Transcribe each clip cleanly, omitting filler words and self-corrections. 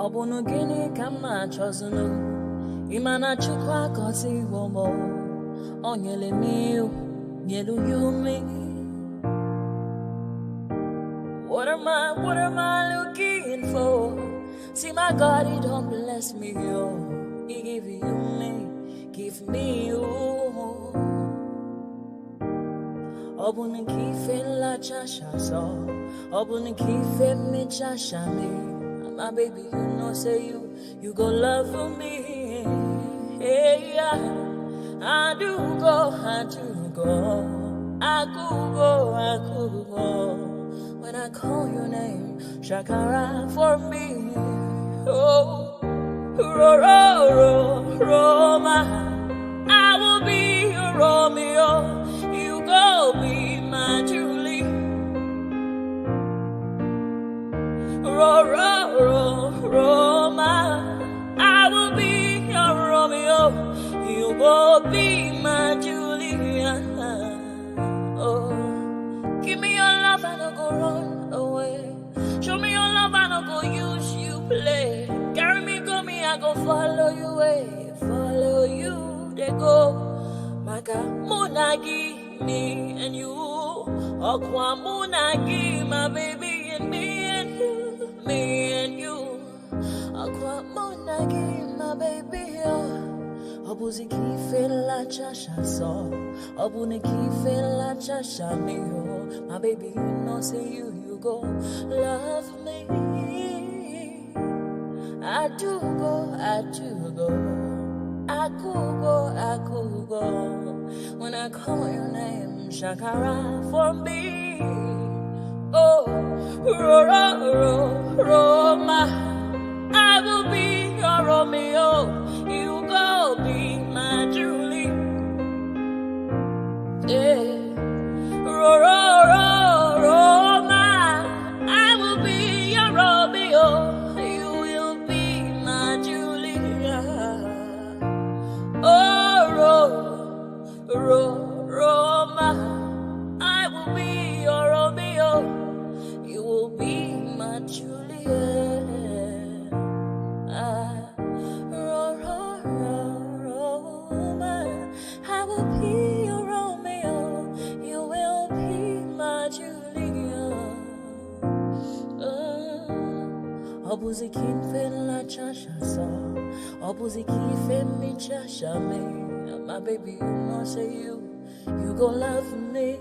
Obunu gini kama chozunu Imana chukwa kosi womo Onyele miu Nyelu yumi What am I looking for? See my God, he don't bless me, yo. He give you me, give me you. Obunu kife la chasha so Obunu kife me chasha me my baby, you know, say you go love for me. Hey, yeah. I do go. I could go. When I call your name, Shakara for me. Oh, Roma. I will be your Romeo. You go be my Julie. Roma, I will be your Romeo. You will be my Julia. Oh, give me your love and I'll go run away. Show me your love and I'll go use you play. Carry me, I go follow you away. Follow you, they go. Maka munagi me and you. Okwa munagi, my baby and me and you. Me and you, Aqua Monagi, my baby. Obuzi kife la chasha so, Obuni kife la chasha me. My baby, you know, say you go love me. I do go. I could go. When I call your name, Shakara for me. Oh, Roma, I will be your Romeo. You go be my Julie. Yeah, Roma, I will be your Romeo. You will be my Julia. Oh, Roma, I will be your Romeo. You will be my Juliet. Roma, I will be your Romeo. You will be my Juliet. Obuzi kife la chasha so, Obuzi kife mi chasha me. My baby, you know, say you gon' love me.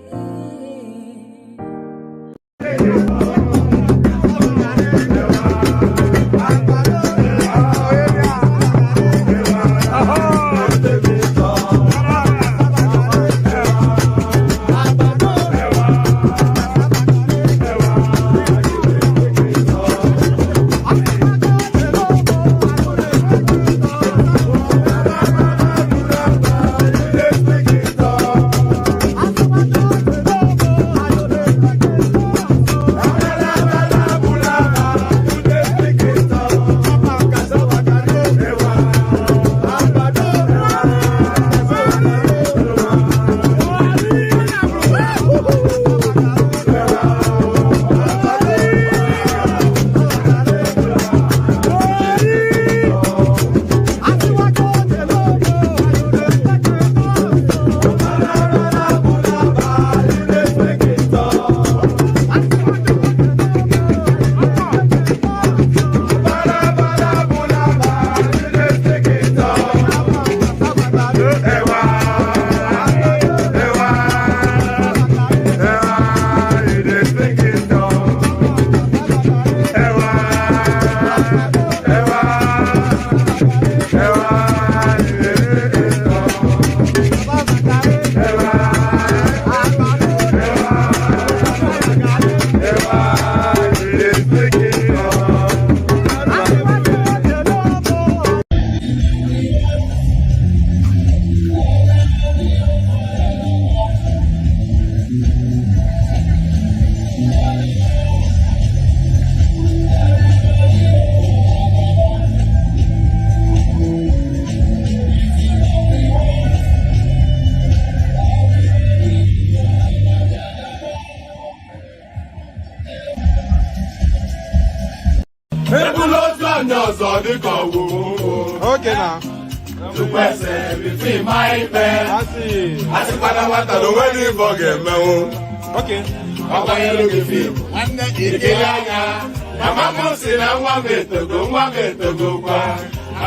Okay now. To question between my bed. I see. I see what I want to do when you forget me. Okay. I'm going to look at you. And then you get out. Mama said, I want me to go. I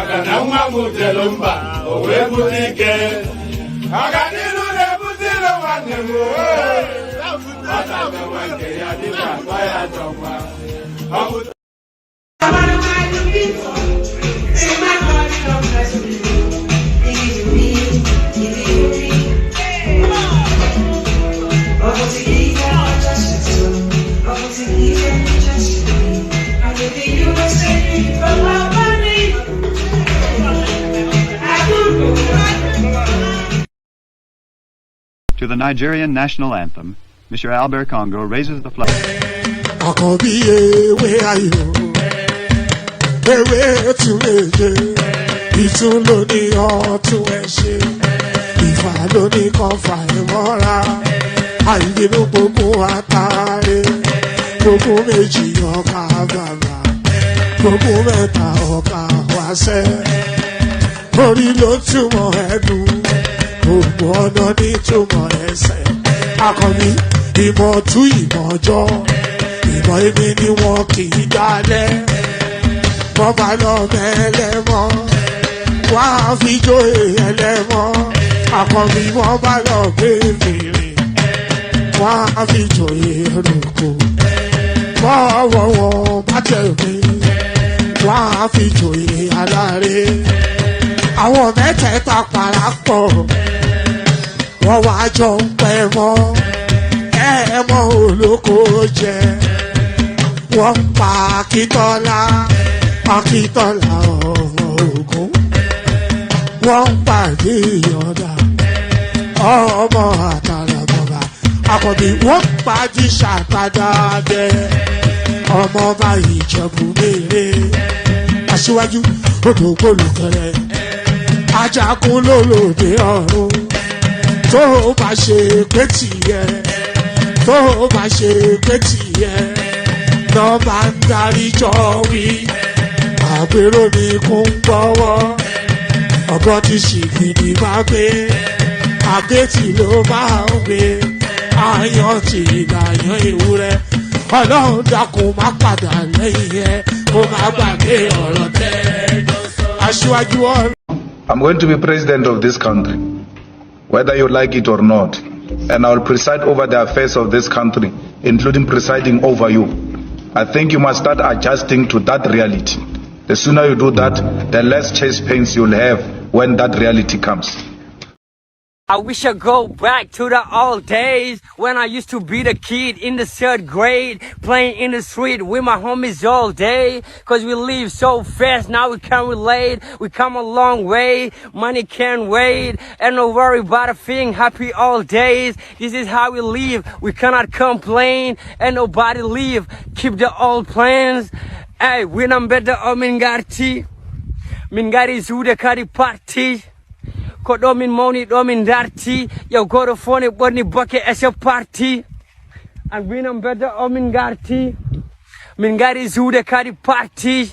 got no one to tell them back. Oh, where would he get? I got to do that, but they don't want them. I don't know why I did not buy a job. I would. To the Nigerian national anthem, Mr. Albert Congo raises the flag. Where are you? Where to me? Ìtún ló ní ọ̀tún ẹ̀ ṣe, ìfà ló ní kan fà ẹ̀ mọ́ra, àìbínú gbogbo àtàrẹ, gbogbo méjì ọkà bàbà, gbogbo mẹ́ta ọkà wáṣẹ́, orí ló túmọ̀ ẹnu, gbogbo ọ̀nà ní túmọ̀ ẹsẹ̀, akọni ìmọ̀ tú ìmọ̀ ọjọ́, ìmọ̀ èmi ni wọn kì í dálẹ̀, wọ́n bá lọ mẹ́lẹ́mọ́. Wá fi jóye ẹlẹ́mọ́, àkànbí wọ́n bá lọ gbé fèrè. Wá fi jóye ẹlòkò, bọ́wọ́ wọn bá tẹ̀lé. Wá fi jóye aláre. Àwọn mẹ́tẹ̀ẹ̀ta parapọ̀, wọ́n wá jọ ń pẹ́ mọ́. Ẹ̀ẹ́mọ́ olóko jẹ, wọ́n pa Akíntọ́lá, Akíntọ́lá ọmọ Ògún. Wọ́n pàdé ìyọ̀dà ọmọ àtàràbọ̀bà àkọ́bí wọ́n pàdé ṣàtàdá bẹ́ ọmọ bá Ìjẹ̀bú mèrè aṣíwájú odò gbólùkẹrẹ ajagun lólòdì ọ̀run tó bá ṣe pé tìyẹ tó bá ṣe pé tìyẹ lọ́ bá ń darí jọ wí àpérò mi kún gbọ́wọ́. Ọ̀bọ ti ṣìgìdì máa gbé, àgétì ló máa ń gbé, àyàn ti ìlàyàn ewúrẹ́. Ọlọ́run dákun má padà lẹ́yìn ẹ̀, kó má gbàgbé ọ̀rọ̀ tẹ́. Aṣíwájú ọ̀rọ̀. I'm going to be president of this country, whether you like it or not, and I will preside over the affairs of this country, including presiding over you. I think you must start adjusting to that reality. The sooner you do that, the less chest pains you'll have when that reality comes. I wish I go back to the old days when I used to be the kid in the 3rd grade, playing in the street with my homies all day. Cause we live so fast, now we can't relate. We come a long way, money can't wait. And no worry about a thing, happy all days. This is how we live, we cannot complain. And nobody leave, keep the old plans. Hey, when I'm better, Mingarti. Mingari Zuda Kari Party. Kodomin Moni Domin Darti. Yo go to phone it Bonnie Bucket as a party. And when I'm better, Mingarti. Mingari Zuda Kari Party.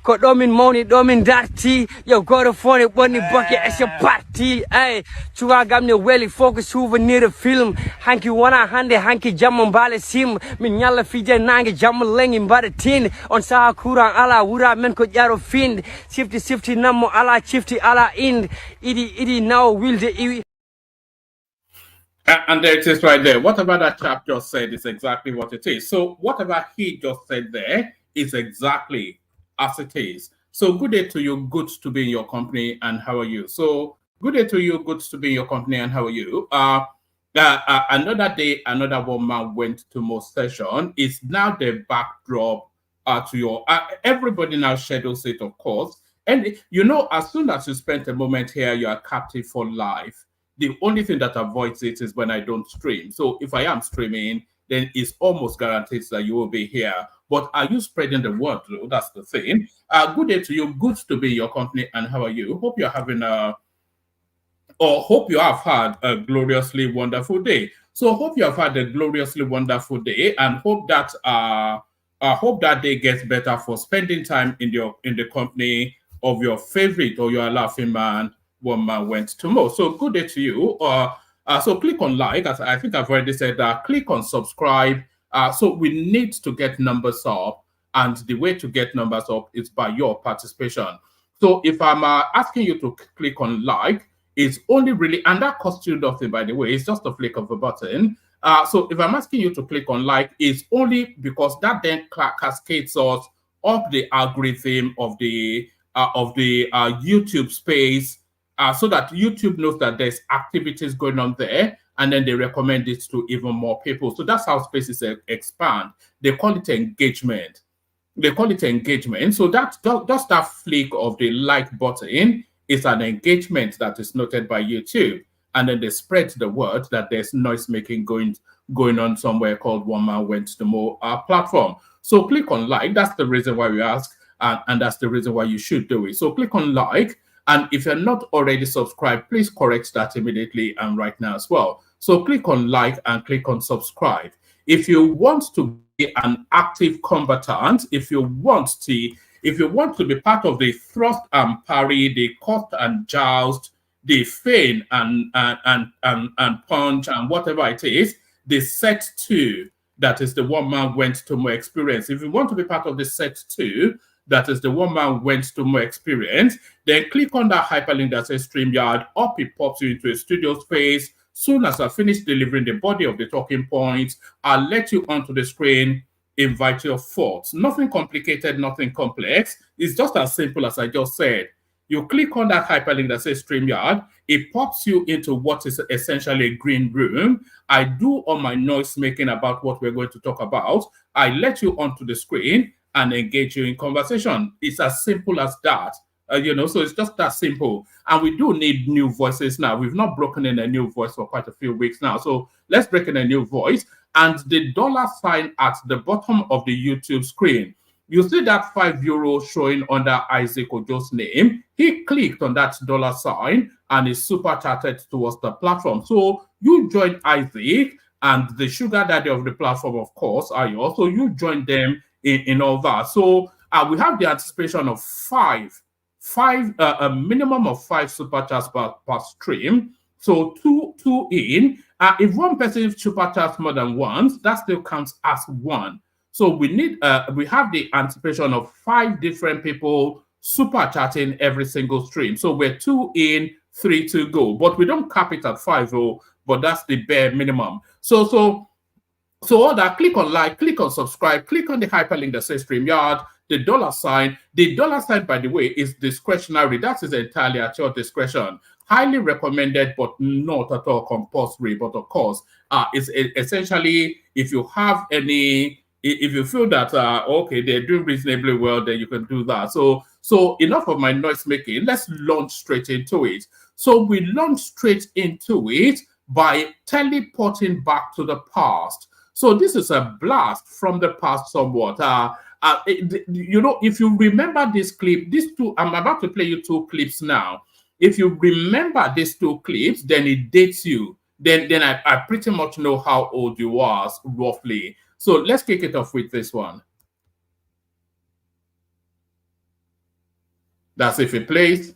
Kodomin Moni Domin Darti. Yo go to phone it Bonnie Bucket as a party. Hey, Chuagamne Welly focus souvenir the film. Hanky wana hande hanky jamambale sim. Minyala fije nange jamalengin baratin. On Sahakura ala wura men ko jaro find. Sifty namo ala chifty ala ind. Idi now will the And there it is right there. Whatever that chap just said is exactly what it is. So whatever he just said there is exactly as it is. So good day to you, good to be in your company, and how are you? So good day to you, good to be in your company, and how are you? Another day, another woman went to most session. It's now the backdrop to your everybody now schedules it, of course. And you know, as soon as you spend a moment here, you are captive for life. The only thing that avoids it is when I don't stream. So if I am streaming, then it's almost guaranteed that you will be here. But are you spreading the word, though? That's the thing. Good day to you. Good to be in your company. And how are you? Hope you're having hope you have had a gloriously wonderful day. So hope you have had a gloriously wonderful day, and hope that I hope that day gets better for spending time in the company of your favorite or your laughing man, one man went to more. So good day to you. So click on like, as I think I've already said that. Click on subscribe. So we need to get numbers up, and the way to get numbers up is by your participation. So if I'm asking you to click on like, it's only really, and that costs you nothing, by the way. It's just a flick of a button. So if I'm asking you to click on like, it's only because that then cascades us up the algorithm of the YouTube space, so that YouTube knows that there's activities going on there, and then they recommend it to even more people. So that's how spaces expand. They call it engagement. So that just that flick of the like button is an engagement that is noted by YouTube, and then they spread the word that there's noise making going on somewhere called One Man Went to More platform. So click on like. That's the reason why we ask, and that's the reason why you should do it. So click on like, and if you're not already subscribed, please correct that immediately and right now as well. So click on like and click on subscribe. If you want to be an active combatant, if you want to be part of the thrust and parry, the cut and joust, the feign and punch and whatever it is, the set 2, that is the One Man Went to More experience. If you want to be part of the set 2, that is the One Man Went to More experience, then click on that hyperlink that says StreamYard. Up it pops you into a studio space. Soon as I finish delivering the body of the talking points, I'll let you onto the screen, invite your thoughts. Nothing complicated, nothing complex. It's just as simple as I just said. You click on that hyperlink that says StreamYard. It pops you into what is essentially a green room. I do all my noise making about what we're going to talk about. I let you onto the screen and engage you in conversation. It's as simple as that. So it's just that simple. And we do need new voices now. We've not broken in a new voice for quite a few weeks now. So let's break in a new voice. And the $ at the bottom of the YouTube screen, you see that €5 showing under Isaac Ojo's name. He clicked on that $ and is super chatted towards the platform. So you join Isaac and the sugar daddy of the platform, of course, Ayo. So you join them in all that. So we have the anticipation of a minimum of 5 super chats per stream. So two in. If one person super chats more than once, that still counts as 1. So we have the anticipation of 5 different people super chatting every single stream. So we're 2 in, 3 to go. But we don't cap it at 5, but that's the bare minimum. So all that, click on like, click on subscribe, click on the hyperlink that says StreamYard, the $. The $, by the way, is discretionary. That is entirely at your discretion. Highly recommended, but not at all compulsory. But of course, it's essentially, if you feel that, okay, they're doing reasonably well, then you can do that. So enough of my noise making. Let's launch straight into it. So we launch straight into it by teleporting back to the past. So this is a blast from the past somewhat. If you remember this clip, I'm about to play you 2 clips now. If you remember these 2 clips, then it dates you. Then I pretty much know how old you are, roughly. So let's kick it off with this one. That's if it plays.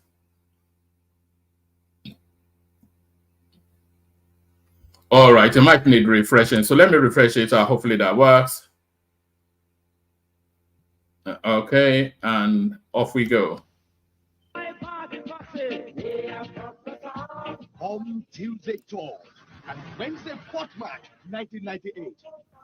All right, it might need refreshing. So let me refresh it. Hopefully that works. Okay, and off we go. Home Tuesday tour and Wednesday Fourth March 1998.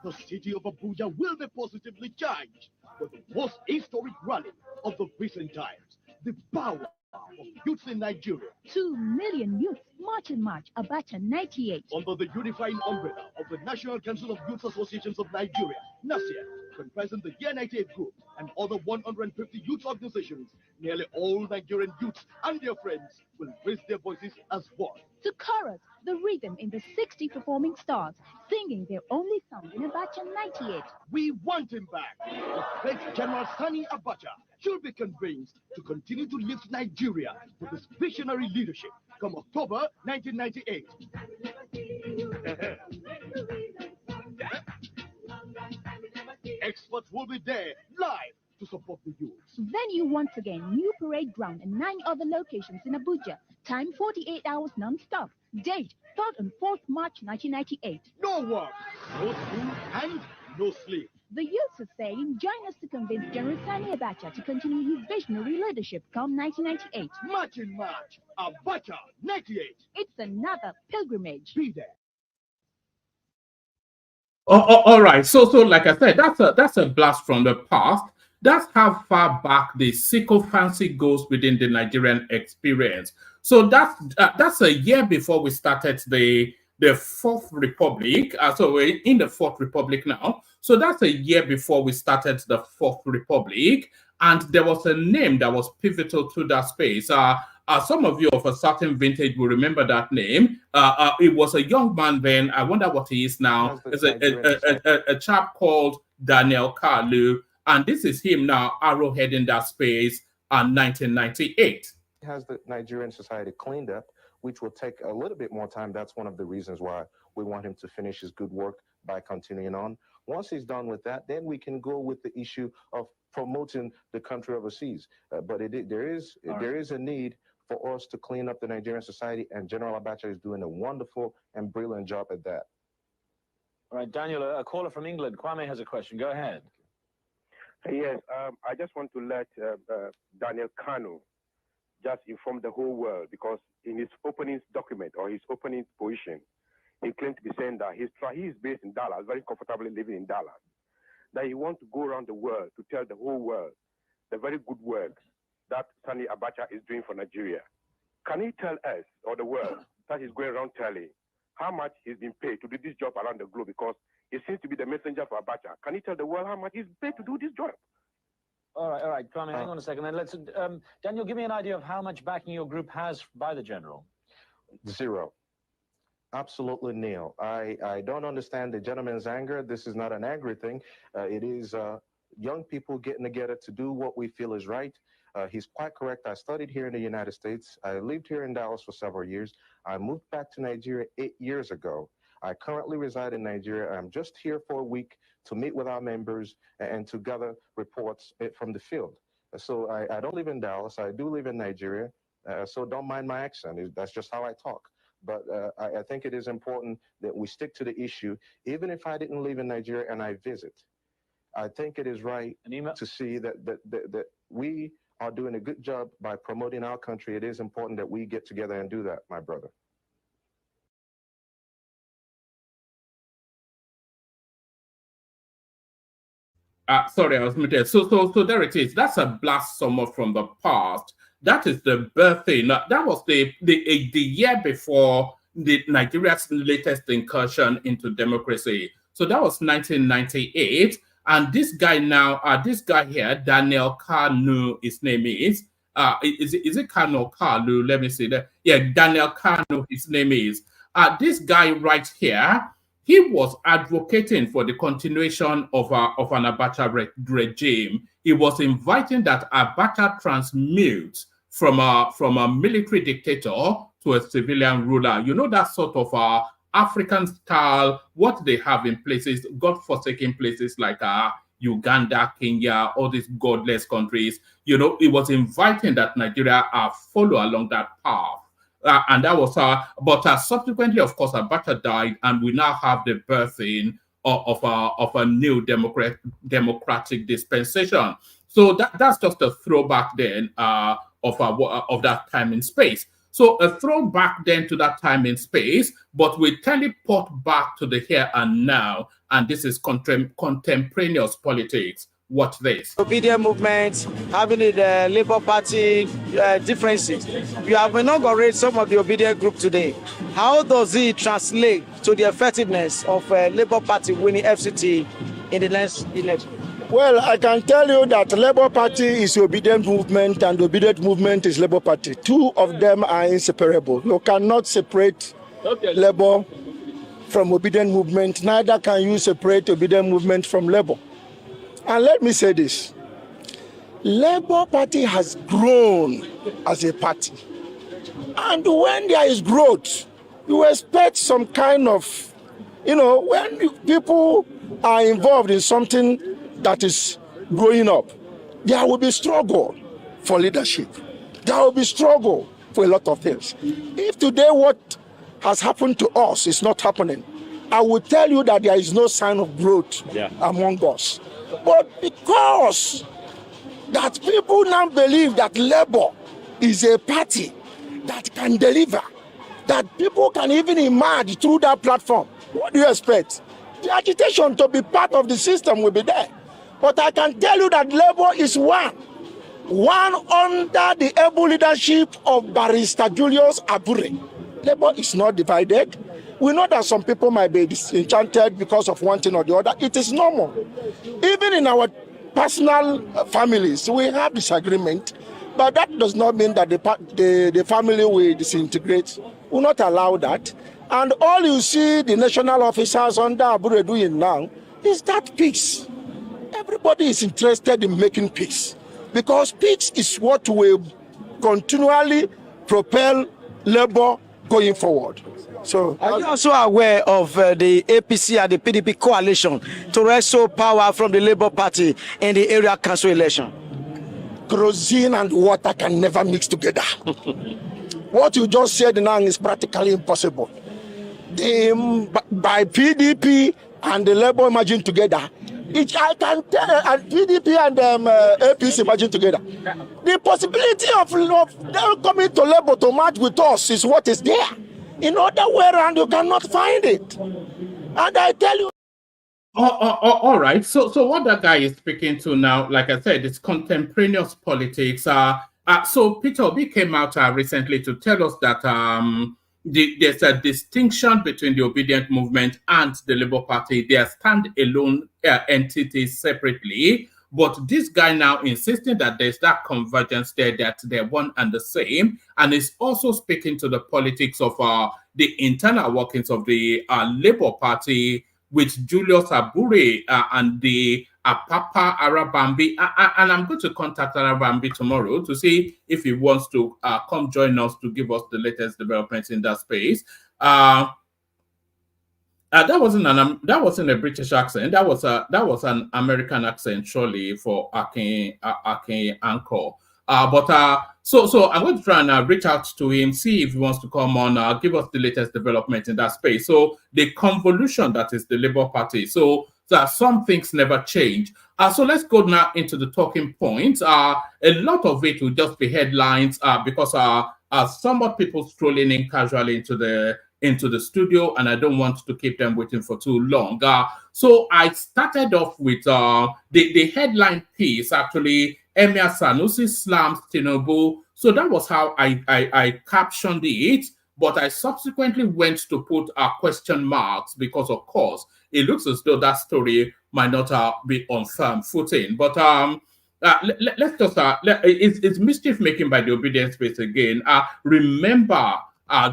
The city of Abuja will be positively charged with the most historic rally of the recent times. The power of youths in Nigeria. 2 million youths march in March, Abacha 98. Under the unifying umbrella of the National Council of Youth Associations of Nigeria, NASIA, comprising the Year 98 group and other 150 youth organizations, nearly all Nigerian youths and their friends will raise their voices as one. To chorus, the rhythm in the 60 performing stars, singing their only song in Abacha 98. We want him back. The great General Sani Abacha should be convinced to continue to lift Nigeria with his visionary leadership come October 1998. experts will be there live to support the youth. Venue once again, New Parade Ground and 9 other locations in Abuja. Time 48 hours non-stop. Date 3rd and 4th March 1998. No work, no school, and no sleep. The youth are saying, join us to convince General Sani Abacha to continue his visionary leadership come 1998. March in March, Abacha 98. It's another pilgrimage. Be there. All right. So like I said, that's a blast from the past. That's how far back the sycophancy goes within the Nigerian experience. So that's a year before we started the Fourth Republic. So we're in the Fourth Republic now. So that's a year before we started the Fourth Republic. And there was a name that was pivotal to that space. Some of you of a certain vintage will remember that name. It was a young man then. I wonder what he is now. It's a chap called Daniel Kalu. And this is him now arrowheading that space in 1998. Has the Nigerian society cleaned up, which will take a little bit more time. That's one of the reasons why we want him to finish his good work by continuing on. Once he's done with that, then we can go with the issue of promoting the country overseas. But there is a need for us to clean up the Nigerian society, and General Abacha is doing a wonderful and brilliant job at that. All right, Daniel, a caller from England. Kwame has a question. Go ahead. Yes, I just want to let Daniel Kanu just inform the whole world, because in his opening document or his opening position, he claimed to be saying that he is based in Dallas, very comfortably living in Dallas, that he wants to go around the world to tell the whole world the very good work that Sani Abacha is doing for Nigeria. Can he tell us or the world that he's going around telling how much he's been paid to do this job around the globe, because he seems to be the messenger for Abacha? Can he tell the world how much he's paid to do this job? All right, Kwame, hang on a second. Then let's Daniel, give me an idea of how much backing your group has by the general. Zero. Absolutely nil. I don't understand the gentleman's anger. This is not an angry thing. It is young people getting together to do what we feel is right. He's quite correct. I studied here in the United States. I lived here in Dallas for several years. I moved back to Nigeria 8 years ago. I currently reside in Nigeria. I'm just here for a week to meet with our members and to gather reports from the field. So I don't live in Dallas. I do live in Nigeria. So don't mind my accent. That's just how I talk. But I think it is important that we stick to the issue. Even if I didn't live in Nigeria and I visit, I think it is right to see that we are doing a good job by promoting our country. It is important that we get together and do that, my brother. Sorry, I was muted. So there it is. That's a blast somewhat from the past. That is the birthday. Now, that was the year before the Nigeria's latest incursion into democracy. So that was 1998. And this guy now, this guy here, Daniel Kanu, his name is it Kanu or Kalu? Let me see that. Yeah, Daniel Kanu, his name is. This guy right here, he was advocating for the continuation of an Abacha regime. He was inviting that Abacha transmute from a military dictator to a civilian ruler. You know, that sort of African style, what they have in places, God-forsaken places like Uganda, Kenya, all these godless countries. You know, it was inviting that Nigeria follow along that path. And that was but subsequently, of course, Abacha died, and we now have the birthing of a new democratic dispensation. So that's just a throwback then of that time and space. So a throwback then to that time and space, but we teleport back to the here and now, and this is contemporaneous politics. Watch this. Obedient movement, having the Labour Party differences. You have inaugurated some of the Obedient group today. How does it translate to the effectiveness of Labour Party winning FCT in the next election? Well, I can tell you that Labour Party is Obedient movement and Obedient movement is Labour Party. Two of them are inseparable. You cannot separate Labour from Obedient movement. Neither can you separate Obedient movement from Labour. And let me say this, Labour Party has grown as a party. And when there is growth, you expect some kind of, when people are involved in something, that is growing up, there will be struggle for leadership. There will be struggle for a lot of things. If today what has happened to us is not happening, I will tell you that there is no sign of growth among us. But because that people now believe that Labour is a party that can deliver, that people can even emerge through that platform, what do you expect? The agitation to be part of the system will be there. But I can tell you that Labour is one under the able leadership of Barrister Julius Abure. Labour is not divided. We know that some people might be disenchanted because of one thing or the other. It is normal. Even in our personal families, we have disagreement, but that does not mean that the family will disintegrate. We will not allow that. And all you see the national officers under Abure doing now is that peace. Everybody is interested in making peace, because peace is what will continually propel Labour going forward. So, are you also aware of the APC and the PDP coalition to wrestle power from the Labour Party in the area council election? Kerosene and water can never mix together. What you just said now is practically impossible. By PDP and the Labour merging together, I can tell, and PDP and APC merging together, the possibility of them coming to Labour to merge with us is what is there. In other way around, you cannot find it. And I tell you. All right. So what that guy is speaking to now, like I said, it's contemporaneous politics. So Peter Obi came out recently to tell us that there's a distinction between the Obedient Movement and the Labour Party. They are stand-alone entities separately. But this guy now insisting that there's that convergence there, that they're one and the same, and is also speaking to the politics of the internal workings of the Labour Party with Julius Abure and the Papa Arabambi. And I'm going to contact Arabambi tomorrow to see if he wants to come join us to give us the latest developments in that space. That wasn't a British accent. That was an American accent, surely, for Akin Anchor. So I'm going to try and reach out to him, see if he wants to come on, give us the latest development in that space. So the convolution that is the Labour Party. So that some things never change. So let's go now into the talking points. A lot of it will just be headlines because somewhat people strolling in casually into the studio, and I don't want to keep them waiting for too long. So I started off with the headline piece, actually, Emir Sanusi slams Tinubu. So that was how I captioned it, but I subsequently went to put question marks because, of course, it looks as though that story might not be on firm footing. But let's just, it's mischief making by the obedience space again. Remember,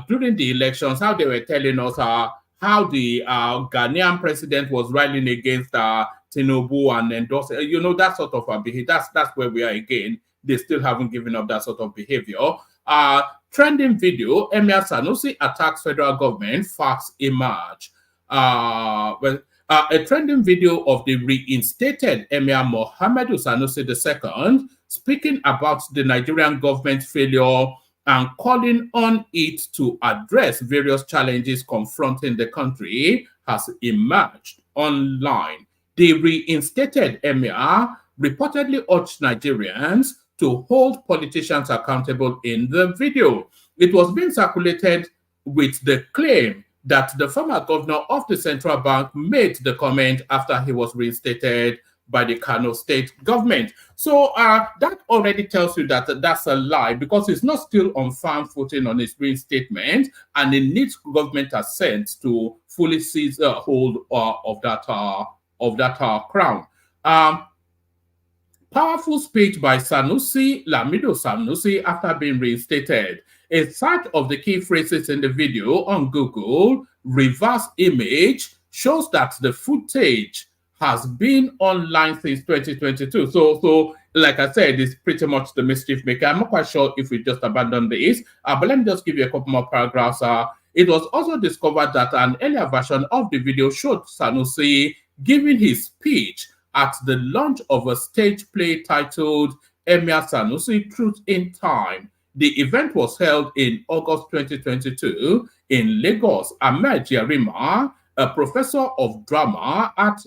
during the elections, how they were telling us how the Ghanaian president was rallying against Tinubu and endorsing, that sort of behavior. That's where we are again. They still haven't given up that sort of behavior. Trending video, Emir Sanusi attacks federal government, facts emerge. A trending video of the reinstated Emir Mohammedu Sanusi II speaking about the Nigerian government's failure and calling on it to address various challenges confronting the country has emerged online. The reinstated Emir reportedly urged Nigerians to hold politicians accountable in the video. It was being circulated with the claim that the former governor of the central bank made the comment after he was reinstated by the Kano state government. So that already tells you that that's a lie, because it's not still on firm footing on his reinstatement, and it needs government assent to fully seize hold of that crown. Powerful speech by Lamido Sanusi after being reinstated. A search of the key phrases in the video on Google, reverse image, shows that the footage has been online since 2022. So like I said, it's pretty much the mischief maker. I'm not quite sure if we just abandoned this, but let me just give you a couple more paragraphs. It was also discovered that an earlier version of the video showed Sanusi giving his speech at the launch of a stage play titled Emir Sanusi Truth in Time. The event was held in August 2022 in Lagos. Ahmed Yarima, a professor of drama at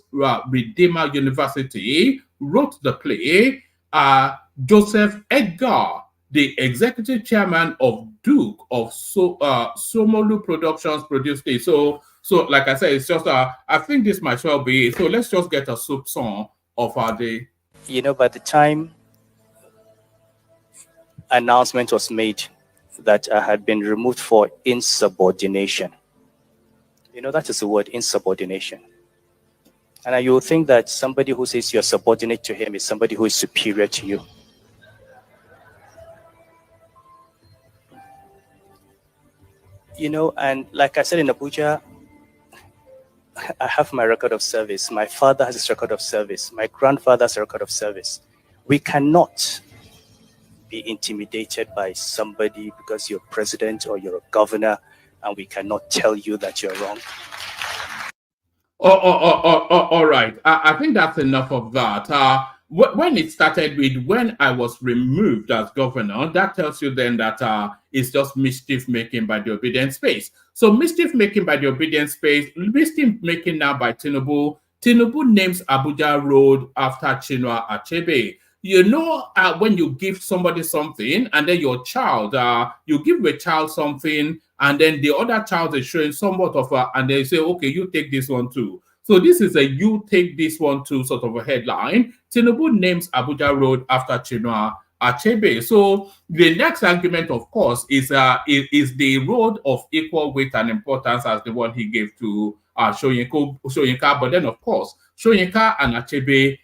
Redeemer University, wrote the play. Joseph Edgar, the executive chairman of Duke of Somolu Productions, produced it. So like I said, it's just I think this might well be it. So let's just get a soup song of our day. You know, by the time announcement was made that I had been removed for insubordination, you know, that is the word, insubordination. And you will think that somebody who says you're subordinate to him is somebody who is superior to you. You know, and like I said in Abuja, I have my record of service. My father has his record of service. My grandfather has a record of service. We cannot be intimidated by somebody because you're president or you're a governor, and we cannot tell you that you're wrong. All right. I think that's enough of that. When it started with when I was removed as governor, that tells you then that it's just mischief making by the obedient space. So mischief making by the obedient space, mischief making now by Tinubu. Tinubu names Abuja Road after Chinua Achebe. You know, when you give somebody something and then your child, you give a child something and then the other child is showing somewhat of and they say, okay, you take this one too. So this is a you take this one too sort of a headline. Tinubu names Abuja Road after Chinua Achebe. So the next argument, of course, is the road of equal weight and importance as the one he gave to Soyinka. But then, of course, Soyinka and Achebe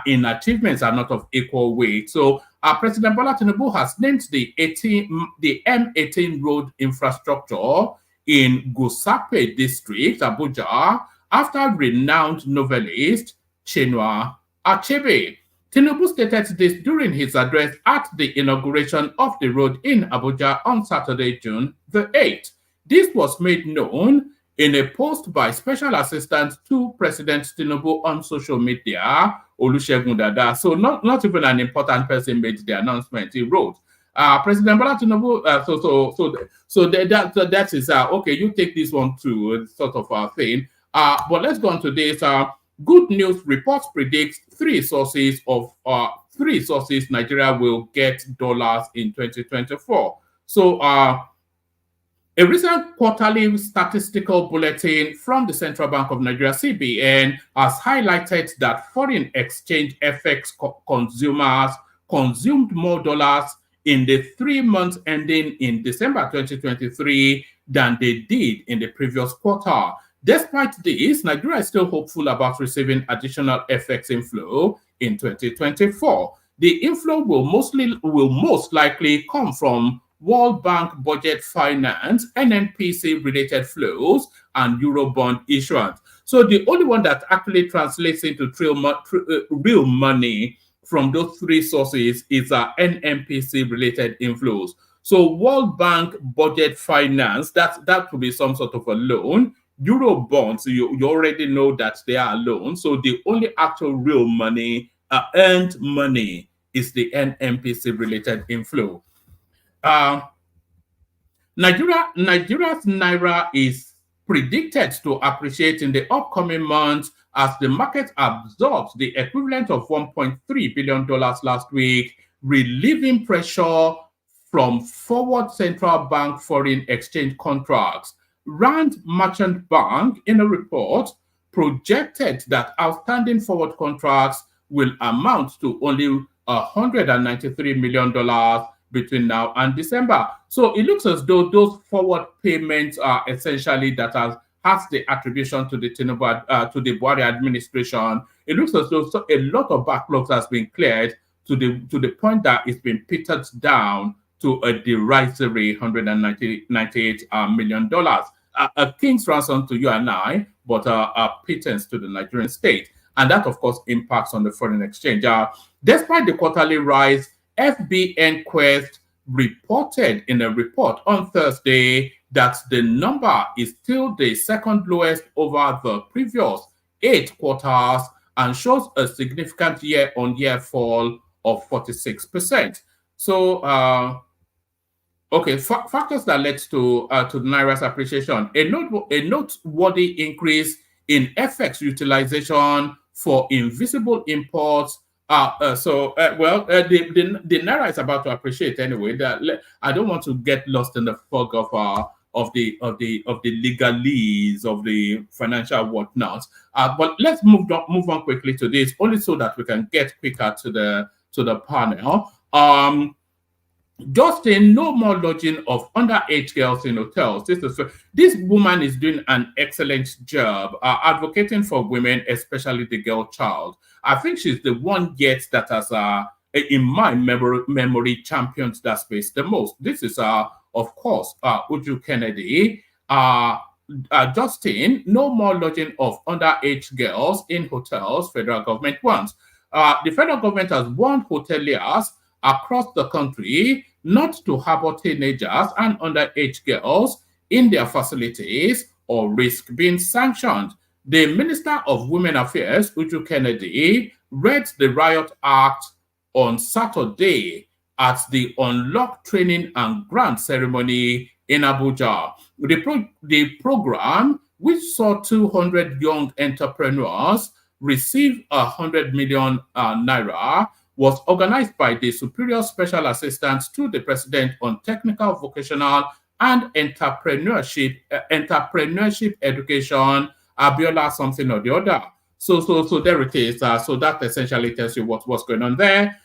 in achievements are not of equal weight. So President Bola Tinubu has named the M18 road infrastructure in Gusape district, Abuja, after renowned novelist Chinua Achebe. Tinubu stated this during his address at the inauguration of the road in Abuja on Saturday, June the 8th. This was made known in a post by Special Assistant to President Tinubu on social media, Olusegun Dada. So not even an important person made the announcement. He wrote, President Bola Tinubu, that is, okay, you take this one too, sort of a thing. But let's go on to this. Good news reports predict three sources Nigeria will get dollars in 2024. So a recent quarterly statistical bulletin from the Central Bank of Nigeria, CBN, has highlighted that foreign exchange FX consumers consumed more dollars in the 3 months ending in December 2023 than they did in the previous quarter. Despite this, Nigeria is still hopeful about receiving additional FX inflow in 2024. The inflow will most likely come from World Bank budget finance, NNPC-related flows, and Eurobond issuance. So the only one that actually translates into real money from those three sources is NNPC-related inflows. So World Bank budget finance, that could be some sort of a loan. Eurobonds, you already know that they are loans. So the only actual real money, earned money, is the NNPC-related inflow. Nigeria's Naira is predicted to appreciate in the upcoming months as the market absorbs the equivalent of $1.3 billion last week, relieving pressure from forward central bank foreign exchange contracts. Rand Merchant Bank, in a report, projected that outstanding forward contracts will amount to only $193 million between now and December. So it looks as though those forward payments are essentially that has the attribution to the Tinubu, to the Buhari administration. It looks as though a lot of backlogs has been cleared to the point that it's been petered down to a derisory $198 million. A king's ransom to you and I, but a pittance to the Nigerian state. And that, of course, impacts on the foreign exchange. Despite the quarterly rise, FBN Quest reported in a report on Thursday that the number is still the second lowest over the previous 8 quarters and shows a significant year-on-year fall of 46%. So, okay, factors that led to the Naira's appreciation. A noteworthy increase in FX utilization for invisible imports. The Naira is about to appreciate anyway. I don't want to get lost in the fog of the legalese of the financial whatnot. But let's move on quickly to this, only so that we can get quicker to the panel. Justin, no more lodging of underage girls in hotels. This woman is doing an excellent job advocating for women, especially the girl child. I think she's the one yet that has, in my memory, championed that space the most. This is, of course, Uju Kennedy. Justin, no more lodging of underage girls in hotels, federal government wants. The federal government has warned hoteliers across the country not to harbor teenagers and underage girls in their facilities or risk being sanctioned. The Minister of Women Affairs, Uju Kennedy, read the Riot Act on Saturday at the Unlock Training and Grant ceremony in Abuja. The program, which saw 200 young entrepreneurs receive 100 million naira, was organized by the Superior Special Assistant to the President on Technical, Vocational, and Entrepreneurship Education, Abiola something or the other. So there it is. So that essentially tells you what's going on there.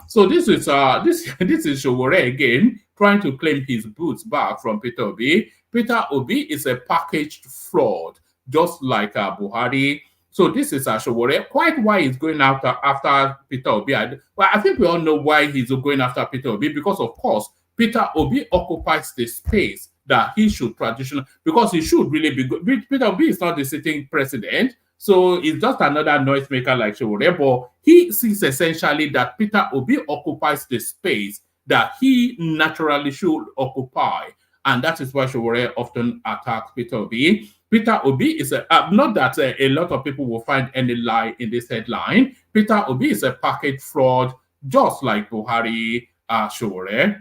So this is Sowore again trying to claim his boots back from Peter Obi. Peter Obi is a packaged fraud, just like Buhari. So this is Sowore. Quite why he's going after Peter Obi. I think we all know why he's going after Peter Obi, because of course Peter Obi occupies the space that he should traditionally, because he should really be good. Peter Obi is not the sitting president, so it's just another noisemaker like Sowore. But he sees essentially that Peter Obi occupies the space that he naturally should occupy, and that is why Sowore often attacks Peter Obi. Peter Obi is not that a lot of people will find any lie in this headline. Peter Obi is a package fraud, just like Buhari, Sowore.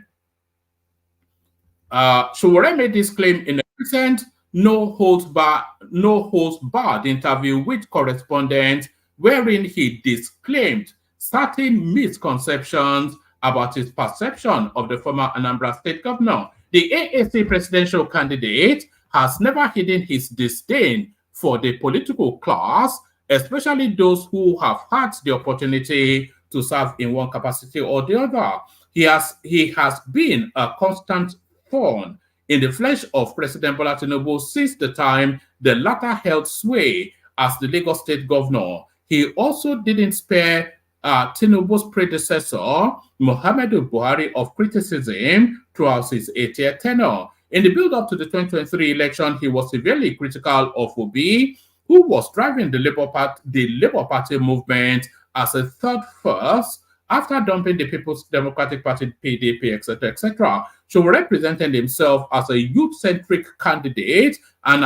Sowore made this claim in a recent no holds barred interview with correspondents, wherein he disclaimed certain misconceptions about his perception of the former Anambra State governor. The AAC presidential candidate has never hidden his disdain for the political class, especially those who have had the opportunity to serve in one capacity or the other. He has been a constant thorn in the flesh of President Bola Tinubu since the time the latter held sway as the Lagos State governor. He also didn't spare Tinubu's predecessor, Muhammadu Buhari, of criticism throughout his 8-year tenure. In the build-up to the 2023 election, he was severely critical of Obi, who was driving the Labour Party movement as a third force after dumping the People's Democratic Party, PDP, etc., etc. So representing himself as a youth-centric candidate and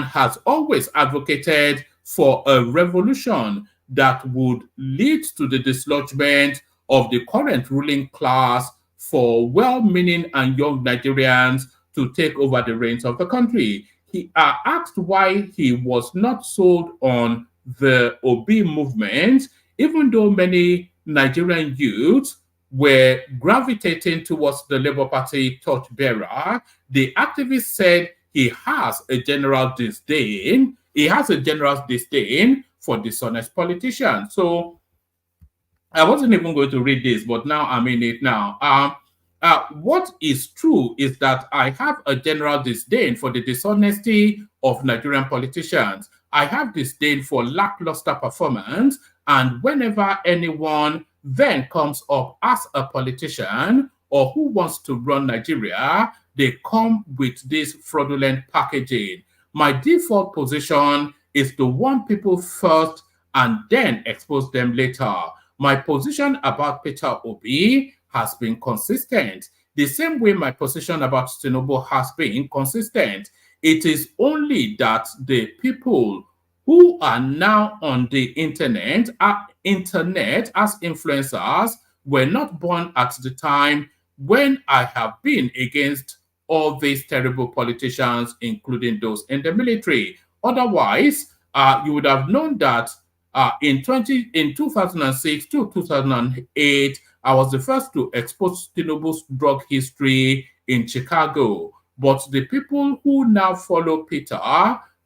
has always advocated for a revolution that would lead to the dislodgement of the current ruling class for well-meaning and young Nigerians to take over the reins of the country. He asked why he was not sold on the Obi movement, even though many Nigerian youths were gravitating towards the Labour Party torchbearer. The activist said he has a general disdain. He has a general disdain for dishonest politicians. So I wasn't even going to read this, but now I'm in it now. What is true is that I have a general disdain for the dishonesty of Nigerian politicians. I have disdain for lackluster performance, and whenever anyone then comes up as a politician or who wants to run Nigeria, they come with this fraudulent packaging. My default position is to warn people first and then expose them later. My position about Peter Obi has been consistent, the same way my position about Tinubu has been consistent. It is only that the people who are now on the internet as influencers were not born at the time when I have been against all these terrible politicians, including those in the military. Otherwise, you would have known that in 2006 to 2008, I was the first to expose Tinubu's drug history in Chicago. But the people who now follow Peter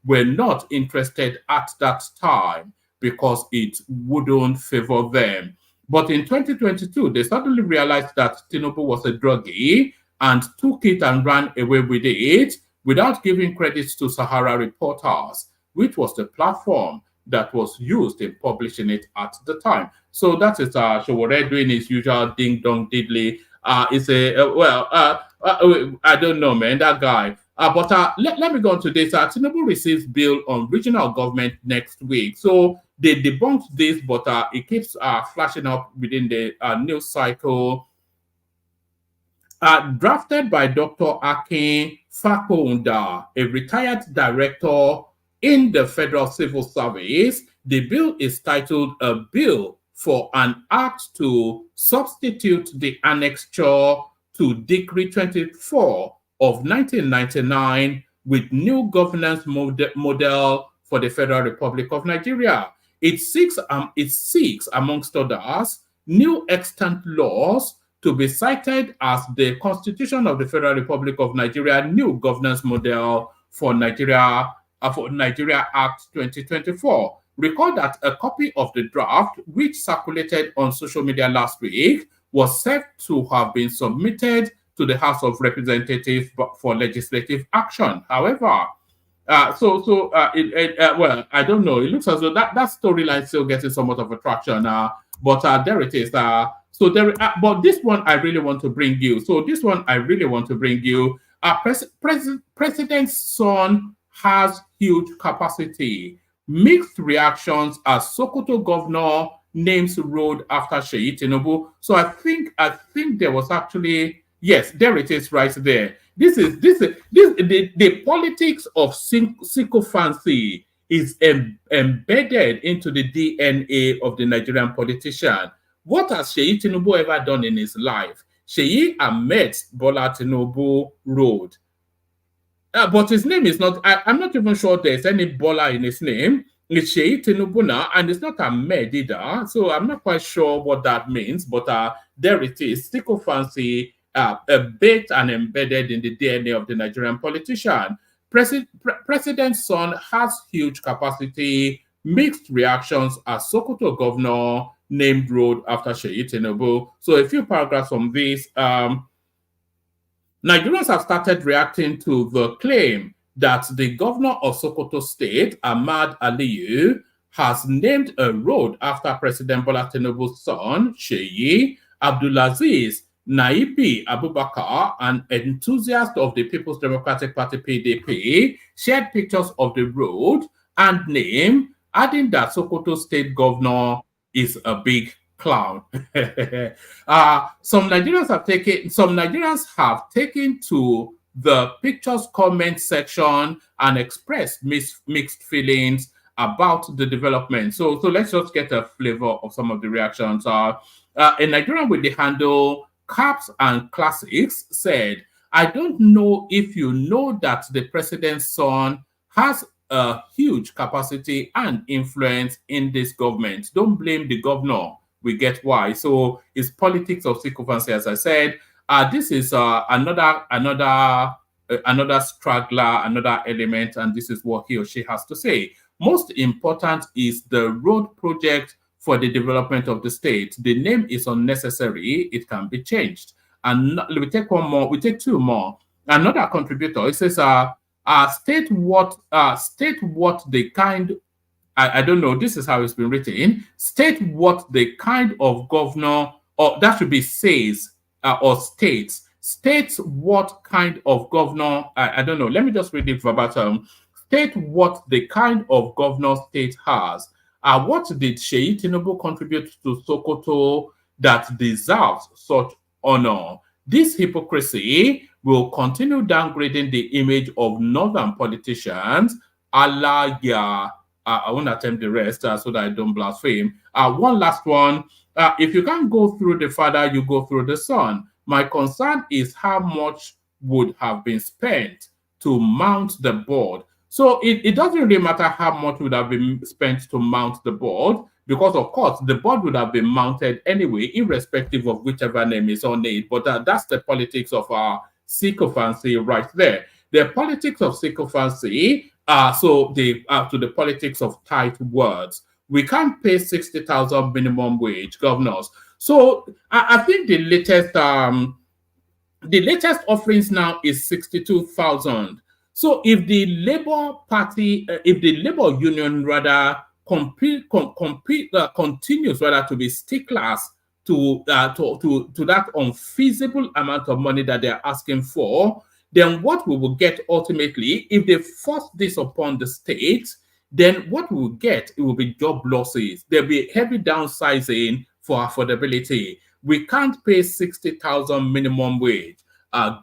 were not interested at that time because it wouldn't favor them. But in 2022, they suddenly realized that Tinubu was a druggie and took it and ran away with it without giving credit to Sahara Reporters, which was the platform that was used in publishing it at the time. So that is Showore doing his usual ding dong diddly. It's I don't know, man, that guy. But let me go on to this. Tinubu receives bill on regional government next week. So they debunked this, but it keeps flashing up within the news cycle. Drafted by Dr. Akin Fakonda, a retired director in the Federal Civil Service, the bill is titled A Bill for an Act to Substitute the Annexure to Decree 24 of 1999 with New Governance Model for the Federal Republic of Nigeria. It seeks, amongst others, new extant laws to be cited as the Constitution of the Federal Republic of Nigeria New Governance Model for Nigeria Act 2024. Recall that a copy of the draft, which circulated on social media last week, was said to have been submitted to the House of Representatives for legislative action. However, well, I don't know. It looks as though that storyline still getting somewhat of a traction. But there it is. So there, but this one I really want to bring you. President's son has huge capacity. Mixed reactions as Sokoto governor names road after Seyi Tinubu. So I think there was actually, yes, there it is right there. The politics of sycophancy is embedded into the DNA of the Nigerian politician. What has Seyi Tinubu ever done in his life? Seyi Ahmed Bola Tinubu Road. But his name is not, I'm not even sure there's any Bola in his name. It's Seyi Tinubu now, and it's not Ahmed either. So I'm not quite sure what that means, but there it is. Sycophancy baked and embedded in the DNA of the Nigerian politician. President's son has huge capacity, mixed reactions as Sokoto governor named road after Seyi Tinubu. So a few paragraphs from this. Nigerians have started reacting to the claim that the governor of Sokoto State, Ahmad Aliyu, has named a road after President Bola Tinubu's son, Seyi. Abdulaziz Naibi Abubakar, an enthusiast of the People's Democratic Party PDP, shared pictures of the road and name, adding that Sokoto State governor is a big clown. Some Nigerians have taken to the pictures comment section and expressed mixed feelings about the development. So let's just get a flavor of some of the reactions. A Nigerian with the handle Caps and Classics said, I don't know if you know that the president's son has a huge capacity and influence in this government. Don't blame the governor. We get why. So it's politics of sycophancy, as I said. This is another straggler, another element, and this is what he or she has to say. Most important is the road project for the development of the state. The name is unnecessary. It can be changed. And we take one more. We take two more. Another contributor, it says, state what the kind. I don't know. This is how it's been written. State what the kind of governor, or that should be says, or states. States what kind of governor. I don't know. Let me just read it verbatim. State what the kind of governor state has. What did Seyi Tinubu contribute to Sokoto that deserves such honor? This hypocrisy will continue downgrading the image of northern politicians, I won't attempt the rest so that I don't blaspheme. One last one. If you can't go through the Father, you go through the Son. My concern is how much would have been spent to mount the board. So it doesn't really matter how much would have been spent to mount the board, because of course the board would have been mounted anyway, irrespective of whichever name is on it. But that's the politics of our sycophancy right there. The politics of sycophancy to the politics of tight words. We can't pay 60,000 minimum wage, governors. So I think the latest offerings now is 62,000. So if the Labour Party, if the Labour Union rather continues rather to be sticklers to that unfeasible amount of money that they're asking for, then what we will get ultimately, if they force this upon the state, then what we will get, it will be job losses. There'll be heavy downsizing for affordability. We can't pay 60,000 minimum wage.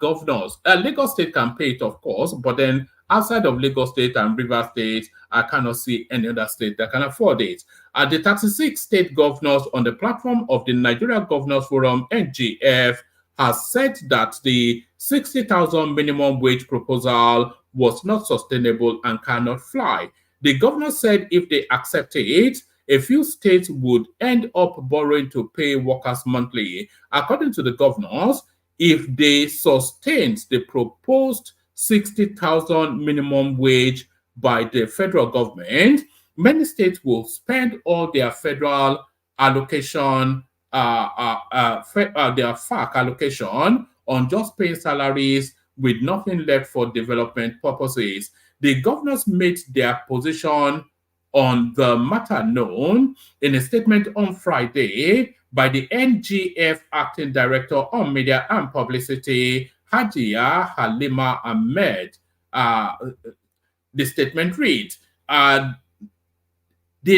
Governors, Lagos State can pay it, of course, but then outside of Lagos State and River State, I cannot see any other state that can afford it. The 36 state governors on the platform of the Nigeria Governors Forum, NGF, has said that the 60,000 minimum wage proposal was not sustainable and cannot fly. The governor said if they accept it, a few states would end up borrowing to pay workers monthly. According to the governors, if they sustained the proposed 60,000 minimum wage by the federal government, many states will spend all their federal allocation, their FAC allocation on just paying salaries with nothing left for development purposes. The governors made their position on the matter known in a statement on Friday by the NGF Acting Director on Media and Publicity, Hajia Halima Ahmed. The statement reads, the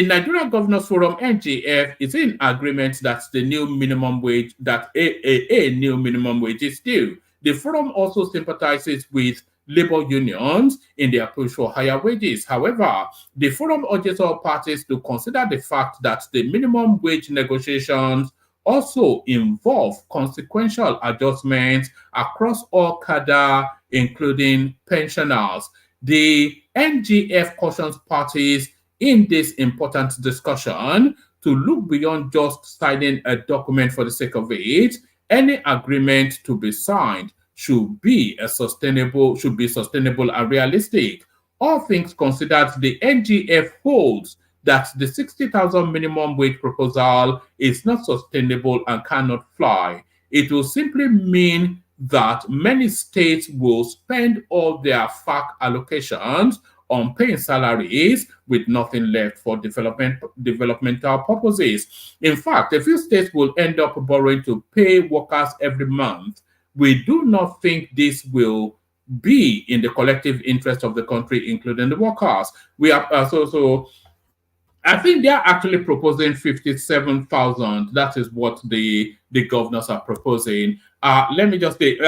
Nigeria Governors Forum, NGF, is in agreement that the new minimum wage, that a new minimum wage is due. The forum also sympathizes with labor unions in their push for higher wages. However, the forum urges all parties to consider the fact that the minimum wage negotiations also involve consequential adjustments across all cadre, including pensioners. The NGF cautions parties in this important discussion to look beyond just signing a document for the sake of it. Any agreement to be signed should be sustainable and realistic. All things considered, the NGF holds that the 60,000 minimum wage proposal is not sustainable and cannot fly. It will simply mean that many states will spend all their FAC allocations on paying salaries with nothing left for developmental purposes. In fact, a few states will end up borrowing to pay workers every month. We do not think this will be in the collective interest of the country, including the workers. We have I think they are actually proposing 57,000. That is what the governors are proposing. Let me just say,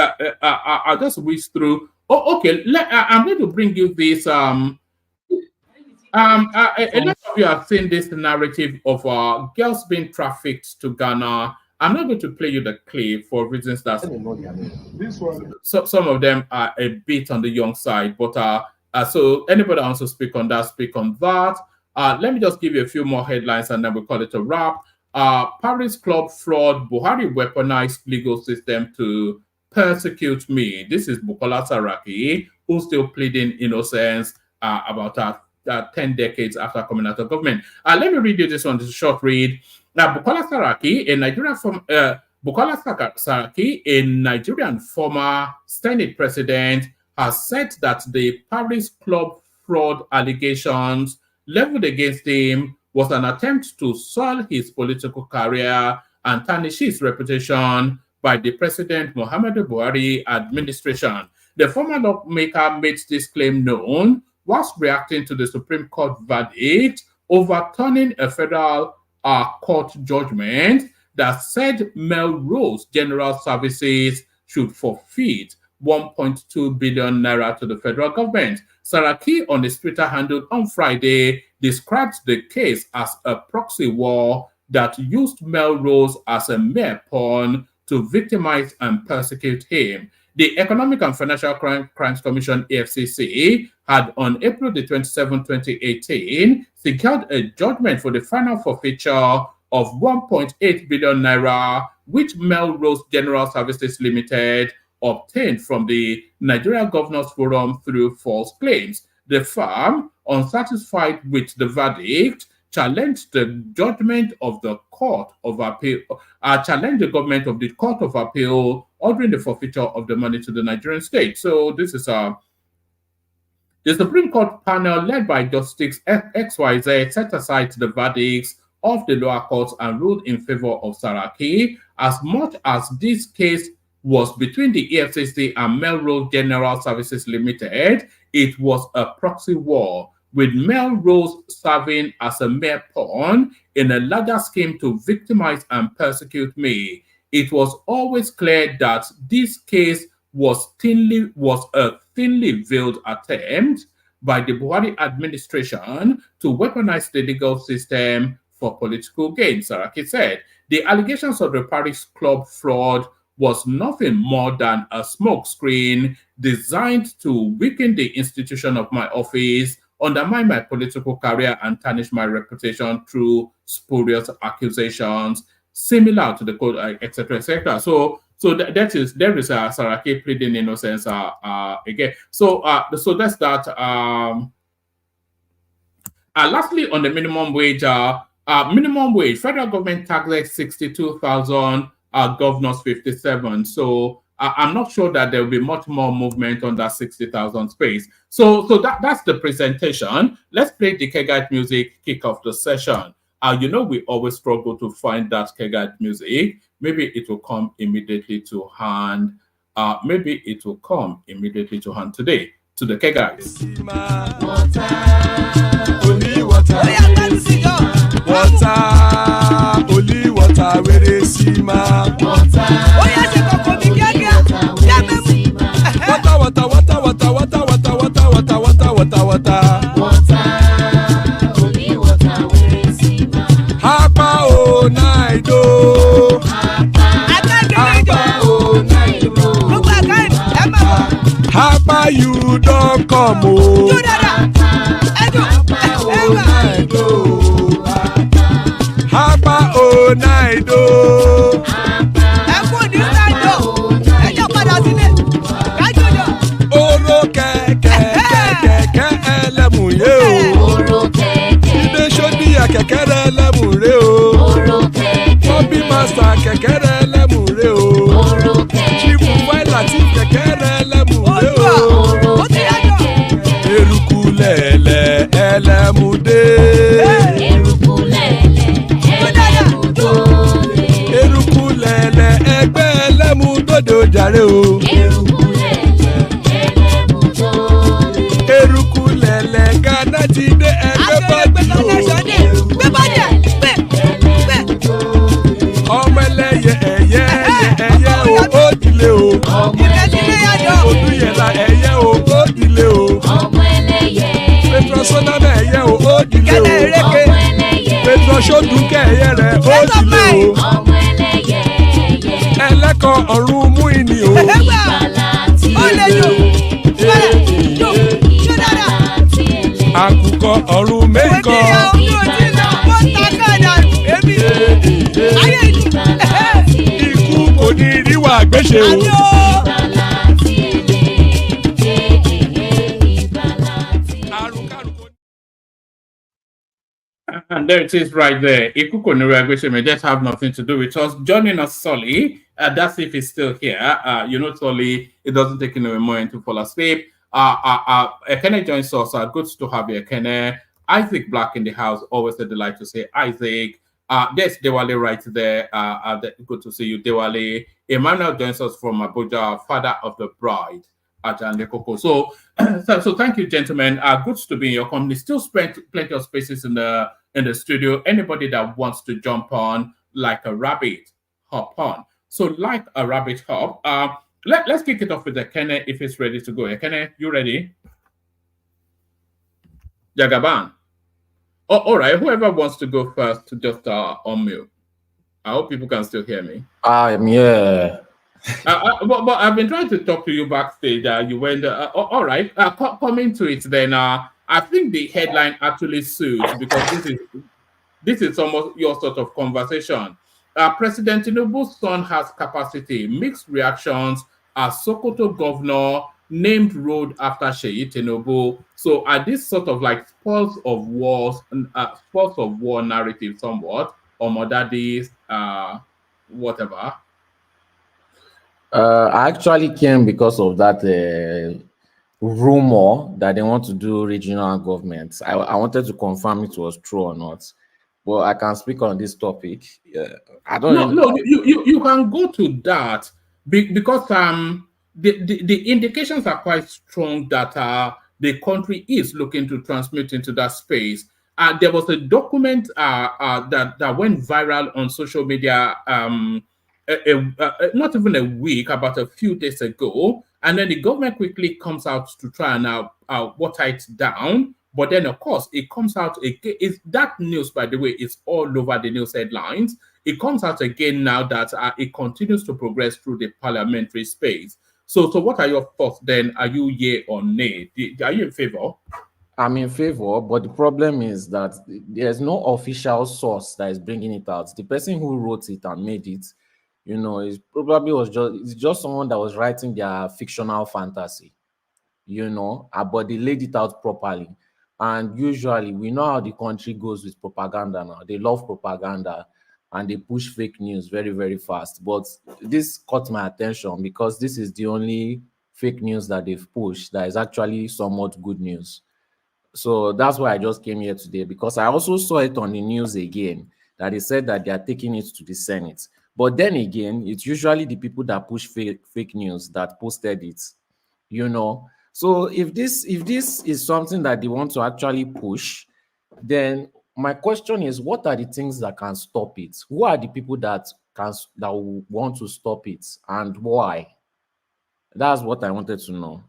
I'll just whiz through. Oh, okay. I'm going to bring you this. A lot of you have seen this narrative of girls being trafficked to Ghana. I'm not going to play you the clip for reasons that some of them are a bit on the young side. But so anybody wants to speak on that, speak on that. Let me just give you a few more headlines and then we'll call it a wrap. Paris Club fraud, Buhari weaponized legal system to persecute me. This is Bukola Saraki, who's still pleading innocence about 10 decades after coming out of government. Let me read you this one. This is a short read. Bukola Saraki, a Nigerian former Senate president, has said that the Paris Club fraud allegations leveled against him was an attempt to soil his political career and tarnish his reputation by the President Muhammadu Buhari administration. The former lawmaker made this claim known whilst reacting to the Supreme Court verdict overturning a federal court judgment that said Melrose General Services should forfeit 1.2 billion naira to the federal government. Saraki on his Twitter handle on Friday described the case as a proxy war that used Melrose as a mere pawn to victimize and persecute him. The Economic and Financial Crimes Commission, EFCC, had on April the 27, 2018, secured a judgment for the final forfeiture of 1.8 billion naira, which Melrose General Services Limited obtained from the Nigeria Governors Forum through false claims. The firm, unsatisfied with the verdict, challenged the judgment of the Court of Appeal, challenged the government of the Court of Appeal, ordering the forfeiture of the money to the Nigerian state. So this is the Supreme Court panel led by Justice XYZ set aside the verdicts of the lower courts and ruled in favor of Saraki. As much as this case was between the EFCC and Melrose General Services Limited, it was a proxy war, with Melrose serving as a mere pawn in a larger scheme to victimize and persecute me. It was always clear that this case was a thinly veiled attempt by the Buhari administration to weaponize the legal system for political gain, Saraki said. The allegations of the Paris Club fraud was nothing more than a smokescreen designed to weaken the institution of my office, undermine my political career, and tarnish my reputation through spurious accusations similar to the code, etc., etc. So there is Saraki pleading innocence again. So let's start. Lastly, on the minimum wage, federal government taxes 62,000. Governors 57. So I'm not sure that there will be much more movement on that 60,000 space. So that's the presentation. Let's play the Kegite music, kick off the session. We always struggle to find that Kegite music. Maybe it will come immediately to hand. Maybe it will come immediately to hand today to the Kegites. Only water, where they see ma. Water, only water, where they see ma. Hapa o naido. Hapa you don't come o. Hapa o naido. Oro kẹ̀kẹ́ ẹlẹ́mù yé o. Ibe sodi akẹ̀kẹ́ ẹlẹ́mù rẹ o. Bobby master kẹ̀kẹ́ ẹlẹ́mù rẹ o. Chifu Faila ti kẹ̀kẹ́ ẹlẹ́mù rẹ o. Eruku lẹ̀lẹ̀ ẹlẹ́mù dé. Eruku lẹ̀lẹ̀ ẹgbẹ́ ẹlẹ́mù dòde ojàre o. Eruku lẹ̀lẹ̀ Ghana ti dé ẹgbẹ́ bọ́dì o. Ọmọ ẹlẹ́yẹ ẹyẹ o ó dìle o. Odúyẹ̀lá ẹyẹ o ó dìle o. Petrosoname ẹyẹ o ó dìle o. Petrosodunke ẹyẹ rẹ ó dìle o. Ẹlẹ́kọ̀ ọ̀run mú ìní o. Àkùkọ ọ̀run mẹ́kọ̀. Ikú kò ní ríwà gbéṣe o. And there it is right there. Ikuko Nuriagweshe may just have nothing to do with us. Joining us, Solly. That's if he's still here. Solly, it doesn't take him a moment to fall asleep. Ekene joins us. Good to have you, Ekene. Isaac Black in the house. Always a delight to say Isaac. There's Dewale right there. Good to see you, Dewale. Emmanuel joins us from Abuja, father of the bride. So thank you, gentlemen. Good to be in your company. Still spent plenty of spaces in the studio. Anybody that wants to jump on like a rabbit, hop on. So like a rabbit hop. Let's kick it off with Ekene if it's ready to go. Ekene, you ready? Jagaban. all right, whoever wants to go first to just unmute. I hope people can still hear me. I'm here. But I've been trying to talk to you backstage. You went, all right. Coming to it then. I think the headline actually suits because this is almost your sort of conversation. President Tinubu's son has capacity. Mixed reactions as Sokoto governor named road after Seyi Tinubu. So are this sort of like spoils of war narrative somewhat, or Modadi's whatever? I actually came because of that rumor that they want to do regional governments. I wanted to confirm it was true or not. Well, I can speak on this topic. I don't No, really no, you can go to that because the indications are quite strong that the country is looking to transmit into that space. There was a document that went viral on social media not even a week, about a few days ago, and then the government quickly comes out to try and water it down. But then, of course, it comes out again. That news, by the way, is all over the news headlines. It comes out again now that it continues to progress through the parliamentary space. So what are your thoughts then? Are you yay or nay? Are you in favor? I'm in favor, but the problem is that there's no official source that is bringing it out. The person who wrote it and made it, is probably it's just someone that was writing their fictional fantasy, but they laid it out properly. And usually we know how the country goes with propaganda now. They love propaganda and they push fake news very, very fast. But this caught my attention because this is the only fake news that they've pushed that is actually somewhat good news. So that's why I just came here today, because I also saw it on the news again that they said that they are taking it to the Senate. But then again, it's usually the people that push fake news that posted it, So if this is something that they want to actually push, then my question is, what are the things that can stop it? Who are the people that will want to stop it, and why? That's what I wanted to know.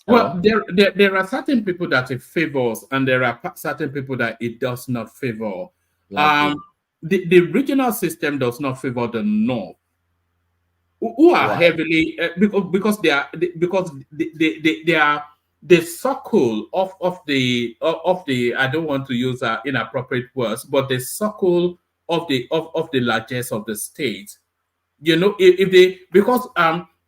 Well, there are certain people that it favors, and there are certain people that it does not favor. The regional system does not favor the North, who are heavily because they are the circle of the I don't want to use inappropriate words, but the circle of the largesse of the state.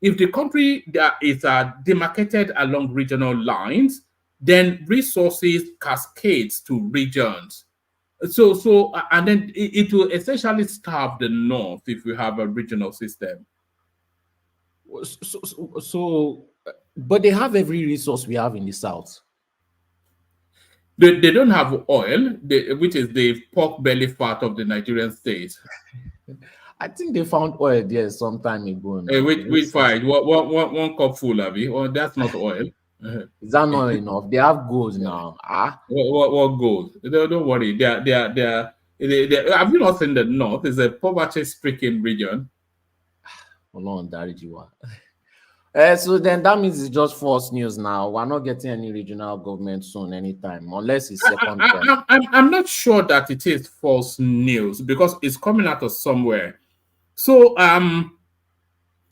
If the country that is demarcated along regional lines, then resources cascades to regions. And then it will essentially starve the North if we have a regional system. But they have every resource we have in the South. They don't have oil, which is the pork belly fat of the Nigerian state. I think they found oil there some time ago. Which fine? One cup full of it. Oh, that's not oil. Is that not enough? They have gold now. What gold? Don't worry. They are. Have you not seen the North? It's a poverty-stricken region. So then that means it's just false news now. We're not getting any regional government soon anytime, unless it's second term. I'm not sure that it is false news because it's coming out of somewhere. So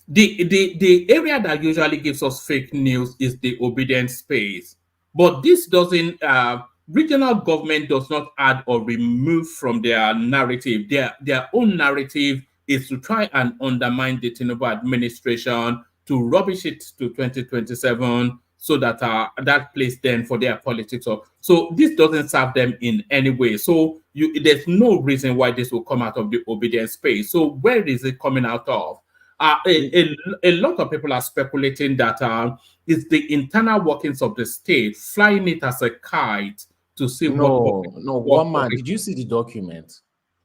the area that usually gives us fake news is the obedience space. But this doesn't regional government does not add or remove from their narrative. Their own narrative is to try and undermine the Tinubu administration, to rubbish it to 2027 so that that place then for their politics. So this doesn't serve them in any way. So there's no reason why this will come out of the obedience space. So where is it coming out of? A lot of people are speculating that it's the internal workings of the state, flying it as a kite to see one man. Did you see the document?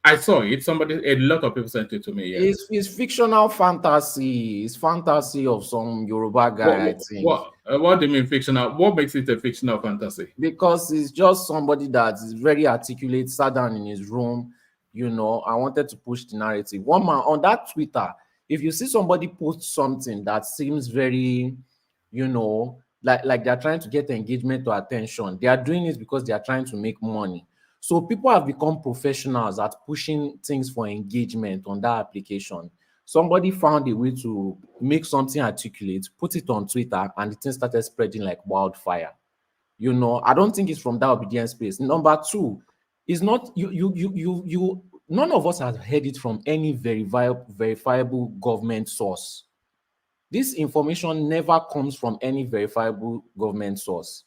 I saw it. A lot of people sent it to me. Yeah. It's fictional fantasy. It's fantasy of some Yoruba guy. What do you mean fictional? What makes it a fictional fantasy? Because it's just somebody that is very articulate, sat down in his room. I wanted to push the narrative. One man on that Twitter. If you see somebody post something that seems very, like they're trying to get engagement or attention. They are doing it because they are trying to make money. So people have become professionals at pushing things for engagement on that application. Somebody found a way to make something articulate, put it on Twitter, and the thing started spreading like wildfire. I don't think it's from that obedience space. Number two, is not you. None of us has heard it from any verifiable government source. This information never comes from any verifiable government source.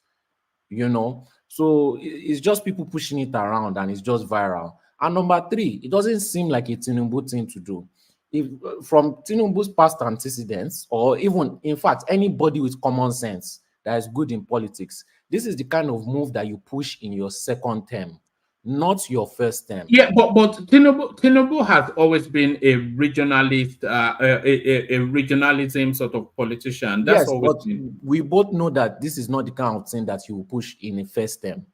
So it's just people pushing it around and it's just viral. And number three, it doesn't seem like a Tinubu thing to do. If from Tinubu's past antecedents, or even in fact anybody with common sense that is good in politics, this is the kind of move that you push in your second term, not your first term. Yeah, but Tinubu has always been a regionalist, a regionalism sort of politician. That's Yes, always but been. we both know that this is not the kind of thing that you will push in a first term.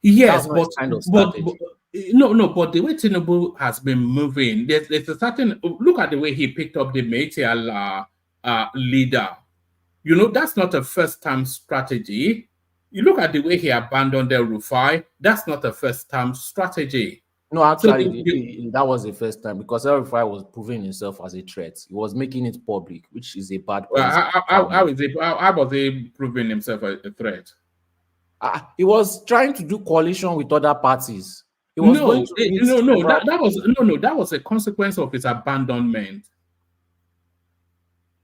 Yes, That's not his kind of but strategy. no, but the way Tinubu has been moving, there's a certain look at the way he picked up the Meitial leader. That's not a first-time strategy. You look at the way he abandoned El Rufai, that's not a first-time strategy. No, actually, that was the first time, because El Rufai was proving himself as a threat. He was making it public, which is a bad policy. How was he proving himself a threat? He was trying to do coalition with other parties. He was going to that was a consequence of his abandonment.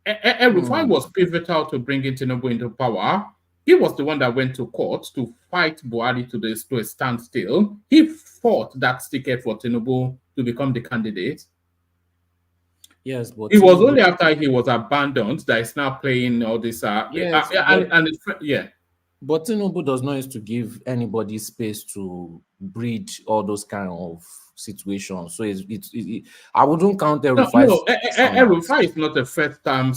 El Rufai was pivotal to bringing Tinubu into power. He was the one that went to court to fight Buhari to a standstill. He fought that ticket for Tinubu to become the candidate. Yes, but it was only after he was abandoned that he's now playing all this. But Tinubu does not used to give anybody space to breed all those kind of situations. So I wouldn't count El Rufai. El Rufai is not a first time.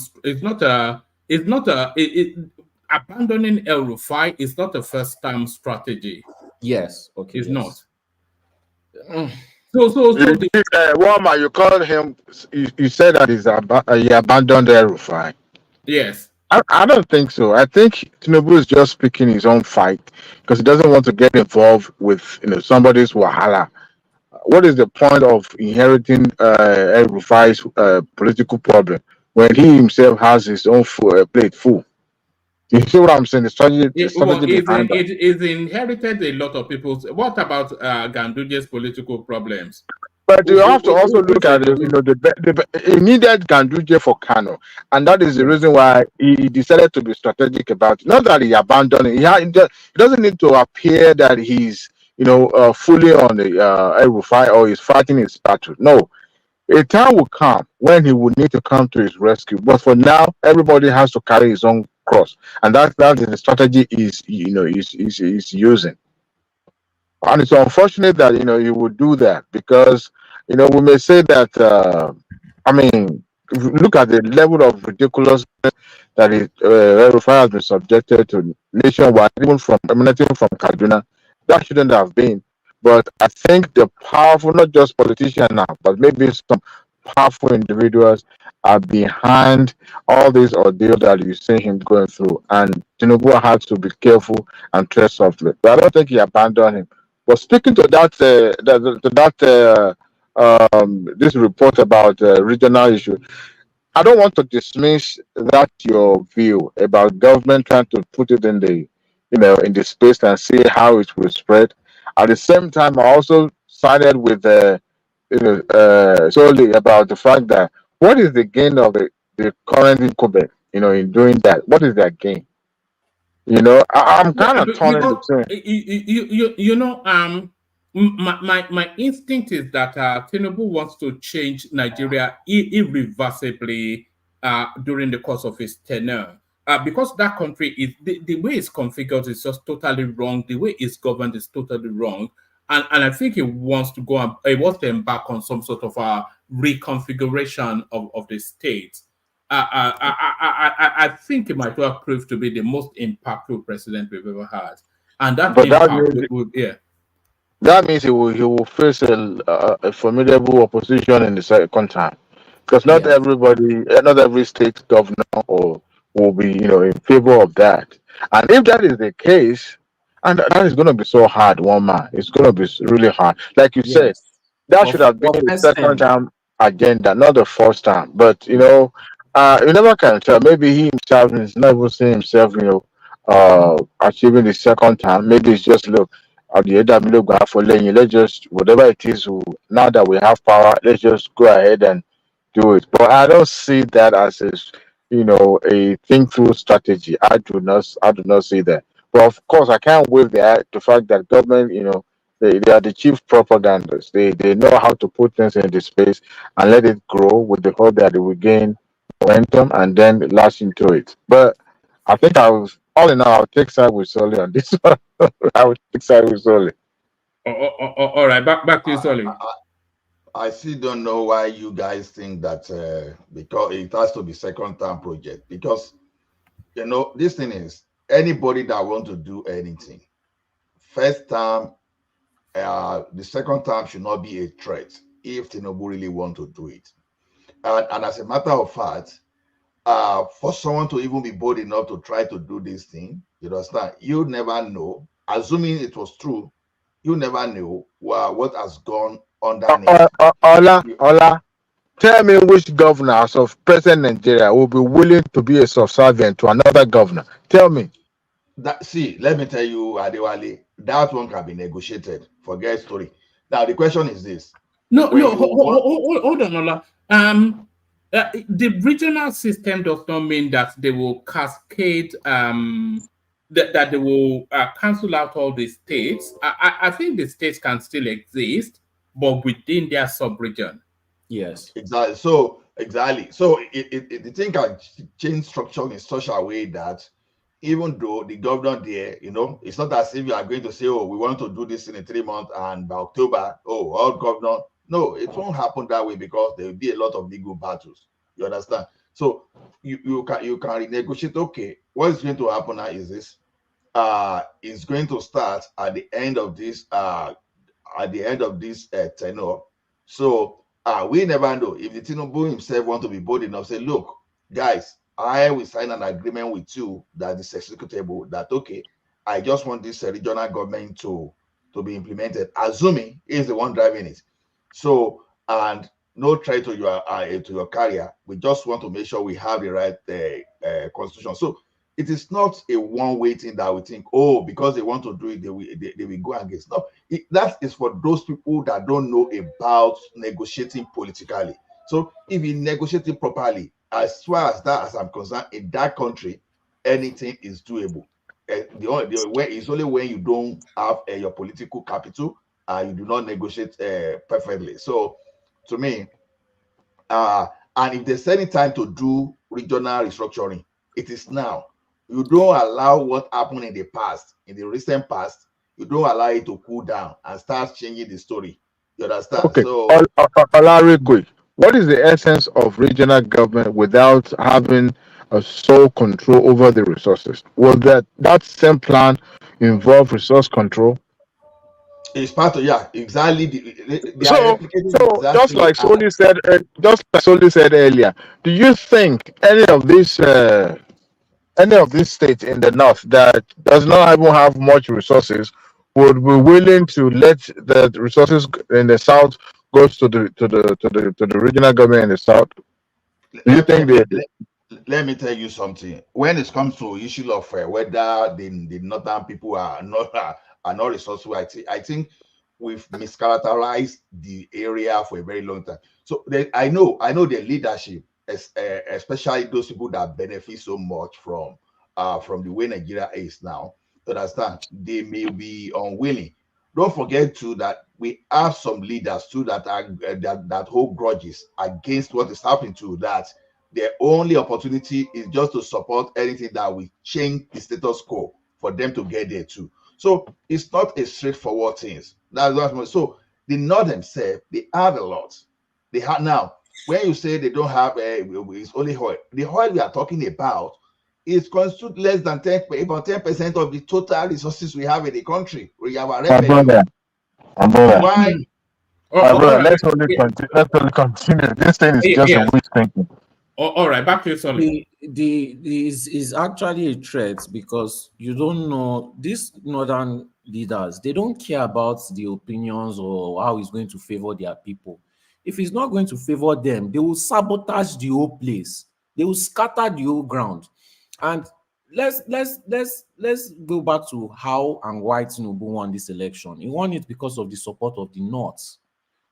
Abandoning El Rufai is not a first time strategy. Yes, okay. It's not. Walmart, you called him. You said that he abandoned El Rufai. Yes. I don't think so. I think Tinubu is just picking his own fight because he doesn't want to get involved with somebody's wahala. What is the point of inheriting El Rufai's political problem when he himself has his own plate full? You see what I'm saying? The strategy behind that. It inherited a lot of people's. What about Ganduje's political problems? But you have to also look at it. He needed Ganduje for Kano, and that is the reason why he decided to be strategic about it. Not that he abandoned it. He doesn't need to appear that he's fully on the El Rufai or he's fighting his battle. No, a time will come when he will need to come to his rescue. But for now, everybody has to carry his own cross, and that's the strategy he's using. And it's unfortunate that he would do that because we may say that look at the level of ridiculousness that El Rufai has been subjected to nationwide, even emanating from Kaduna. That shouldn't have been. But I think the powerful, not just politicians now, but maybe some powerful individuals are behind all this ordeal that you see him going through. And Tinubu had to be careful and tread softly. But I don't think he abandoned him. But speaking to this report about regional issue, I don't want to dismiss your view about government trying to put it in the space and see how it will spread. At the same time, I also sided with solely about the fact that what is the gain of the current incumbent, in doing that? What is their gain? I'm kind of torn in between. My instinct is that Tinubu wants to change Nigeria irreversibly during the course of his tenure. Because that country is the way it's configured is just totally wrong. The way it's governed is totally wrong, and I think he wants to embark on some sort of a reconfiguration of the state. I think it might well prove to be the most impactful president we've ever had, and that that means he will face a formidable opposition in the second time, because not every state governor will be in favor of that. And if that is the case, and that is going to be so hard, one man, it's going to be really hard. Like you said, Yes. that should For have been the first second term. time agenda, not the first time. But you never can tell. Maybe he himself is not even seeing himself, achieving the second time. Maybe it's just look at the end of the look for letting let's just whatever it is. Now that we have power, let's just go ahead and do it. But I don't see that as a think through strategy. I do not see that. But of course, I can't waive the fact that government, they are the chief propagandists. They know how to put things in the space and let it grow with the hope that it will gain momentum and then lash into it. But I think all in all, I'll take side with Solly on this one. I would take side with Solly. All right, back to you, Solly. I still don't know why you guys think that because it has to be second term project, because this thing is anybody that want to do anything first term, the second term should not be a threat if Tinubu really want to do it. And as a matter of fact, for someone to even be bold enough to try to do this thing, you understand, you never know, assuming it was true, you never know what has gone underneath. Ola, tell me which governor as of present Nigeria will be willing to be a subservient to another governor. Tell me. Let me tell you, Adewale, that one can be negotiated. Forget story. Now the question is this. Hold on, Ola. The regional system does not mean that they will cascade, that they will cancel out all the states. I think the states can still exist, but within their sub-region. Yes. Exactly. So the thing can change structure in such a way that even though the governor there, it's not as if you are going to say, oh, we want to do this in 3 months and by October, all governor. No, it won't happen that way because there will be a lot of legal battles. You understand? So you can renegotiate. Okay, what is going to happen now is this. It's going to start at the end of this tenure. So we never know if the Tinubu himself want to be bold enough. Say, look, guys, I will sign an agreement with you that is executable. That okay, I just want this regional government to be implemented, assuming he's the one driving it. So, and no threat to your career. We just want to make sure we have the right constitution. So it is not a one-way thing that we think, oh, because they want to do it, they will go against. No, that is for those people that don't know about negotiating politically. So if you negotiate it properly, as far as I'm concerned, in that country, anything is doable. The way is only when you don't have your political capital, you do not negotiate perfectly. So to me, and if there's any time to do regional restructuring, it is now. You don't allow what happened in the past, in the recent past, you don't allow it to cool down and start changing the story. You understand? Okay, So Olarigwe, what is the essence of regional government without having a sole control over the resources? Will that same plan involve resource control? it's part of exactly. They are So, replicating so just exactly. like Soli said earlier, do you think any of these states in the north that does not even have much resources would be willing to let the resources in the south go to the regional government in the south? Do you think they? Let me tell you something. When it comes to issue of whether the northern people are not resourceful, I think we've mischaracterized the area for a very long time. So I know the leadership, especially those people that benefit so much from the way Nigeria is now. Understand? They may be unwilling. Don't forget too that we have some leaders too that are that hold grudges against what is happening to that. Their only opportunity is just to support anything that will change the status quo for them to get there too. So it's not a straightforward thing. That's what. So the North themselves, they have a lot. They have now. When you say they don't have, it's only oil. The oil we are talking about is constitute less than about 10% of the total resources we have in the country. We have a revenue. Why? Let's only continue. This thing is just a wish thinking. All right, back to you, Solly. Is actually a threat because you don't know these northern leaders. They don't care about the opinions or how he's going to favor their people. If he's not going to favor them, they will sabotage the whole place. They will scatter the whole ground. And let's go back to how and why Tinubu won this election. He won it because of the support of the North.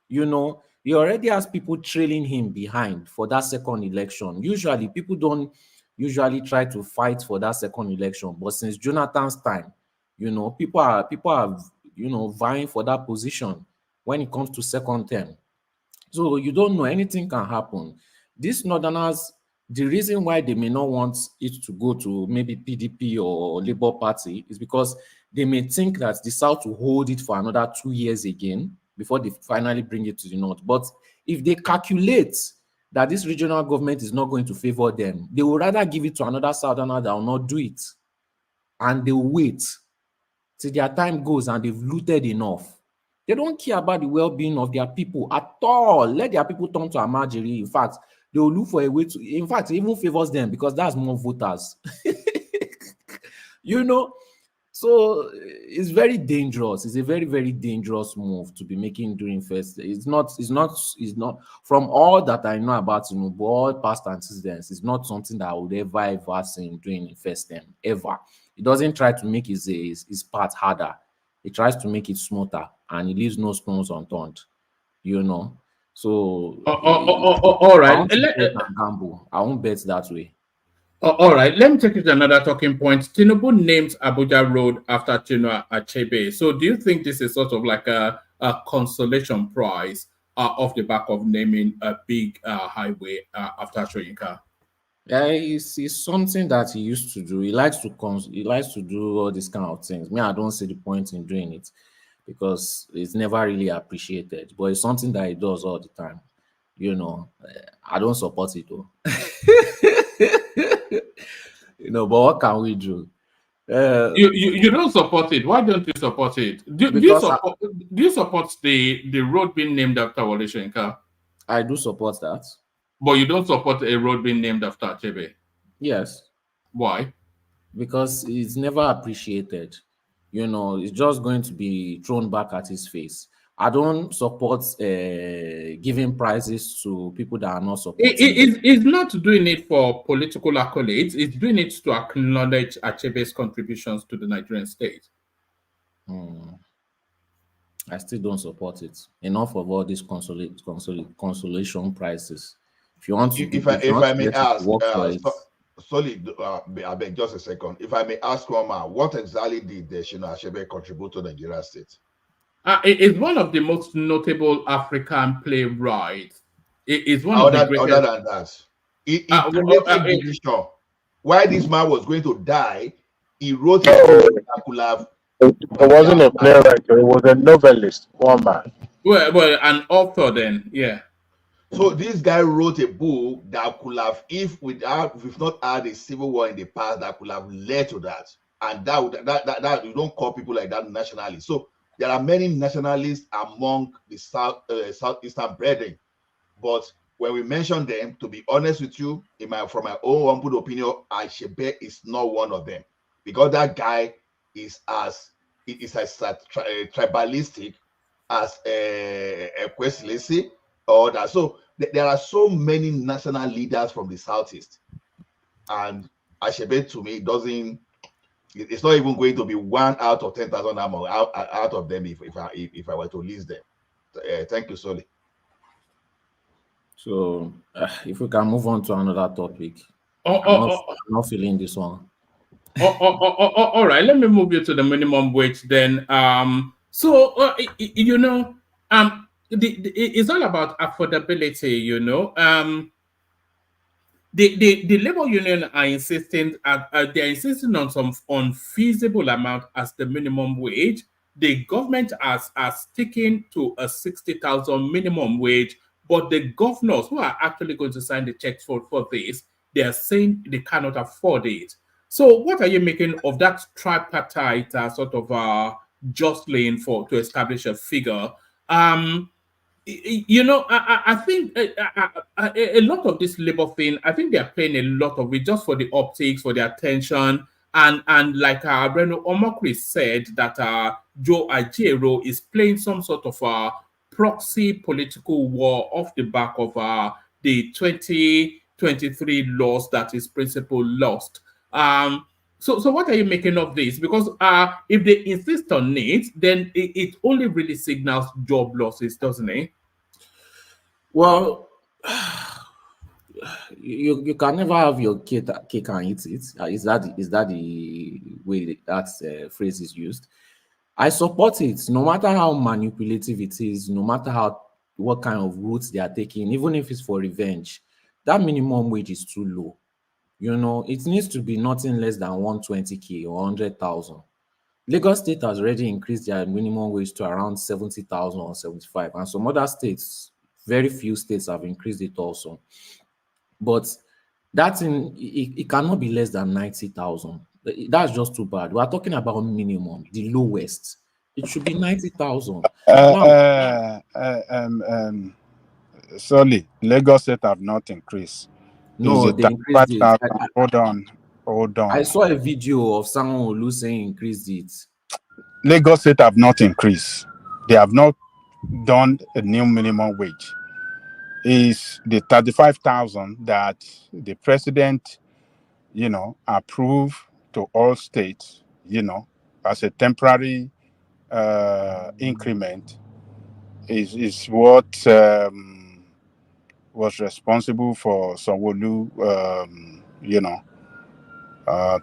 You know, he already has people trailing him behind for that second election. Usually, people don't usually try to fight for that second election, but since Jonathan's time, people are vying for that position when it comes to second term. So you don't know, anything can happen. These northerners, the reason why they may not want it to go to maybe PDP or Labour Party is because they may think that the South will hold it for another 2 years again before they finally bring it to the North. But if they calculate that this regional government is not going to favor them, they will rather give it to another Southerner that will not do it. And they will wait till their time goes and they've looted enough. They don't care about the well-being of their people at all. Let their people turn to Amajiri. In fact, they will look for a way to, in fact, it even favors them because that's more voters. So it's very dangerous. It's a very, very dangerous move to be making during first. It's not from all that I know about Tinubu, all past antecedents, it's not something that I would ever seen during first term, ever. He doesn't try to make his part harder. He tries to make it smoother, and he leaves no stones unturned. So all right. I want to bet and gamble. I won't bet that way. All right, let me take you to another talking point. Tinubu names Abuja Road after Chinua Achebe. So do you think this is sort of like a consolation prize off the back of naming a big highway after Soyinka? Yeah, it's something that he used to do. He likes to do all these kind of things. Me, I don't see the point in doing it because it's never really appreciated. But it's something that he does all the time. I don't support it though. But what can we do? You don't support it. Why don't you support it? Do you support the road being named after Wole Soyinka? I do support that. But you don't support a road being named after Achebe? Yes. Why? Because it's never appreciated. It's just going to be thrown back at his face. I don't support giving prizes to people that are not supporting. It's not doing it for political accolades. It's doing it to acknowledge Achebe's contributions to the Nigerian state. I still don't support it. Enough of all these consolation prizes. If you want to, if I may ask, Solid, I beg just a second. If I may ask one man, what exactly did Chinua Achebe contribute to Nigeria state? It's one of the most notable African playwrights. It is one of the greatest. Other than that, he created vision. Why this man was going to die, he wrote a book that could have. It wasn't a playwright, it was a novelist, one man. Well, an author then, yeah. So this guy wrote a book that could have, if we've not had a civil war in the past, that could have led to that. And that you don't call people like that nationalists. So there are many nationalists among the southeastern brethren, but when we mention them, to be honest with you, from my own humble opinion, Achebe is not one of them, because that guy is as tribalistic as a Kwesi or that. So there are so many national leaders from the southeast, and Achebe to me it's not even going to be 1 out of 10,000 out of them if I were to list them. Thank you, Soli. So if we can move on to another topic. I'm not feeling this one. All right, let me move you to the minimum wage then. It's all about affordability. The labor union are insisting they're insisting on some unfeasible amount as the minimum wage. The government are sticking to a 60,000 minimum wage, but the governors who are actually going to sign the checks for this, they are saying they cannot afford it. So what are you making of that tripartite sort of jostling to establish a figure? You know, I think a lot of this labor thing, I think they are playing a lot of it just for the optics, for the attention, and like Breno Omokri said that Joe Ajero is playing some sort of proxy political war off the back of the 2023 laws that his principal lost. So what are you making of this? Because if they insist on it, then it only really signals job losses, doesn't it? Well, you can never have your cake and eat it. Is that the way that phrase is used? I support it, no matter how manipulative it is, no matter what kind of routes they are taking, even if it's for revenge. That minimum wage is too low. You know, it needs to be nothing less than 120K or 100,000. Lagos State has already increased their minimum wage to around 70,000 or 75, and some other states, very few states have increased it also. But that it cannot be less than 90,000. That's just too bad. We are talking about minimum, the lowest. It should be 90,000. Now, Sorry, Lagos State have not increased. Is no, it they increased it. 35,000? Hold on. I saw a video of someone who saying increased it. Lagos State have not increased. They have not done a new minimum wage. Is the 35,000 that the president, approved to all states, as a temporary increment, is what was responsible for Sanwo-Olu,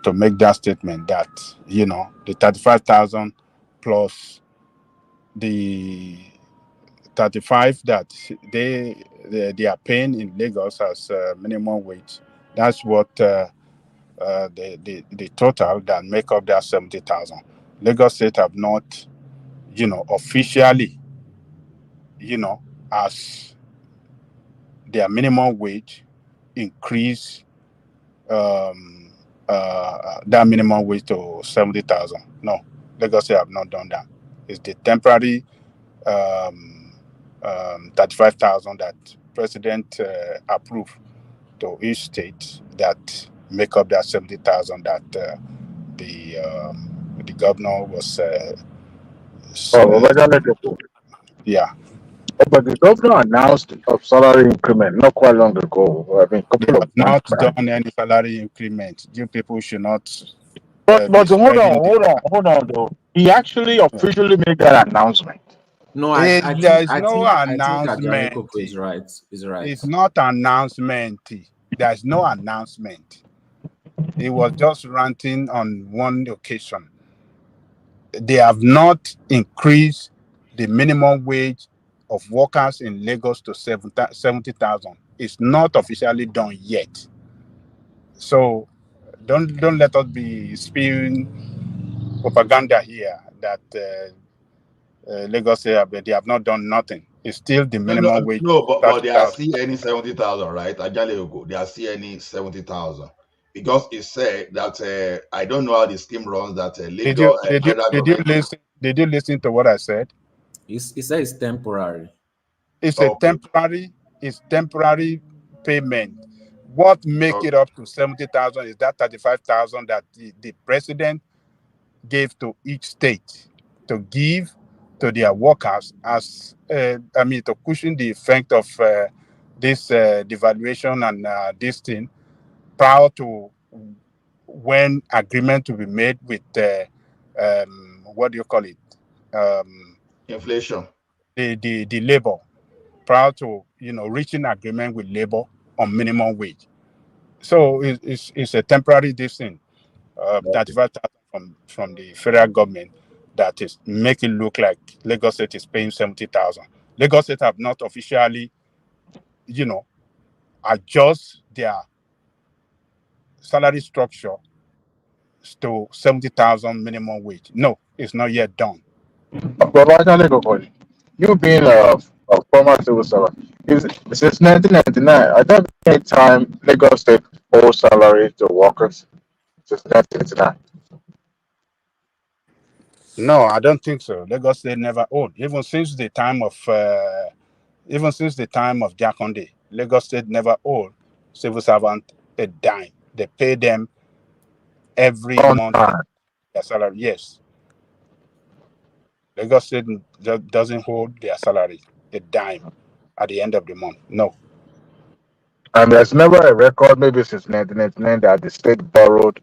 to make that statement that, the 35,000 plus the 35 that they are paying in Lagos as minimum wage. That's what the total that make up that 70,000. Lagos State have not, officially, as their minimum wage increase that minimum wage to 70,000. No, Lagos State have not done that. It's the temporary 35,000 that president approved to each state that make up that 70,000 that the governor was yeah. But the governor announced a salary increment not quite long ago. I mean, They couple have of not months back. done any salary increment. You people should not But be hold spreading on though. He actually officially made that announcement. No, There is I no think announcement. Ajanekoko is right. It's not announcement. There's no announcement. He was just ranting on one occasion. They have not increased the minimum wage of workers in Lagos to 70,000. It's not officially done yet. So don't let us be spewing propaganda here that Lagos they have not done nothing. It's still the minimum wage. No, but they are 30,000. still any 70,000, right? Ajale they are still any 70,000 because it said that I don't know how the scheme runs that Lagos Did you listen to what I said? He said it's temporary. It's a temporary payment. What make it up to 70,000 is that 35,000 that the president gave to each state to give to their workers as to cushion the effect of this devaluation and this thing prior to when agreement to be made with what do you call it? Inflation. The labor prior to reaching agreement with labor on minimum wage. So it's a temporary this thing, 35,000 from the federal government that is make it look like Lagos State is paying 70,000. Lagos State have not officially, adjust their salary structure to 70,000 minimum wage. No, it's not yet done. But you being a former civil servant, since 1999, I don't think any time Lagos State owes salary to workers since 1999. No, I don't think so. Lagos State never owed, even since the time of Even since the time of Jakonde, Lagos State never owed civil servant a dime. They pay them every On month time. their salary. Yes, Lagos State doesn't hold their salary a dime at the end of the month. No. And there's never a record, maybe since 1999, that the state borrowed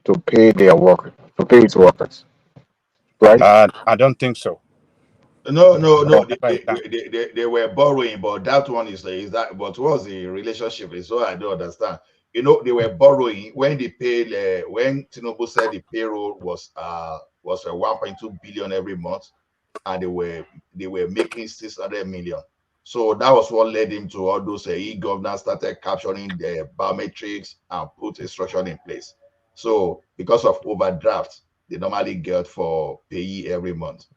to pay their workers, to pay its workers, right? I don't think so. No. Never a dime. They were borrowing, but that one is that. But what's the relationship? Is what I don't understand. They were borrowing when they paid. When Tinubu said the payroll was 1.2 billion every month, and they were making 600 million. So that was what led him to all those e-governors started capturing the biometrics and put instruction in place. So because of overdraft, they normally get for payee every month.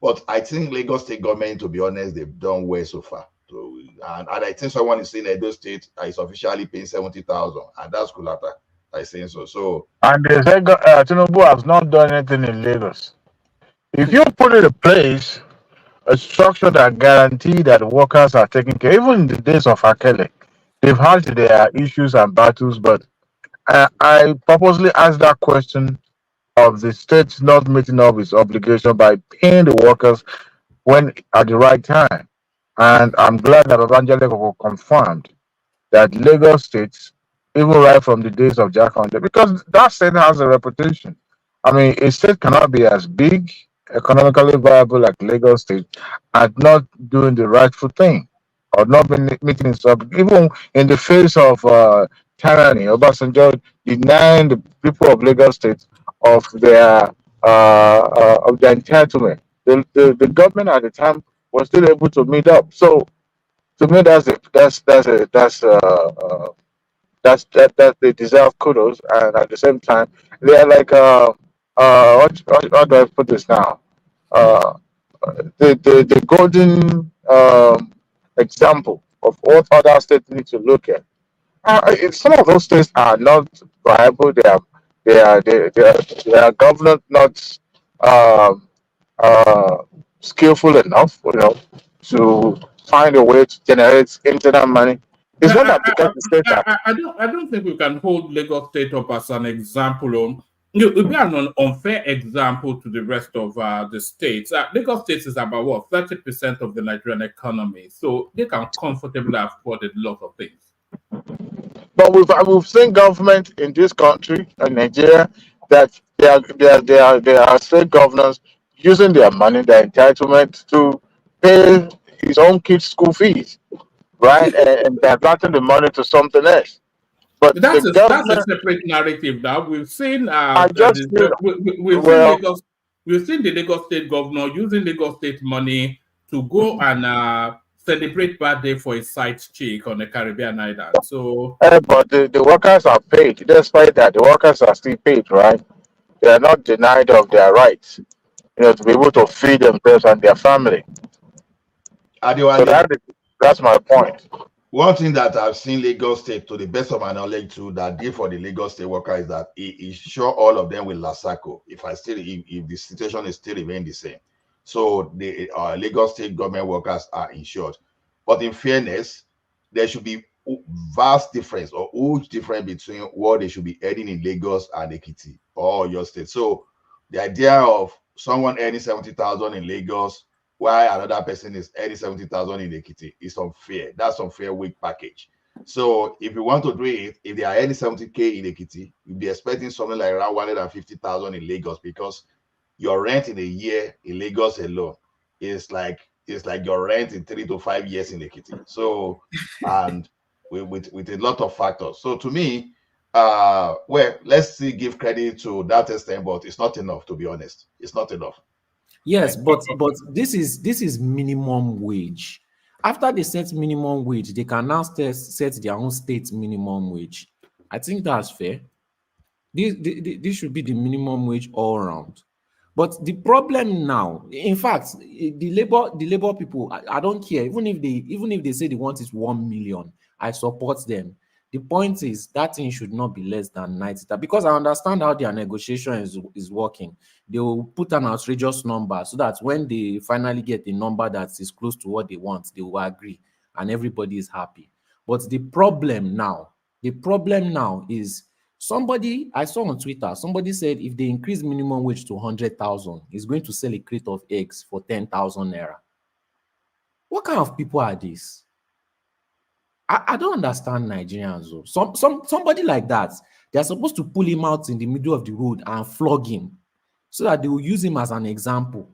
But I think Lagos State government, to be honest, they've done well so far. So, and I think someone is saying Edo State is officially paying 70,000, and that's Kulata. I think so. So, And they say Tinubu has not done anything in Lagos. If you put in place a structure that guarantees that workers are taken care, even in the days of Akele, they've had their issues and battles, but I purposely asked that question of the state not meeting up its obligation by paying the workers when at the right time. And I'm glad that Babangida confirmed that Lagos State, even right from the days of Jack Hunter, because that state has a reputation. I mean, a state cannot be as big, economically viable like Lagos State, and not doing the rightful thing, or not meeting its even in the face of tyranny. Obasanjo denying the people of Lagos State of their entitlement. The government at the time was still able to meet up. So to me, that they deserve kudos, and at the same time, they are like how do I put this now? Uh, the golden example of what other states need to look at. Some of those states are not viable. They are government not um, uh, skillful enough, to find a way to generate internal money. It's not that because the states are. I don't think we can hold Lagos State up as an example. It would be an unfair example to the rest of the states. Lagos State is about what 30% of the Nigerian economy, so they can comfortably afford a lot of things. But we've seen government in this country, in Nigeria, that they are state governors using their money, their entitlement to pay his own kids' school fees, right? And diverting the money to something else. But the That's a government, separate narrative. Now we've seen I just feel, we've seen well, the Lagos State governor using Lagos State money to go and celebrate birthday for his side chick on the Caribbean island. So, but the workers are paid. Despite that, the workers are still paid, right? They are not denied of their rights, to be able to feed themselves and their family. So that's my point. one thing that I've seen Lagos State, to the best of my knowledge, too, that did for the Lagos State worker is that it sure all of them will Lasako if the situation is still remain the same. So the Lagos State government workers are insured. But in fairness, there should be vast difference or huge difference between what they should be earning in Lagos and Ekiti or your state. So the idea of someone earning 70,000 in Lagos while another person is earning 70,000 in Ekiti is unfair. That's unfair wage package. So if you want to do it, if they are earning 70K in Ekiti, you'll be expecting something like around 150,000 in Lagos, because your rent in a year in Lagos alone is like your rent in 3 to 5 years in Ekiti. So, and with a lot of factors. So to me, well, let's see, give credit to that extent, but it's not enough, to be honest. It's not enough. Yes, but this is minimum wage. After they set minimum wage, they can now set their own state minimum wage. I think that's fair. This should be the minimum wage all around. But the problem now, in fact, the labor people, I don't care. Even if they say they want is 1 million, I support them. The point is that thing should not be less than 90, because I understand how their negotiation is working. They will put an outrageous number so that when they finally get a number that is close to what they want, they will agree and everybody is happy. But the problem now is, somebody I saw on Twitter, somebody said if they increase minimum wage to 100,000, he's going to sell a crate of eggs for 10,000 naira. What kind of people are these? I don't understand Nigerians though. Somebody like that, they're supposed to pull him out in the middle of the road and flog him so that they will use him as an example.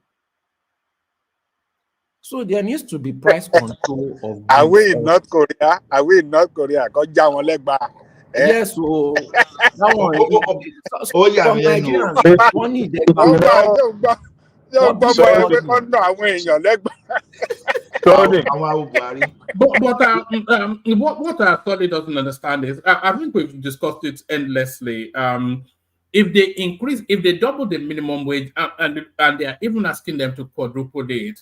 So there needs to be price control of goods. Are we in North Korea? Are we in North Korea? Yes, so that one. Some Nigerians, money they What I thoroughly doesn't understand is, I think we've discussed it endlessly. If they double the minimum wage and they are even asking them to quadruple it,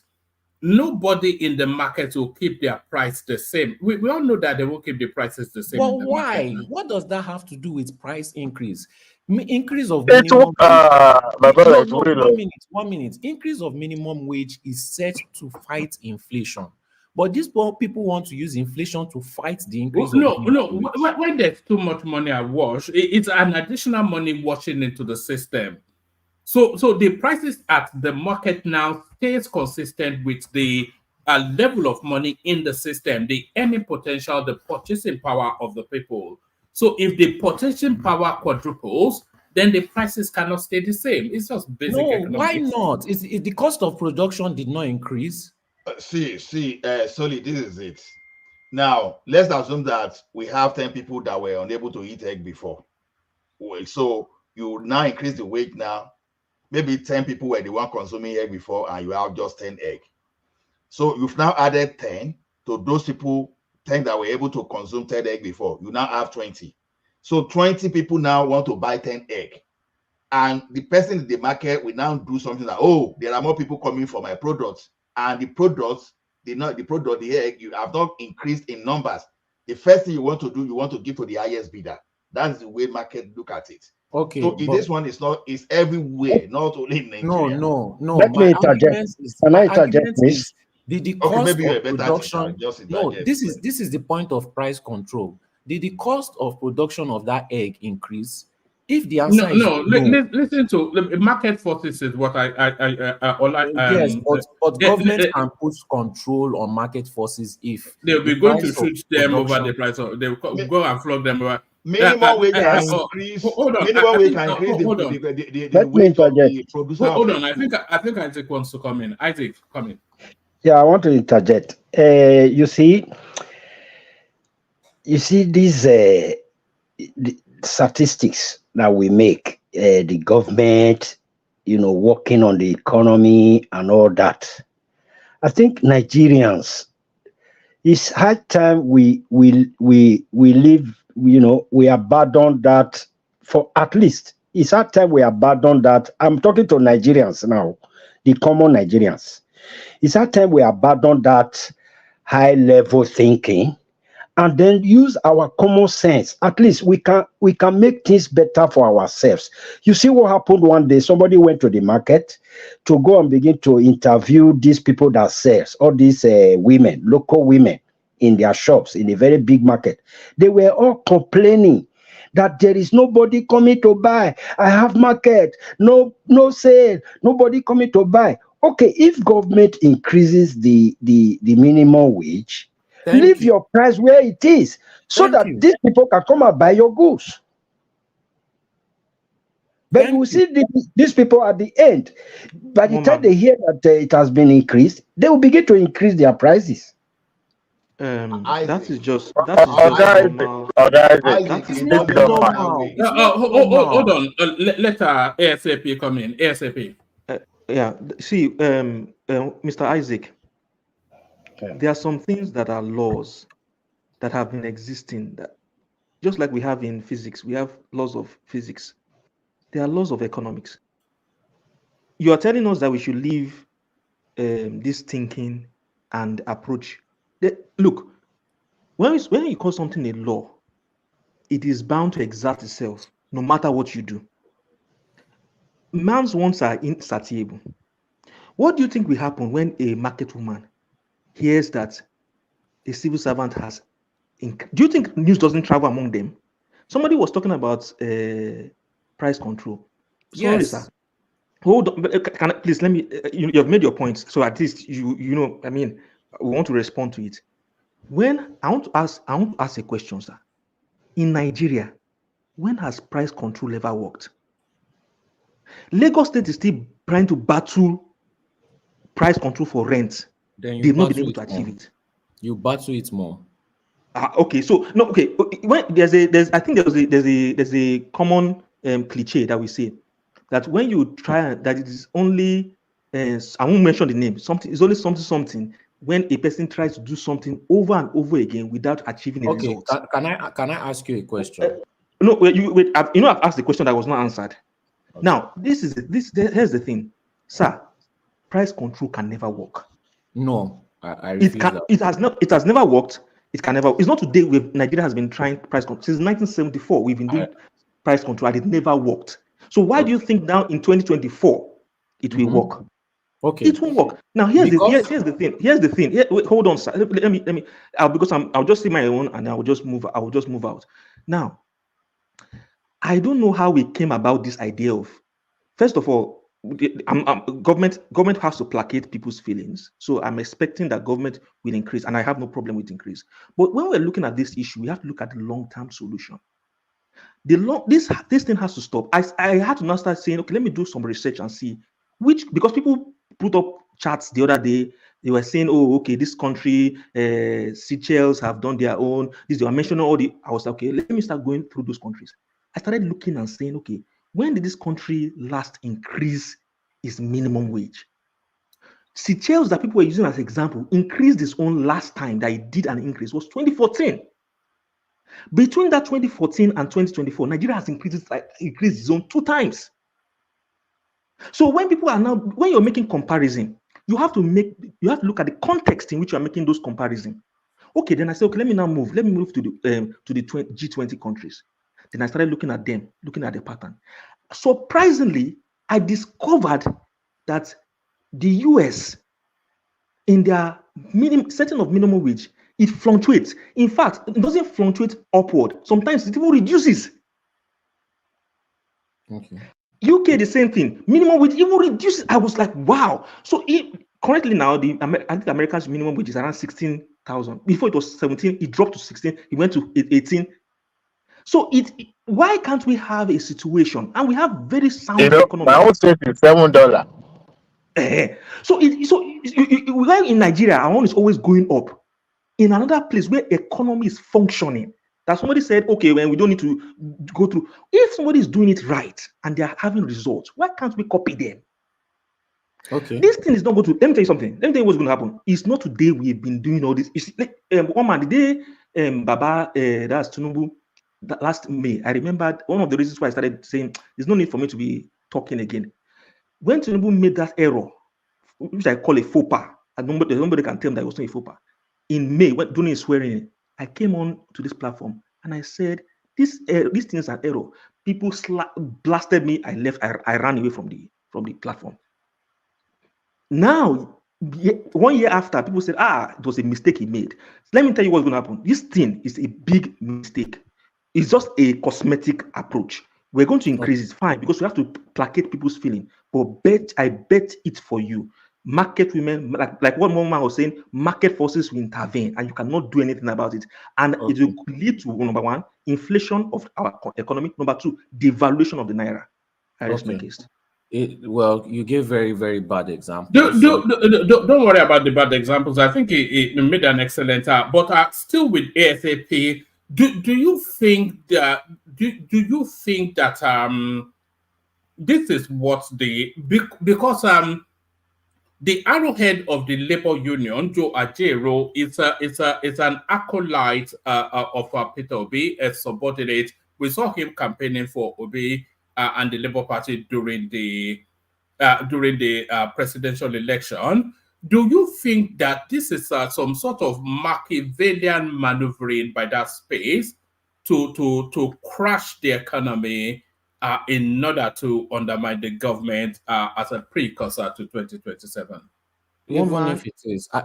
nobody in the market will keep their price the same. We all know that they will keep the prices the same. But why? What does that have to do with price increase? Increase of minimum wage. 1 minute. Increase of minimum wage is set to fight inflation. But these people want to use inflation to fight the increase of minimum wage. When there's too much money at wash, it's an additional money washing into the system. So the prices at the market now stays consistent with the level of money in the system, the earning potential, the purchasing power of the people. So if the purchasing power quadruples, then the prices cannot stay the same. It's just basic economics. Why not? Is the cost of production did not increase? Solly, this is it. Now, let's assume that we have 10 people that were unable to eat egg before. So you now increase the wage now. Maybe 10 people were the one consuming egg before, and you have just 10 egg. So you've now added 10 to those people, 10 that were able to consume 10 egg before. You now have 20. So 20 people now want to buy 10 egg. And the person in the market will now do something like, oh, there are more people coming for my products. And the products, the egg, you have not increased in numbers. The first thing you want to do, you want to give to the highest bidder. That's the way market look at it. Okay. So in this one, it's everywhere, not only in Nigeria. No. Let me interject. Can I interject, please? The cost of production. No, this is the point of price control. Did the cost of production of that egg increase? If the answer is no, listen to the market forces is what yes, but government can put control on market forces if they'll be going to shoot them over the price. They'll go and flog them over. Minimum wage can increase. Hold on. Minimum wage can increase the wage of the producer. Hold on. I think Isaac wants to come in. Isaac, come in. Yeah, I want to interject. You see these the statistics that we make, the government, working on the economy and all that. I think Nigerians, it's high time we live. We abandon that for at least. It's high time we abandon that. I'm talking to Nigerians now, the common Nigerians. It's high time we abandon that high level thinking and then use our common sense. At least we can make things better for ourselves. You see what happened one day? Somebody went to the market to go and begin to interview these people that sell, all these women, local women in their shops in a very big market. They were all complaining that there is nobody coming to buy. I have market, no sale, nobody coming to buy. Okay, if government increases the minimum wage, leave your price where it is so that these people can come and buy your goods. But you see these people at the end, by the time they hear that it has been increased, they will begin to increase their prices. That is just Hold on. Let ASAP come in. ASAP. See, Mr. Isaac, there are some things that are laws that have been existing, that just like we have in physics, we have laws of physics. There are laws of economics. You are telling us that we should leave this thinking and approach. Look, when you call something a law, it is bound to exert itself no matter what you do. Man's wants are insatiable. What do you think will happen when a market woman hears that a civil servant has? Do you think news doesn't travel among them? Somebody was talking about price control. Sorry, Yes. sir. Hold on, please let me. You've made your points, so at least you know. I mean, we want to respond to it. When I want to ask a question, sir. In Nigeria, when has price control ever worked? Lagos State is still trying to battle price control for rent. Then you They've not been battle able to it achieve more. it. You battle it more. Okay, so no, okay. When I think there's a common cliche that we say that when you try that it is only I won't mention the name. Something is only something when a person tries to do something over and over again without achieving a Okay, result. can I ask you a question? No, wait. I've asked the question that was not answered. Okay. Now, here's the thing, sir. Price control can never work. No, I refuse that. It has never worked. It can never. It's not today. Nigeria has been trying price control since 1974. We've been doing price control, and it never worked. So why do you think now in 2024 it will work? Okay, it won't work. Now here's the thing. Here's the thing. Wait, hold on, sir. Let me. Because I'll just say my own, and I will just move out. Now, I don't know how we came about this idea of. First of all, government has to placate people's feelings. So I'm expecting that government will increase, and I have no problem with increase. But when we're looking at this issue, we have to look at the long-term solution. This thing has to stop. I had to now start saying, okay, let me do some research and see because people put up charts the other day. They were saying, oh, okay, this country, Seychelles have done their own. They were mentioning all the. I was like, okay, let me start going through those countries. I started looking and saying, okay, when did this country last increase its minimum wage? Seychelles, that people were using as example, increased its own last time that it did an increase was 2014. Between that 2014 and 2024, Nigeria has increased its own 2 times. So when you're making comparison, you have to look at the context in which you are making those comparisons. Okay, then I said, okay, let me move to the G20 countries. Then I started looking at them, looking at the pattern. Surprisingly, I discovered that the US, in their setting of minimum wage, it fluctuates. In fact, it doesn't fluctuate upward. Sometimes it even reduces. Okay. UK, the same thing. Minimum wage even reduces. I was like, wow. So currently now, I think the Americans' minimum wage is around 16,000. Before it was 17, it dropped to 16. It went to 18. So why can't we have a situation, and we have very sound economy? My own state is $7. So in Nigeria, our own is always going up. In another place where economy is functioning, that somebody said, okay, when we don't need to go through. If somebody is doing it right and they are having results, why can't we copy them? Okay. This thing is not going to. Let me tell you something. Let me tell you what's going to happen. It's not today we've been doing all this. It's like one man, the day Baba, that's Tinubu, last May, I remembered one of the reasons why I started saying there's no need for me to be talking again. When Tinubu made that error, which I call a faux pas, and nobody can tell me that it was not a faux pas. In May, during his swearing, I came on to this platform and I said, this thing is an error. People blasted me. I left. I ran away from the platform. Now, 1 year after, people said, it was a mistake he made. Let me tell you what's going to happen. This thing is a big mistake. It's just a cosmetic approach. We're going to increase it, fine, because we have to placate people's feeling. But I bet it for you. Market women, like what one man was saying, market forces will intervene and you cannot do anything about it. And it will lead to, number one, inflation of our economy. Number two, devaluation of the naira. I rest my case. Well, you gave very, very bad examples. Don't worry about the bad examples. I think it made an excellent but still with ASAP, do you think that this is what because the arrowhead of the labor union, Joe Ajero, is an acolyte of Peter Obi, a subordinate. We saw him campaigning for Obi and the Labour Party during the presidential election. Do you think that this is some sort of Machiavellian maneuvering by that space to crash the economy in order to undermine the government as a precursor to 2027? Even if it is, I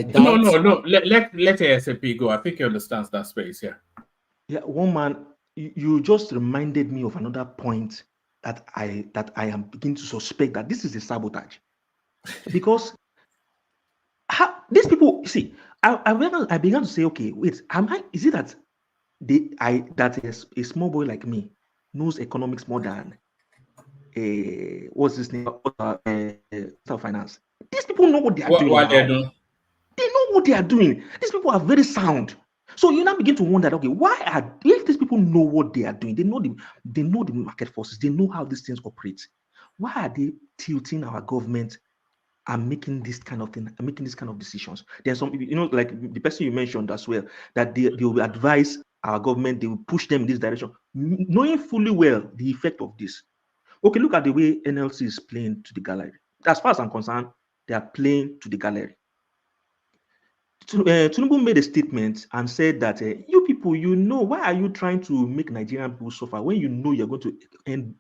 doubt. No. Let ASAP go. I think he understands that space. Yeah, one man, you just reminded me of another point that I am beginning to suspect that this is a sabotage, because these people see. I began to say, okay, wait, is it that a small boy like me knows economics more than what's his name, finance? These people know what they are doing. What they're doing. They know what they are doing. These people are very sound. So you now begin to wonder, okay, if these people know what they are doing, they know the market forces, they know how these things operate, why are they tilting our government and making this kind of thing, and making this kind of decisions? There's some, like the person you mentioned as well, that they will advise our government, they will push them in this direction, knowing fully well the effect of this. Okay, look at the way NLC is playing to the gallery. As far as I'm concerned, they are playing to the gallery. Tinubu made a statement and said that you people, why are you trying to make Nigerian people suffer when you know you're going to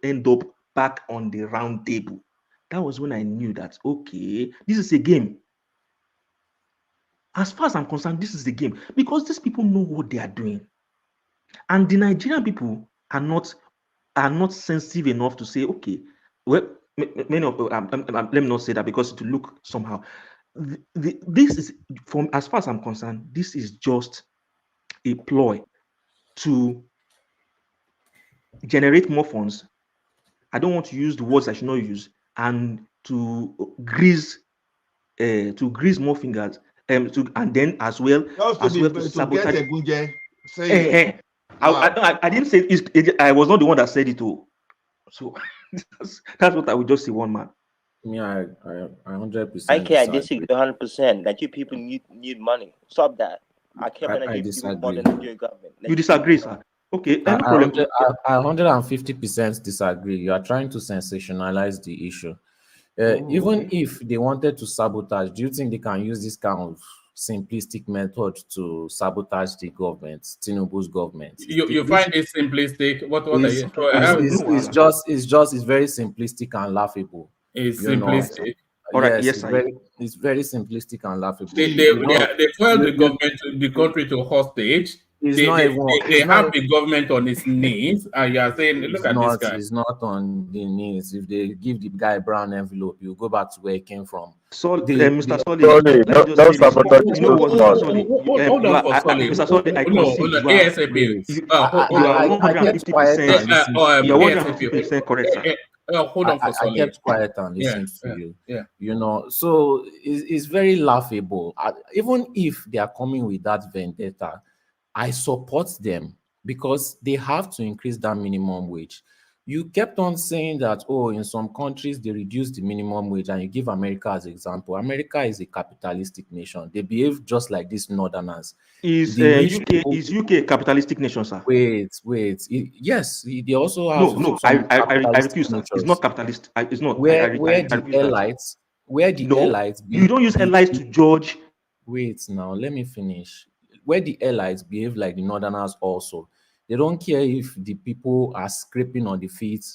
end up back on the round table? That was when I knew that, okay, this is a game. As far as I'm concerned, this is a game, because these people know what they are doing. And the Nigerian people are not sensitive enough to say, okay, well, many of let me not say that because it will look somehow. This is, from as far as I'm concerned, this is just a ploy to generate more funds. I don't want to use the words I should not use, and to grease more fingers, and then as well to sabotage. I didn't say I was not the one that said it. So that's what I would just say, one man. Yeah, I 100%. I disagree 100%. That you people need money. Stop that. I care about Nigerian people more than Nigerian government. You disagree, sir? Okay, I 150% disagree. You are trying to sensationalize the issue. Even if they wanted to sabotage, do you think they can use this kind of simplistic method to sabotage the government, Tinubu's government? You find it simplistic? What are you? It's very simplistic and laughable. It's simplistic. All right, yes, it's very simplistic and laughable. They tell the country to hostage. They have the government on its knees, and you are saying, look at this guy. It's not on the knees. If they give the guy a brown envelope, you go back to where he came from. So, Mr. Solly, hold on for Solly. Mr. Solly, I concede. ASAP. You are 150% correct, sir. Hold on for Solly. I kept quiet and listened to you. Yeah. So it's very laughable. Even if they are coming with that vendetta, I support them because they have to increase that minimum wage. You kept on saying that, in some countries they reduce the minimum wage, and you give America as example. America is a capitalistic nation. They behave just like these northerners. Is UK a capitalistic nation, sir? Wait. Yes, they also have. No, I refuse. It's not capitalist. It's not. Where the elites. You don't use elites to judge. Wait, now let me finish. Where the elites behave like the northerners also. They don't care if the people are scraping on the feet,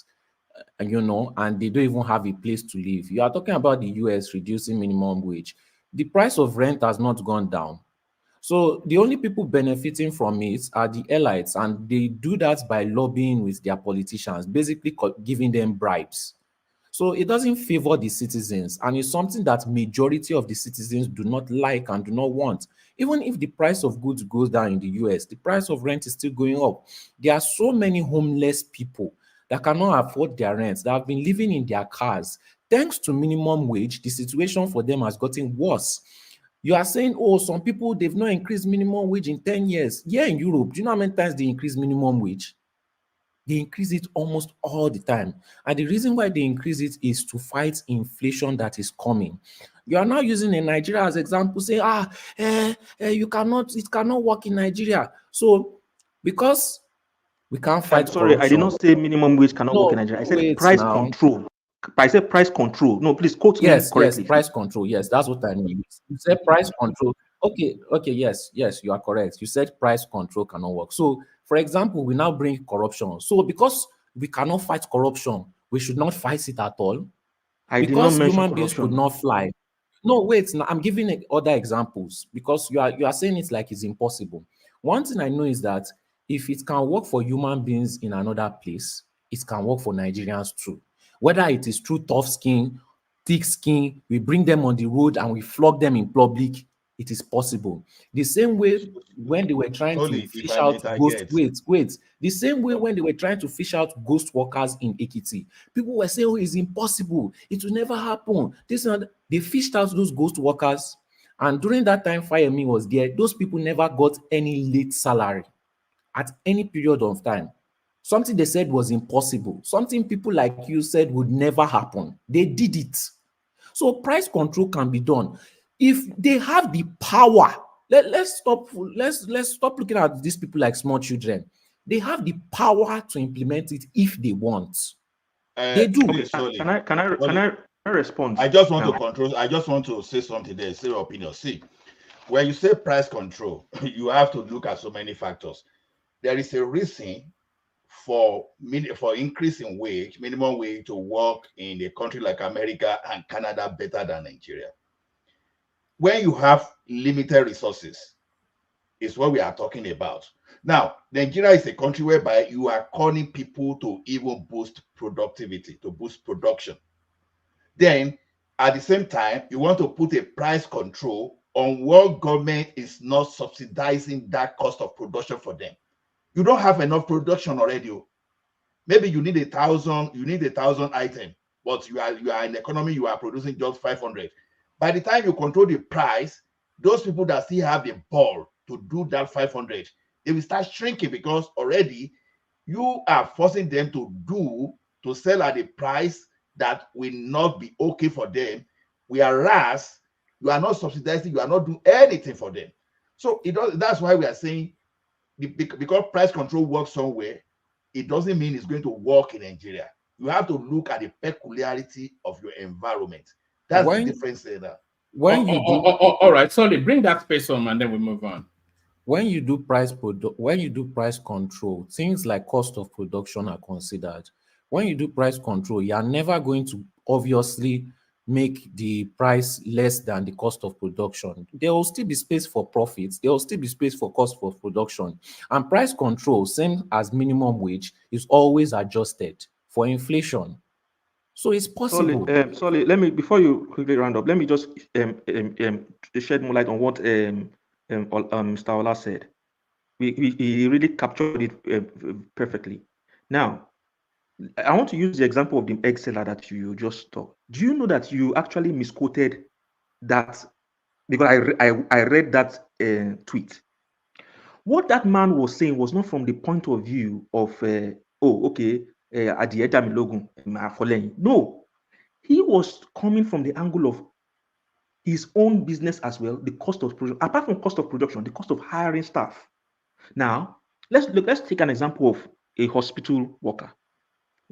and they don't even have a place to live. You are talking about the US reducing minimum wage. The price of rent has not gone down. So the only people benefiting from it are the elites, and they do that by lobbying with their politicians, basically giving them bribes. So it doesn't favor the citizens, and it's something that majority of the citizens do not like and do not want. Even if the price of goods goes down in the US, the price of rent is still going up. There are so many homeless people that cannot afford their rent, that have been living in their cars. Thanks to minimum wage, the situation for them has gotten worse. You are saying, some people, they've not increased minimum wage in 10 years. Yeah, in Europe, do you know how many times they increase minimum wage? They increase it almost all the time. And the reason why they increase it is to fight inflation that is coming. You are now using Nigeria as example, say, it cannot work in Nigeria. So, because we can't fight. Sorry, corruption. I did not say minimum wage cannot work in Nigeria. I said price control. I said price control. No, please quote me correctly. Yes, price control. Yes, that's what I mean. You said price control. Okay, yes, you are correct. You said price control cannot work. So, for example, we now bring corruption. So, because we cannot fight corruption, we should not fight it at all. I did not Because mention human beings could corruption. not fly. No, wait. Now I'm giving other examples because you are saying it like it's impossible. One thing I know is that if it can work for human beings in another place, it can work for Nigerians too. Whether it is through tough skin, thick skin, we bring them on the road and we flog them in public, it is possible. The same way when they were trying to fish out ghost, the same way when they were trying to fish out ghost workers in Ekiti, people were saying, oh, it's impossible, it will never happen. They fished out those ghost workers, and during that time Fayemi was there, those people never got any late salary at any period of time. Something they said was impossible, something people like you said would never happen, they did it. So price control can be done if they have the power. Let's stop looking at these people like small children. They have the power to implement it if they want. They do. Can I respond? I just want to say something there, say your opinion. See, when you say price control, you have to look at so many factors. There is a reason for increasing wage, minimum wage, to work in a country like America and Canada better than Nigeria. When you have limited resources, is what we are talking about. Now, Nigeria is a country whereby you are calling people to even boost productivity, to boost production. Then, at the same time, you want to put a price control on what government is not subsidizing that cost of production for them. You don't have enough production already. Maybe you need 1,000 items, but you are in the economy, you are producing just 500. By the time you control the price, those people that still have the ball to do that 500, they will start shrinking because already you are forcing them to sell at a price that will not be okay for them, whereas you are not subsidizing, you are not doing anything for them. So that's why we are saying, because price control works somewhere, it doesn't mean it's going to work in Nigeria. You have to look at the peculiarity of your environment. That's the difference there. All right, sorry, bring that space home and then we move on. When you do price control, things like cost of production are considered. When you do price control, you are never going to obviously make the price less than the cost of production. There will still be space for profits. There will still be space for cost of production. And price control, same as minimum wage, is always adjusted for inflation. So it's possible. Sorry, let me, before you quickly round up, let me just shed more light on what Mr. Ola said. He really captured it perfectly. Now, I want to use the example of the egg seller that you just talked. Do you know that you actually misquoted that? Because I read that tweet. What that man was saying was not from the point of view of, no, he was coming from the angle of his own business as well, the cost of production, apart from cost of production, the cost of hiring staff. Now, let's take an example of a hospital worker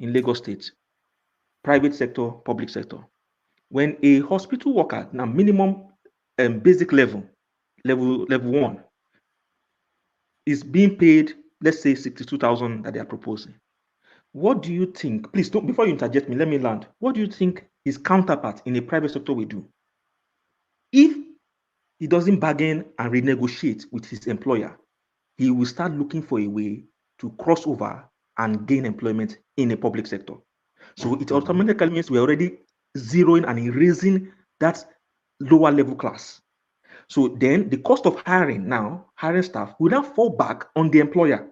in Lagos State, private sector, public sector. When a hospital worker, now minimum basic level 1, is being paid, let's say 62,000 that they are proposing. What do you think? Please don't, before you interject me, let me land. What do you think his counterpart in a private sector will do? If he doesn't bargain and renegotiate with his employer, he will start looking for a way to cross over and gain employment in a public sector. So it automatically means we're already zeroing and erasing that lower level class. So then the cost of hiring staff will now fall back on the employer.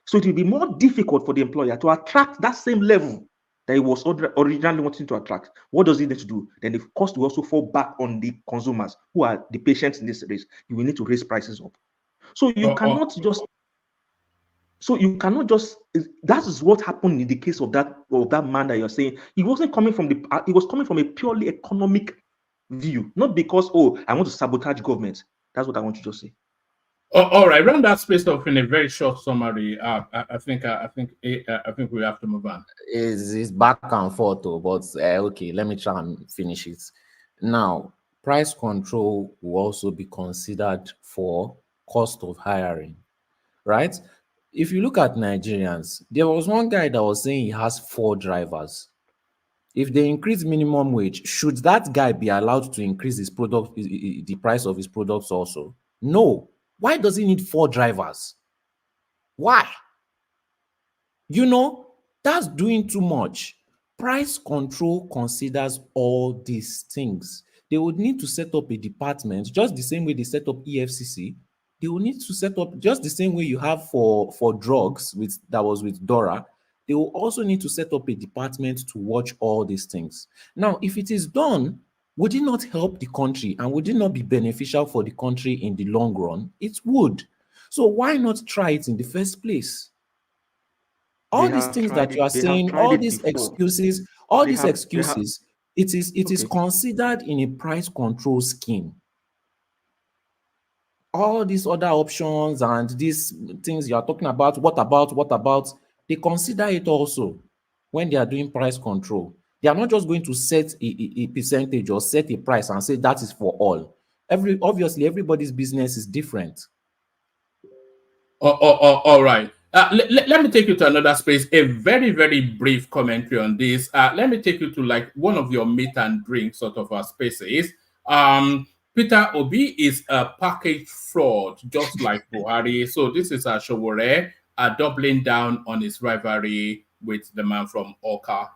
So it will be more difficult for the employer to attract that same level that he was originally wanting to attract. What does he need to do? Then the cost will also fall back on the consumers, who are the patients in this race. You will need to raise prices up. So you cannot just. That is what happened in the case of that man that you're saying. He wasn't coming from he was coming from a purely economic view, not because, I want to sabotage government. That's what I want you to say. All right, run that space off in a very short summary. I think we have to move on. It's back and forth, but okay, let me try and finish it. Now, price control will also be considered for cost of hiring, right? If you look at Nigerians, there was one guy that was saying he has 4 drivers. If they increase minimum wage, should that guy be allowed to increase his product, the price of his products also? No. Why does he need 4 drivers? Why? You know, that's doing too much. Price control considers all these things. They would need to set up a department just the same way they set up EFCC. They will need to set up just the same way you have for drugs with that was with Dora. They will also need to set up a department to watch all these things. Now, if it is done, would it not help the country and would it not be beneficial for the country in the long run? It would. So why not try it in the first place? All these things that you are saying, all these excuses, it is considered in a price control scheme. All these other options and these things you are talking about, what about, they consider it also when they are doing price control. They are not just going to set a percentage or set a price and say that is for all. Obviously, everybody's business is different. All right. Let me take you to another space. A very, very brief commentary on this. Let me take you to like one of your meat and drink sort of spaces. Peter Obi is a package fraud, just like Buhari. So this is a Showore doubling down on his rivalry with the man from Oka.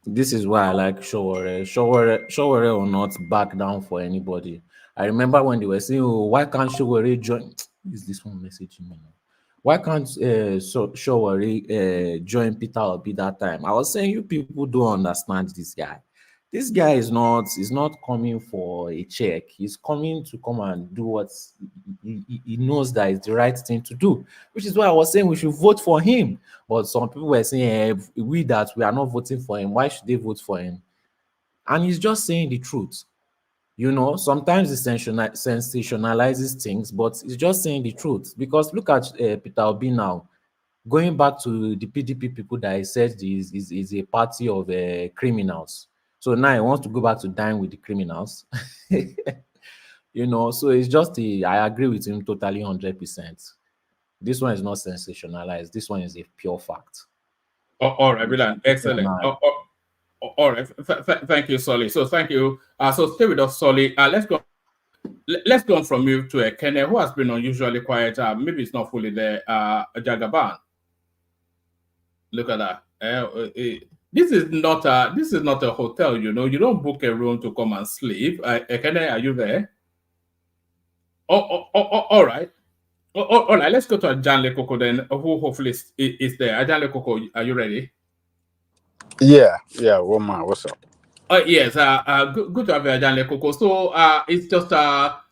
This is why I like Showore. Showore will not back down for anybody. I remember when they were saying, "Oh, why can't Showore join?" Is this one messaging me? Why can't Showore join Peter Obi that time? I was saying, you people don't understand this guy. This guy is not coming for a check. He's coming to come and do what he knows that is the right thing to do, which is why I was saying we should vote for him. But some people were saying, we are not voting for him. Why should they vote for him? And he's just saying the truth. You know, sometimes he sensationalizes things, but he's just saying the truth. Because look at Peter Obi now, going back to the PDP people that he said is a party of criminals. So now he wants to go back to dine with the criminals. You know, so it's just I agree with him totally 100%. This one is not sensationalized. This one is a pure fact. All right, Bilan. Excellent. All right. Thank you, Solly. So thank you. So stay with us, Solly. Let's go. Let's go from you to Kenne, who has been unusually quiet. Maybe it's not fully there. Jagaban. Look at that. This is not a hotel. You know, you don't book a room to come and sleep. Kenne, are you there? All right. All right. Let's go to Ajanle Koko then, who hopefully is there. Ajanle Koko, are you ready? Yeah, woman, what's up? Yes, good to have you, Ajanle Koko. So it's just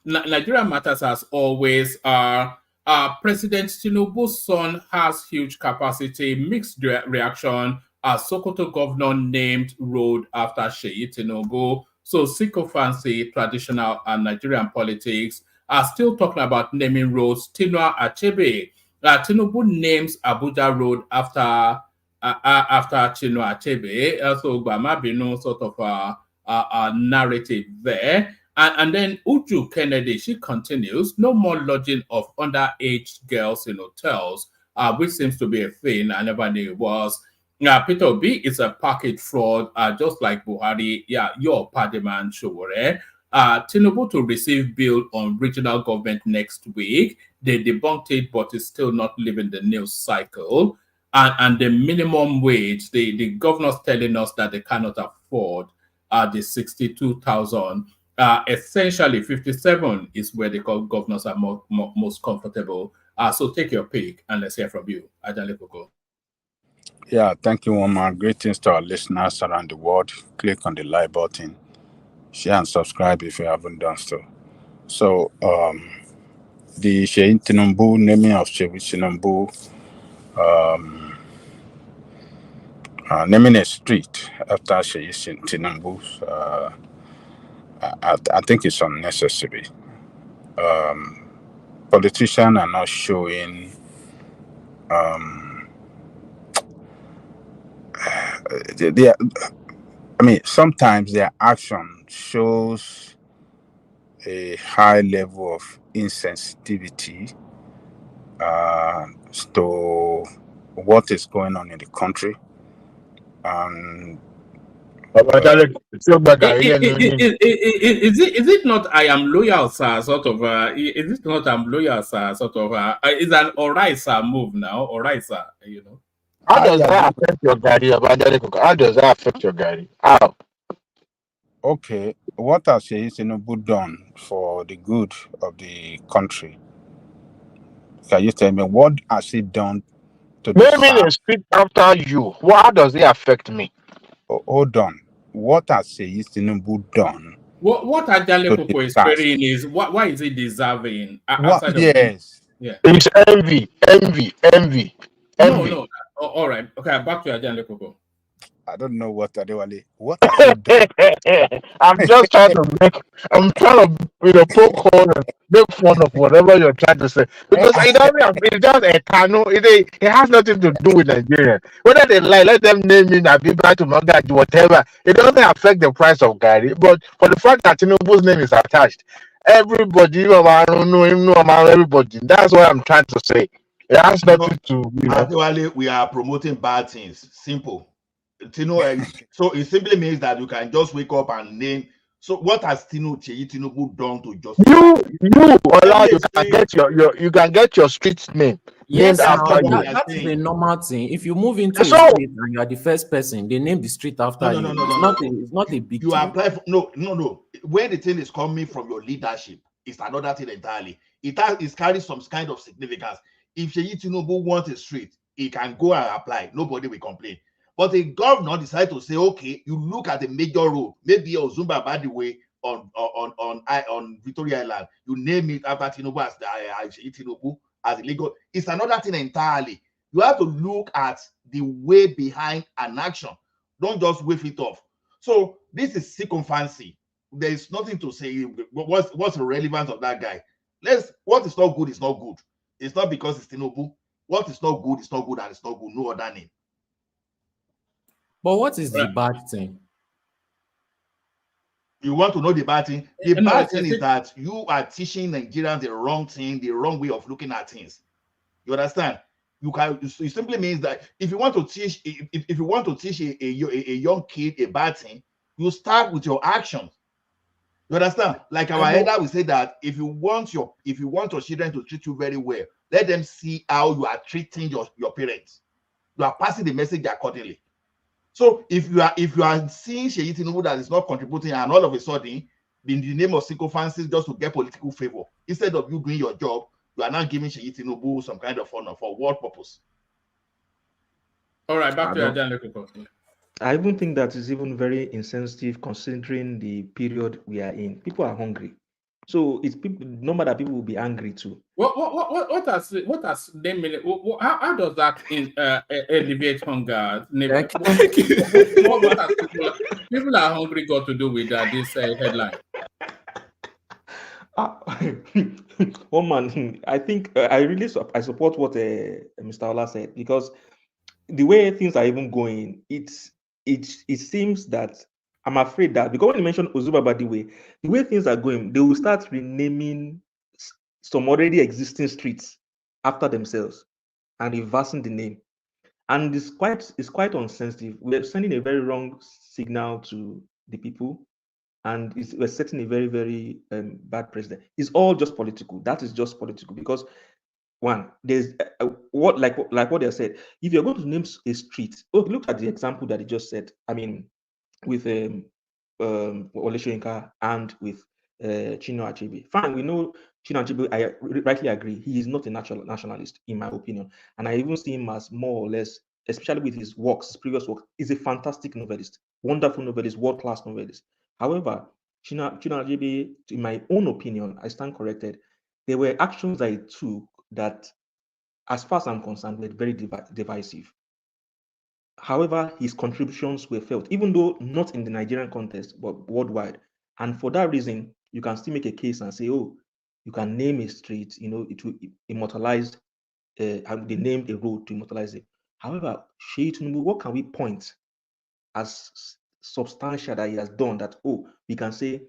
Nigeria matters as always. President Tinubu's son has huge capacity, mixed reaction as Sokoto governor named road after Seyi Tinubu. So sycophancy, traditional and Nigerian politics are still talking about naming roads. Tinua Achebe. Tinubu names Abuja Road after Chinua Achebe. So Gbamabinu sort of a narrative there. And then Uju Kennedy, she continues, no more lodging of underage girls in hotels, which seems to be a thing I never knew it was. Peter Obi is a package fraud, just like Buhari. Yeah, your party man, Showore. Tinubu to receive bill on regional government next week. They debunked it, but it's still not leaving the news cycle. And the minimum wage, the governor's telling us that they cannot afford the 62,000. Essentially, 57 is where the governors are most comfortable. So take your pick and let's hear from you. Ajanle Koko. Yeah, thank you, woman. Greetings to our listeners around the world. Click on the like button, share and subscribe if you haven't done so. So, the Seyi Tinubu, naming of Seyi Tinubu, naming a street after Seyi Tinubu, I think it's unnecessary. Politicians are not showing sometimes their action shows a high level of insensitivity to what is going on in the country. And is it not I am loyal, sir? Sort of. Is it not I'm loyal, sir? Sort of. It's an alright, sir move now. Alright, sir. You know. How does that affect your Gary? How does that affect your Gary? How? Okay, what has Seyi Tinubu done for the good of the country? Can you tell me what has he done to Naming deserve? a street after you, how does it affect me? Hold on. What has Seyi Tinubu done? What Ajale to Koko is deserve? querying is why is he deserving What? outside of being? Yes. Yeah. It's envy. No. All right. Okay. Back to Ajale Koko. I don't know what Adewale. What has he done? I'm trying to poke hole and make fun of whatever you're trying to say. Because it's just a cano. It has nothing to do with Nigeria. Whether they lie, let them name me Nabiba to Magaji, whatever. It doesn't affect the price of Gary. But for the fact that Tinubu's name is attached, everybody, everybody. That's what I'm trying to say. It has nothing to, Actually, we are promoting bad things. Simple. So it simply means that you can just wake up and name. So what has Seyi Tinubu done to justify? You can get your street name named Yes, now after you. that is a normal thing. If you move into a So- street and you are the first person, they name the street after you. It's not a big You thing. apply for no. When the thing is coming from your leadership, it's another thing entirely. It carries some kind of significance. If Seyi Tinubu wants a street, he can go and apply. Nobody will complain. But the governor decided to say, okay, you look at the major road, maybe Ozumba by the way on Victoria Island, you name it after Tinubu as Seyi Tinubu as illegal. It's another thing entirely. You have to look at the way behind an action. Don't just wave it off. So this is sycophancy. There is nothing to say. What's the relevance of that guy? What is not good is not good. It's not because it's Tinubu. What is not good is not good, and it's not good. No other name. But what is the bad thing? You want to know the bad thing? The bad thing is that you are teaching Nigerians the wrong thing, the wrong way of looking at things. You understand? It simply means that if you want to teach, if you want to teach a young kid a bad thing, you start with your actions. You understand? Like our elder will say that if you want your children to treat you very well, let them see how you are treating your parents. You are passing the message accordingly. So if you are seeing Seyi Tinubu that is not contributing, and all of a sudden, in the name of sycophancy, just to get political favor, instead of you doing your job, you are now giving Seyi Tinubu some kind of honor for what purpose? All right, back to Ajale Koko. I even think that is even very insensitive considering the period we are in. People are hungry. So it's people, no matter people will be angry too. What has how does that alleviate hunger? What has people are hungry got to do with this headline? One man, I think I support what Mr. Ola said, because the way things are even going, it seems that I'm afraid that because when you mentioned Ozuba the way things are going, they will start renaming some already existing streets after themselves and reversing the name. And it's quite unsensitive. We're sending a very wrong signal to the people, and we're setting a very, very bad precedent. It's all just political. That is just political because one, there's what they said. If you're going to name a street, look at the example that he just said. I mean, with Wole Soyinka and with Chinua Achebe. Fine, we know Chinua Achebe. I rightly agree. He is not a nationalist, in my opinion, and I even see him as more or less, especially with his works, his previous work, is a fantastic novelist, wonderful novelist, world-class novelist. However, Chinua Achebe, in my own opinion, I stand corrected. There were actions that he took that, as far as I'm concerned, were very divisive. However, his contributions were felt, even though not in the Nigerian context, but worldwide. And for that reason, you can still make a case and say, oh, you can name a street, it will immortalize, and they named a road to immortalize it. However, Seyi Tinubu, what can we point as substantial that he has done that, oh, we can say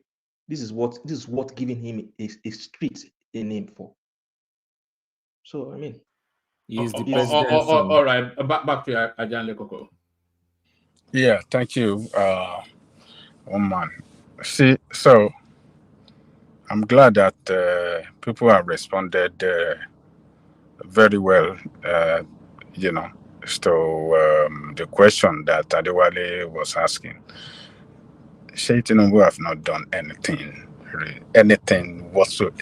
This is what giving him a street a name for. So I mean, he's the president's son. All right, back to Ajan Lekoko. Yeah, thank you, man. See, so I'm glad that people have responded very well, you know, to the question that Adewale was asking. Seyi Tinubu have not done anything, really, anything whatsoever.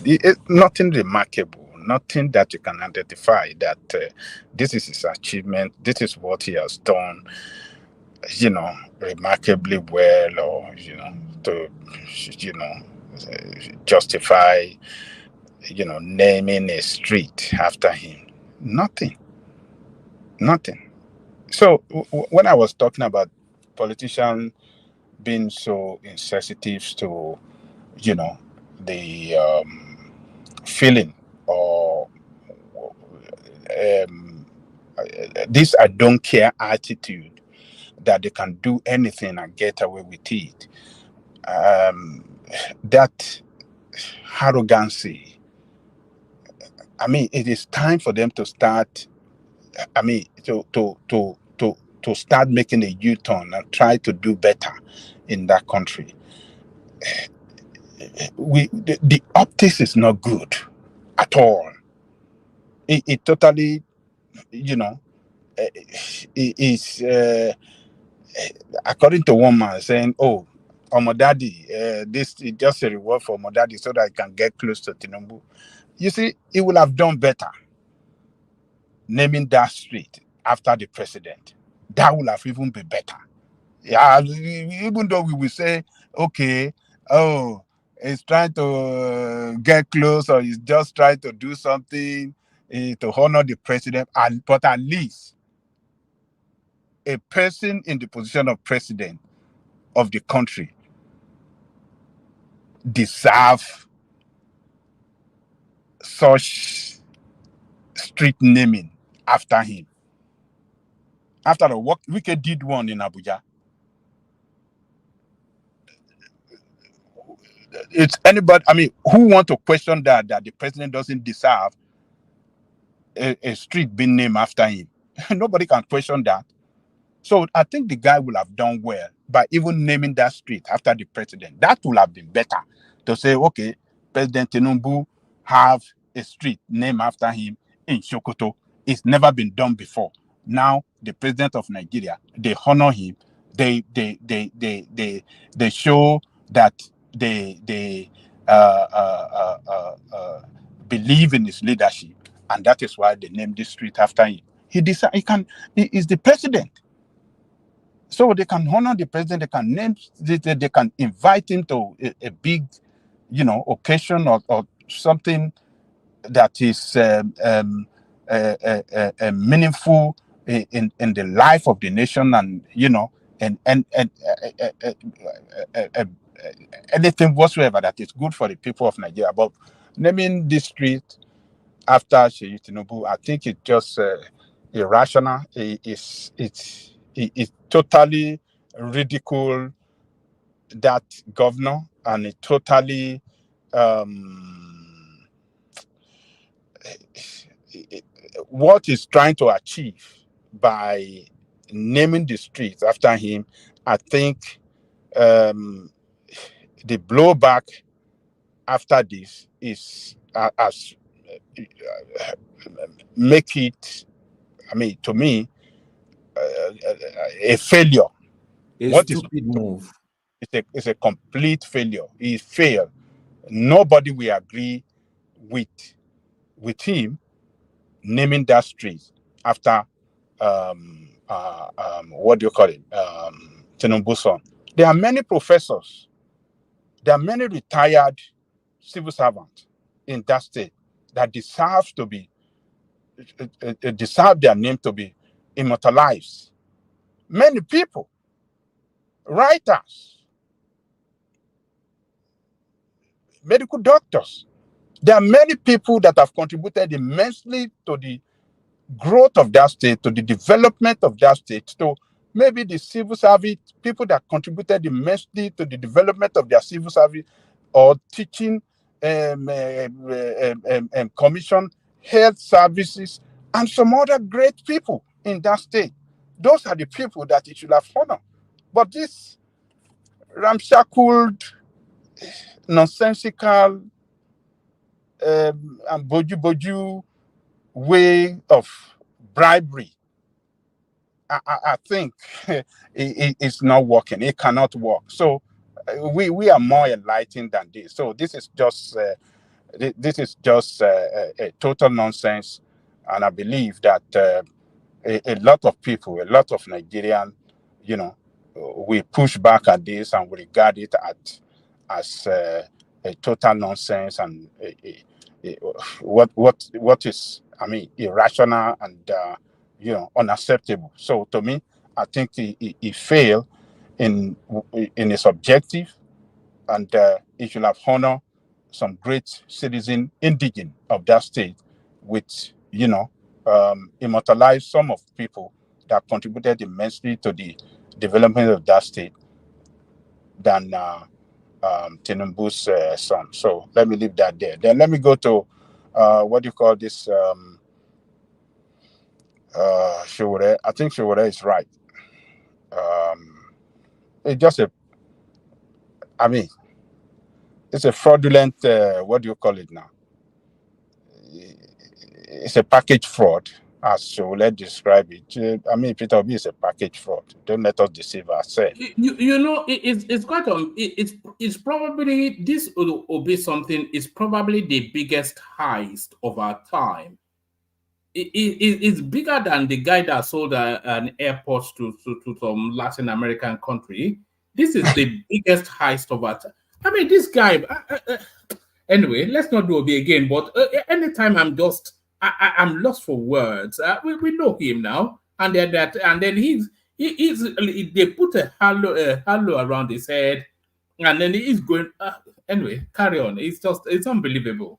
Nothing remarkable, nothing that you can identify that this is his achievement, this is what he has done, you know, remarkably well, or, you know, to, you know, justify, you know, naming a street after him. Nothing. So when I was talking about politicians being so insensitive to, you know, the feeling or this I don't care attitude that they can do anything and get away with it, that arrogancy, I mean, it is time for them to start, I mean, to start making a U-turn and try to do better in that country. The optics is not good at all. It totally, you know, it is according to one man saying, "Oh, Omo Daddy, this is just a reward for Omo Daddy so that I can get close to Tinubu." You see, he will have done better naming that street after the president. That will have even been better. Yeah, even though we will say, okay, oh, he's trying to get close, or he's just trying to do something to honor the president, but at least a person in the position of president of the country deserve such street naming after him. After the work, Wike did one in Abuja. It's anybody, I mean, who want to question that the president doesn't deserve a street being named after him? Nobody can question that. So I think the guy will have done well by even naming that street after the president. That would have been better to say, okay, President Tinubu have a street named after him in Sokoto. It's never been done before. Now the president of Nigeria, they honor him. They show that they believe in his leadership, and that is why they named this street after him. He is the president. So they can honor the president, they can name, they can invite him to a big, you know, occasion or something that is meaningful in the life of the nation, and, you know, and anything whatsoever that is good for the people of Nigeria. But naming this street after Seyi Tinubu, I think it's just irrational. It totally ridicule that governor, and it totally what he's trying to achieve by naming the streets after him. I think the blowback after this is as make it, I mean, to me, a failure. What is stupid move? It's a complete failure. He failed. Nobody will agree with him naming that street after what do you call it? Tinubu's son. There are many professors. There are many retired civil servants in that state that deserve their name to be immortalized. Many people, writers, medical doctors. There are many people that have contributed immensely to the growth of that state, to the development of that state, to maybe the civil service, people that contributed immensely to the development of their civil service, or teaching commission, health services, and some other great people in that state. Those are the people that it should have honored. But this ramshackled, nonsensical, and boju way of bribery, I think it's not working. It cannot work. So we are more enlightened than this. So this is just a total nonsense, and I believe that a lot of people, a lot of Nigerians, we push back at this and we regard it as a total nonsense and what is, irrational and unacceptable. So to me, I think he failed in his objective, and he should have honored some great citizen indigene of that state with immortalize some of people that contributed immensely to the development of that state than Tinubu's son. So let me leave that there. Then let me go to what do you call this? Showore. I think Showore is right. It's just it's a fraudulent, what do you call it now? It's a package fraud, as Showore describe it. Peter Obi is a package fraud. Don't let us deceive ourselves. It's quite it's probably, this will be something, is probably the biggest heist of our time. It's bigger than the guy that sold an airport to some Latin American country. This is the biggest heist of our time. This guy. Anyway, let's not do Obi again. But anytime I'm lost for words. We know him now, and then they put a halo around his head, and then he's going. Anyway, carry on. It's unbelievable.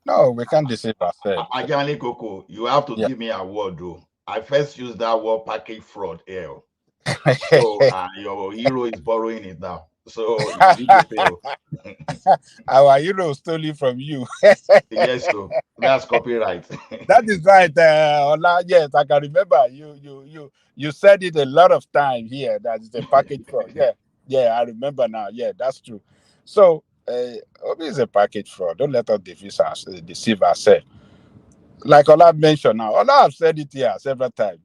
No, we can't deceive ourselves. Ajani Koko, you have to give me a word, though. I first used that word package fraud. So your hero is borrowing it now. So you did fail. Our hero stole it from you. Yes, so that's copyright. That is right, Ola. Yes, I can remember you said it a lot of times here. That is a package fraud. Yeah, I remember now. Yeah, that's true. So Obi is a package fraud. Don't let us deceive ourselves. Like Ola mentioned now, Ola have said it here several times.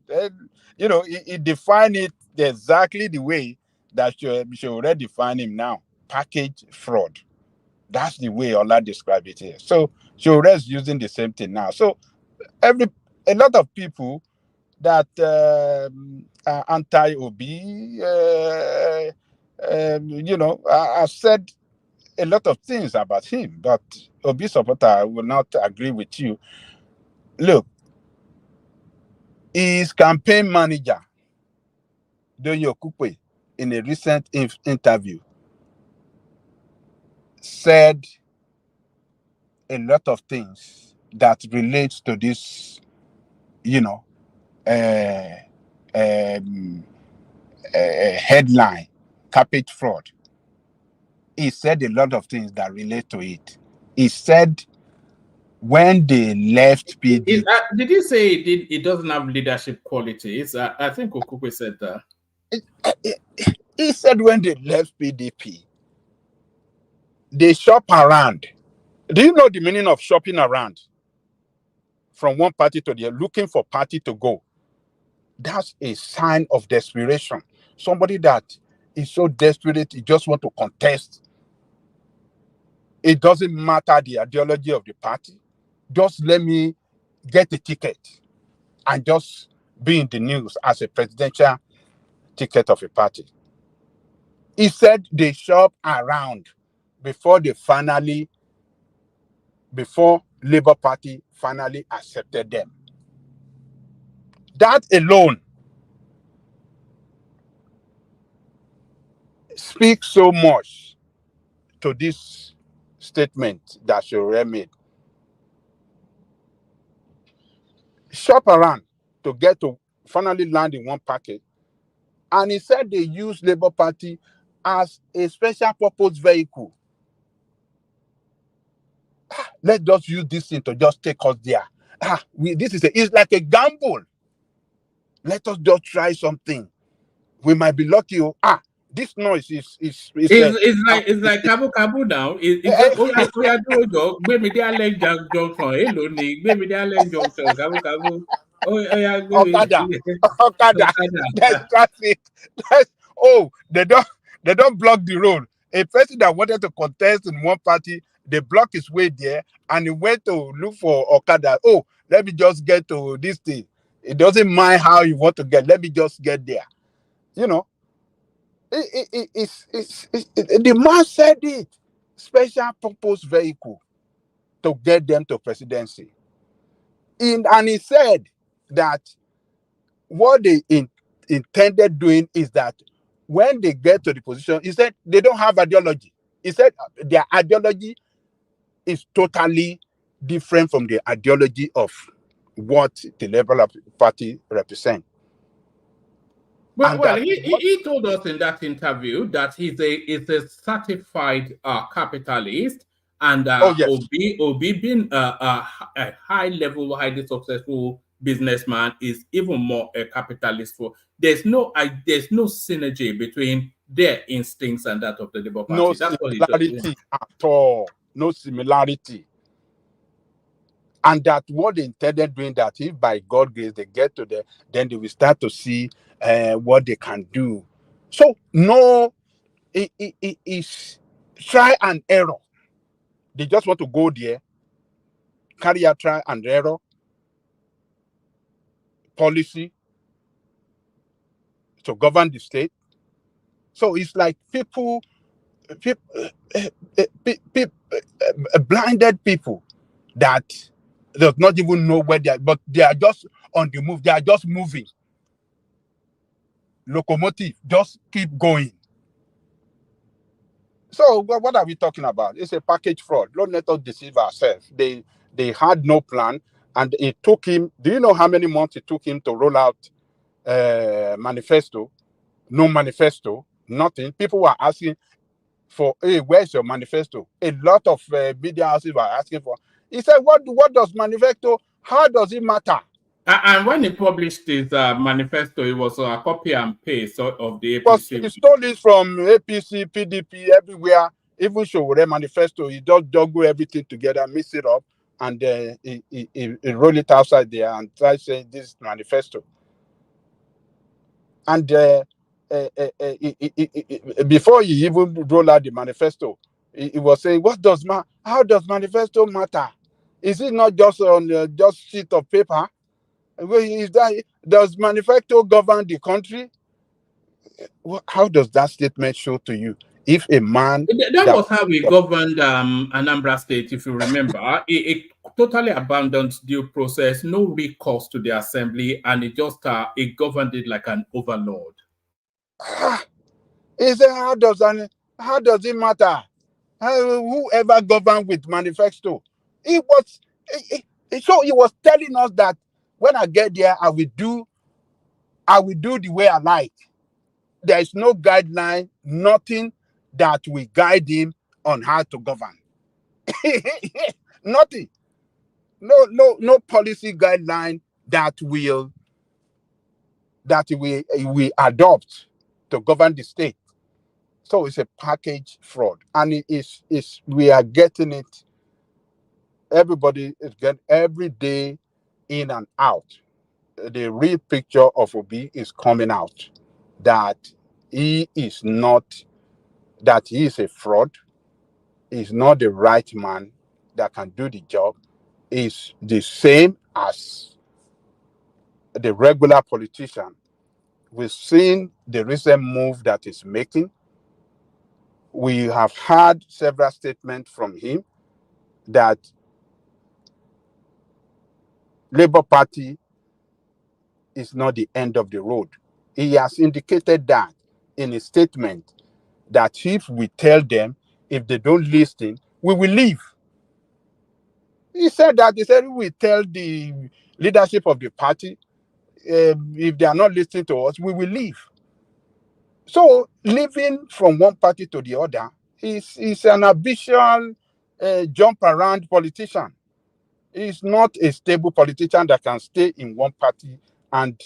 He defined it exactly the way that she already define him now. Package fraud. That's the way Ola described it here. So she is using the same thing now. So a lot of people that are anti-Obi, have said a lot of things about him, but Obi supporter will not agree with you. Look, his campaign manager, Doyo Kupe, in a recent interview, said a lot of things that relates to this, headline, carpet fraud. He said a lot of things that relate to it. He said when they left PDP. Did he say it doesn't have leadership qualities? I think Okupe said that. He said when they left PDP, they shop around. Do you know the meaning of shopping around? From one party to the other, looking for party to go. That's a sign of desperation. Somebody that is so desperate, he just want to contest. It doesn't matter the ideology of the party. Just let me get a ticket and just be in the news as a presidential ticket of a party. He said they shop around before Labour Party finally accepted them. That alone speaks so much to this statement that Shore made. Shop around to get to finally land in one package. And he said they use Labour Party as a special purpose vehicle let's just use this thing to just take us there. It's like a gamble. Let us just try something. We might be lucky. This noise is it's like Kabu now. Oh yeah, gbé mi dé Allen Junction. Hello ni, gbé mi dé Allen Junction. Kabu. Oh yeah, gbé mi. Okada. There's traffic. They don't block the road. A person that wanted to contest in one party, they block his way there, and he went to look for Okada. Oh, let me just get to this thing. It doesn't mind how you want to get. Let me just get there. You know, the man said it. Special purpose vehicle to get them to presidency. And he said that what they intended doing is that when they get to the position, he said they don't have ideology. He said their ideology is totally different from the ideology of what the Liberal Party represents. Well, he told us in that interview that he's a certified capitalist, and Obi being a high-level, highly successful businessman is even more a capitalist. There's no synergy between their instincts and that of the Labour Party. No That's what similarity at all. No similarity. And that what they intended doing, that if by God's grace they get to there, then they will start to see what they can do. So no, it is try and error. They just want to go there, carry out try and error policy to govern the state. So it's like people blinded people that does not even know where they are, but they are just on the move. They are just moving. Locomotive, just keep going. So what are we talking about? It's a package fraud. Don't let us deceive ourselves. They had no plan, and it took him. Do you know how many months it took him to roll out manifesto? No manifesto, nothing. People were asking for, hey, where's your manifesto? A lot of media houses were asking for. He said, what does manifesto? How does it matter? And when he published his manifesto, it was a copy and paste of the APC. He stole it from APC, PDP, everywhere. Even Showore manifesto, he just juggle everything together, mix it up, and he roll it outside there and try saying this is manifesto. And before he even roll out the manifesto, he was saying, how does manifesto matter? Is it not just on just sheet of paper? Does manifesto govern the country? How does that statement show to you? If a man that was how we governed Anambra State, if you remember, it totally abandoned due process, no recourse to the assembly, and it just it governed it like an overlord. He said, how does it matter? Whoever governed with manifesto, so he was telling us that when I get there, I will do the way I like. There is no guideline, nothing that will guide him on how to govern. Nothing. No policy guideline that we adopt to govern the state. So it's a package fraud, and we are getting it. Everybody is getting every day in and out. The real picture of Obi is coming out, that he is a fraud. He's not the right man that can do the job. He's the same as the regular politician. We've seen the recent move that he's making. We have had several statements from him that Labour Party is not the end of the road. He has indicated that in a statement, that if we tell them, if they don't listen, we will leave. He said that. He said we tell the leadership of the party, if they are not listening to us, we will leave. So leaving from one party to the other is an ambitious a jump around politician. He's not a stable politician that can stay in one party and,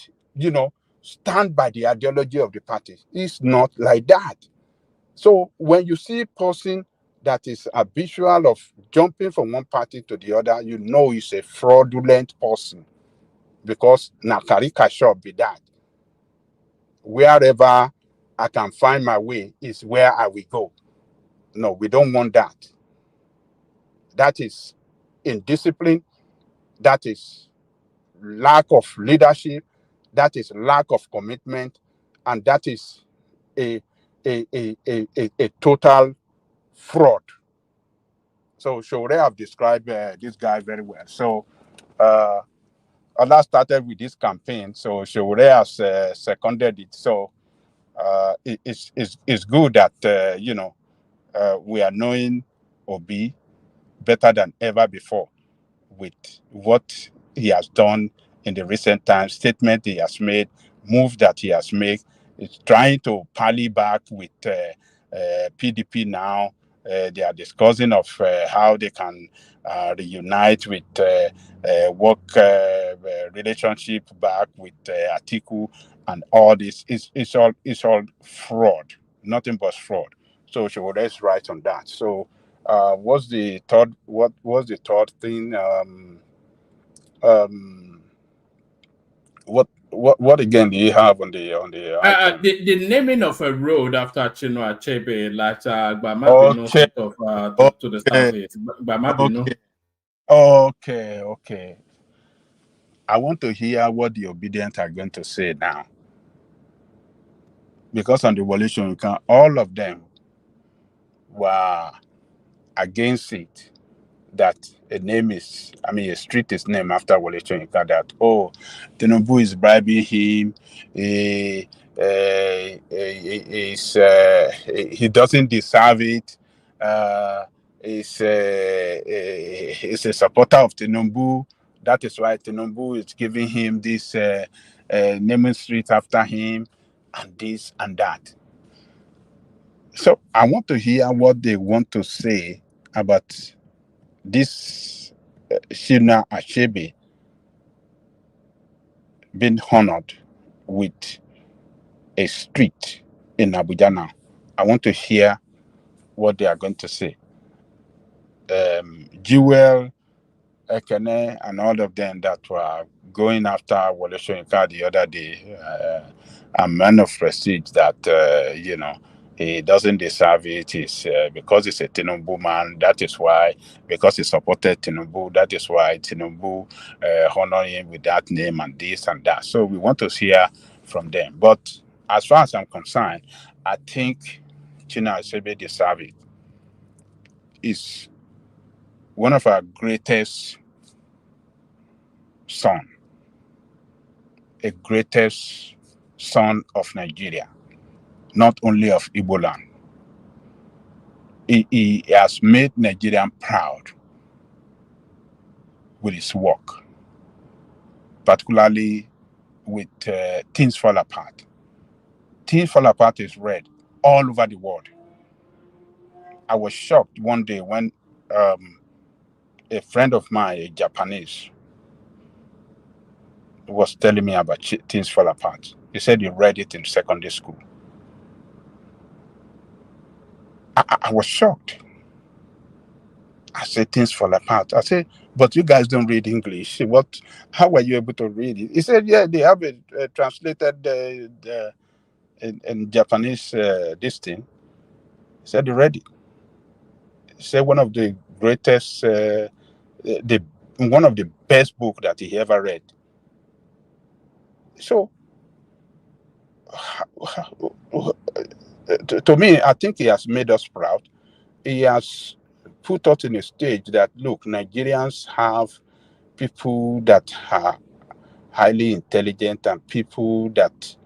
stand by the ideology of the party. He's not like that. So when you see a person that is habitual of jumping from one party to the other, you know he's a fraudulent person, because Nakarika shall be that. Wherever I can find my way is where I will go. No, we don't want that. That is indiscipline. That is lack of leadership. That is lack of commitment. And that is a total fraud. So Shore have described this guy very well. So Allah started with this campaign. So Shore has seconded it. So it's good that, we are knowing Obi better than ever before with what he has done in the recent times, statement he has made, move that he has made. It's trying to pally back with PDP now. They are discussing of how they can reunite with work relationship back with Atiku, and all this. It's all fraud, nothing but fraud. So she was right on that. So what's the third? What was the third thing? What again do you have on the item? The naming of a road after Chinua Achebe, like Gbamabino, Okay, sort of to the southeast. Gbamabino. Okay. I want to hear what the obedient are going to say now, because on the evolution, all of them were against it. That a street is named after Wole Soyinka, that, Tinubu is bribing him, he doesn't deserve it, he's a supporter of Tinubu, that is why Tinubu is giving him this naming street after him, and this and that. So I want to hear what they want to say about this Chinua Achebe being honored with a street in Abuja now. I want to hear what they are going to say. Jewel, Ekene, and all of them that were going after Wole Soyinka the other day, a man of prestige that, he doesn't deserve it. Is because he's a Tinubu man. That is why, because he supported Tinubu, that is why Tinubu honor him with that name and this and that. So we want to hear from them. But as far as I'm concerned, I think Chinua Achebe deserve it. Is one of our greatest son, a greatest son of Nigeria, not only of Igbo land. He has made Nigerian proud with his work, particularly with Things Fall Apart. Things Fall Apart is read all over the world. I was shocked one day when a friend of mine, a Japanese, was telling me about Things Fall Apart. He said he read it in secondary school. I was shocked. I said, Things Fall Apart. I said, but you guys don't read English. How were you able to read it? He said, yeah, they have it translated in Japanese, this thing. He said, he read it. He said, one of the greatest, one of the best book that he ever read. So, to me, I think he has made us proud. He has put us in a stage that, look, Nigerians have people that are highly intelligent and people that,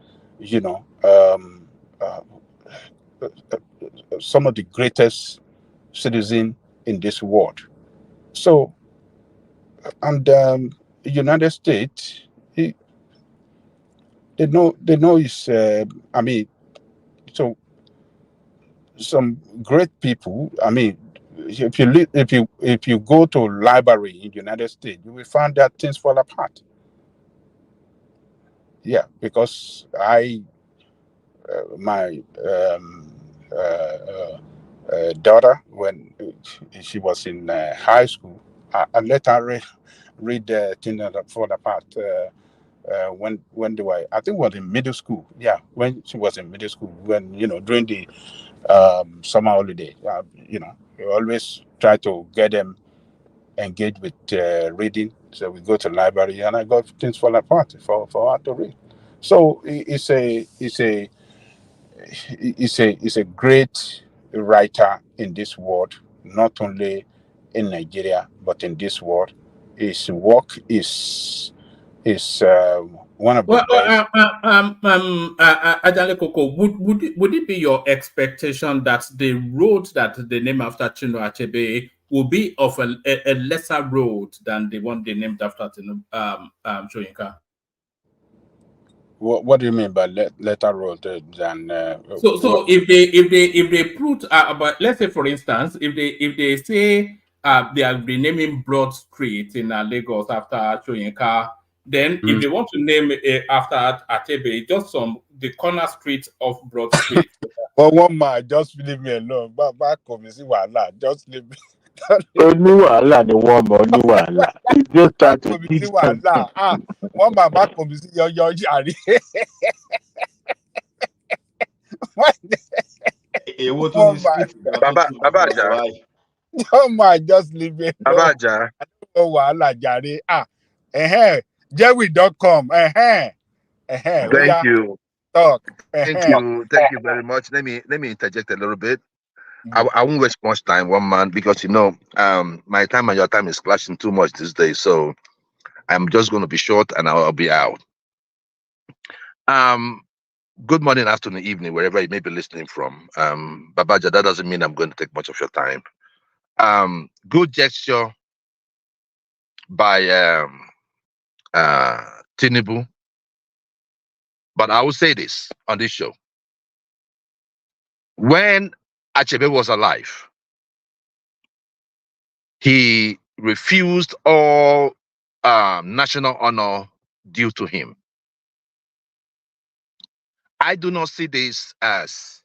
some of the greatest citizens in this world. So, and the United States, they know it's, so some great people, if you go to library in the United States, you will find that things fall apart. Yeah, because my daughter, when she was in high school, I let her read things that fall apart. When they were, I think it was in middle school. Yeah, when she was in middle school, when during the summer holiday, we always try to get them engaged with reading. So we go to the library, and I got things fall apart for her to read. So it's a great writer in this world, not only in Nigeria but in this world. His work is one of the best. Ajale Koko, would it be your expectation that the road that they name after Chinua Achebe will be of a lesser road than the one they named after Soyinka? What do you mean by letter road than? So if they put but let's say for instance if they say they are renaming Broad Street in Lagos after Soyinka, then if they want to name it after Achebe, just the corner street of Broad Street. But one man, just leave me alone. Back home, you see wahala. Just leave me. Only wahala the one, only wahala. You just start to teach them. One man back home, you see your jari. Baba, One man, just leave me alone. Abaja. Wahala jari. Jerry.com. Thank you. Talk. Thank you very much. Let me interject a little bit. I won't waste much time, one man, because my time and your time is clashing too much these days. So I'm just going to be short and I'll be out. Good morning, afternoon, evening, wherever you may be listening from. Babaja, that doesn't mean I'm going to take much of your time. Good gesture by Tinubu. But I will say this on this show. When Achebe was alive, he refused all national honor due to him. I do not see this as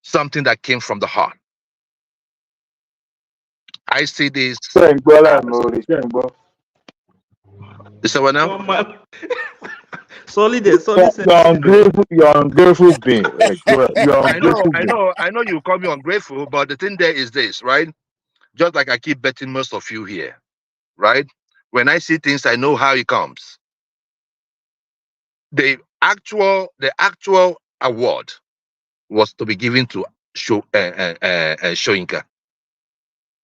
something that came from the heart. I see this. Solid. You're ungrateful being. I know you call me ungrateful, but the thing there is this, right? Just like I keep betting most of you here, right? When I see things, I know how it comes. The actual award was to be given to Soyinka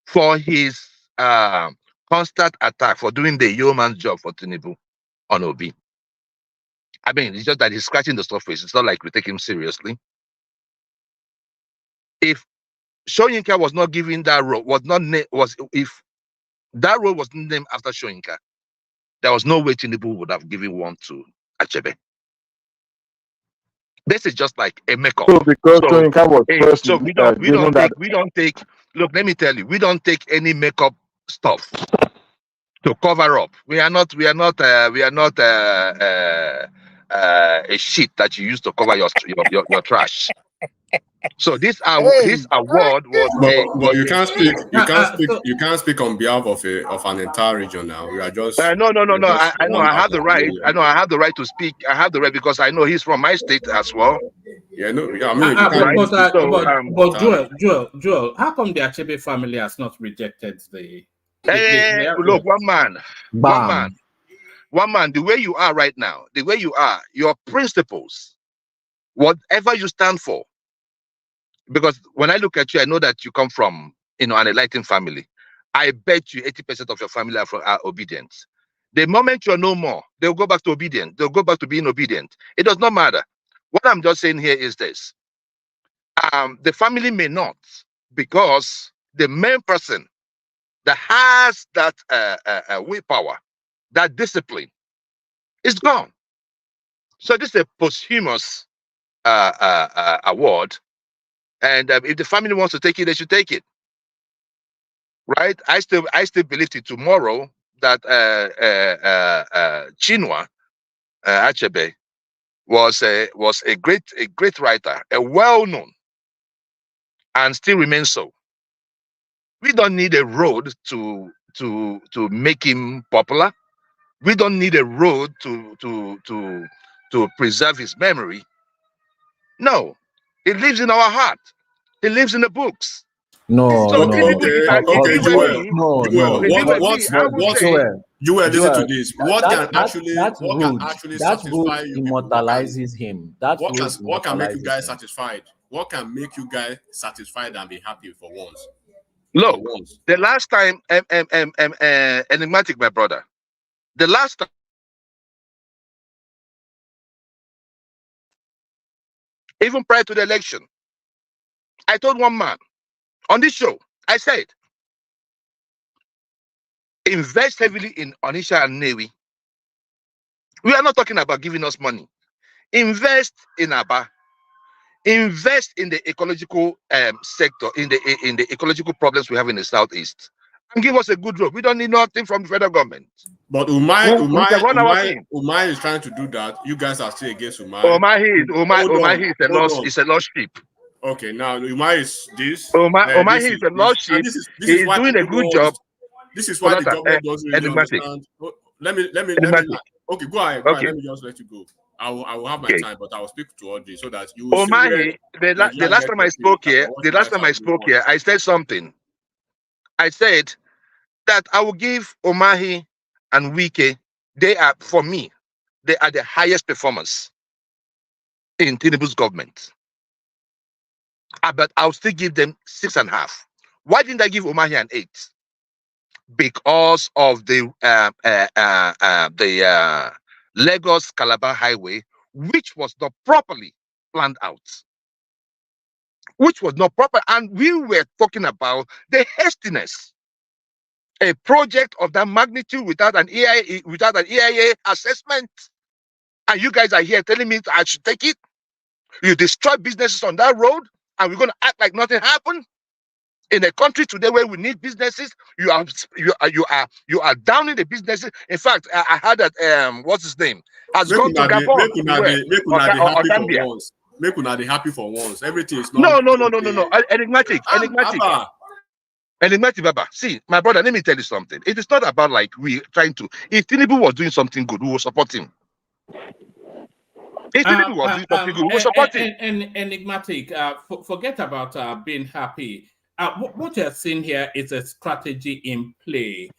for his constant attack, for doing the yeoman's job for Tinubu on Obi. I mean, it's just that he's scratching the surface. It's not like we take him seriously. If Soyinka was not given that role, if that role was named after Soyinka, there was no way Tinubu would have given one to Achebe. This is just like a makeup. So because Soyinka was first, so we don't take. Look, let me tell you, we don't take any makeup stuff to cover up. We are not a sheet that you use to cover your trash. So this award was. But you can't speak. You can't speak on behalf of an entire region now. We are just. No. I know. I have the right. I know. I have the right to speak. I have the right because I know he's from my state as well. Yeah, no. I mean, but Joel, how come the Achebe family has not rejected the? Look, one man. The way you are right now, your principles, whatever you stand for. Because when I look at you, I know that you come from an enlightened family. I bet you 80% of your family are obedient. The moment you're no more, they'll go back to obedience. They'll go back to being obedient. It does not matter. What I'm just saying here is this. The family may not, because the main person that has that willpower, that discipline, is gone. So this is a posthumous award. And if the family wants to take it, they should take it. right? I still believe till tomorrow that Chinua Achebe was a great writer, a well-known, and still remains so. We don't need a road to make him popular. We don't need a road to preserve his memory. No, it lives in our heart. It lives in the books. No, So no. Okay, Joel. Joel, listen to this. What can actually satisfy you? Immortalizes him. What can make you guys satisfied? What can make you guys satisfied and be happy for once? Look, the last time, enigmatic, my brother. The last time, even prior to the election, I told one man on this show, I said, invest heavily in Onisha and Newi. We are not talking about giving us money. Invest in Aba. Invest in the ecological sector, in the ecological problems we have in the southeast, and give us a good road. We don't need nothing from the federal government. But Umai is trying to do that. You guys are still against Umai. Umai is a lost sheep. Okay, now Umai is this. Umai is a lost sheep. He's doing a good job. This is why the government doesn't really understand. Let me. Okay, go ahead. Let me just let you go. I will have my time, but I will speak to Audrey so that you will see. The last time I spoke here, I said something. I said that I will give Omahi and Wike, they are, for me, they are the highest performers in Tinubu's government. But I'll still give them 6.5. Why didn't I give Omahi an 8? Because of the Lagos Calabar Highway, which was not properly planned out. Which was not proper, and we were talking about the hastiness. A project of that magnitude without an EIA assessment, and you guys are here telling me I should take it. You destroy businesses on that road, and we're going to act like nothing happened. In a country today where we need businesses, you are down in the businesses. In fact, I heard that what's his name has gone to Gabon. Make una dey happy for once. Everything is not. No. Enigmatic. Enigmatic, Baba. See, my brother, let me tell you something. It is not about like we trying to. If Tinubu was doing something good, we will support him. If Tinubu was doing something good, we will support him. Enigmatic. Forget about being happy. What you're seeing here is a strategy in play.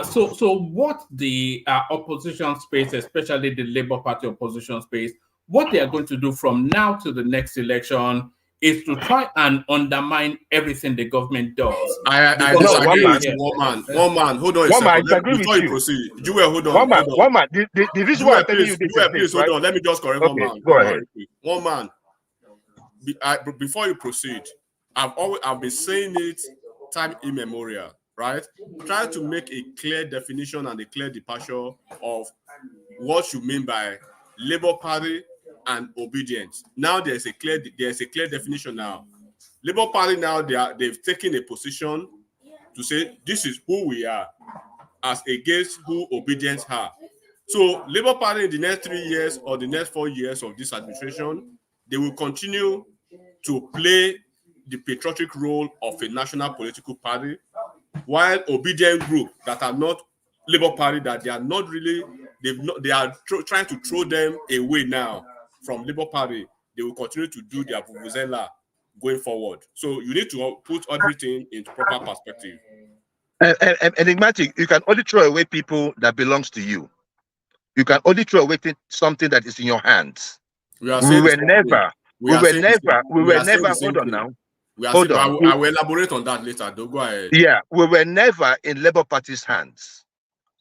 So what the opposition space, especially the Labour Party opposition space, what they are going to do from now to the next election is to try and undermine everything the government does. I disagree with you, one man. Hold on a second. Before you proceed, Jewel, hold on. One man. The reason why I'm telling you this is please hold on. Let me just correct one man. Go ahead. One man. Before you proceed, I've been saying it time immemorial, right? Try to make a clear definition and a clear departure of what you mean by Labour Party and obedience. Now there's a clear definition now. Labour Party now they've taken a position to say this is who we are as against who obedience are. So Labour Party in the next 3 years or the next 4 years of this administration, they will continue to play the patriotic role of a national political party, while obedient group that are not Labour Party, that they are not really, they are trying to throw them away now from Labour Party. They will continue to do their vuvuzela going forward. So you need to put everything into proper perspective. Enigmatic, you can only throw away people that belongs to you. You can only throw away something that is in your hands. We were never. Hold on now. Hold on. I will elaborate on that later. Don't go ahead. Yeah, we were never in Labour Party's hands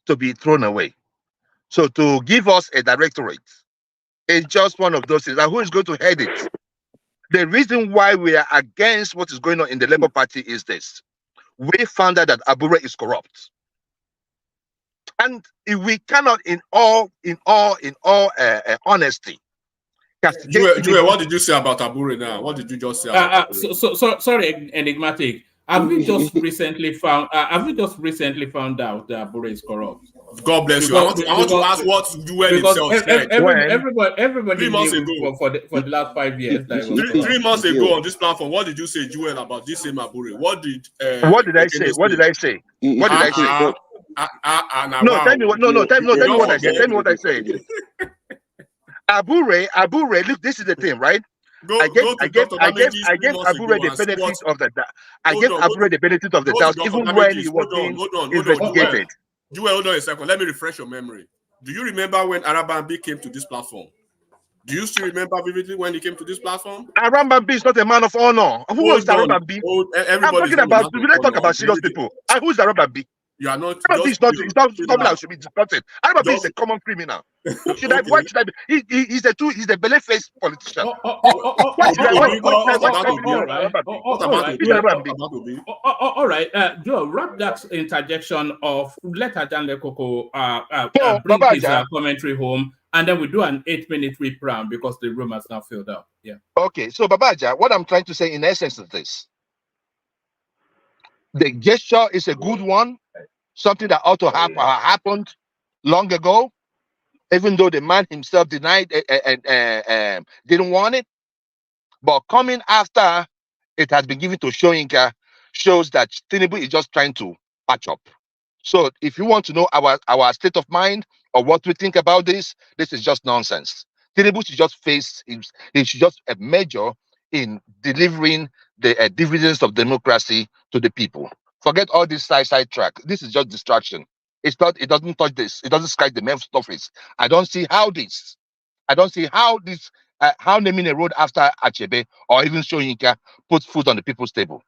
to be thrown away. So to give us a directorate is just one of those things. And who is going to head it? The reason why we are against what is going on in the Labour Party is this: we found out that Abure is corrupt, and if we cannot, in all honesty. Joel, what did you say about Abure now? What did you just say about Sorry, Enigmatic. Have we just recently found out that Abure is corrupt? God bless you. I want to ask what Jewel himself said. Everybody 3 months knew ago. for the last 5 years. That was 3 months ago on this platform, what did you say, Jewel, about this same Abure? What did what did I say? What did I say? What did I say? No, tell me what. No, tell me what I said. Tell me what I said. Abure. Look, this is the thing, right? I gave Abure the benefit of the doubt. I gave Abure the benefit of the doubt, even when he was being investigated. Jewel, hold on a second. Let me refresh your memory. Do you remember when Arabambi came to this platform? Do you still remember vividly when he came to this platform? Arabambi is not a man of honor. Who was Arabambi? I'm talking about. Let's talk about serious people. And who's Arabambi? You are not. It's not something that should be discussed. Arabambi is a common criminal. Why should I be? He's the belly-faced politician. All right, Joe, wrap that interjection of let Adanle Koko bring his commentary home, and then we do an 8-minute whip round because the room has now filled up. Yeah. Okay, so Babaja, what I'm trying to say in essence is this: the gesture is a good one, something that ought to have happened long ago, even though the man himself denied and didn't want it. But coming after it has been given to Soyinka shows that Tinubu is just trying to patch up. So if you want to know our state of mind or what we think about this is just nonsense. Tinubu should just he should just major in delivering the dividends of democracy to the people. Forget all this side track. This is just distraction. It doesn't touch this. It doesn't scratch the main surface. I don't see how naming a road after Achebe or even Soyinka puts food on the people's table.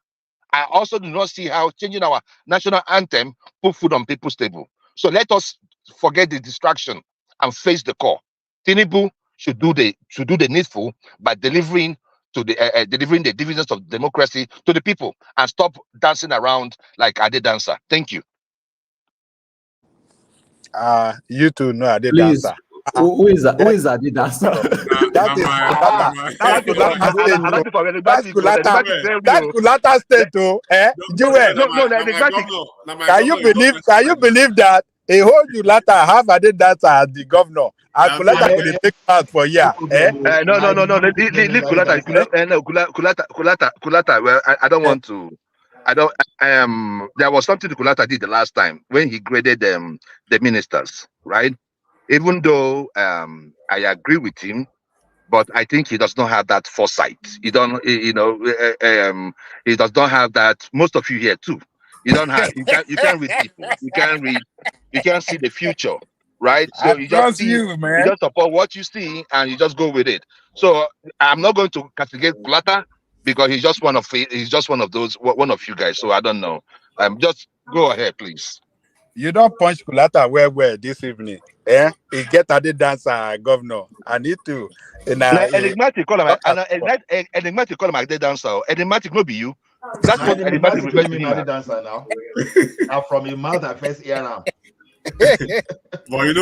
I also do not see how changing our national anthem put food on people's table. So let us forget the distraction and face the core. Tinubu should do the needful by delivering the dividends of democracy to the people and stop dancing around like Ade dancer. Thank you. You two know Ade Please. dancer. Who is Ade dancer? That's Kulata State, oh, Jewel. Can you believe that a whole Kulata have Ade dancer as the governor? And Kulata could take part for year. No. Leave Kulata. Well, I don't want to. There was something Kulata did the last time when he graded the ministers, right? Even though I agree with him, but I think he does not have that foresight. He does not have that. Most of you here too. You don't have. You can't read people. You can't see the future, right? So you just support what you see and you just go with it. So I'm not going to castigate Kulata because he's just one of you guys. So I don't know. Just go ahead, please. You don't punch Kulata well this evening. He get Ade dancer, governor. I need to. Enigmatic call him Ade dancer. Enigmatic no be you. That's what Enigmatic refers to him. Dancer now. I'm from your mouth I first hear now. Well,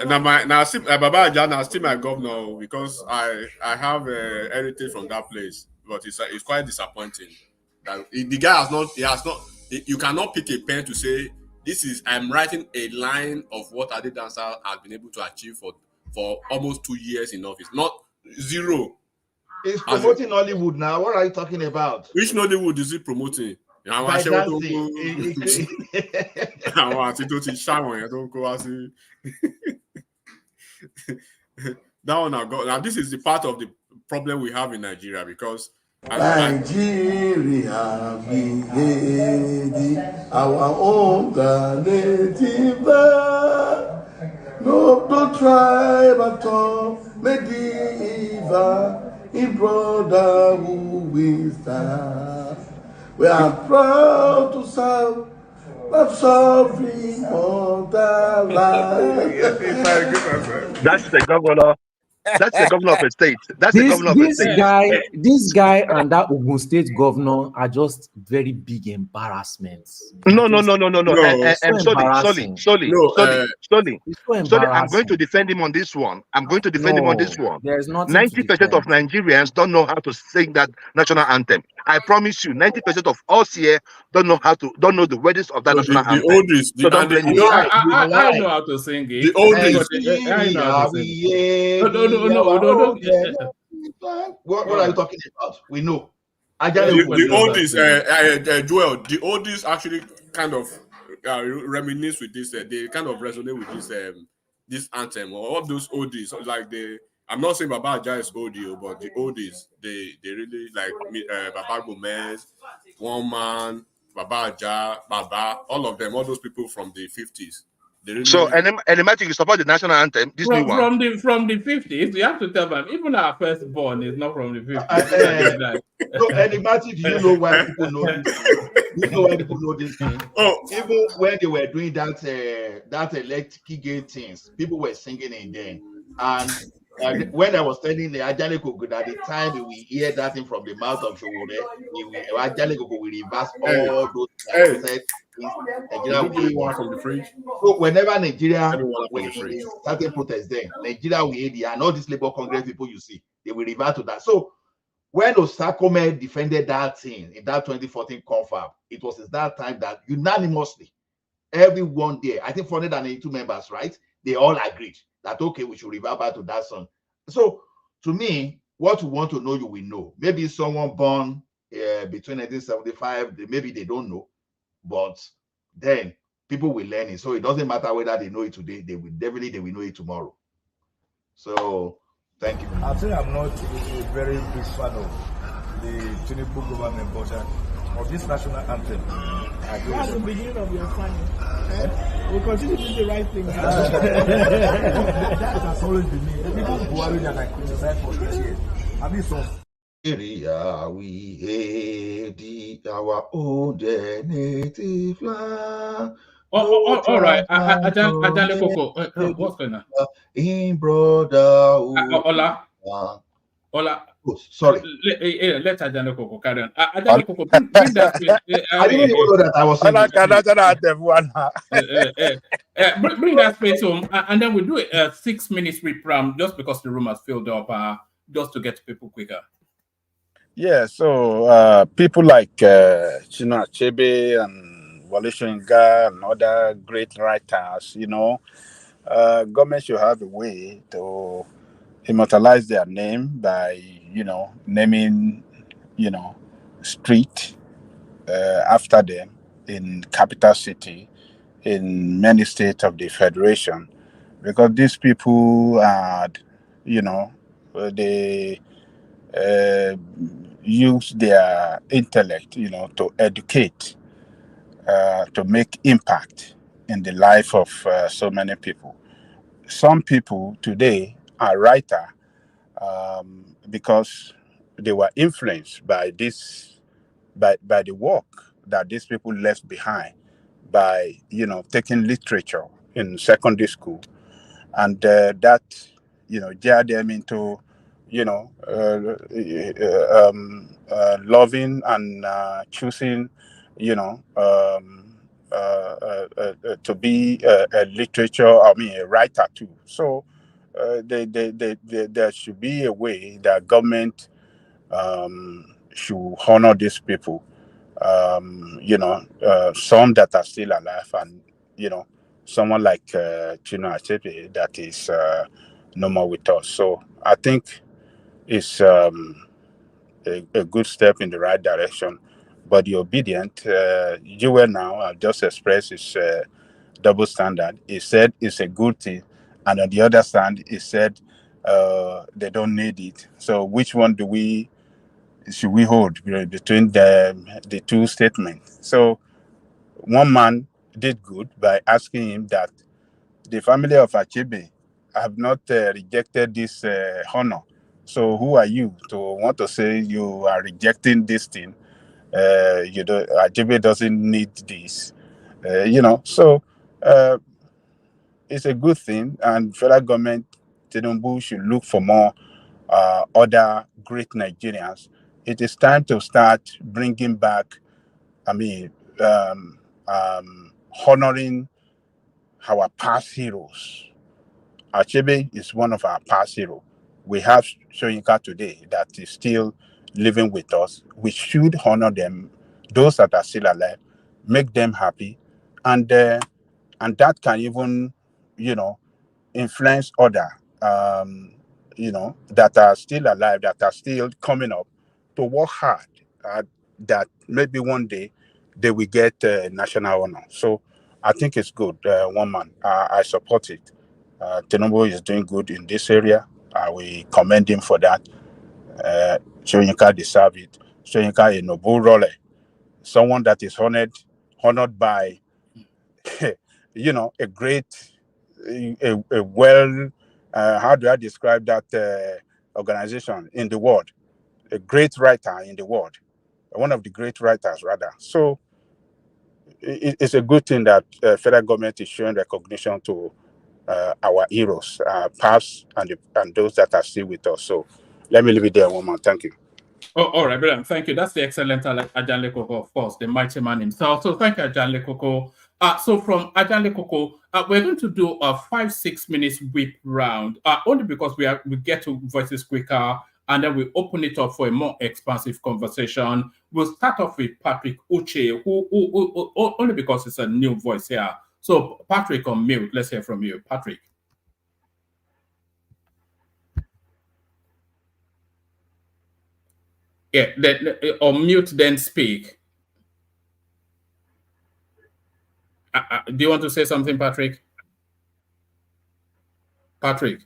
now Baba Aja still my governor because I have heritage from that place, but it's quite disappointing that the guy has not. You cannot pick a pen to say I'm writing a line of what Ade dancer has been able to achieve for almost 2 years in office, not zero. He's promoting Hollywood now. What are you talking about? Which Hollywood is he promoting? By dancing. Now, this is the part of the problem we have in Nigeria because Nigeria, we our own native. No tribe at all, medieval, in brother who we stand. We are proud to serve the sovereign motherland. That's the governor. That's the governor of a state. This guy and that Ogun State governor are just very big embarrassments. No. Sorry. I'm going to defend him on this one. There's 90% of Nigerians don't know how to sing that national anthem. I promise you, 90% of us here don't know the words of that No, national the anthem. oldies, So don't blame me. I know how to sing it. The oldies. I know how to sing it. What are you talking about? We know. The oldies, Joel, the oldies actually kind of reminisce with this. They kind of resonate with this anthem. All those oldies, like I'm not saying Baba Aja is audio, but the oldies, they really like Baba Gomez, One Man, Baba Aja, Baba, all of them, all those people from the 50s. They really, so, Enigmatic, you support the national anthem, this new one? From the 50s, you have to tell them, even our firstborn is not from the 50s. So, Enigmatic, do you know why people know this? You know why people know this thing? Even when they were doing that electric gate things, people were singing it then. And when I was telling the Ajale Koko that the time we hear that thing from the mouth of Showore, Ajale Koko will reverse all those said things. Nigeria from the fridge. So whenever Nigeria started protest, then Nigeria will aid, and all these Labour Congress people you see, they will revert to that. So when Osakome defended that thing in that 2014 confab, it was at that time that unanimously, everyone there, I think 482 members, right? They all agreed that, okay, we should revert back to that song. So to me, what you want to know, you will know. Maybe someone born between 1975, maybe they don't know, but then people will learn it. So it doesn't matter whether they know it today, they will know it tomorrow. So thank you. I think I'm not a very big fan of the Tinubu government, but of this national anthem. That's the beginning of your funny. We'll continue to do the right thing. That has always been me. People who are that I criticize for 8 years. I mean, so. We hail our own native land. All right. Ajale Koko, what's going on? In brotherhood. Ola. Oh, sorry. Let Ajale Koko carry on. Ajale Koko, bring that space. I didn't even know that I was bring that space home, and then we'll do a 6 minutes repram just because the room has filled up, just to get to people quicker. Yeah, so people like Chinua Achebe and Wale Soyinka and other great writers, government should have a way to immortalize their name by, naming, street after them in capital city, in many states of the federation, because these people are, they use their intellect, to educate, to make impact in the life of so many people. Some people today are writer because they were influenced by this, by the work that these people left behind, by taking literature in secondary school, and that geared them into loving and choosing, to be a literature, a writer too. So there should be a way that government should honor these people. Some that are still alive, and someone like Chinua Achebe that is no more with us. So I think it's a good step in the right direction. But the obedient, Jewel now have just expressed his double standard. He said it's a good thing, and on the other side, he said they don't need it. So which one should we hold between the two statements? So one man did good by asking him that the family of Achebe have not rejected this honor. So who are you to want to say you are rejecting this thing? Achebe doesn't need this. So it's a good thing, and federal government, Tinubu, should look for more other great Nigerians. It is time to start bringing back, honoring our past heroes. Achebe is one of our past heroes. We have Soyinka today that is still living with us. We should honor them, those that are still alive, make them happy, and that can even, influence other, that are still alive, that are still coming up to work hard, that maybe one day they will get national honor. So I think it's good. One man, I support it. Tinubu is doing good in this area. We commend him for that. Soyinka deserve it. Soyinka is noble role, someone that is honored by, a great, a well, how do I describe that organization in the world? A great writer in the world, one of the great writers rather. So it's a good thing that federal government is showing recognition to our heroes, past and those that are still with us. So let me leave it there, woman. Thank you. Oh, all right, brilliant. Thank you. That's the excellent Ajanle Koko, of course, the mighty man himself. So thank you, Ajanle Koko. So from Ajanle Koko, we're going to do a 5-6 minutes whip round, only because we get to voices quicker, and then we open it up for a more expansive conversation. We'll start off with Patrick Uche, who only because it's a new voice here. So Patrick on mute. Let's hear from you, Patrick. Yeah, on mute, then speak. Do you want to say something, Patrick? Patrick?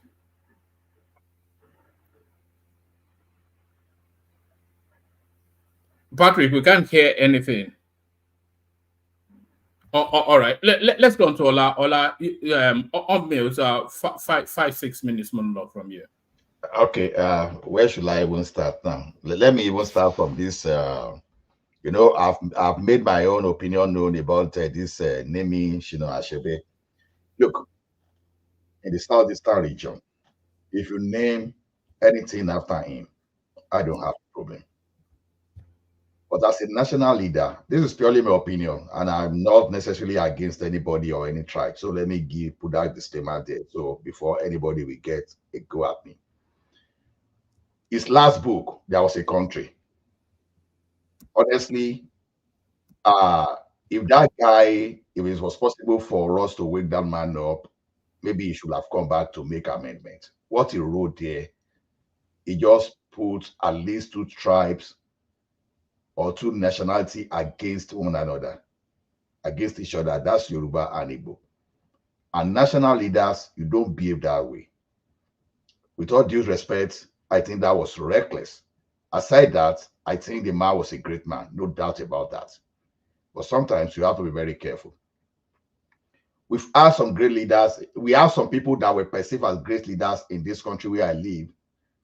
Patrick, we can't hear anything. All right, let's go on to Ola. Ola, on mute, 5-6 minutes monologue from you. Okay, where should I even start now? Let me even start from this. I've made my own opinion known about this naming Shino Achebe. Look, in the Southeastern region, if you name anything after him, I don't have a problem. But as a national leader, this is purely my opinion, and I'm not necessarily against anybody or any tribe. So let me put that disclaimer there. So before anybody will get a go at me. His last book, There Was a Country. Honestly, if that guy, if it was possible for us to wake that man up, maybe he should have come back to make amendments. What he wrote there, he just put at least 2 tribes or 2 nationality against one another, against each other. That's Yoruba and Igbo. And national leaders, you don't behave that way. With all due respect, I think that was reckless. Aside that, I think the man was a great man, no doubt about that. But sometimes you have to be very careful. We've had some great leaders. We have some people that were perceived as great leaders in this country where I live.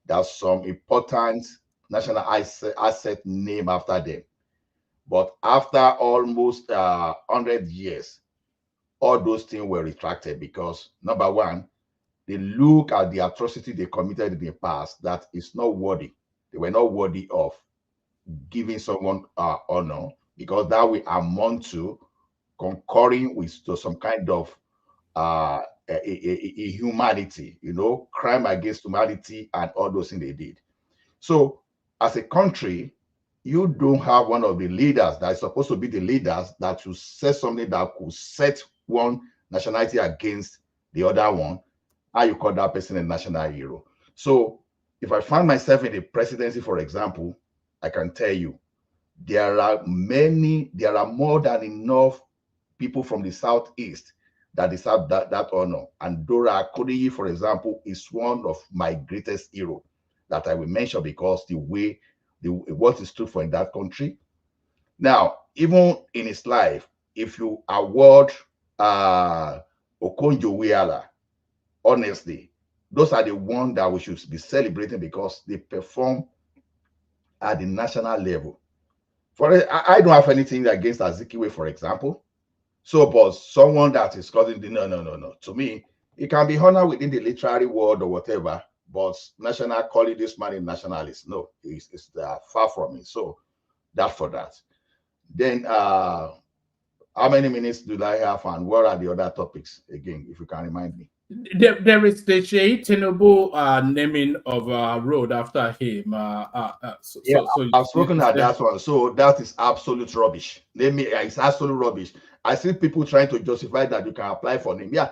There's some important national asset named after them. But after almost 100 years, all those things were retracted because, number one, they look at the atrocity they committed in the past that is not worthy. They were not worthy of giving someone honor, because that will amount to concurring with some kind of humanity, crime against humanity and all those things they did. So as a country, you don't have one of the leaders that is supposed to be the leaders that will say something that could set one nationality against the other one. How you call that person a national hero? So if I find myself in the presidency, for example, I can tell you there are more than enough people from the Southeast that deserve that honor. And Dora Akodiyi, for example, is one of my greatest heroes that I will mention because what he stood for in that country. Now, even in his life, if you award Okonjo-Iweala, honestly, those are the ones that we should be celebrating because they perform at the national level. I don't have anything against Azikiwe, for example. So, but someone that is causing no. To me, it can be honored within the literary world or whatever, but national calling this man a nationalist, no, it's far from it. So, that for that. Then, how many minutes do I have, and what are the other topics again, if you can remind me? There is the Seyi Tinubu naming of a road after him. I've spoken at that one. So that is absolute rubbish. It's absolute rubbish. I see people trying to justify that you can apply for name. Yeah,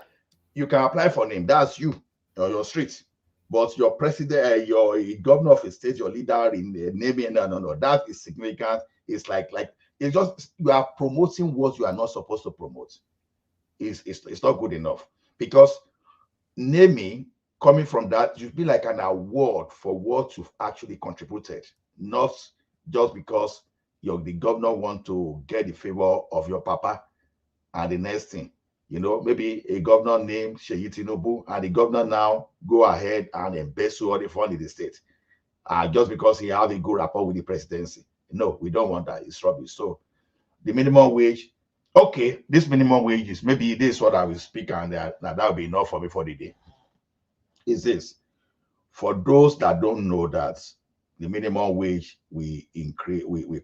you can apply for name. That's you on your street. But your president, your governor of a state, your leader in the naming, no. That is significant. It's like it's just you are promoting what you are not supposed to promote. It's not good enough, because naming coming from that should be like an award for what you've actually contributed, not just because the governor want to get the favor of your papa. And the next thing, maybe a governor named Seyi Tinubu, and the governor now go ahead and embezzle all the fund in the state, just because he have a good rapport with the presidency. No, we don't want that. It's rubbish. So the minimum wage, okay, this minimum wage is maybe this is what I will speak, and that will be enough for me for the day. Is this for those that don't know that the minimum wage we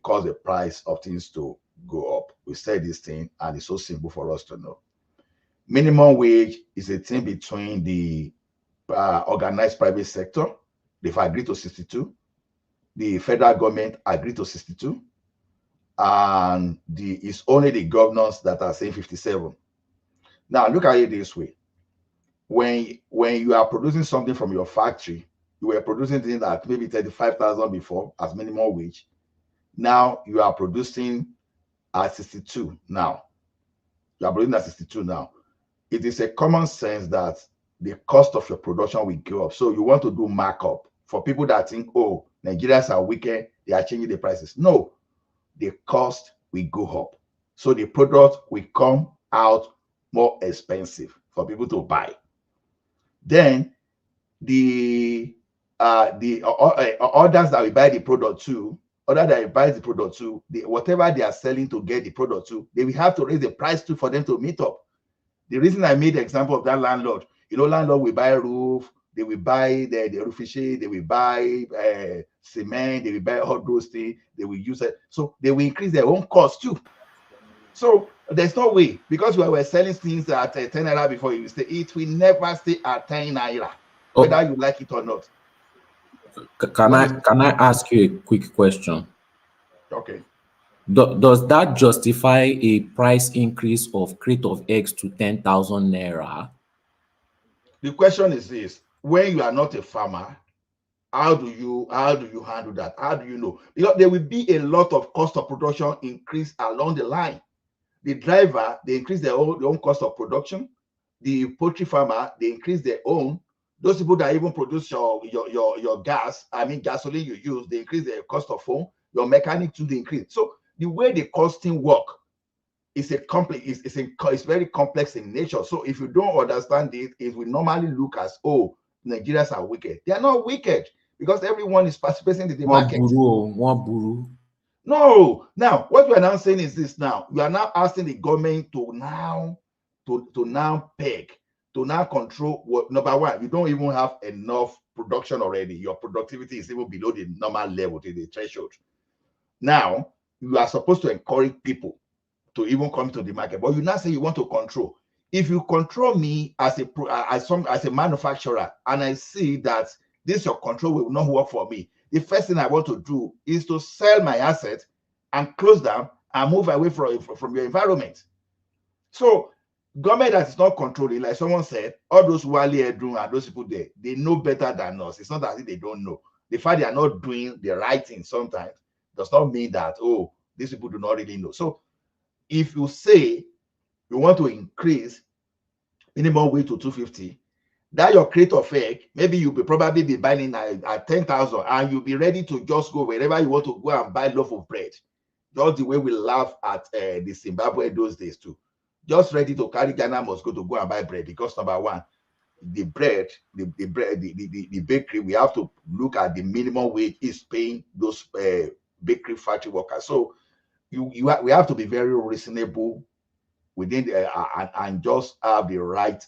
cause the price of things to go up. We said this thing, and it's so simple for us to know. Minimum wage is a thing between the organized private sector. They've agreed to 62. The federal government agreed to 62, and it's only the governors that are saying 57. Now look at it this way. When you are producing something from your factory, you were producing things at maybe 35,000 before as minimum wage. Now you are producing at 62 now. You are producing at 62 now. It is a common sense that the cost of your production will go up. So you want to do markup. For people that think, oh, Nigerians are wicked, they are changing the prices. No, the cost will go up. So the product will come out more expensive for people to buy. Then the others that will buy the product too, whatever they are selling to get the product too, they will have to raise the price too for them to meet up. The reason I made the example of that landlord, landlord will buy a roof, they will buy the roofing sheet, they will buy cement, they will buy all those things, they will use it. So they will increase their own cost too. So there's no way, because we were selling things at 10 naira before, it will never stay at 10 naira, whether you like it or not. Can I ask you a quick question? Okay. Does that justify a price increase of crate of eggs to 10,000 naira? The question is this: when you are not a farmer, how do you handle that? How do you know? Because there will be a lot of cost of production increase along the line. The driver, they increase their own cost of production. The poultry farmer, they increase their own. Those people that even produce your gas, gasoline you use, they increase their cost of phone. Your mechanic too, they increase. So the way the costing work is it's very complex in nature. So if you don't understand it will normally look as, oh, Nigerians are wicked. They are not wicked, because everyone is participating in the market. No. Now, what we are now saying is this: now we are now asking the government to now peg, to now control what. Number one, you don't even have enough production already. Your productivity is even below the normal level, to the threshold. Now you are supposed to encourage people to even come to the market, but you now say you want to control. If you control me as a manufacturer, and I see that this your control will not work for me, the first thing I want to do is to sell my asset and close down and move away from your environment. So government that is not controlling, like someone said, all those Wale Edun and those people there, they know better than us. It's not as if they don't know. The fact they are not doing the right thing sometimes does not mean that, oh, these people do not really know. So if you say you want to increase minimum wage to 250, that your crate of egg, maybe you'll probably be buying at 10,000, and you'll be ready to just go wherever you want to go and buy a loaf of bread. Just the way we laugh at the Zimbabwe those days too. Just ready to carry Ghana must go and buy bread, because number one, the bread, the bakery, we have to look at the minimum wage is paying those bakery factory workers. So we have to be very reasonable within and just have the right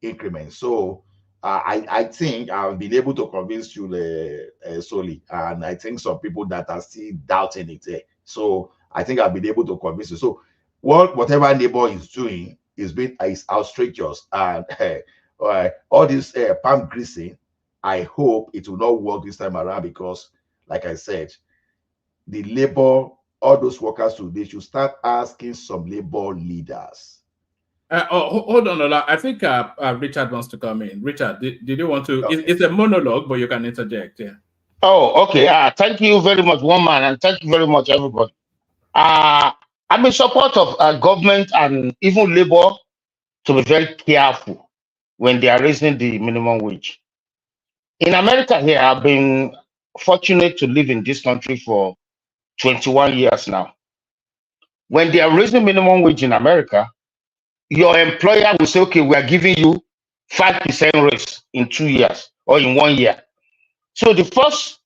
increment. So I think I've been able to convince you, Soli, and I think some people that are still doubting it. So I think I've been able to convince you. So whatever neighbor is doing is outrageous, and All right, all this palm greasing, I hope it will not work this time around because, like I said, the labor, all those workers today should start asking some labor leaders. Hold on, Ola. I think Richard wants to come in. Richard, did you want to? Okay. It's a monologue, but you can interject. Yeah. Oh, okay. Thank you very much, one man, and thank you very much, everybody. I'm in support of government and even labor to be very careful when they are raising the minimum wage. In America here, I've been fortunate to live in this country for 21 years now. When they are raising minimum wage in America, your employer will say, okay, we are giving you 5% raise in 2 years or in 1 year. So the first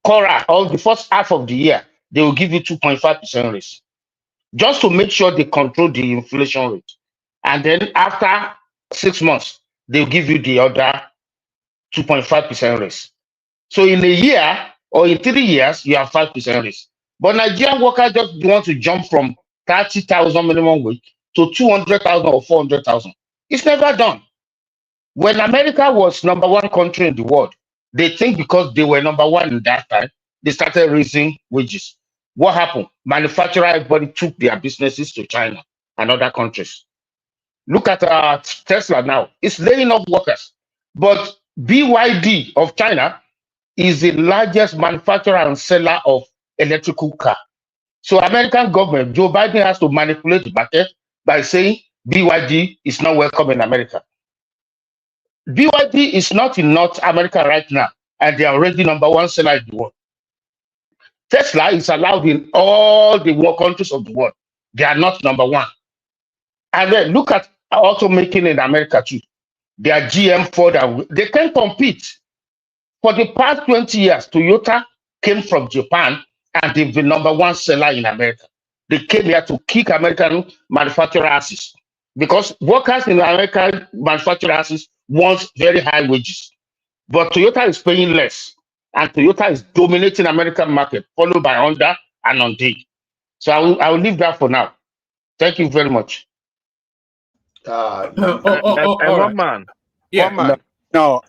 quarter or the first half of the year, they will give you 2.5% raise just to make sure they control the inflation rate. And then after 6 months, they'll give you the other 2.5% raise. So in a year or in 3 years, you have 5% raise. But Nigerian workers just want to jump from 30,000 minimum wage to 200,000 or 400,000. It's never done. When America was #1 country in the world, they think because they were #1 in that time, they started raising wages. What happened? Manufacturer, everybody took their businesses to China and other countries. Look at Tesla now. It's laying off workers. But BYD of China is the largest manufacturer and seller of electrical car. So American government, Joe Biden has to manipulate the market by saying BYD is not welcome in America. BYD is not in North America right now, and they are already #1 seller in the world. Tesla is allowed in all the countries of the world. They are not #1. And then look at automaking in America too. They are GM, Ford, and they can compete. For the past 20 years, Toyota came from Japan and they've been #1 seller in America. They came here to kick American manufacturer asses because workers in American manufacturer asses want very high wages. But Toyota is paying less and Toyota is dominating American market, followed by Honda and Hyundai. So I will leave that for now. Thank you very much. One man. Yeah. One man. No,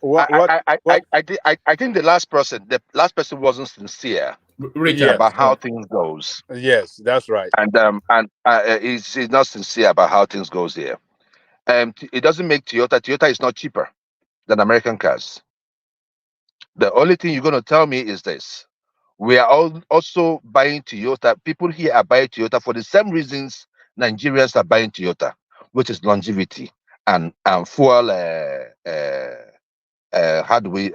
I think the last person wasn't sincere about how things goes. Yes, that's right. And he's not sincere about how things goes here. It doesn't make Toyota is not cheaper than American cars. The only thing you're going to tell me is this: we are all also buying Toyota. People here are buying Toyota for the same reasons Nigerians are buying Toyota, which is longevity and fuel. How do we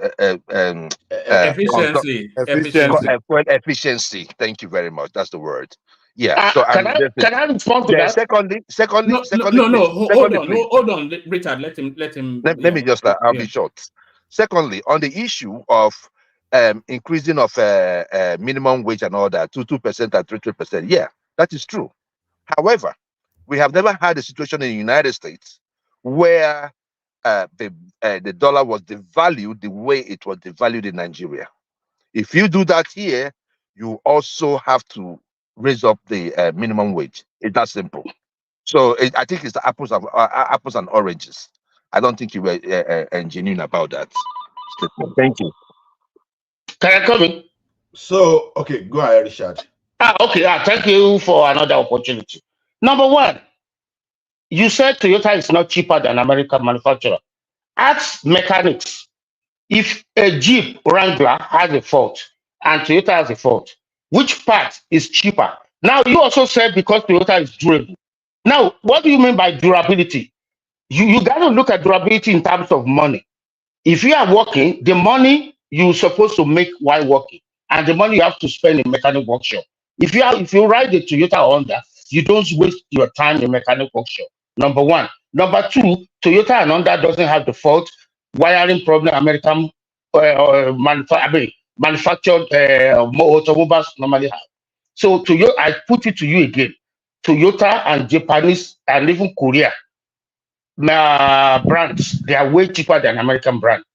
efficiency? Efficiency. Thank you very much. That's the word. Yeah. So can I respond to that? Secondly, hold on, Richard. Let him. Let me just. I'll be short. Secondly, on the issue of increasing of minimum wage and all that to 2% and 3%, yeah, that is true. However, we have never had a situation in the United States where the dollar was devalued the way it was devalued in Nigeria. If you do that here, you also have to raise up the minimum wage. It's that simple. So I think it's the apples and oranges. I don't think you were genuine about that statement. Thank you. Can I come in? So, okay, go ahead, Richard. Okay. Thank you for another opportunity. #1, you said Toyota is not cheaper than American manufacturer. Ask mechanics. If a Jeep Wrangler has a fault and Toyota has a fault, which part is cheaper? Now, you also said because Toyota is durable. Now, what do you mean by durability? You got to look at durability in terms of money. If you are working, the money you're supposed to make while working, and the money you have to spend in mechanic workshop. If you ride the Toyota Honda, you don't waste your time in mechanic workshop. #1. #2, Toyota and Honda doesn't have the fault wiring problem American manufactured automobiles normally have. So I put it to you again. Toyota and Japanese and even Korea brands, they are way cheaper than American brands.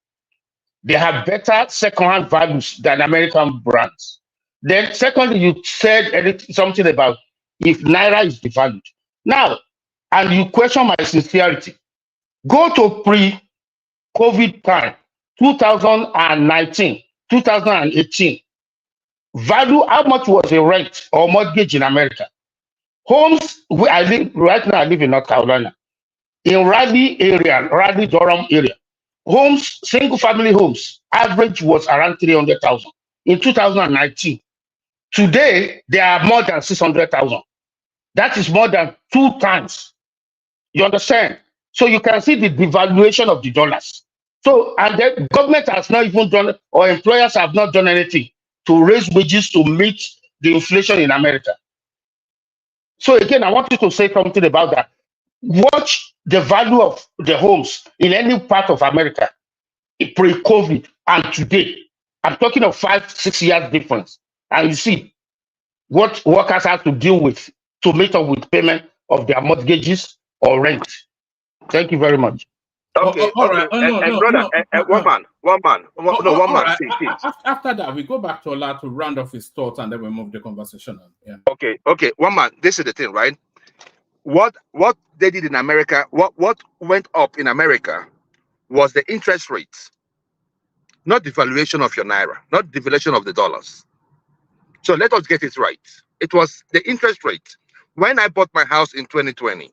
They have better second-hand values than American brands. Then secondly, you said something about if Naira is devalued. Now, and you question my sincerity. Go to pre-COVID time, 2019, 2018. Value, how much was a rent or mortgage in America? Homes, I live right now. I live in North Carolina, in Raleigh, Durham area. Homes, single family homes, average was around 300,000 in 2019. Today, they are more than 600,000. That is more than 2 times. You understand? So you can see the devaluation of the dollars. So, and the government has not even done, or employers have not done anything to raise wages to meet the inflation in America. So again, I want you to say something about that. Watch the value of the homes in any part of America pre-COVID and today. I'm talking of 5-6 years difference. And you see what workers have to deal with to meet up with payment of their mortgages or rent. Thank you very much. Okay, all right. okay. No, Brother, one man. See. After that, we go back to Ola to round off his thoughts, and then we move the conversation on. Yeah. Okay, one man. This is the thing, right? What they did in America, what went up in America was the interest rates, not the valuation of your naira, not the valuation of the dollars. So let us get it right. It was the interest rate. When I bought my house in 2020,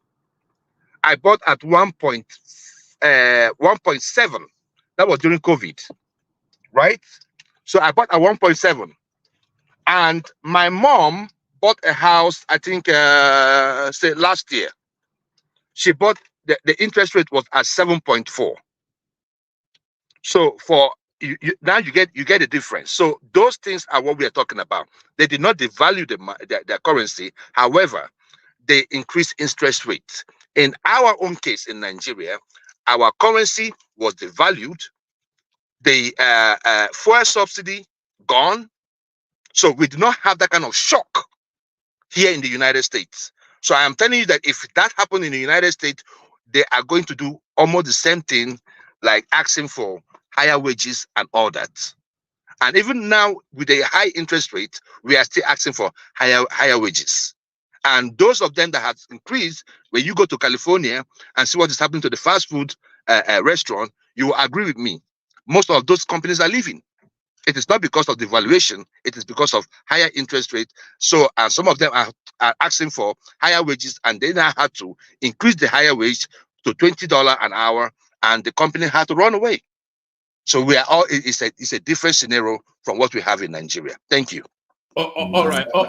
I bought at 1.7. That was during COVID, right? So I bought at 1.7. And my mom bought a house, I think, say last year. She bought, the interest rate was at 7.4. So for now you get a difference. So those things are what we are talking about. They did not devalue their currency. However, they increased interest rates. In our own case in Nigeria, our currency was devalued. The fuel subsidy gone. So we do not have that kind of shock here in the United States. So I am telling you that if that happened in the United States, they are going to do almost the same thing, like asking for higher wages and all that. And even now with a high interest rate, we are still asking for higher wages. And those of them that have increased, when you go to California and see what is happening to the fast food restaurant, you will agree with me. Most of those companies are leaving. It is not because of the valuation, it is because of higher interest rate. So some of them are asking for higher wages, and they now had to increase the higher wage to $20 an hour, and the company had to run away. So we are all, it's a different scenario from what we have in Nigeria. Thank you. All right. All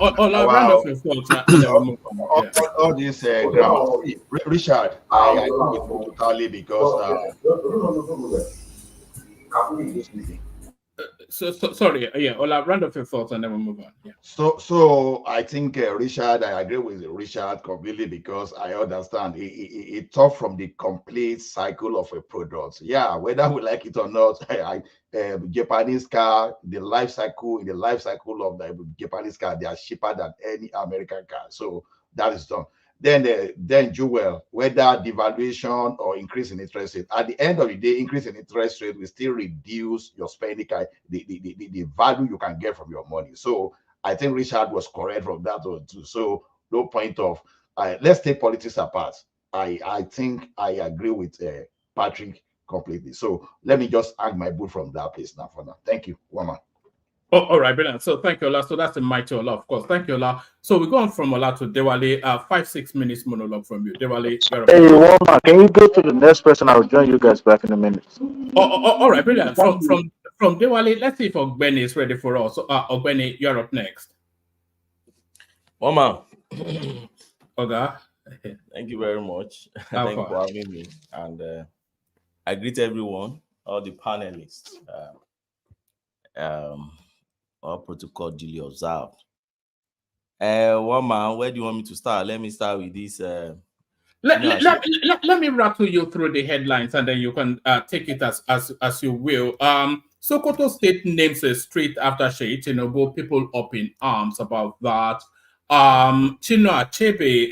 this grammar. Richard, I agree with you totally because sorry, yeah, Ola, round off your thoughts and then we'll move on. Yeah. So I think Richard, I agree with Richard completely because I understand it talks from the complete cycle of a product. Yeah, whether we like it or not, Japanese car, the life cycle of the Japanese car, they are cheaper than any American car. So that is done. Then Joel, whether devaluation or increase in interest rate, at the end of the day, increase in interest rate will still reduce your spending, the value you can get from your money. So I think Richard was correct from that one too. So no point of let's take politics apart. I think I agree with Patrick completely. So let me just hang my boot from that place now for now. Thank you, woman. Oh, all right, brilliant. So thank you, Ola. So that's the mighty Ola, of course. Thank you, Ola. So we're going from Ola to Dewale. 5-6 minutes monologue from you. Dewale, hey, woman, can you go to the next person? I'll join you guys back in a minute. All right, brilliant. From Dewale, let's see if Ogbeni is ready for us. So, Ogbeni, you're up next. Woman. Oga. Thank you very much. Thank you for having me. And I greet everyone, all the panelists. All protocol duly observed. Woman, where do you want me to start? Let me start with this. Let me rattle you through the headlines, and then you can take it as you will. Sokoto State names a street after Seyi Tinubu. People up in arms about that. Chino Achebe,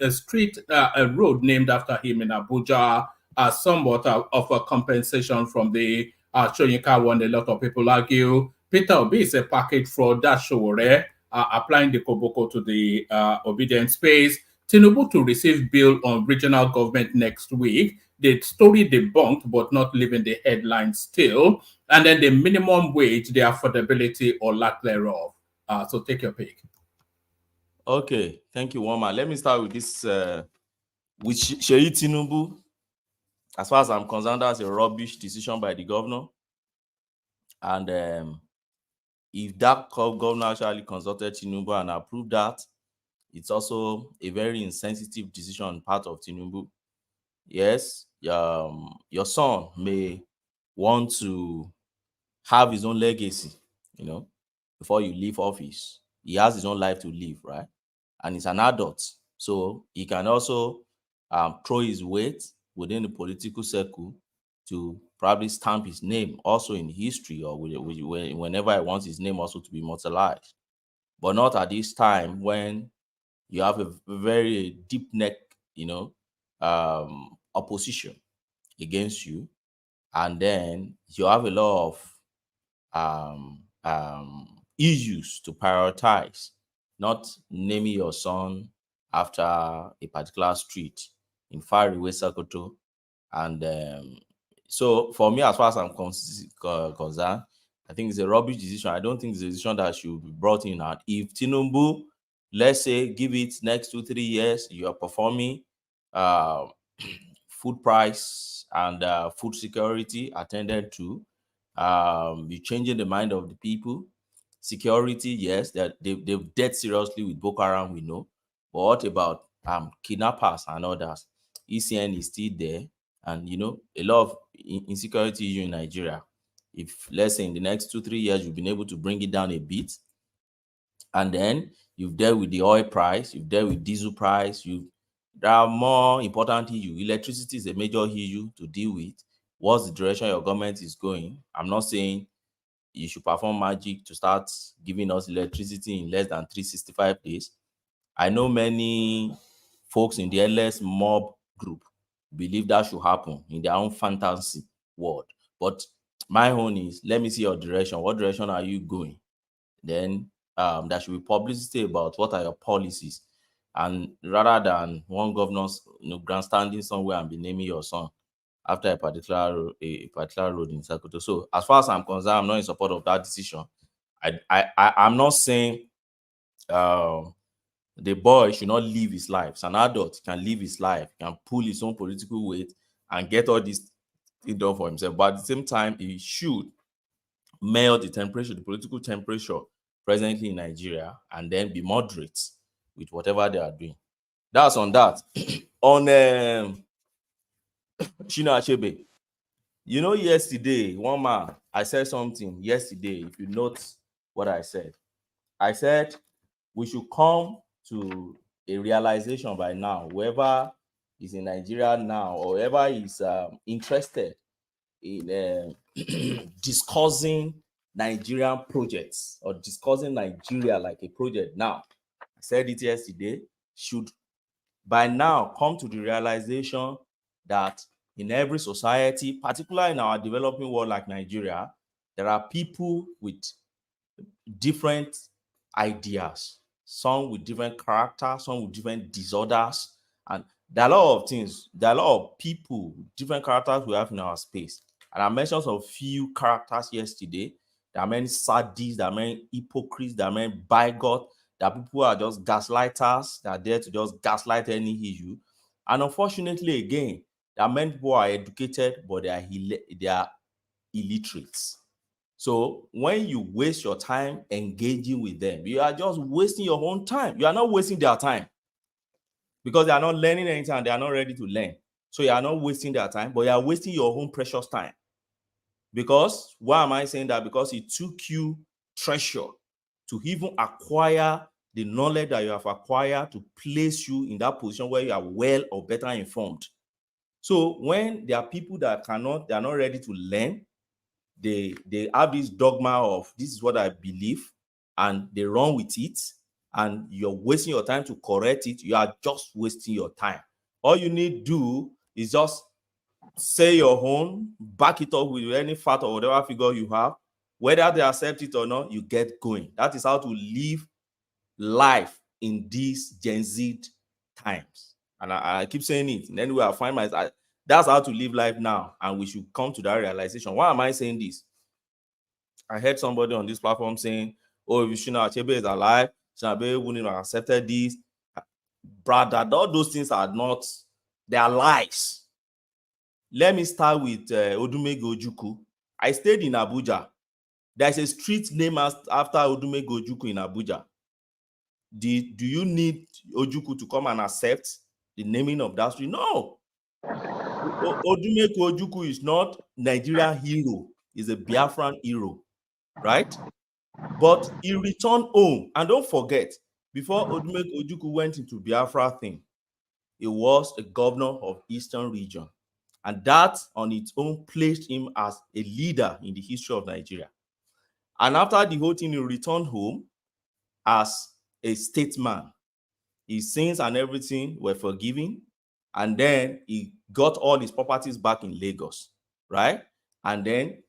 a street, a road named after him in Abuja, somewhat of a compensation from the Soyinka one. A lot of people argue. Peter Obi is a package fraud. That's Showore, applying the Koboko to the obedient space. Tinubu to receive bill on regional government next week. the story debunked, but not leaving the headlines still. And then the minimum wage, the affordability or lack thereof. So take your pick. Okay, thank you, Woma. Let me start with this, with Seyi Tinubu. As far as I'm concerned, that's a rubbish decision by the governor. And if that governor actually consulted Tinubu and approved that, it's also a very insensitive decision on part of Tinubu. Yes, your son may want to have his own legacy, before you leave office. He has his own life to live, right? And he's an adult. So he can also throw his weight within the political circle to probably stamp his name also in history, or whenever he wants his name also to be immortalized. But not at this time when you have a very deep neck, opposition against you. And then you have a lot of issues to prioritize, not naming your son after a particular street in faraway Sokoto. And so for me, as far as I'm concerned, I think it's a rubbish decision. I don't think it's a decision that should be brought in. And if Tinubu, let's say, give it next 2-3 years, you are performing food price and food security attended to, you're changing the mind of the people. Security, yes, they've dealt seriously with Boko Haram, we know. But what about kidnappers and others? ECN is still there, and a lot of insecurity issue in Nigeria. If, let's say, in the next 2-3 years you've been able to bring it down a bit, and then you've dealt with the oil price, you've dealt with diesel price, there are more important issues. Electricity is a major issue to deal with. What's the direction your government is going? I'm not saying you should perform magic to start giving us electricity in less than 365 days. I know many folks in the LS mob group believe that should happen in their own fantasy world. But my own is, let me see your direction. What direction are you going? Then there should be publicity about what are your policies. And rather than one governor's grandstanding somewhere and be naming your son after a particular road in Sokoto. So as far as I'm concerned, I'm not in support of that decision. I'm not saying the boy should not live his life. As an adult, can live his life, can pull his own political weight and get all this done for himself. But at the same time, he should measure the temperature, the political temperature presently in Nigeria, and then be moderate with whatever they are doing. That's on that. On Shina Achebe, yesterday, one man, I said something yesterday. If you note what I said we should come to a realization by now, whoever is in Nigeria now, or whoever is interested in discussing Nigerian projects or discussing Nigeria like a project now, I said it yesterday, should by now come to the realization that in every society, particularly in our developing world like Nigeria, there are people with different ideas, some with different characters, some with different disorders, and there are a lot of things, there are a lot of people, different characters we have in our space. And I mentioned some few characters yesterday. There are many sadists, there are many hypocrites, there are many bigots, there are people who are just gaslighters, that are there to just gaslight any issue. And unfortunately, again, there are many people who are educated, but they are illiterates. So when you waste your time engaging with them, you are just wasting your own time. You are not wasting their time because they are not learning anything and they are not ready to learn. So you are not wasting their time, but you are wasting your own precious time. Because why am I saying that? Because it took you treasure to even acquire the knowledge that you have acquired to place you in that position where you are well or better informed. So when there are people that they are not ready to learn, they have this dogma of this is what I believe, and they run with it, and you're wasting your time to correct it. You are just wasting your time. All you need to do is just say your own, back it up with any fact or whatever figure you have. Whether they accept it or not, you get going. That is how to live life in these Gen Z times. And I keep saying it. And anyway, I find myself, That's how to live life now, and we should come to that realization. Why am I saying this? I heard somebody on this platform saying, oh, if Shina Achebe is alive, Shina Achebe wouldn't have accepted this. Brother, all those things are not, they are lies. Let me start with Odumegwu Ojukwu. I stayed in Abuja. There's a street named after Odumegwu Ojukwu in Abuja. Do you need Ojukwu to come and accept the naming of that street? No. Odumegwu Ojukwu is not Nigerian hero. He's a Biafran hero, right? But he returned home. And don't forget, before Odumegwu Ojukwu went into Biafra thing, he was a governor of Eastern region. And that on its own placed him as a leader in the history of Nigeria. And after the whole thing, he returned home as a statesman. His sins and everything were forgiven. And then he got all his properties back in Lagos, right? And then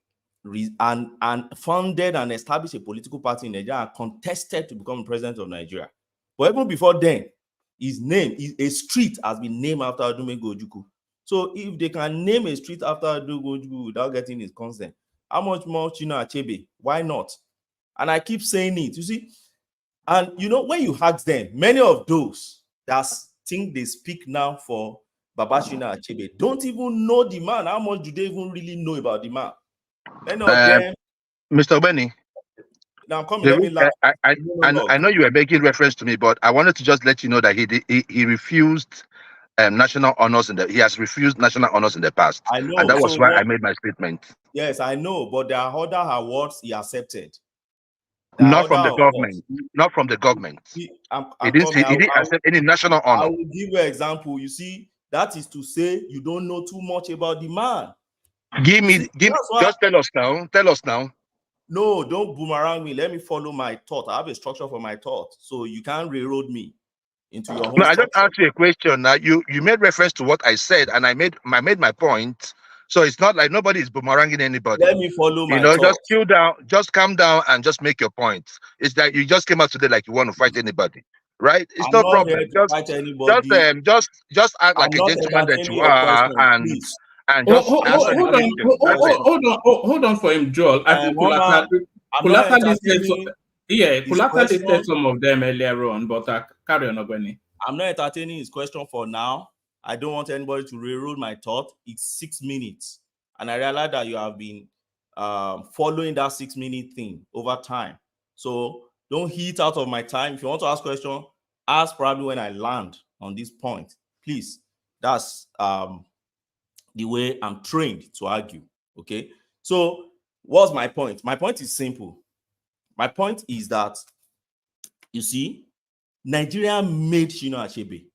founded and established a political party in Nigeria and contested to become president of Nigeria. But even before then, his name, a street has been named after Odumegwu Ojukwu. So if they can name a street after Odumegwu Ojukwu without getting his consent, how much more Shina Achebe? Why not? And I keep saying it, you see. And you know, when you ask them, many of those that think they speak now for Baba Shina Achebe don't even know the man. How much do they even really know about the man? Many of them. Mr. Benny. Now I'm coming. Let me laugh. I know you were making reference to me, but I wanted to just let you know that he refused national honors he has refused national honors in the past. I know, and that was why I made my statement. Yes, I know, but there are other awards he accepted. Not from the government. Not from the government. He didn't accept any national honor. I will give you an example. You see, that is to say you don't know too much about the man. Just tell us now. Tell us now. No, don't boomerang me. Let me follow my thought. I have a structure for my thought, so you can't railroad me into your own. No, I just asked you a question. Now you made reference to what I said, and I made my point. So it's not like nobody is boomeranging anybody. Let me follow my thought. Just chill down, just calm down, and just make your point. It's that you just came out today like you want to fight anybody, right? It's no problem. Just act like a gentleman that you are, and just answer the question. Hold on for him, Joel. I think Kulaka listed some of them earlier on, but carry on, Ogweni. I'm not entertaining his question for now. I don't want anybody to railroad my thought. It's 6 minutes. And I realize that you have been following that 6 minute thing over time. So don't heat out of my time. If you want to ask a question, ask probably when I land on this point. Please. That's the way I'm trained to argue. Okay. So what's my point? My point is simple. My point is that, you see, Nigeria made Shina Achebe.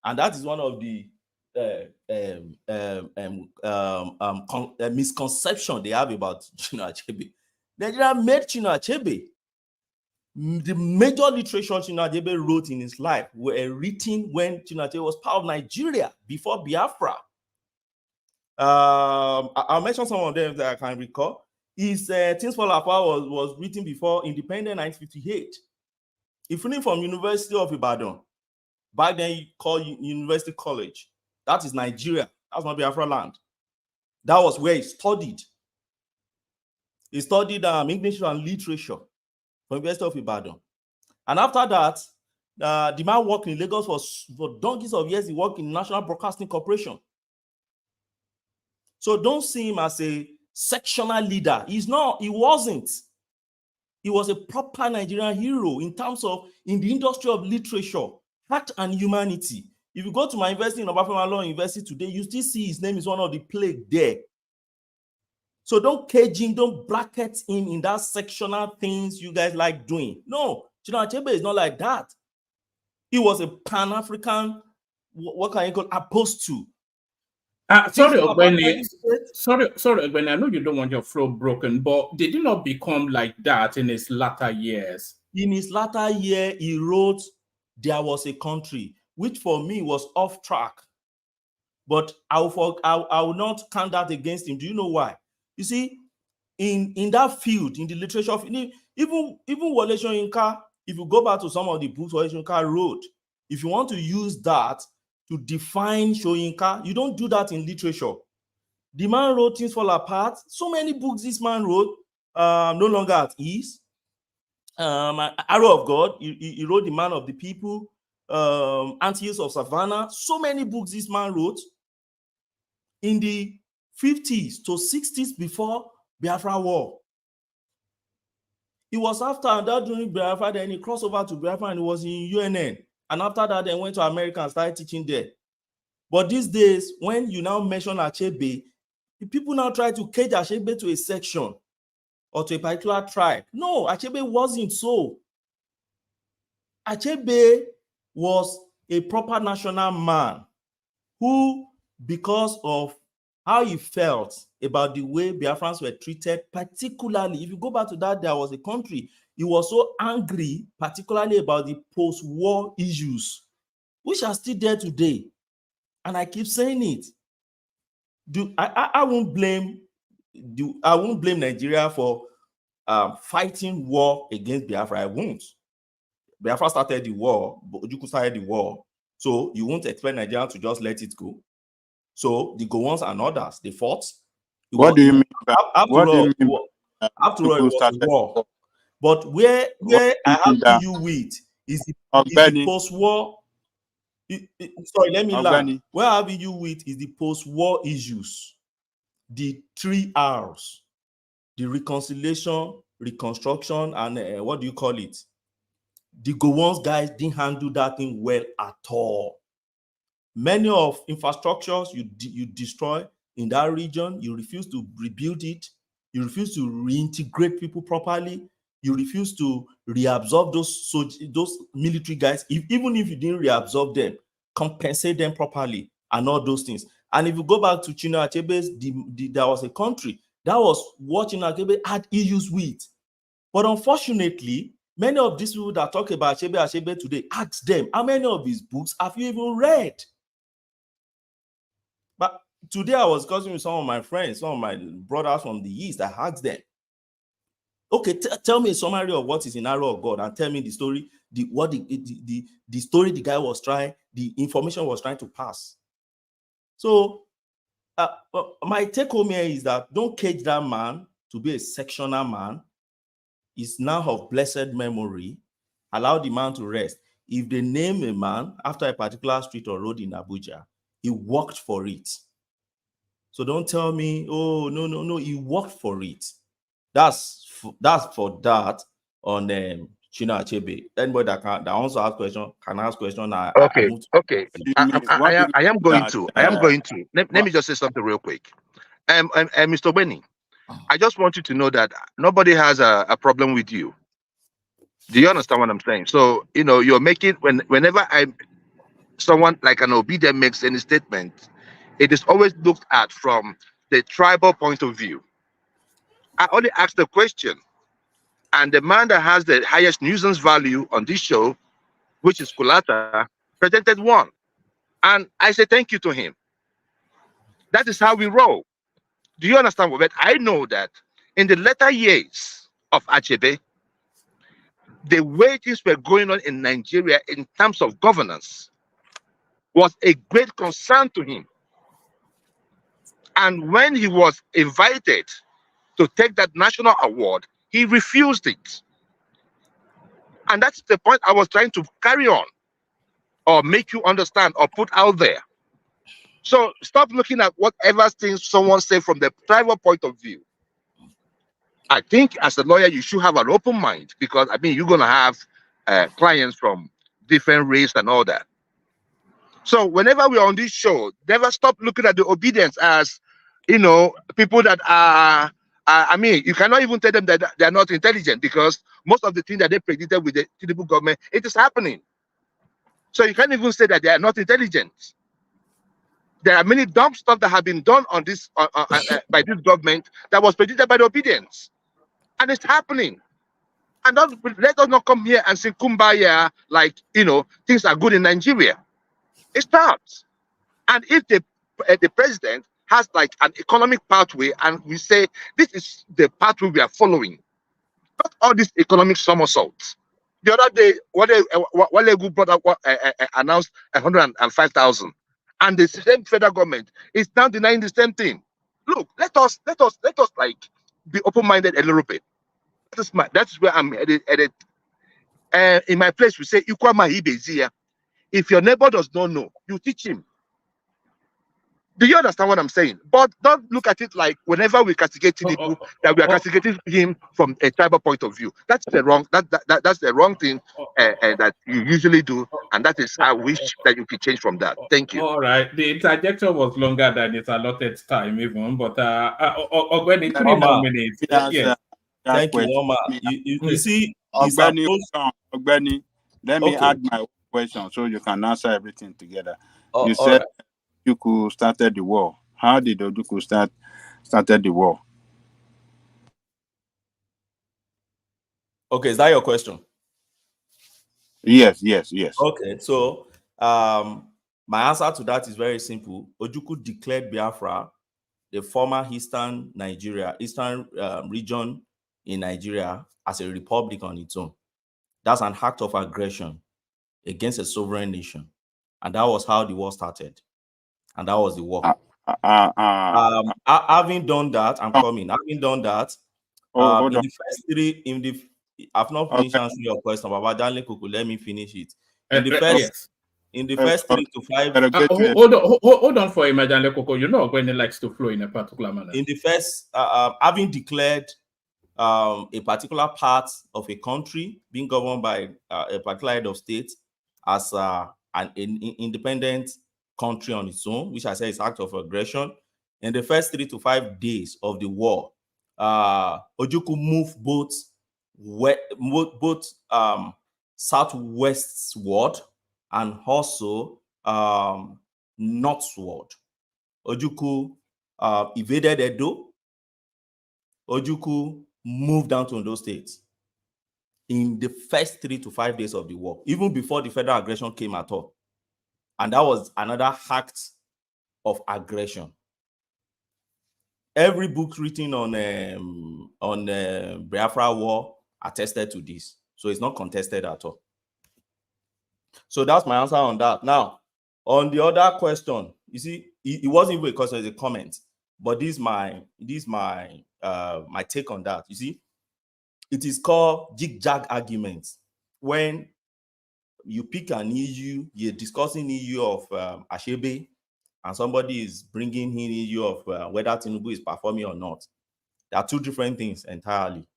And that is one of the misconception they have about Shina Achebe. Nigeria made Shina Achebe. The major literature Shina Achebe wrote in his life were written when Shina Achebe was part of Nigeria before Biafra. I'll mention some of them that I can recall. His Things Fall Apart was written before Independence 1958. He finished from University of Ibadan. Back then, you called University College. That is Nigeria. That's not Biafra land. That was where he studied. He studied English and literature from University of Ibadan. And after that, the man worked in Lagos for donkeys of years. He worked in National Broadcasting Corporation. So don't see him as a sectional leader. He's not. He wasn't. He was a proper Nigerian hero in terms of in the industry of literature, art, and humanity. If you go to my university in Obafemi Law University today, you still see his name is one of the plague there. So don't cage him, don't bracket him in that sectional things you guys like doing. No, Shina Achebe is not like that. He was a Pan-African, what can you call, apostle. Sorry, Ogweni. Sorry, Ogweni. I know you don't want your flow broken, but did he not become like that in his latter years? In his latter year, he wrote, "There was a country," which for me was off track. But I will not count that against him. Do you know why? You see, in that field, in the literature of even Wole Soyinka, if you go back to some of the books Wole Soyinka wrote, if you want to use that to define Soyinka. You don't do that in literature. The man wrote Things Fall Apart. So many books this man wrote. No Longer at Ease. Arrow of God. He wrote The Man of the People. Anti-Hills of Savannah. So many books this man wrote in the 50s to 60s before Biafra War. It was after that during Biafra, then he crossed over to Biafra and he was in UNN. And after that, then went to America and started teaching there. But these days, when you now mention Achebe, people now try to cage Achebe to a section or to a particular tribe. No, Achebe wasn't so. Achebe was a proper national man who, because of how he felt about the way Biafrans were treated, particularly, if you go back to that, there was a country, he was so angry, particularly about the post-war issues, which are still there today. And I keep saying it. I won't blame Nigeria for fighting war against Biafra. I won't. Biafra started the war, but Ojukwu started the war. So you won't expect Nigeria to just let it go. So the Gowons and others, they fought. What do you mean? After all, it was a war. But where I have you with is the post-war. Sorry, let me land. Where I have you with is the post-war issues, the 3 R's, the reconciliation, reconstruction, and what do you call it? The Gowons guys didn't handle that thing well at all. Many of infrastructures you destroy in that region, you refuse to rebuild it, you refuse to reintegrate people properly, you refuse to reabsorb those military guys, even if you didn't reabsorb them, compensate them properly and all those things. And if you go back to Chinua Achebe's, there was a country that was what Chinua Achebe had issues with. But unfortunately, many of these people that talk about Achebe today, ask them, how many of his books have you even read? But today I was discussing with some of my friends, some of my brothers from the East. I asked them, okay, tell me a summary of what is in Arrow of God and tell me the story, the story the guy was trying, the information was trying to pass. So my take home here is that don't cage that man to be a sectional man. He's now of blessed memory. Allow the man to rest. If they name a man after a particular street or road in Abuja, he worked for it. So don't tell me, oh, no, he worked for it. That's for that on Chinua Achebe. Anybody that wants to ask question can ask question. Okay. I am going to. Let me just say something real quick. Mr. Benny, I just want you to know that nobody has a problem with you. Do you understand what I'm saying? So, you're making, whenever someone like an obedient makes any statement, it is always looked at from the tribal point of view. I only asked the question, and the man that has the highest nuisance value on this show, which is Kulata, presented one. And I say thank you to him. That is how we roll. Do you understand what? But I know that in the latter years of Achebe, the way things were going on in Nigeria in terms of governance was a great concern to him. And when he was invited to take that national award, he refused it. And that's the point I was trying to carry on or make you understand or put out there. So stop looking at whatever things someone said from the tribal point of view. I think as a lawyer, you should have an open mind because, you're going to have clients from different race and all that. So whenever we're on this show, never stop looking at the obedience as, people that are, you cannot even tell them that they're not intelligent because most of the things that they predicted with the Tinubu government, it is happening. So you can't even say that they are not intelligent. There are many dumb stuff that have been done on this by this government that was predicted by the obedience. And it's happening. And let us not come here and say kumbaya like, things are good in Nigeria. It's not. And if the president has like an economic pathway and we say this is the pathway we are following, not all these economic somersaults. The other day, Wale brought up announced 105,000, and the same federal government is now denying the same thing. Look, let us like be open-minded a little bit. That's where I'm headed. In my place, we say, if your neighbor does not know, you teach him. Do you understand what I'm saying? But don't look at it like whenever we castigate Tinubu, that we are castigating him from a tribal point of view. That's the wrong. That's the wrong thing that you usually do, and that is I wish that you could change from that. Thank you. All right. The interjection was longer than its allotted time, even. But when it's 3 more minutes, yes. Thank you, Oma. You see, Ogbeni, let me add my question so you can answer everything together. You said Ojuku started the war. How did Ojuku started the war? Okay, is that your question? Yes. Okay, so my answer to that is very simple. Ojuku declared Biafra, the former eastern region in Nigeria, as a republic on its own. That's an act of aggression against a sovereign nation, and that was how the war started, and that was the war. Having done that, I'm coming. Having done that, in the first three, I've not finished answering your question, but let me finish it. In the first 3 to 5. Hold on for a minute, Coco. You know when it likes to flow in a particular manner. In the first, having declared a particular part of a country being governed by a particular head of state as an independent country on its own, which I say is act of aggression. In the first 3 to 5 days of the war, Ojuku moved both southwestward and also northward. Ojuku evaded Edo. Ojuku moved down to those states in the first 3 to 5 days of the war, even before the federal aggression came at all. And that was another act of aggression. Every book written on Biafra war attested to this. So it's not contested at all. So that's my answer on that. Now, on the other question, you see, it wasn't even a question, it's a comment. But this is my take on that. You see, it is called jig-jag arguments. When you pick an issue, you're discussing issue of Ashebe, and somebody is bringing in issue of whether Tinubu is performing or not. There are two different things entirely.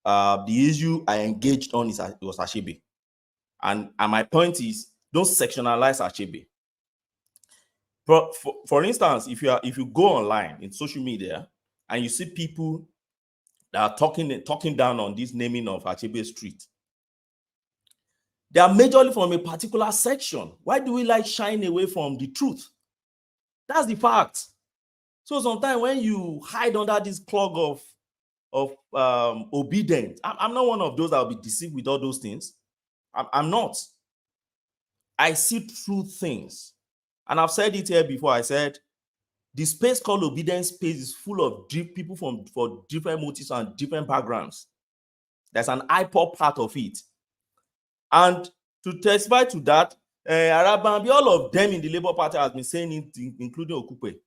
The issue I engaged on was Ashebe. And my point is, don't sectionalize Achebe. For instance, if you go online in social media and you see people that are talking down on this naming of Achebe Street, they are majorly from a particular section. Why do we like shying away from the truth? That's the fact. So sometimes when you hide under this clog of obedience, I'm not one of those that will be deceived with all those things. I'm not. I see through things. And I've said it here before. I said, the space called obedience space is full of people for different motives and different backgrounds. There's an IPOP part of it. And to testify to that, Arabambi, all of them in the Labour Party has been saying it, including Okupe.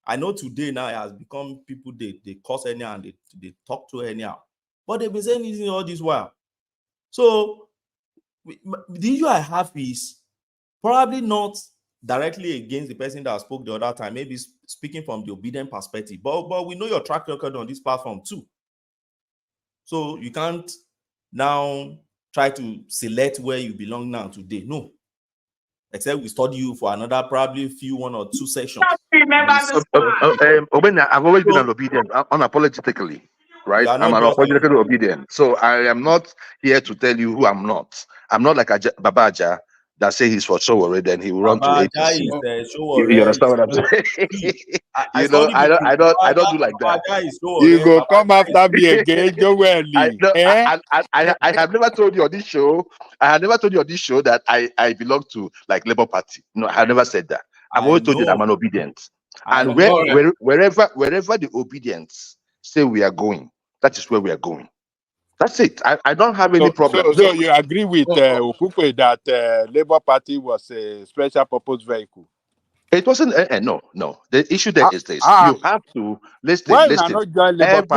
I know today now it has become people they curse anyhow and they talk to anyhow. But they've been saying it all this while. So the issue I have is probably not directly against the person that spoke the other time, maybe speaking from the obedient perspective, but we know your track record on this platform too. So you can't now try to select where you belong now today. No. Except we study you for another probably 1 or 2 sessions. I've always been an obedient, unapologetically. Right? I'm an unapologetically obedient. So I am not here to tell you who I'm not. I'm not like Babaja that say he's for Showore, then he will run to APC. You understand what I'm saying? I don't do like that. You go come after me again, I have never told you on this show. I have never told you on this show that I belong to like Labour Party. No, I have never said that. I've always told you that I'm an obedient. And wherever the obedience say we are going, that is where we are going. That's it. I don't have any problem. So you agree with Okupe that Labour Party was a special purpose vehicle? It wasn't. No. The issue there is this: you have to listen. Why Listen. not join Labour Every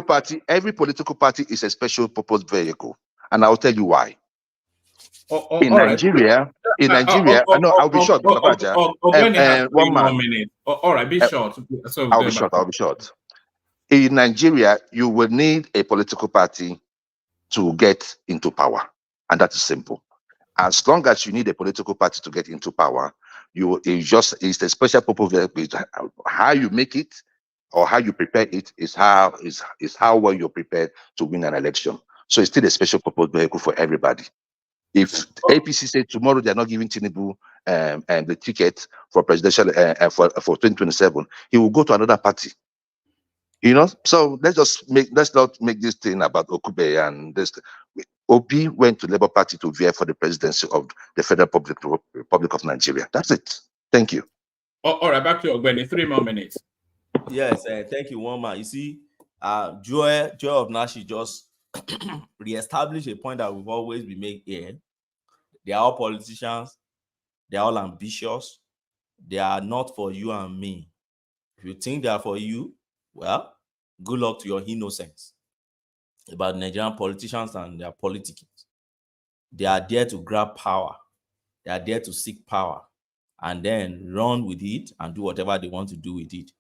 Party? every political party is a special purpose vehicle, and I'll tell you why. In all right. Nigeria, I know I'll be short. When it has 1 more man. minutes. All right, be short. So I'll be short. In Nigeria, you will need a political party to get into power, and that is simple. As long as you need a political party to get into power, it's a special purpose vehicle. How you make it or how you prepare it is how well you're prepared to win an election. So it's still a special purpose vehicle for everybody. If APC say tomorrow they're not giving Tinubu the ticket for presidential for 2027, he will go to another party. So let's not make this thing about Okupe and this. Obi went to Labour Party to vie for the presidency of the Federal Republic of Nigeria. That's it. Thank you. All right, back to Ogbeni. 3 more minutes. Yes, thank you, Woma. You see, Joy of Nashi just reestablished a point that we've always been making here. They are all politicians. They are all ambitious. They are not for you and me. If you think they are for you, well, good luck to your innocence about Nigerian politicians and their politics. They are there to grab power. They are there to seek power and then run with it and do whatever they want to do with it.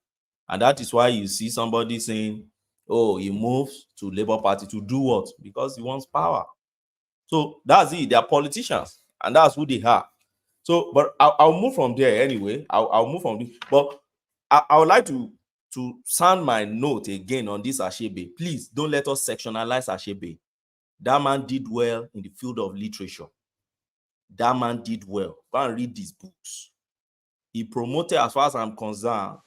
And that is why you see somebody saying, oh, he moves to Labour Party to do what? Because he wants power. So that's it. They are politicians, and that's who they are. So, but I'll move from there anyway. I'll move from this. But I would like to sound my note again on this Ashebe. Please don't let us sectionalize Ashebe. That man did well in the field of literature. That man did well. Go and read these books. He promoted, as far as I'm concerned,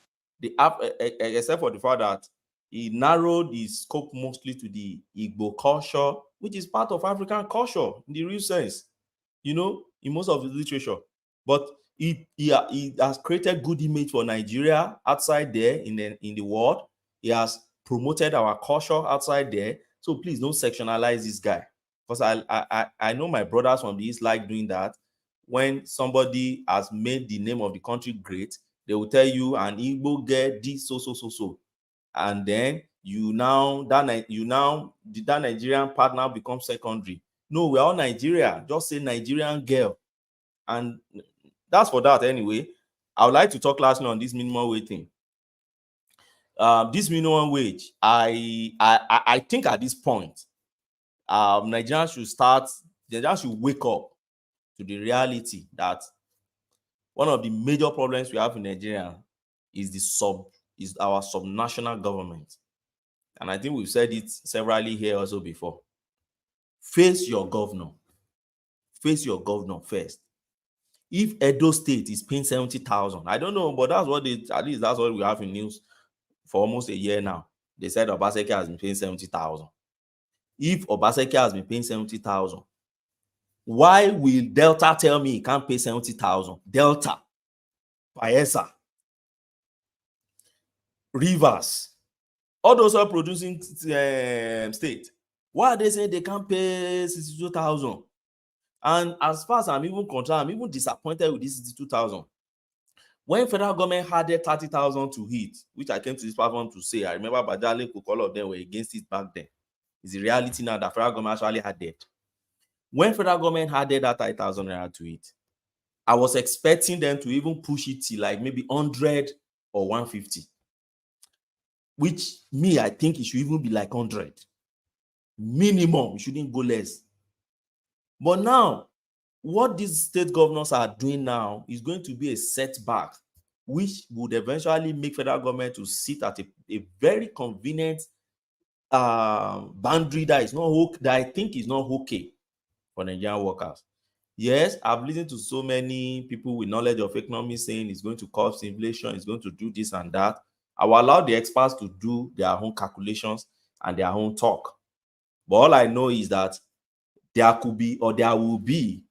except for the fact that he narrowed his scope mostly to the Igbo culture, which is part of African culture in the real sense, in most of the literature. But he has created good image for Nigeria outside there in the world. He has promoted our culture outside there. So please don't sectionalize this guy, because I know my brothers from the East like doing that. When somebody has made the name of the country great, they will tell you an Igbo get this so, and then that Nigerian part now becomes secondary. No, we're all Nigeria. Just say Nigerian girl, and that's for that anyway. I would like to talk lastly on this minimum wage thing. This minimum wage, I think at this point, Nigerians should wake up to the reality that one of the major problems we have in Nigeria is our subnational government. And I think we've said it severally here also before. Face your governor. Face your governor first. If Edo State is paying 70,000, I don't know, but at least that's what we have in news for almost a year now. They said Obaseki has been paying 70,000. If Obaseki has been paying 70,000, why will Delta tell me he can't pay 70,000? Delta, Bayelsa, Rivers, all those are producing state. Why are they saying they can't pay 62,000? And as far as I'm even concerned, I'm even disappointed with this 62,000. When federal government had 30,000 to hit, which I came to this platform to say, I remember Bajale, all of them were against it back then. It's the reality now that federal government actually had debt. When federal government had that 30,000 naira to it, I was expecting them to even push it to like maybe 100 or 150, which I think it should even be like 100. Minimum, it shouldn't go less. But now, what these state governors are doing now is going to be a setback, which would eventually make federal government to sit at a very convenient boundary that I think is not okay for Nigerian workers. Yes, I've listened to so many people with knowledge of economy saying it's going to cause inflation, it's going to do this and that. I will allow the experts to do their own calculations and their own talk. But all I know is that there could be, or there will be,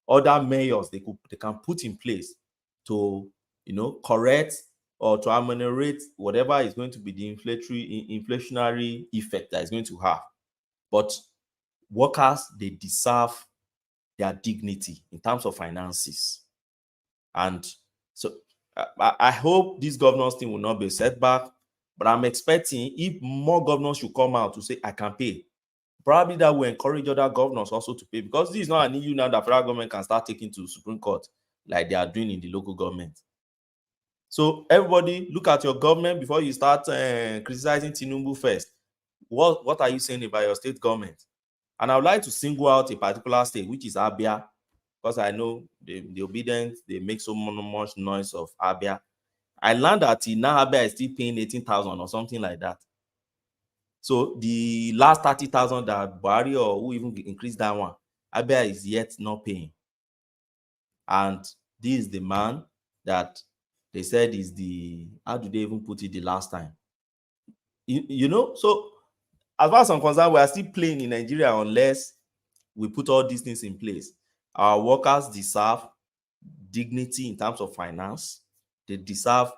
other measures they can put in place to, correct or to ameliorate whatever is going to be the inflationary effect that is going to have. But workers, they deserve their dignity in terms of finances. And so I hope this governor's thing will not be a setback, but I'm expecting if more governors should come out to say, I can pay, probably that will encourage other governors also to pay, because this is not an issue now that federal government can start taking to the Supreme Court like they are doing in the local government. So everybody, look at your government before you start criticizing Tinubu first. What are you saying about your state government? And I would like to single out a particular state, which is Abia, because I know the obedient, they make so much noise of Abia. I learned that now Abia is still paying 18,000 or something like that. So the last 30,000 that Buhari or who even increased that one, Abia is yet not paying. And this is the man that they said is the, how do they even put it the last time? You know, so as far as I'm concerned, we are still playing in Nigeria unless we put all these things in place. Our workers deserve dignity in terms of finance. They deserve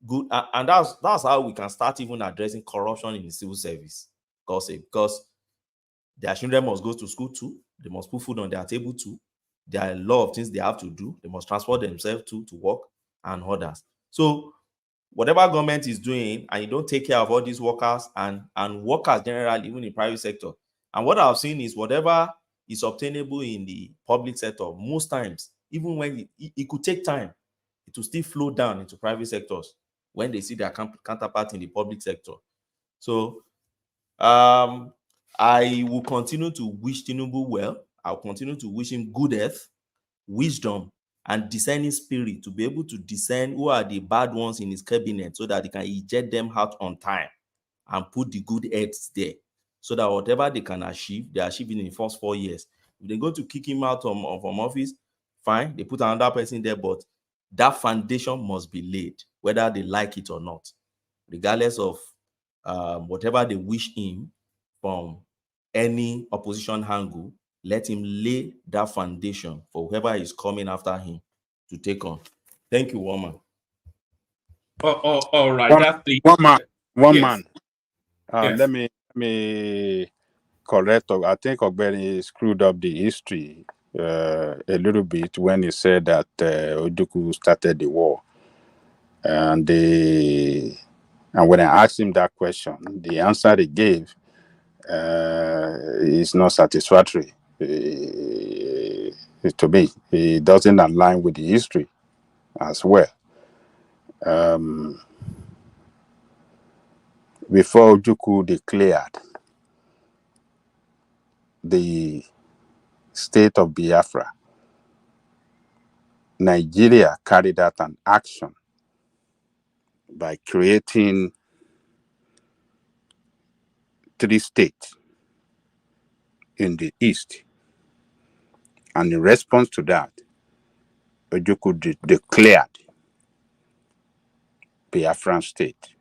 good, and that's how we can start even addressing corruption in the civil service. Because their children must go to school too. They must put food on their table too. There are a lot of things they have to do. They must transport themselves to work and others. So whatever government is doing, and you don't take care of all these workers and workers generally, even in private sector. And what I've seen is whatever is obtainable in the public sector, most times, even when it could take time, it will still flow down into private sectors when they see their counterpart in the public sector. So I will continue to wish Tinubu well. I'll continue to wish him good health, wisdom, and discerning spirit to be able to discern who are the bad ones in his cabinet so that he can eject them out on time and put the good heads there so that whatever they can achieve, they achieve in the first 4 years. If they go to kick him out from office, fine, they put another person there, but that foundation must be laid, whether they like it or not, regardless of whatever they wish him from any opposition angle. Let him lay that foundation for whoever is coming after him to take on. Thank you, woman. All right. That's the one man. Yes. Let me correct. I think Ogbeni screwed up the history a little bit when he said that Ojukwu started the war, and when I asked him that question, the answer he gave is not satisfactory to me. It doesn't align with the history as well. Before Ojukwu declared the state of Biafra, Nigeria carried out an action by creating 3 states in the east. And in response to that, Ojukwu declared Biafran state.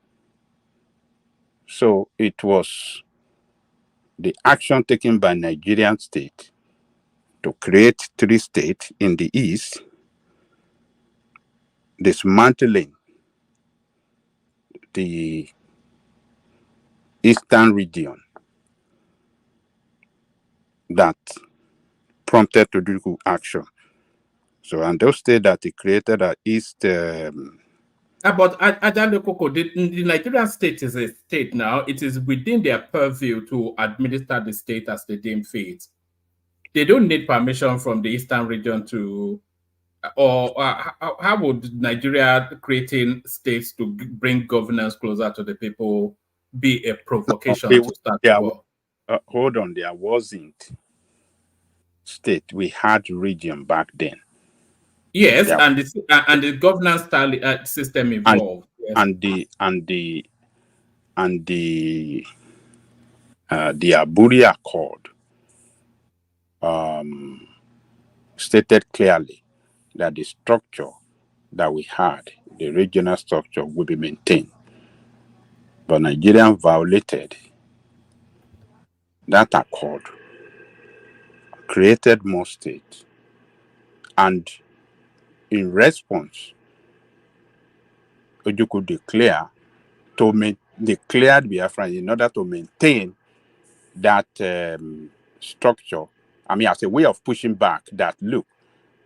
So it was the action taken by Nigerian state to create 3 states in the east, dismantling the eastern region, that prompted Ojukwu action. So, and those states that he created are east. But Ajahn Koko, the Nigerian state is a state now. It is within their purview to administer the state as they deem fit. They don't need permission from the eastern region to, or how would Nigeria creating states to bring governance closer to the people be a provocation to start the war? Hold on, there wasn't state. We had region back then. Yes, and the governance style system evolved. And the Aburi Accord stated clearly that the structure that we had, the regional structure, will be maintained. But Nigeria violated that accord, created more states, and in response, Ojukwu declared Biafra in order to maintain that structure. I mean, as a way of pushing back that, look,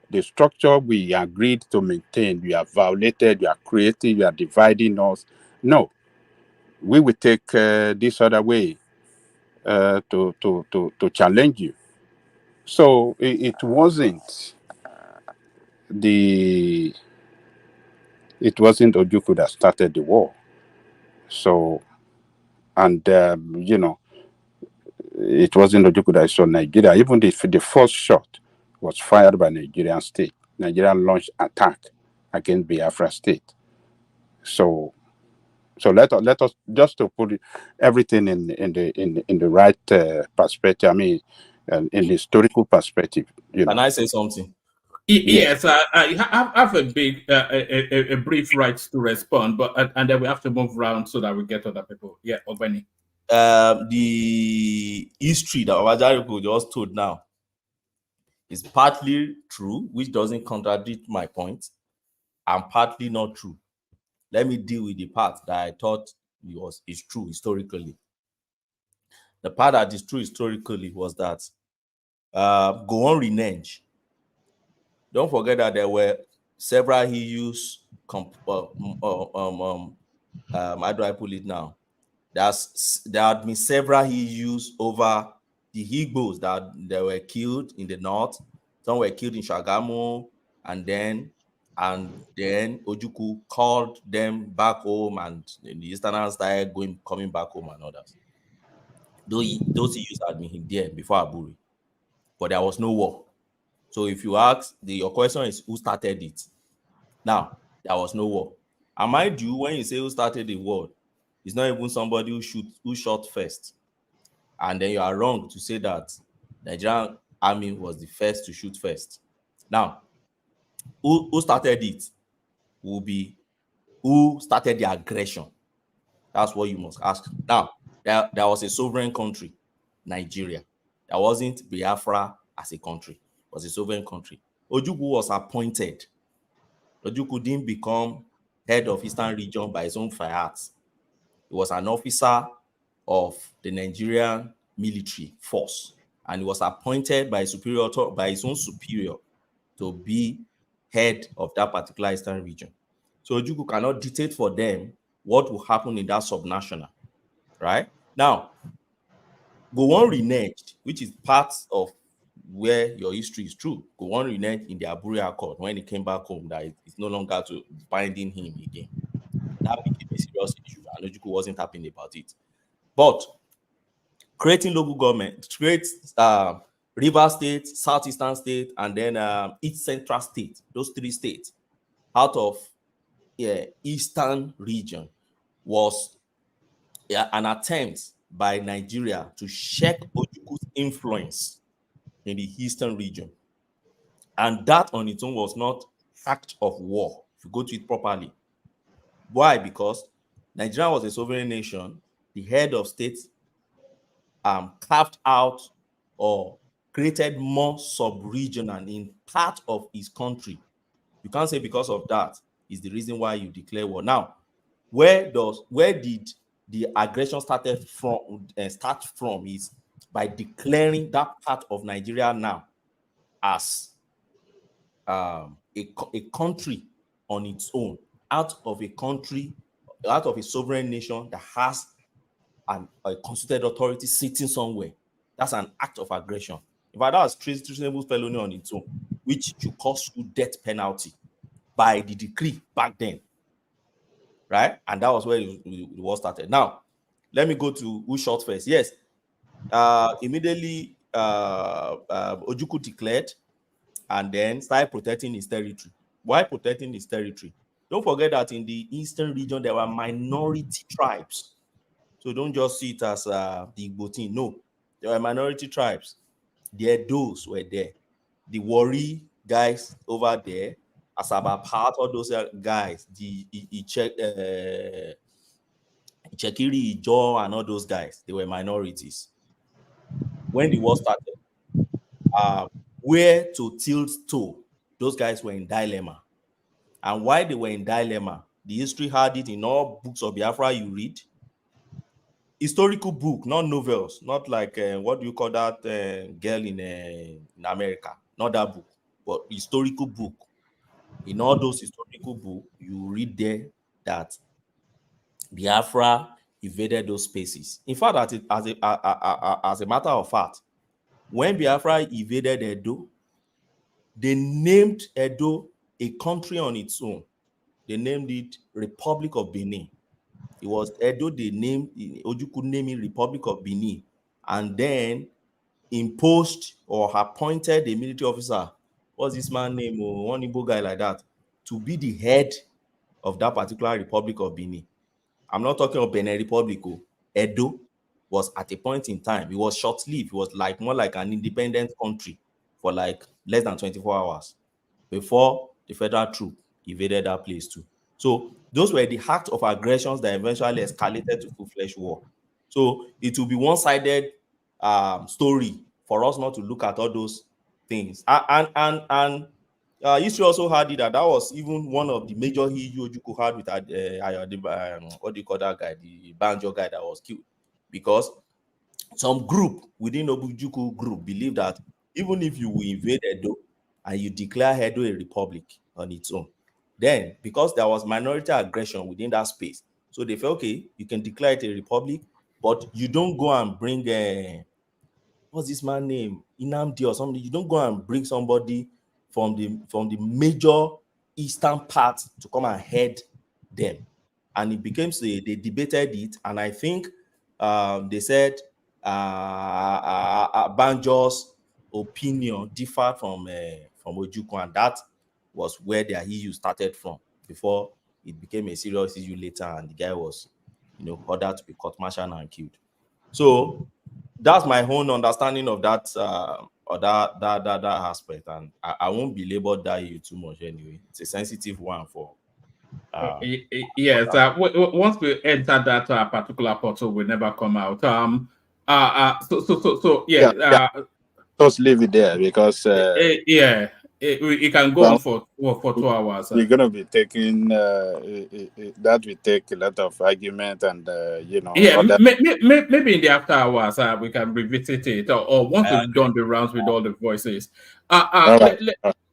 the structure we agreed to maintain, you have violated, you are creating, you are dividing us. No, we will take this other way to challenge you. So it wasn't Ojukwu that started the war. So, and it wasn't Ojukwu that saw Nigeria. Even the first shot was fired by Nigerian state. Nigeria launched attack against Biafra state. So let us just to put everything in the right perspective. I mean, in the historical perspective. Can I say something? Yes, I have a brief right to respond, but and then we have to move around so that we get other people. Yeah, Obeni. The history that Obajariko just told now is partly true, which doesn't contradict my point, and partly not true. Let me deal with the part that I thought is true historically. The part that is true historically was that Gowon Renenge. Don't forget that there were several EUs. How do I put it now? There had been several EUs over the Igbos that they were killed in the north. Some were killed in Shagamu, and then Ojukwu called them back home, and the Easterners started coming back home and others. Those EUs had been there before Aburi, but there was no war. So if you ask, your question is who started it? Now, there was no war. And mind you, when you say who started the war, it's not even somebody who shot first. And then you are wrong to say that Nigerian army was the first to shoot first. Now, who started it will be who started the aggression. That's what you must ask. Now, there was a sovereign country, Nigeria. There wasn't Biafra as a country. It was a sovereign country. Ojukwu was appointed. Ojukwu didn't become head of Eastern region by his own fiat. He was an officer of the Nigerian military force, and he was appointed by his own superior to be head of that particular Eastern region. So Ojukwu cannot dictate for them what will happen in that subnational, right? Now, Gowon Renenge, which is part of where your history is true. Gowon Renenge in the Aburi Accord, when he came back home, that it's no longer to binding him again. That became a serious issue, and Ojukwu wasn't happy about it. But creating local government, create River State, Southeastern State, and then East Central State, those three states out of Eastern region was an attempt by Nigeria to check Ojukwu's influence in the Eastern region. And that on its own was not act of war, if you go to it properly. Why? Because Nigeria was a sovereign nation. The head of state carved out or created more sub-regional in part of his country. You can't say because of that is the reason why you declare war. Now, where did the aggression start from is by declaring that part of Nigeria now as a country on its own, out of a sovereign nation that has a constituted authority sitting somewhere. That's an act of aggression. In fact, that was treasonable felony on its own, which should cost you death penalty by the decree back then, right? And that was where the war started. Now, let me go to who shot first. Yes, immediately Ojukwu declared and then started protecting his territory. Why protecting his territory? Don't forget that in the Eastern region, there were minority tribes. So don't just see it as the Igbo thing. No, there were minority tribes. The Edos were there. The Wari guys over there, Asaba Part, all those guys, the Ichekiri, Ijo, and all those guys, they were minorities. When the war started, where to tilt to, those guys were in dilemma. And why they were in dilemma, the history had it in all books of Biafra you read. historical book, not novels, not like what do you call that girl in America, not that book, but historical book. In all those historical books, you read there that Biafra invaded those spaces. In fact, as a matter of fact, when Biafra invaded Edo, they named Edo a country on its own. They named it Republic of Benin. It was Edo they named, Ojukwu named it Republic of Benin, and then imposed or appointed a military officer, what's this man name, one Igbo guy like that, to be the head of that particular Republic of Benin. I'm not talking of Benin Republic. Edo was at a point in time, it was short-lived. It was like more like an independent country for like less than 24 hours before the federal troop invaded that place too. So those were the acts of aggressions that eventually escalated to full-fledged war. So it will be one-sided story for us not to look at all those things. And history also had it that was even one of the major issues Ojukwu had with what do you call that guy, the Banjo guy that was killed, because some group within Ojukwu group believe that even if you will invade Edo and you declare Edo a republic on its own, then because there was minority aggression within that space, so they felt, okay, you can declare it a republic, but you don't go and bring what's this man name, Inamdi or something. You don't go and bring somebody from the major eastern part to come and head them. And it became, they debated it, and I think they said Banjo's opinion differed from Ojukwu, and that was where their issue started from, before it became a serious issue later, and the guy was, ordered to be court-martialed and killed. So that's my own understanding of that that aspect, and I won't belabor that issue too much anyway. It's a sensitive one for. Yes, once we enter that particular portal, we never come out. Yeah. Just leave it there, because it can go on for 2 hours. We're gonna be taking that. We take a lot of argument and maybe in the after hours we can revisit it, or once we've done the rounds with all the voices.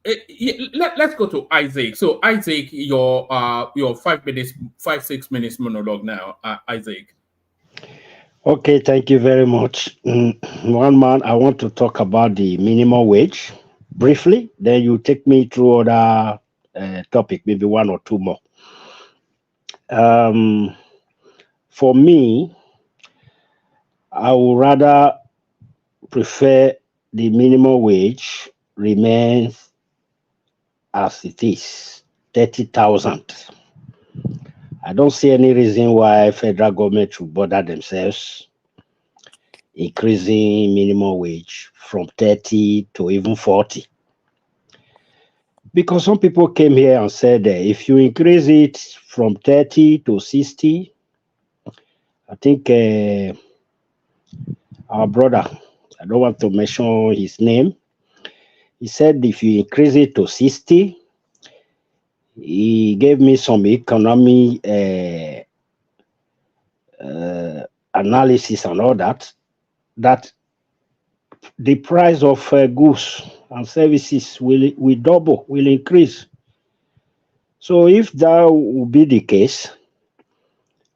Let's go to Isaac. So Isaac, your 5-6 minutes monologue now, Isaac. Okay, thank you very much. One man, I want to talk about the minimum wage briefly, then you take me through other topic, maybe one or two more. For me, I would rather prefer the minimum wage remains as it is, 30,000. I don't see any reason why federal government should bother themselves increasing minimum wage from 30 to even 40. Because some people came here and said that if you increase it from 30 to 60, I think our brother, I don't want to mention his name, he said if you increase it to 60, he gave me some economy analysis and all that the price of goods and services will double, will increase. So if that will be the case,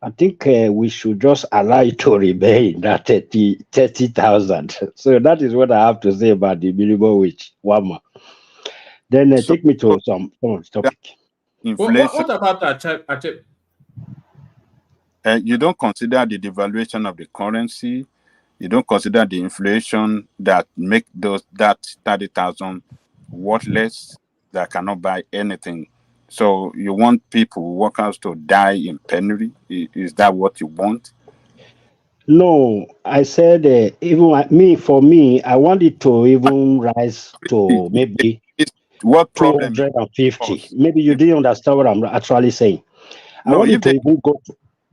I think we should just allow it to remain that 30,000. So that is what I have to say about the minimum wage. One more. Then take me to some topic. Inflation. What about that? You don't consider the devaluation of the currency. You don't consider the inflation that make that 30,000 worthless, that cannot buy anything. So you want people, workers, to die in penury? Is that what you want? No, I said for me, I want it to even rise to maybe what problem 250. Maybe you didn't understand what I'm actually saying. No, I want it to even go.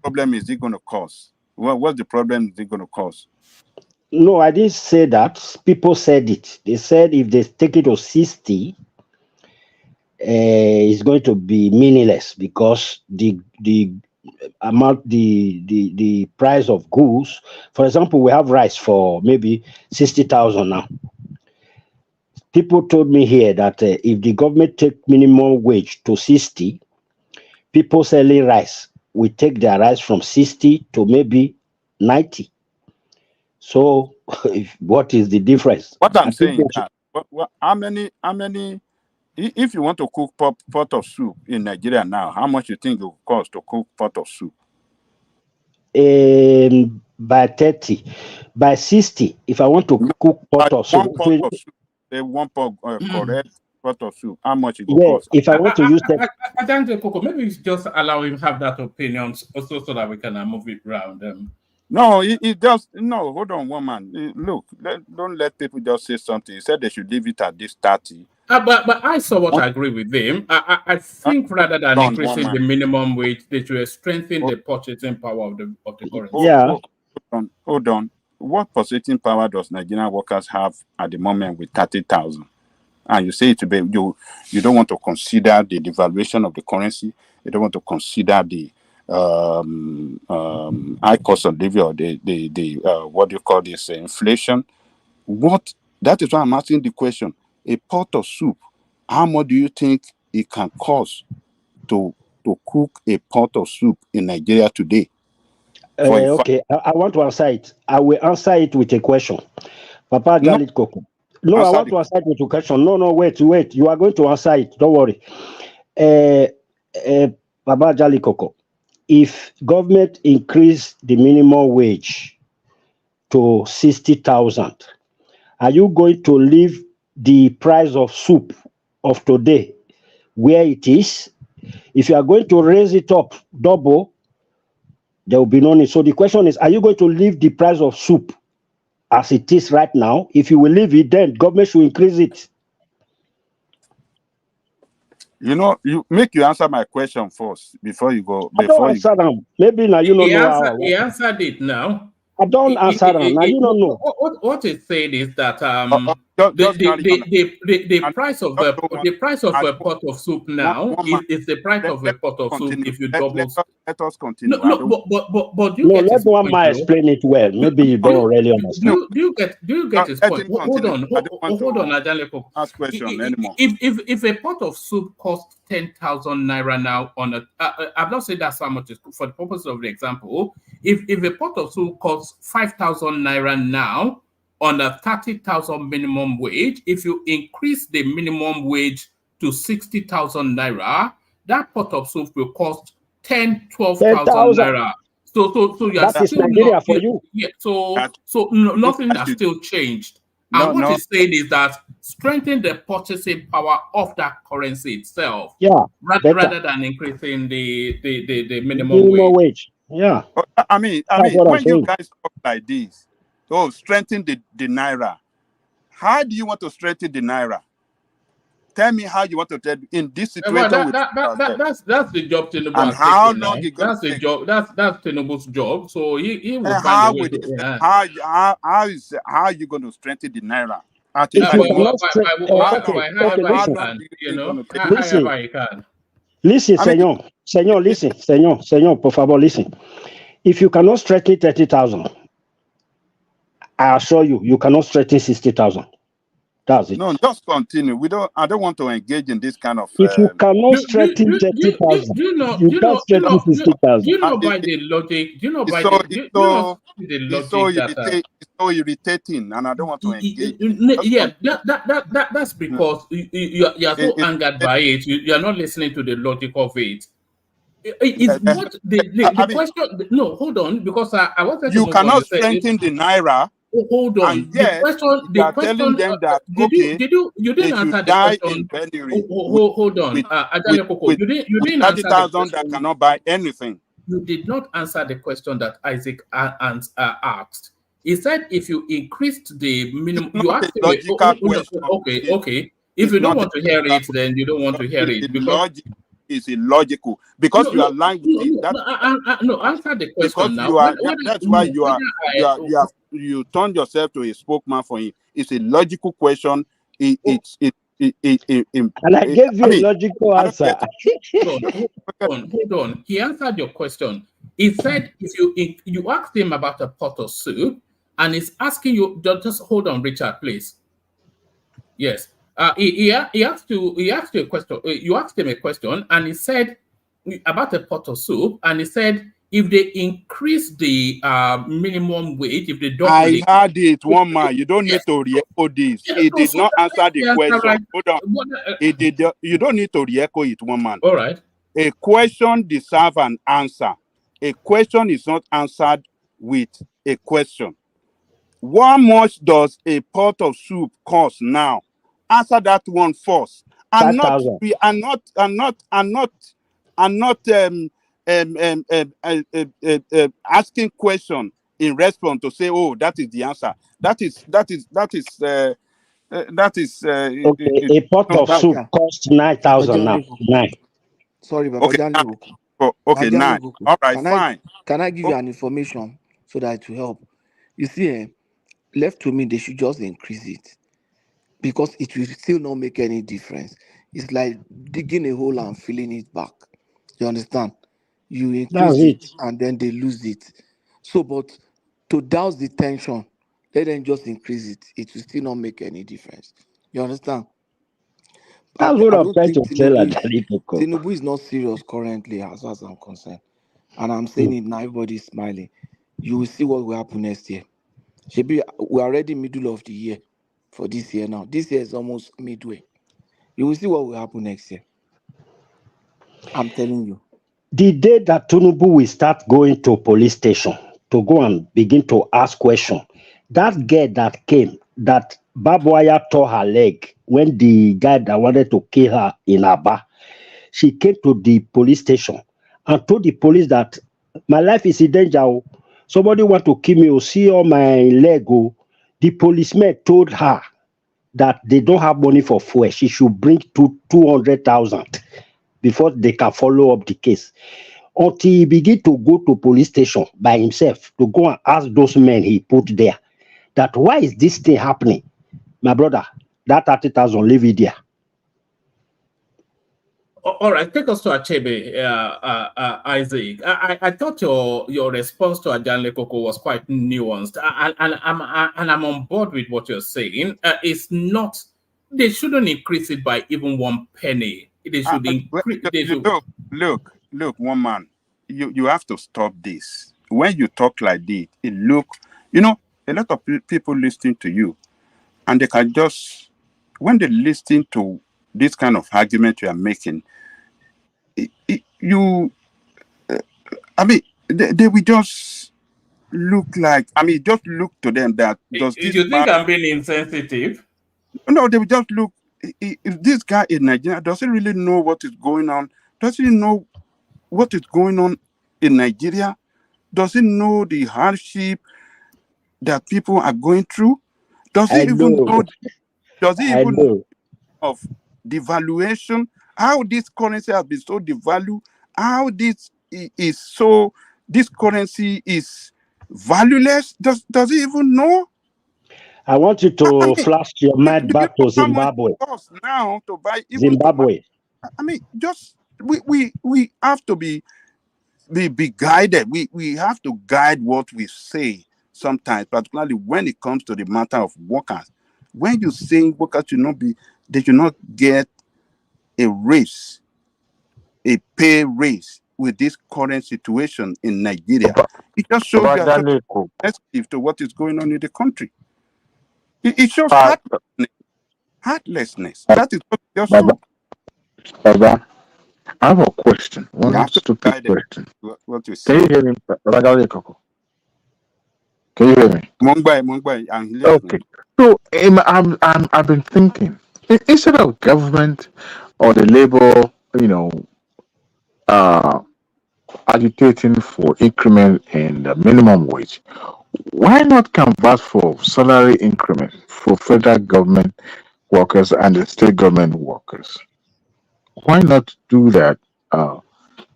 Problem is it going to cause? What's the problem is it going to cause? No, I didn't say that. People said it. They said if they take it to 60, it's going to be meaningless because the amount the price of goods. For example, we have rice for maybe 60,000 now. People told me here that if the government take minimum wage to 60, people selling rice will take their rice from 60 to maybe 90. So, what is the difference? What I'm saying that how many if you want to cook pot of soup in Nigeria now, how much you think it will cost to cook pot of soup? By 30, by 60, if I want to cook pot of soup, One pot of soup, one pot correct pot of soup, how much it will yeah, cost? if I want to use that, Coco, maybe we should just allow him have that opinion also so that we can move it around. No, he just no. Hold on, woman. Look, don't let people just say something. He said they should leave it at this 30. But I somewhat agree with him. I think rather than increasing the minimum wage, they should strengthen the purchasing power of the currency. Yeah. Hold on. What purchasing power does Nigerian workers have at the moment with 30,000? And you say it to be you don't want to consider the devaluation of the currency. You don't want to consider the high cost of living or the what do you call this, inflation. That is why I'm asking the question. A pot of soup, how much do you think it can cost to cook a pot of soup in Nigeria today? Okay, I want to answer it. I will answer it with a question. Papa Jalit Coco. No, I want to answer it with a question. No, wait. You are going to answer it. Don't worry. Papa Jalit Coco. If government increase the minimum wage to 60,000, are you going to leave the price of soup of today where it is? If you are going to raise it up double, there will be no need. So the question is, are you going to leave the price of soup as it is right now? If you will leave it, then government should increase it. You answer my question first before you go. I don't answer them. Maybe now you don't know how. He answered it now. I don't answer them. Now you don't know. What it said is that the price of a pot of soup now is the price of a pot of soup if you double. Let us continue. But you get let one man explain it well. Maybe you don't really understand. Do you get his point? Hold on, Ajanleko. Ask question anymore. If a pot of soup costs 10,000 naira now on a, I've not said that's how much it's for the purpose of the example. If a pot of soup costs 5,000 naira now on a 30,000 minimum wage, if you increase the minimum wage to 60,000 naira, that pot of soup will cost 12,000 naira. So you are that is Nigeria not, for you. Yeah. So nothing has still changed. And what he's saying is that strengthen the purchasing power of that currency itself. Yeah. Rather than increasing the minimum wage. Yeah. I mean, when you guys talk like this, strengthen the naira. How do you want to strengthen the naira? Tell me how you want to tell in this situation. That's the job Tinubu. And how long it that's the job. That's Tinubu's job. So he will find how a way to. How are you going to strengthen the naira? Listen, Senor, por favor, listen. If you cannot strengthen 30,000, I assure you cannot strengthen 60,000. That's it. No, just continue. I don't want to engage in this kind of. If you cannot strengthen 30,000, you can't strengthen 60,000. Do you know by the logic? Do you know by the logic it's so irritating, and I don't want to engage. Yeah, that's because you are so angered by it. You are not listening to the logic of it. It's what the question. No, hold on, because I wanted to. You cannot strengthen the naira. Hold on. The question. Telling them that you didn't answer the question. Hold on. You didn't answer 30,000 that cannot buy anything. You did not answer the question that Isaac asked. He said if you increased the minimum, you asked a logical question. Okay. If you don't want to hear it, then you don't want to hear it. Because is illogical because you are lying with it. No, answer the question now. That's why you turn yourself to a spokesman for him. It's a logical question. It's And I gave you a logical answer. Hold on. He answered your question. He said if you asked him about a pot of soup, and he's asking you, just hold on, Richard, please. Yes. He asked you a question. You asked him a question, and he said about a pot of soup, and he said if they increase the minimum wage, if they don't, I heard it, one man. You don't need to re-echo this. He did not answer the question. Right. Hold on. He did. You don't need to re-echo it, one man. All right. A question deserves an answer. A question is not answered with a question. How much does a pot of soup cost now? Answer that one first. I'm not asking question in response to say, oh, that is the answer. Okay, a pot of soup costs 9,000 now. 9. Sorry, Baba. Okay, 9. All right, fine. Can I give you an information so that it will help? You see, left to me, they should just increase it because it will still not make any difference. It's like digging a hole and filling it back. You understand? You increase it and then they lose it. So, but to douse the tension, let them just increase it. It will still not make any difference. You understand? That's what I'm trying to tell Ajalikoko. Tinubu is not serious currently, as far as I'm concerned. And I'm saying it now, everybody's smiling. You will see what will happen next year. We're already middle of the year for this year now. This year is almost midway. You will see what will happen next year. I'm telling you. The day that Tinubu will start going to police station to go and begin to ask questions, that girl that came, that barbed wire tore her leg when the guy that wanted to kill her in Aba, she came to the police station and told the police that my life is in danger. Somebody want to kill me, see all my leg. The policeman told her that they don't have money for fuel. She should bring 200,000 before they can follow up the case. Until he begin to go to police station by himself to go and ask those men he put there that why is this thing happening? My brother, that 30,000 leave it there. All right, take us to Achebe, Isaac. I thought your response to Ajanlekoko was quite nuanced, and I'm on board with what you're saying. It's not, they shouldn't increase it by even 1 penny. They should increase. Look, one man, you have to stop this. When you talk like this, a lot of people listening to you, and they can just, when they listen to this kind of argument you are making, they will just look like, just look to them that does this. You think I'm being insensitive? No, they will just look. If this guy in Nigeria, does he really know what is going on? Does he know what is going on in Nigeria? Does he know the hardship that people are going through? Does he even know? Does he even know of devaluation? How this currency has been so devalued? How this currency is valueless? Does he even know? I want you to flash your mind back to Zimbabwe. Now to buy Zimbabwe. We have to be guided. We have to guide what we say sometimes, particularly when it comes to the matter of workers. When you say workers they should not get a raise, a pay raise with this current situation in Nigeria. It just shows sensitive to what is going on in the country. It shows heartlessness. That is what it just shows. Baba, I have a question. One stupid question. Can you hear me? Can you hear me? Mungbai, okay. So I've been thinking, instead of government or the labor, agitating for increment in the minimum wage, why not canvass for salary increment for federal government workers and the state government workers? Why not do that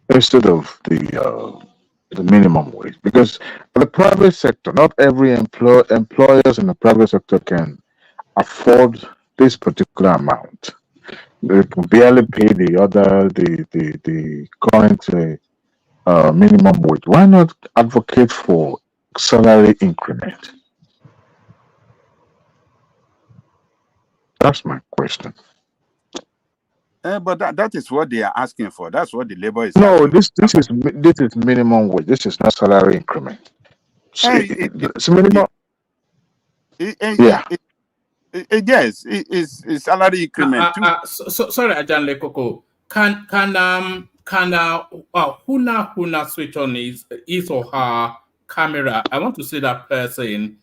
instead of the minimum wage? Because the private sector, not every employers in the private sector can afford this particular amount. They can barely pay the current minimum wage. Why not advocate for salary increment? That's my question. But that is what they are asking for. That's what the labor is No, asking. this is minimum wage. This is not salary increment. It's minimum. Yeah. Yes, it's salary increment too. Sorry, Ajan Lekoko. Can Huna switch on his or her camera? I want to see that person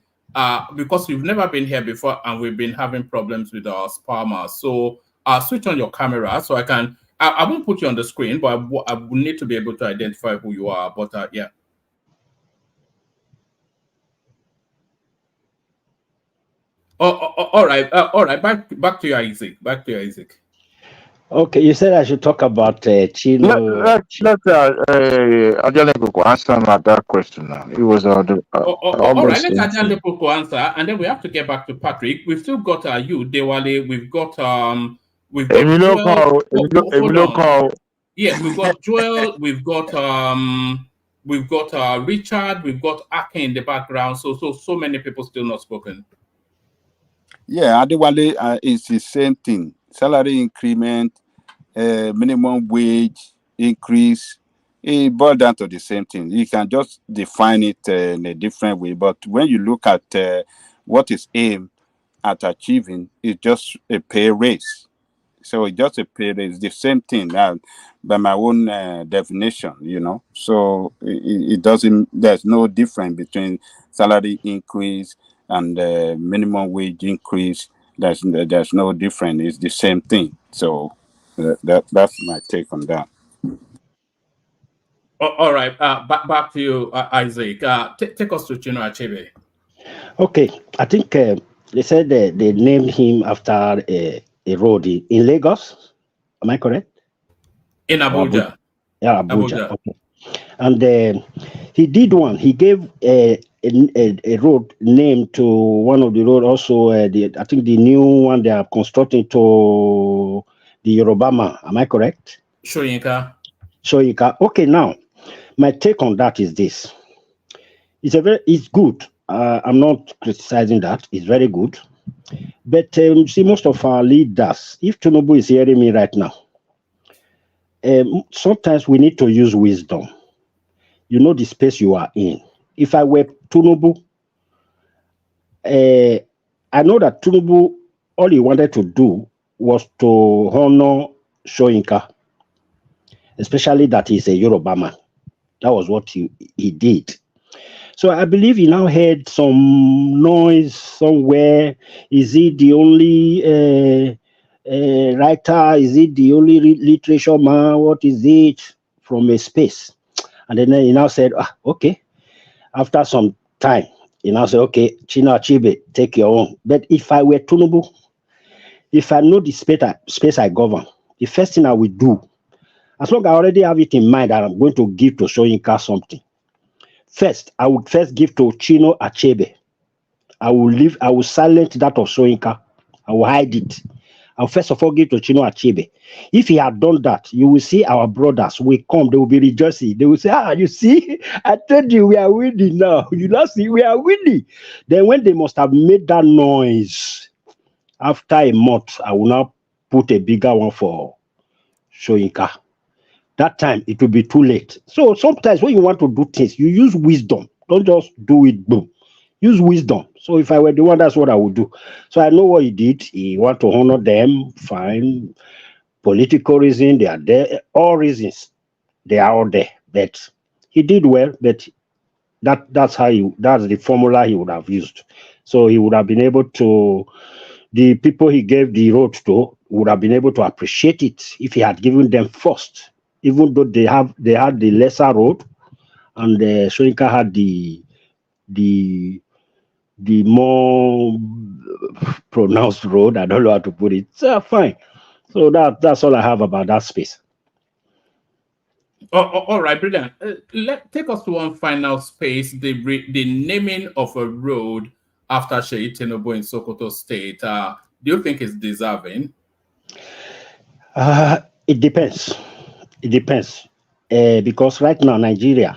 because we've never been here before and we've been having problems with our spammers. So switch on your camera so I can. I won't put you on the screen, but I will need to be able to identify who you are. But yeah. All right. All right. Back to you, Isaac. Back to you, Isaac. Okay, you said I should talk about Chino. Let Ajale Koko answer that question now. It was all right, almost let Ajan Lekoko answer, and then we have to get back to Patrick. We've still got you, Dewale. We've got Joel. Hold on. Yeah, we've got Joel. We've got Richard. We've got Ake in the background. So many people still not spoken. Yeah, Adewale is the same thing. Salary increment, minimum wage increase. It boils down to the same thing. You can just define it in a different way. But when you look at what is aimed at achieving, it's just a pay raise. So it's just a pay raise, the same thing by my own definition, So it doesn't, there's no difference between salary increase and minimum wage increase. There's no difference. It's the same thing. So that's my take on that. All right. Back to you, Isaac. Take us to Chino Achebe. Okay, I think they said they named him after a road in Lagos. Am I correct? In Abuja. Yeah, Abuja. Okay. And he did one. He gave a road name to one of the road. Also, I think the new one they are constructing to the Yorubama. Am I correct? Soyinka. Okay, now my take on that is this. It's good. I'm not criticizing that. It's very good. But see, most of our leaders, if Tinubu is hearing me right now, sometimes we need to use wisdom. You know the space you are in. If I were Tinubu, I know that Tinubu, all he wanted to do was to honor Soyinka, especially that he's a Yoruba man. That was what he did. So I believe he now heard some noise somewhere. Is he the only writer? Is he the only literature man? What is it? From a space. And then he now said, okay. After some time, he now said, okay, Chino Achebe, take your own. But if I were Tinubu, if I know the space I govern, the first thing I will do, as long as I already have it in mind that I'm going to give to Soyinka something, first, I would first give to Chino Achebe. I will silence that of Soyinka. I will hide it. I'll first of all give to Chino Achebe. If he had done that, you will see our brothers will come, they will be rejoicing. They will say, you see, I told you we are winning now. You now see, we are winning. Then when they must have made that noise, after a month, I will now put a bigger one for Soyinka. That time, it will be too late. So sometimes when you want to do things, you use wisdom. Don't just do it, boom. Use wisdom. So if I were the one, that's what I would do. So I know what he did. He want to honor them, fine. Political reason, they are there. All reasons, they are all there. But he did well, but that's the formula he would have used. So he would have been able to, the people he gave the road to would have been able to appreciate it if he had given them first. Even though they had the lesser road, and Soyinka had the more pronounced road. I don't know how to put it. So fine. So that's all I have about that space. All right, brilliant. Take us to one final space, the naming of a road after Seyi Tinubu in Sokoto State. Do you think it's deserving? It depends. It depends. Because right now, Nigerians,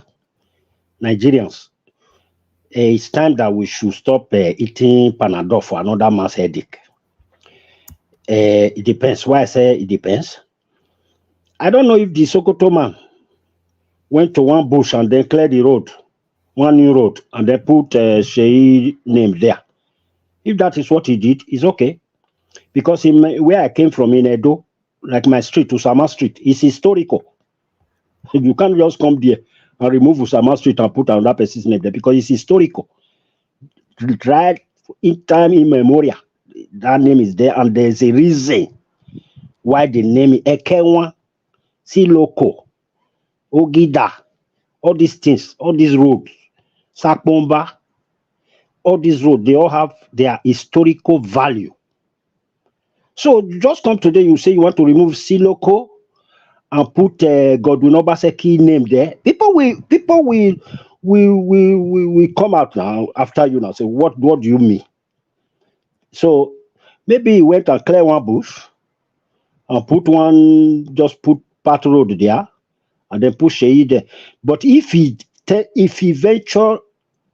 it's time that we should stop eating Panadol for another man's headache. It depends. Why I say it depends. I don't know if the Sokoto man went to one bush and then cleared the road, one new road, and then put Seyi name there. If that is what he did, it's okay. Because where I came from in Edo, like my street, Usama Street, is historical. You can't just come there and remove Usama Street and put another person's name there because it's historical. Right in time immemorial, that name is there, and there's a reason why the name is Ekenwa, Siloko, Ogida, all these things, all these roads, Sakbomba, all these roads, they all have their historical value. So you just come today, you say you want to remove Siloko and put Godwin Obaseki name there. People will come out now after you now say, what do you mean? So maybe he went and clear one bush and just put part road there and then put Seyi there. But if he venture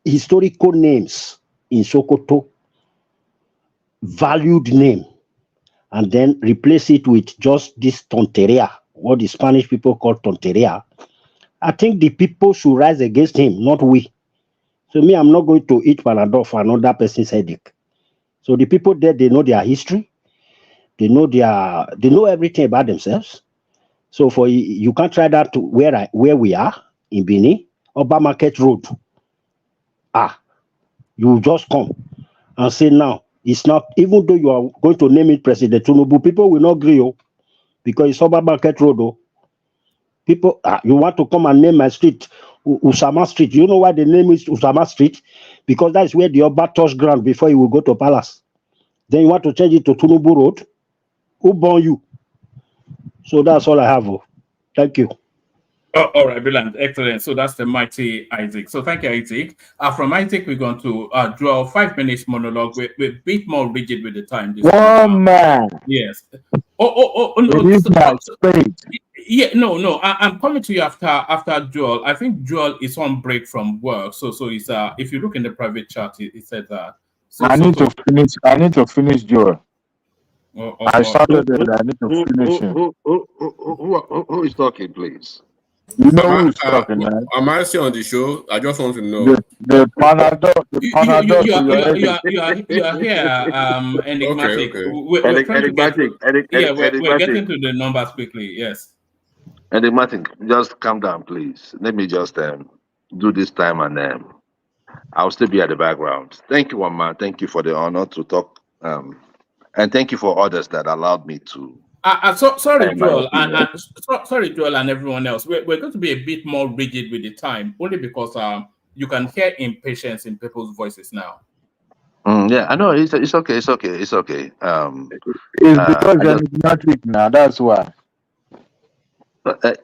historical names in Sokoto, valued name, and then replace it with just this tonteria, what the Spanish people call tonteria, I think the people should rise against him, not we. So me, I'm not going to eat Panadol for another person's headache. So the people there, they know their history, they know everything about themselves. So for you can't try that to where we are in Benin, Oba Market Road. You just come and say now it's not, even though you are going to name it President Tinubu, people will not agree because it's Oba Market Road. People, you want to come and name my street Usama Street. You know why the name is Usama Street? Because that is where the Oba touched ground before he will go to palace. Then you want to change it to Tinubu Road? Who born you? So that's all I have. Thank you. Oh, all right, brilliant, excellent. So that's the mighty Isaac. So thank you, Isaac. From Isaac, we're going to draw 5 minutes monologue. We're a bit more rigid with the time. This One man. Yes. No. Yeah, no. I'm coming to you after Joel. I think Joel is on break from work. So he's if you look in the private chat, he said that. I need to finish Joel. I started it. I need to finish him. Who is talking, please? You know who's talking, man. Am I still on the show? I just want to know. The Panadol. You are here, enigmatic. Okay. We're getting to the numbers quickly. Yes. Enigmatic, just calm down, please. Let me just do this time, and I'll still be at the background. Thank you, one man. Thank you for the honor to talk, and thank you for others that allowed me to. Sorry, Joel, sorry, Joel, and everyone else. We're going to be a bit more rigid with the time, only because you can hear impatience in people's voices now. Yeah, I know. It's okay. It's okay. It's because you're enigmatic now. That's why.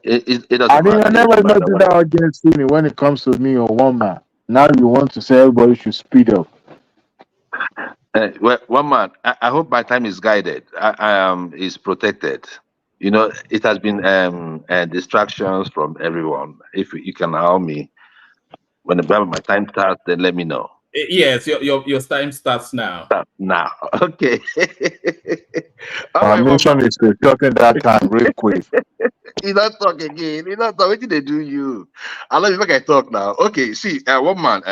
It doesn't matter. I never noticed that against me when it comes to me or one man. Now you want to say everybody should speed up. Well, one man, I hope my time is guided. Is protected. You know, it has been distractions from everyone. If you can allow me, when my time starts, then let me know. Yes, your time starts now. Now, okay. Our mission is to shorten that time real quick. You not talk again. You not talk. What did they do you? I love you. Make I talk now. Okay, see, one man.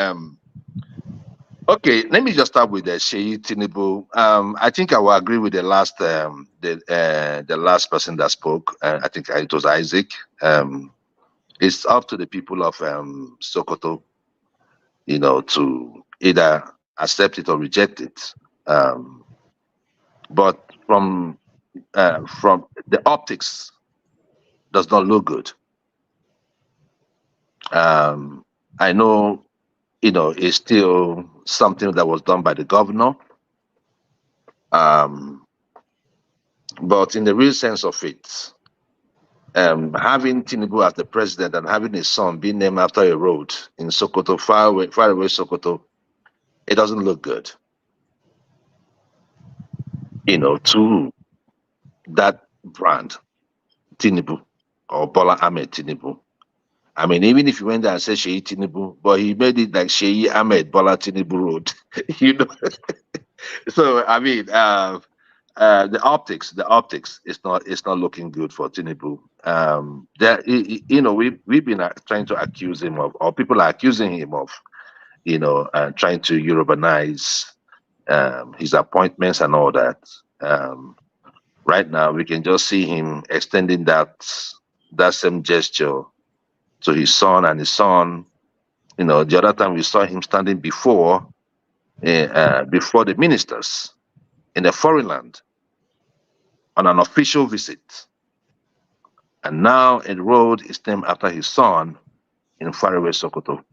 Okay, let me just start with Seyi Tinubu. I think I will agree with the last last person that spoke. I think it was Isaac. It's up to the people of Sokoto, you know, to either accept it or reject it. But from the optics, does not look good. I know. You know, it's still something that was done by the governor. But in the real sense of it, having Tinubu as the president and having his son being named after a road in Sokoto, far away Sokoto, it doesn't look good. to that brand, Tinubu or Bola Ahmed Tinubu. I mean, even if you went there and said Seyi Tinubu, but he made it like Seyi Ahmed Bola Tinubu Road, So I mean, the optics is not looking good for Tinubu. We've been trying to accuse him of, or people are accusing him of, trying to Eurobanize his appointments and all that. Right now, we can just see him extending that same gesture to his son, and his son. The other time we saw him standing before the ministers in a foreign land on an official visit, and now a road is named after his son in faraway Sokoto.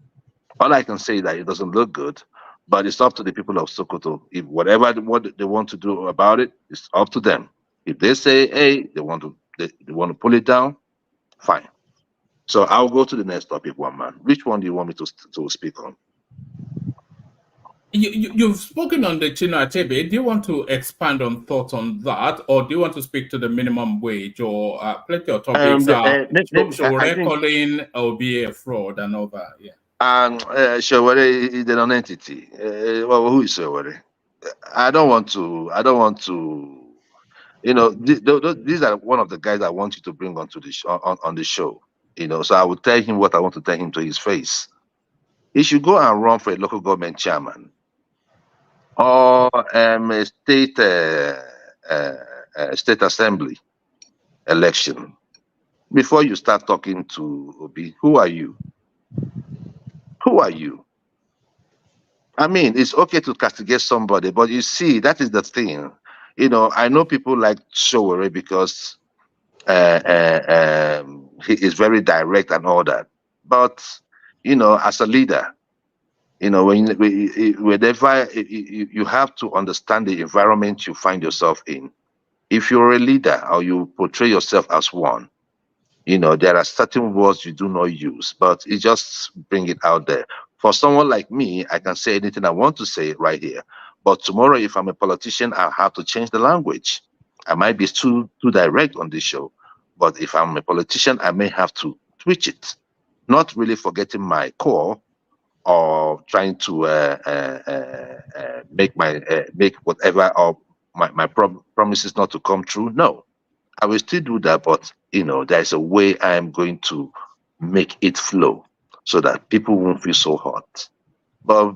All I can say is that it doesn't look good, but it's up to the people of Sokoto. If what they want to do about it, it's up to them. If they say, hey, they want to pull it down, fine. So I'll go to the next topic, one man. Which one do you want me to speak on? You've spoken on the Chinua Achebe. Do you want to expand on thoughts on that, or do you want to speak to the minimum wage, or plenty of topics? Calling OBA a fraud and all that. Yeah. Shawari is an non-entity. Well, who is Shawari? I don't want to. These are one of the guys I want you to bring onto the on the show. So I will tell him what I want to tell him to his face. He should go and run for a local government chairman or a state assembly election before you start talking to Obi. Who are you? Who are you? I mean, it's okay to castigate somebody, but you see, that is the thing. I know people like Showore because he is very direct and all that. But, as a leader, whenever you have to understand the environment you find yourself in. If you're a leader or you portray yourself as one, there are certain words you do not use, but you just bring it out there. For someone like me, I can say anything I want to say right here. But tomorrow, if I'm a politician, I'll have to change the language. I might be too direct on this show, but if I'm a politician, I may have to switch it. Not really forgetting my core or trying to make whatever or my promises not to come true. No, I will still do that, but there's a way I am going to make it flow so that people won't feel so hot. But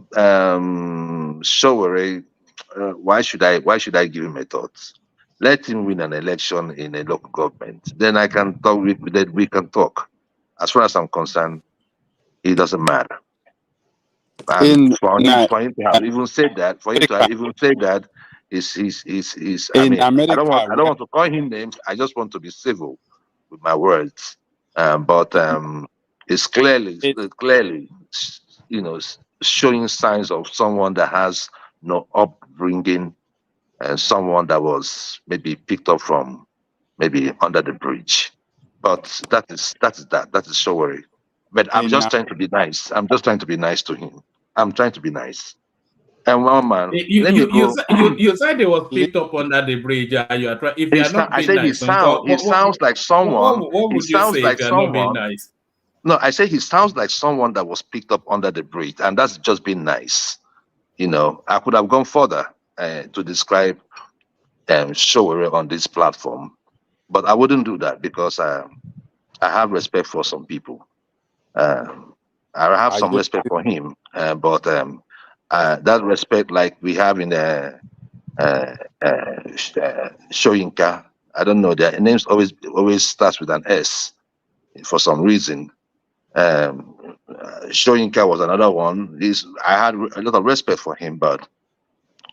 Showore, why should I give him a thought? Let him win an election in a local government. Then I can talk. Then we can talk. As far as I'm concerned, it doesn't matter. And for him to have even said that, is I mean, America, I don't want to call him names. I just want to be civil with my words. But it's clearly, showing signs of someone that has no upbringing and someone that was maybe picked up from maybe under the bridge. But that is Showore. But I'm just trying to be nice. I'm just trying to be nice to him. I'm trying to be nice. And one man, you said they was picked up under the bridge. You are if you are not being nice, he sounds like someone. What would you say if you are not being nice? No, I say he sounds like someone that was picked up under the bridge, and that's just being nice. I could have gone further to describe Showore on this platform, but I wouldn't do that because I have respect for some people. I have some respect for him, but that respect, like we have in Shoyinka, I don't know, their names always starts with an S for some reason. Shoyinka was another one. I had a lot of respect for him, but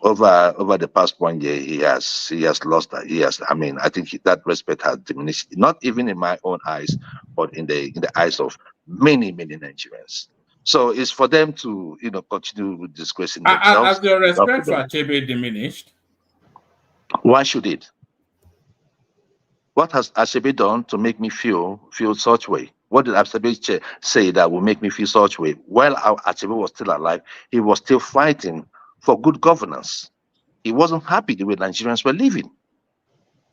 over the past 1 year, he has lost that. I mean, I think that respect has diminished. Not even in my own eyes, but in the eyes of many Nigerians. So it's for them to continue disgracing themselves. Has your respect for Achebe diminished? Why should it? What has Achebe done to make me feel such way? What did Achebe say that will make me feel such way? While Achebe was still alive, he was still fighting for good governance. He wasn't happy the way Nigerians were living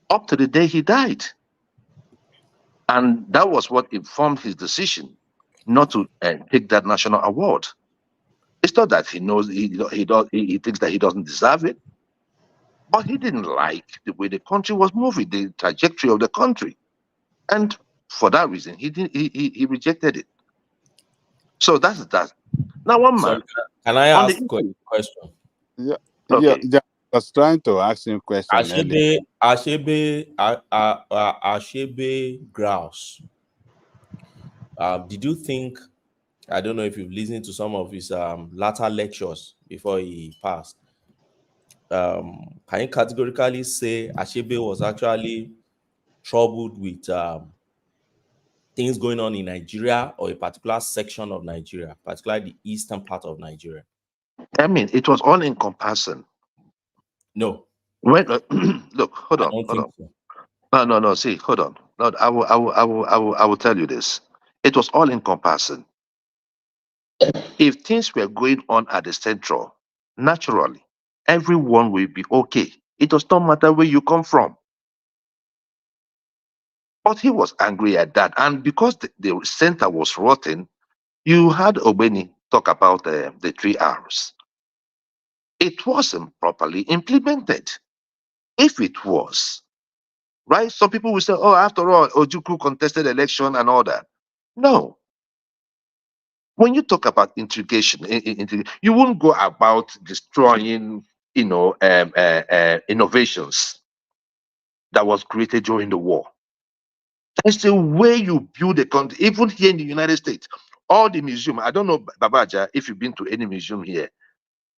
up to the day he died. And that was what informed his decision not to take that national award. It's not that he knows he thinks that he doesn't deserve it, but he didn't like the way the country was moving, the trajectory of the country, and for that reason, he rejected it. So that's that. Now, one So man. can I on ask the a question? Yeah, Okay. yeah. I was trying to ask him a question earlier. Ashebe Grouse. Did you think, I don't know if you've listened to some of his latter lectures before he passed, can you categorically say Ashebe was actually troubled with things going on in Nigeria or a particular section of Nigeria, particularly the eastern part of Nigeria? I mean, it was all encompassing. No. When look, hold on. So. No. See, hold on. No, I will tell you this. It was all encompassing. If things were going on at the central, naturally, everyone will be okay. It does not matter where you come from. But he was angry at that, and because the center was rotten, you had Obeni talk about the 3 R's. It wasn't properly implemented. If it was, right? Some people will say, oh, after all, Ojukwu contested election and all that. No. When you talk about integration, you won't go about destroying, innovations that was created during the war. That's the way you build a country. Even here in the United States, all the museum, I don't know, Babaja, if you've been to any museum here,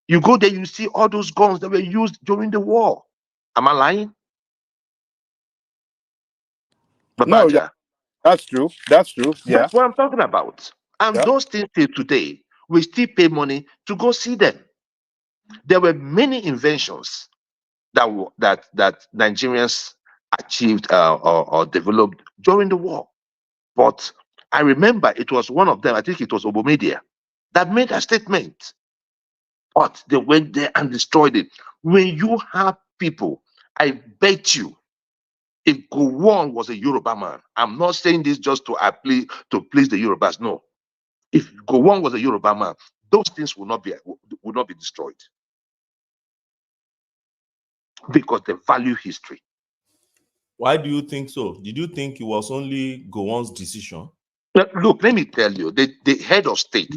you go there, you see all those guns that were used during the war. Am I lying? Babaja. No, yeah, that's true. That's true. Yeah. That's what I'm talking about. And those things till today, we still pay money to go see them. There were many inventions that Nigerians achieved or developed during the war. But I remember it was one of them, I think it was Obomedia, that made a statement. But they went there and destroyed it. When you have people, I bet you, if Gowon was a Yoruba man, I'm not saying this just to please the Yorubas. No. If Gowon was a Yoruba man, those things would not be destroyed. Because they value history. Why do you think so? Did you think it was only Gowon's decision? Look, let me tell you, the head of state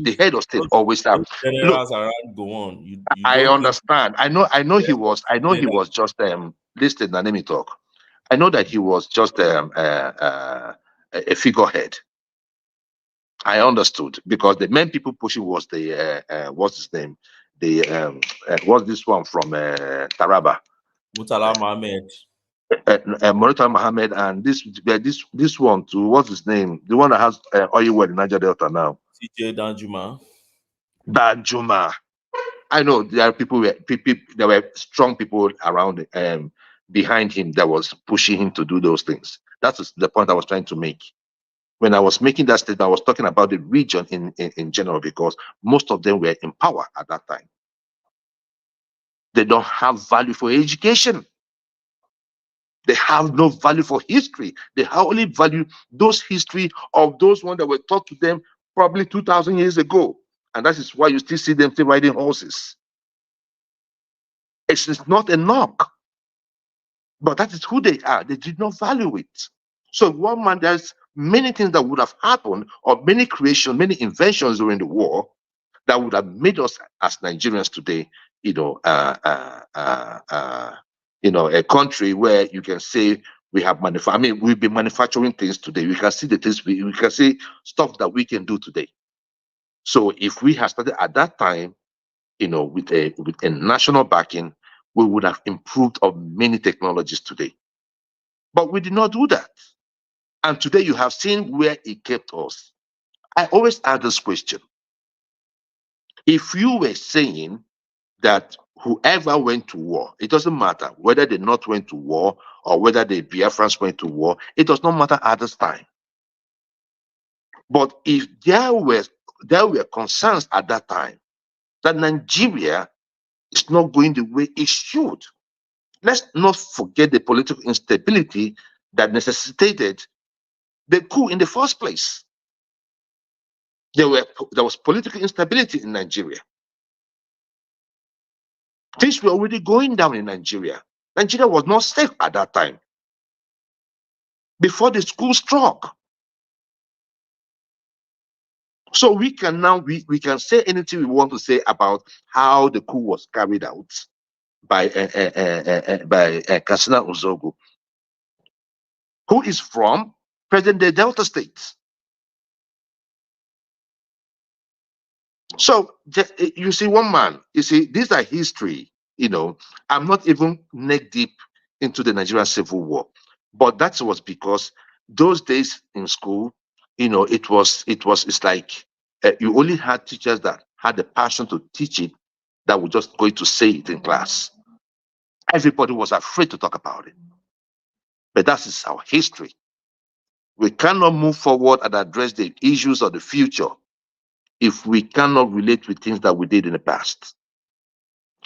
always have. Generals around Gowon. I understand. I know he was just listed. Now let me talk. I know that he was just a figurehead. I understood because the main people pushing was the what's his name? The what's this one from Taraba? Murtala Mohammed. Murtala Mohammed, and this one too. What's his name? The one that has oil well in Niger Delta now. CJ Danjuma. Danjuma. I know there are people. There were strong people around behind him that was pushing him to do those things. That's the point I was trying to make. When I was making that statement, I was talking about the region in general because most of them were in power at that time. They don't have value for education. They have no value for history. They only value those history of those ones that were taught to them probably 2,000 years ago. And that is why you still see them still riding horses. It's not a knock. But that is who they are. They did not value it. So one man, there's many things that would have happened, or many creations, many inventions during the war that would have made us as Nigerians today, a country where you can say we have we've been manufacturing things today. We can see the things we can see stuff that we can do today. So if we had started at that time, with a national backing, we would have improved on many technologies today. But we did not do that. And today you have seen where it kept us. I always ask this question. If you were saying that whoever went to war, it doesn't matter whether the North went to war or whether the Biafrans went to war, it does not matter at this time. But if there were concerns at that time that Nigeria is not going the way it should. Let's not forget the political instability that necessitated the coup in the first place. There was political instability in Nigeria. Things were already going down in Nigeria. Nigeria was not safe at that time, before the school struck. So we can now we can say anything we want to say about how the coup was carried out by Katsina Ozogo, who is from present-day Delta State. So you see, one man, you see, these are history. You know, I'm not even neck deep into the Nigerian Civil War, but that was because those days in school, you know, it's like you only had teachers that had the passion to teach it, that were just going to say it in class. Everybody was afraid to talk about it. But that is our history. We cannot move forward and address the issues of the future if we cannot relate with things that we did in the past.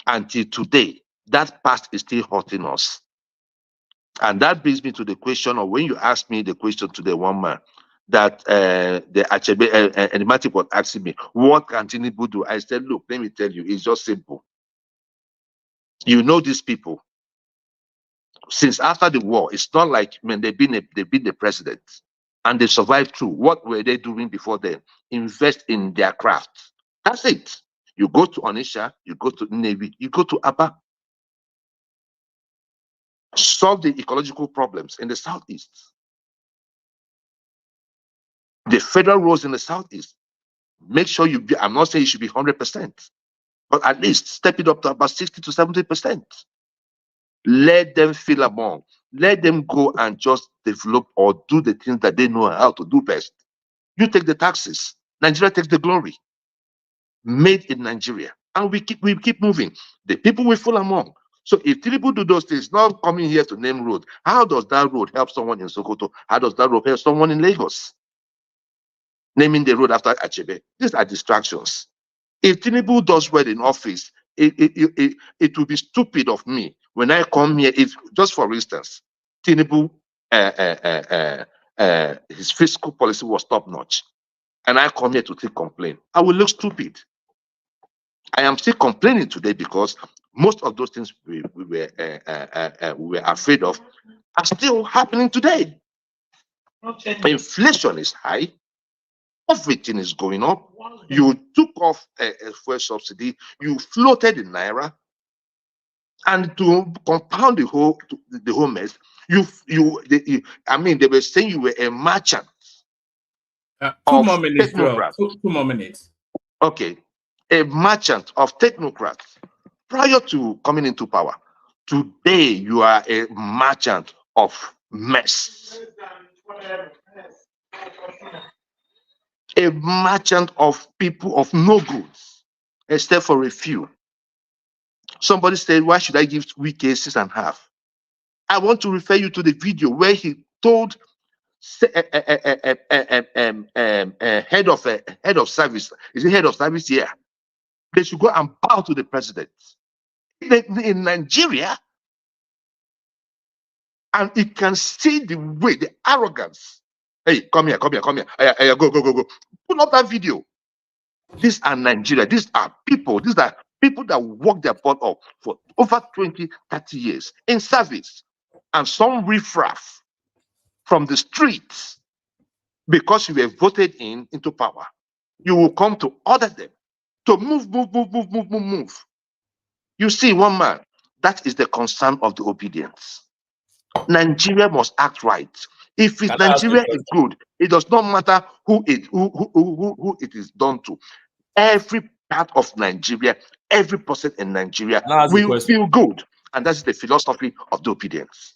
Until today, that past is still hurting us. And that brings me to the question, or when you asked me the question today, one man, that the Achebe enigmatic was asking me, what can Tinubu do? I said, look, let me tell you, it's just simple. You know these people. Since after the war, it's not like when they've been the president and they survived through. What were they doing before then? Invest in their craft. That's it. You go to Onisha, you go to Navy, you go to Aba. Solve the ecological problems in the southeast. The federal roads in the southeast. Make sure you be, I'm not saying you should be 100%, but at least step it up to about 60 to 70%. Let them feel among. Let them go and just develop or do the things that they know how to do best. You take the taxes. Nigeria takes the glory. Made in Nigeria. And we keep moving. The people will fall among. So if Tinubu do those things, not coming here to name road, how does that road help someone in Sokoto? How does that road help someone in Lagos? Naming the road after Achebe. These are distractions. If Tinubu does well in office, it will be stupid of me when I come here. If, just for instance, Tinubu, his fiscal policy was top notch, and I come here to take complaint, I will look stupid. I am still complaining today because most of those things we were afraid of are still happening today. Inflation is high. Everything is going up. You took off a fuel subsidy. You floated in Naira. And to compound the whole mess, I mean, they were saying you were a merchant. 2 more minutes, Joe. 2 more minutes. Okay. A merchant of technocrats prior to coming into power. Today, you are a merchant of mess. A merchant of people of no goods, except for a few. Somebody said, why should I give Wike 6.5? I want to refer you to the video where he told head of service, is it head of service here? They should go and bow to the president. In Nigeria, and you can see the way, the arrogance. Hey, come here. Go. Pull up that video. These are Nigeria. These are people that work their butt off for over 20, 30 years in service. And some riffraff from the streets, because you were voted into power, you will come to order them to move. You see, one man, that is the concern of the obedience. Nigeria must act right. If Nigeria is good, it does not matter who it is done to. Every part of Nigeria, every person in Nigeria will feel good. And that's the philosophy of the obedience.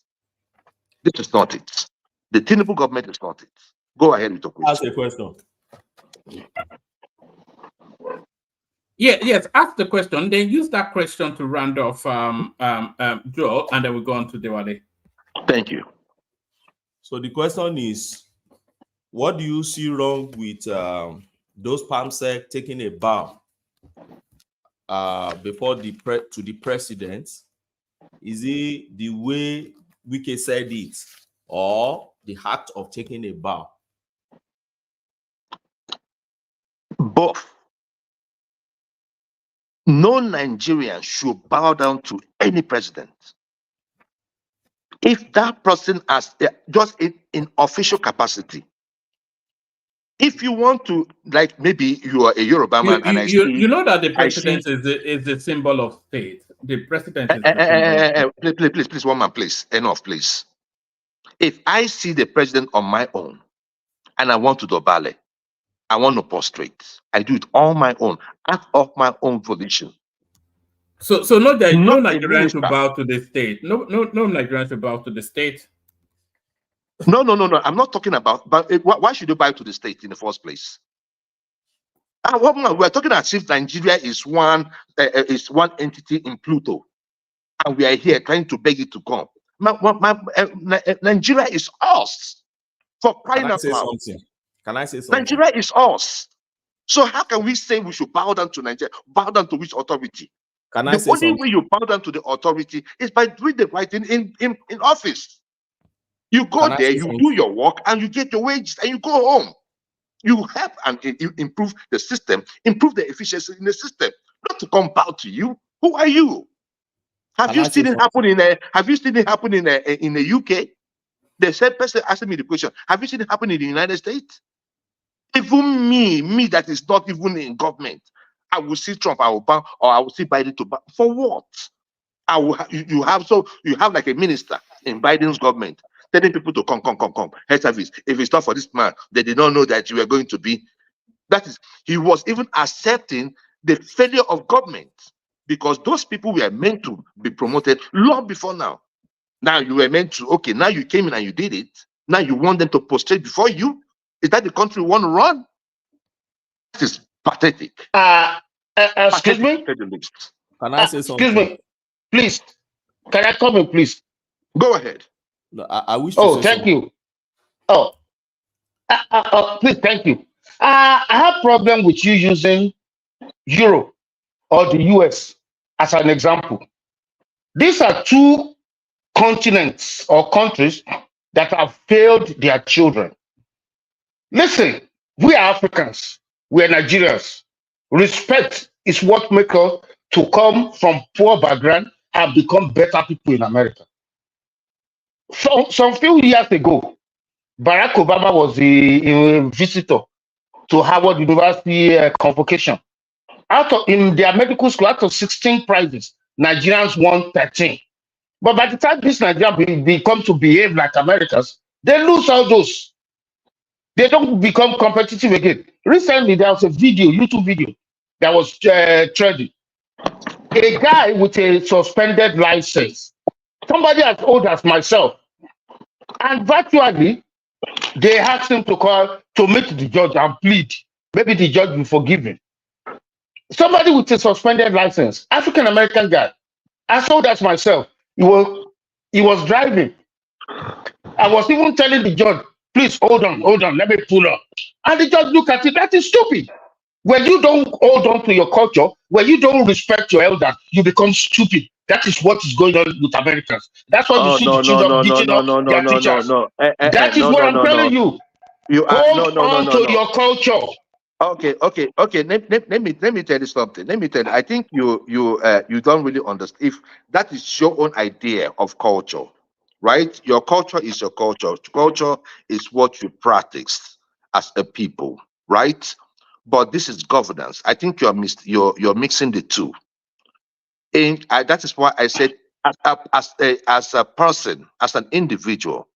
This is not it. The Tinubu government is not it. Go ahead with your question. Ask a question. Yes, ask the question. Then use that question to round off Joe, and then we'll go on to Diwali. Thank you. So the question is, what do you see wrong with those PAMSEC taking a bow before to the president? Is it the way Wike said it, or the act of taking a bow? Both. No Nigerian should bow down to any president. If that person has just in official capacity, if you want to, like maybe you are a Yoruba man and I see, you know that the president is the symbol of state. The president is the symbol of state. Please, one man, please, enough, please. If I see the president on my own and I want to do ballet, I want to prostrate, I do it on my own, out of my own volition. So no Nigerian should bow to the state. No Nigerian should bow to the state. No. I'm not talking about. But why should you bow to the state in the first place? We're talking as if Nigeria is one entity in Pluto, and we are here trying to beg it to come. Nigeria is us. For crying out loud. Can I say something? Nigeria is us. So how can we say we should bow down to Nigeria? Bow down to which authority? The only way you bow down to the authority is by doing the right thing in office. You go there, you do your work, and you get your wages, and you go home. You help and improve the system, improve the efficiency in the system. Not to come bow to you. Who are you? Have you seen it happen in the UK? The same person asking me the question. Have you seen it happen in the United States? Even me that is not even in government, I will see Trump, I will bow, or I will see Biden to bow. For what? You have like a minister in Biden's government telling people to come. Health service. If it's not for this man, they did not know that you were going to be. That is, he was even accepting the failure of government because those people were meant to be promoted long before now. Now you were meant to, okay, now you came in and you did it. Now you want them to prostrate before you? Is that the country you want to run? This is pathetic. Excuse me? Can I say something? Excuse me. Please. Can I come in, please? Go ahead. No, I wish to say thank you. Please, thank you. I have problem with you using Europe or the US as an example. These are two continents or countries that have failed their children. Listen, we are Africans, we are Nigerians. Respect is what makes us to come from poor background and become better people in America. Some few years ago, Barack Obama was a visitor to Harvard University convocation. In their medical school, out of 16 prizes, Nigerians won 13. But by the time this Nigerian become to behave like Americans, they lose all those. They don't become competitive again. Recently, there was a video, YouTube video, that was trending. A guy with a suspended license, somebody as old as myself, and virtually, they asked him to meet the judge and plead. Maybe the judge will forgive him. Somebody with a suspended license, African American guy, as old as myself, he was driving. I was even telling the judge, please hold on, let me pull up. And the judge looked at it, that is stupid. When you don't hold on to your culture, when you don't respect your elders, you become stupid. That is what is going on with Americans. That's why you see the children beating up their teachers. That is what I'm telling you. Hold on to your culture. Okay. Let me tell you something. I think you don't really understand. If that is your own idea of culture, right? Your culture is your culture. Culture is what you practice as a people, right? But this is governance. I think you're mixing the two. And that is why I said, as a person, as an individual,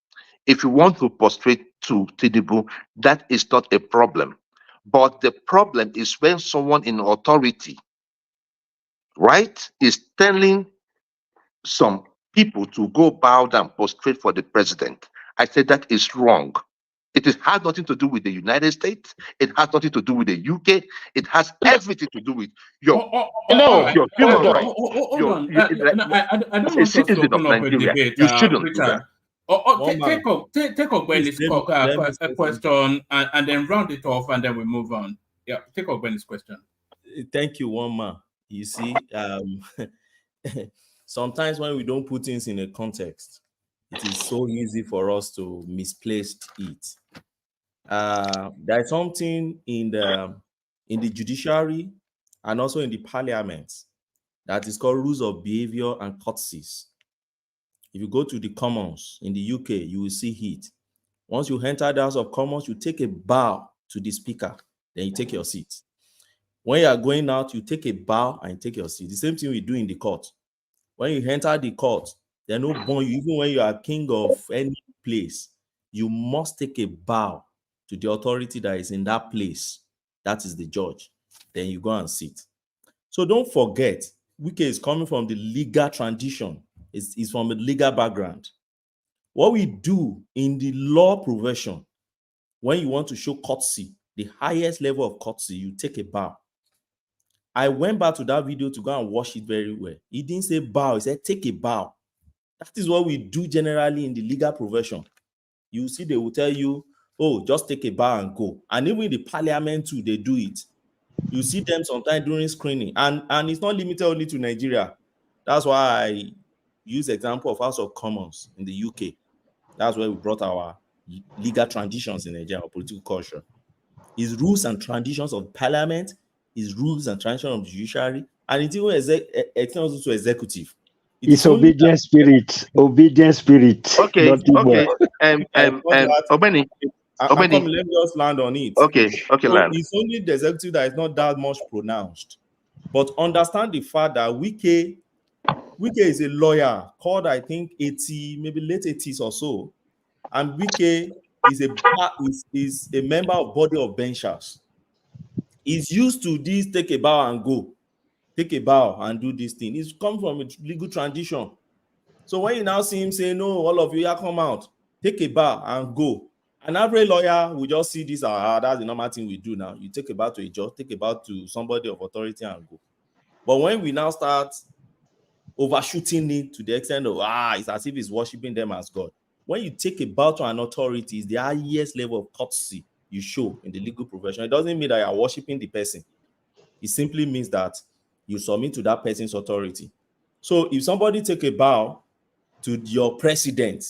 if you want to prostrate to Tinubu, that is not a problem. But the problem is when someone in authority, right, is telling some people to go bow down, prostrate for the president. I said that is wrong. It has nothing to do with the United States. It has nothing to do with the UK. It has everything to do with your human rights. I don't want us to open up a debate, Richard. Take up Benny's question and then round it off, and then we move on. Yeah, take up Benny's question. Thank you, one man. You see, sometimes when we don't put things in a context, it is so easy for us to misplace it. There's something in the judiciary and also in the parliament that is called rules of behavior and courtesies. If you go to the Commons in the UK, you will see it. Once you enter the House of Commons, you take a bow to the speaker, then you take your seat. When you are going out, you take a bow and you take your seat. The same thing we do in the court. When you enter the court, they're not born you, even when you are king of any place, you must take a bow to the authority that is in that place. That is the judge. Then you go and sit. So don't forget, Wike is coming from the legal tradition. It's from a legal background. What we do in the law profession, when you want to show courtesy, the highest level of courtesy, you take a bow. I went back to that video to go and watch it very well. He didn't say bow, he said take a bow. That is what we do generally in the legal profession. You see, they will tell you, oh, just take a bow and go. And even in the parliament too, they do it. You see them sometimes during screening. And it's not limited only to Nigeria. That's why I use the example of House of Commons in the UK. That's where we brought our legal traditions in Nigeria, our political culture. Is rules and traditions of parliament, is rules and traditions of the judiciary, and it even extends to executive. It's obedient spirit. Obedient spirit. Okay. Obeni. Let me just land on it. Okay, so land. It's only the executive that is not that much pronounced. But understand the fact that Wike is a lawyer called, I think, 80, maybe late 80s or so. And Wike is a member of body of benchers. He's used to this take a bow and go. Take a bow and do this thing. He's come from a legal tradition. So when you now see him say, no, all of you, come out, take a bow and go. An average lawyer will just see this, that's the normal thing we do now. You take a bow to a judge, take a bow to somebody of authority and go. But when we now start overshooting it to the extent of, it's as if he's worshiping them as God. When you take a bow to an authority, it's the highest level of courtesy you show in the legal profession. It doesn't mean that you are worshiping the person. It simply means that you submit to that person's authority. So if somebody take a bow to your president,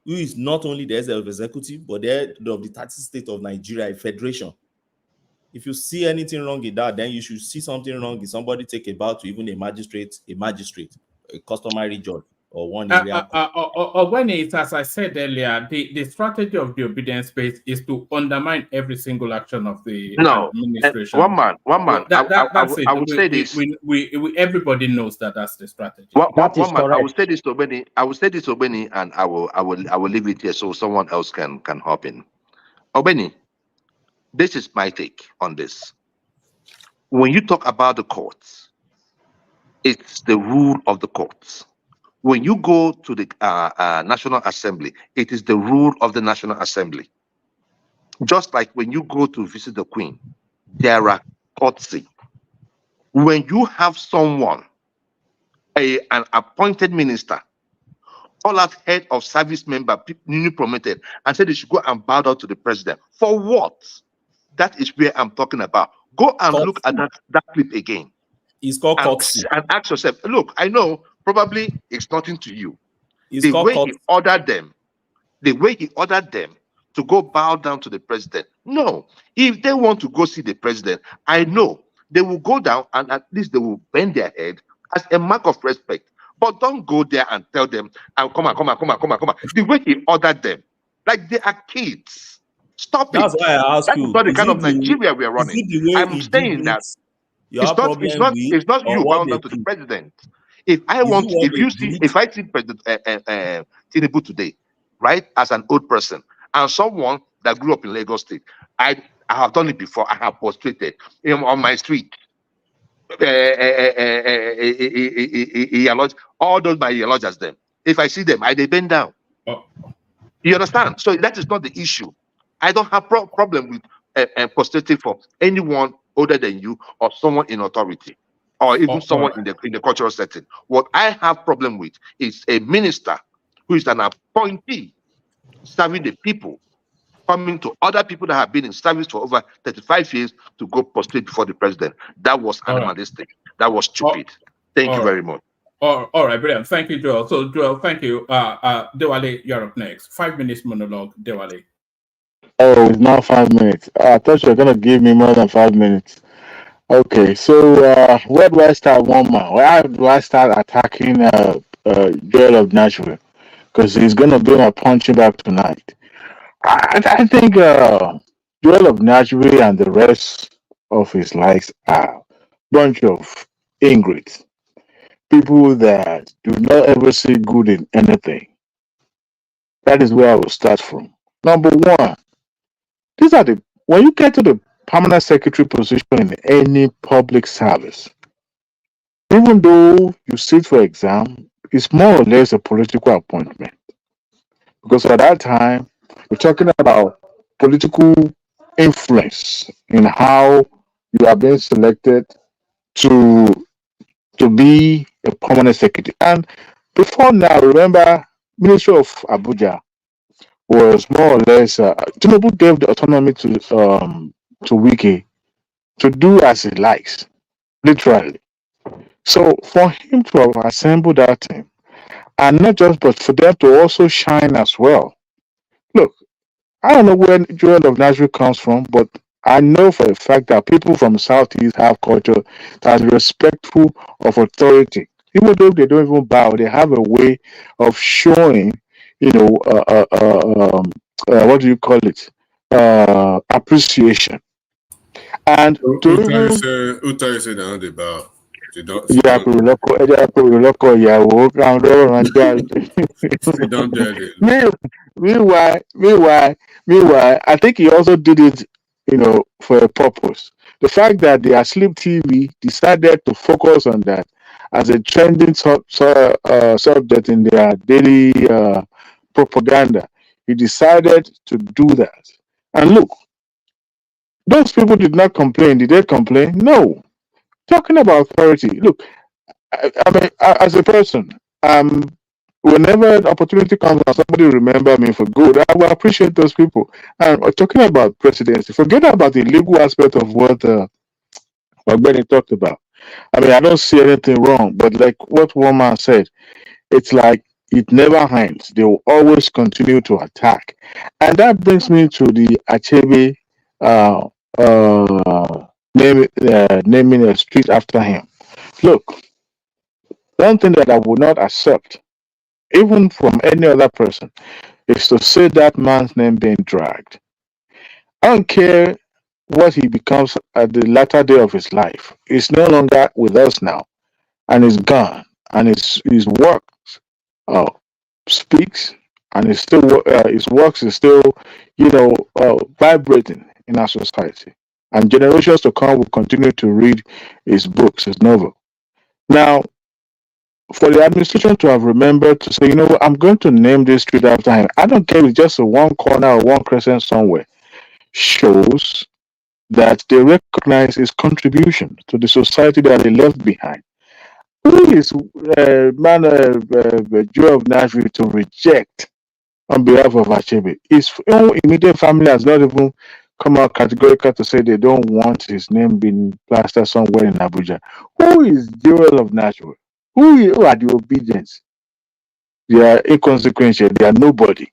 who is not only the head of executive, but the head of the 30 state of Nigeria, a federation, if you see anything wrong in that, then you should see something wrong if somebody take a bow to even a magistrate, a customary judge, or one area. When it's, as I said earlier, the strategy of the obedience space is to undermine every single action of the administration. One man. I would say this. Everybody knows that that's the strategy. That is correct. I will say this to Obeni, and I will leave it here so someone else can hop in. Obeni, this is my take on this. When you talk about the courts, it's the rule of the courts. When you go to the National Assembly, it is the rule of the National Assembly. Just like when you go to visit the Queen, there are courtesy. When you have someone, an appointed minister, all out head of service member, newly promoted, and said they should go and bow down to the president. For what? That is where I'm talking about. Go and look at that clip again. It's called courtesy. And ask yourself, look, I know probably it's nothing to you. It's the way he ordered them to go bow down to the president. No, if they want to go see the president, I know they will go down and at least they will bend their head as a mark of respect. But don't go there and tell them, come on. The way he ordered them, like they are kids. Stop That's it. Why I ask you. That's not the kind of Nigeria we are running. I'm saying that it's not you bound down to the president. If I see President Tinubu today, right, as an old person, and someone that grew up in Lagos State, I have done it before. I have prostrated on my street. All those my eulogers them. If I see them, they bend down. You understand? So that is not the issue. I don't have problem with prostrating for anyone older than you or someone in authority, or even someone in the cultural setting. What I have problem with is a minister who is an appointee serving the people, coming to other people that have been in service for over 35 years to go prostrate before the president. That was animalistic. That was stupid. Thank you very much. All right, brilliant. Thank you, Joel. So, Joel, thank you. Dewale, you're up next. 5 minutes monologue, Dewale. Oh, it's now 5 minutes. I thought you were gonna give me more than 5 minutes. Okay, so where do I start, one man? Where do I start attacking Joel of Nashville? Because he's gonna do my punching bag tonight. I think Joel of Nashville and the rest of his likes are bunch of ingrates, people that do not ever see good in anything. That is where I will start from. Number one, these are the when you get to the permanent secretary position in any public service, even though you sit for exam, it's more or less a political appointment. Because at that time, we're talking about political influence in how you are being selected to be a permanent secretary. And before now, remember, Ministry of Abuja was more or less Tinubu gave the autonomy to Wiki to do as he likes, literally. So for him to have assembled that team, and not just but for them to also shine as well. Look, I don't know where Joel of Nashville comes from, but I know for a fact that people from Southeast have culture that is respectful of authority. Even though they don't even bow, they have a way of showing, you know, what do you call it? Appreciation. And to even Who tell you say they don't dey bow? They don't. yeah, They don't dare it. Meanwhile, I think he also did it, you know, for a purpose. The fact that the Asleep TV decided to focus on that as a trending subject in their daily propaganda, he decided to do that. And look, those people did not complain. Did they complain? No. Talking about authority, look, I mean, as a person, whenever an opportunity comes and somebody remember me for good, I will appreciate those people. And talking about presidency, forget about the legal aspect of what Benny talked about. I mean, I don't see anything wrong, but like what one man said, it's like it never ends. They will always continue to attack. And that brings me to the Achebe uh, naming a street after him. Look, one thing that I would not accept, even from any other person, is to see that man's name being dragged. I don't care what he becomes at the latter day of his life. He's no longer with us now, and he's gone. And his work uh, speaks, and his works is still, vibrating in our society. And generations to come will continue to read his books, his novel. Now, for the administration to have remembered to say, you know what, I'm going to name this street after him. I don't care if it's just a one corner or one crescent somewhere. Shows that they recognize his contribution to the society that he left behind. Who is Joe of Nashville to reject on behalf of Achebe? His own immediate family has not even come out categorical to say they don't want his name being plastered somewhere in Abuja. Who is Joel of Nashville? Who are the obedience? They are inconsequential. They are nobody.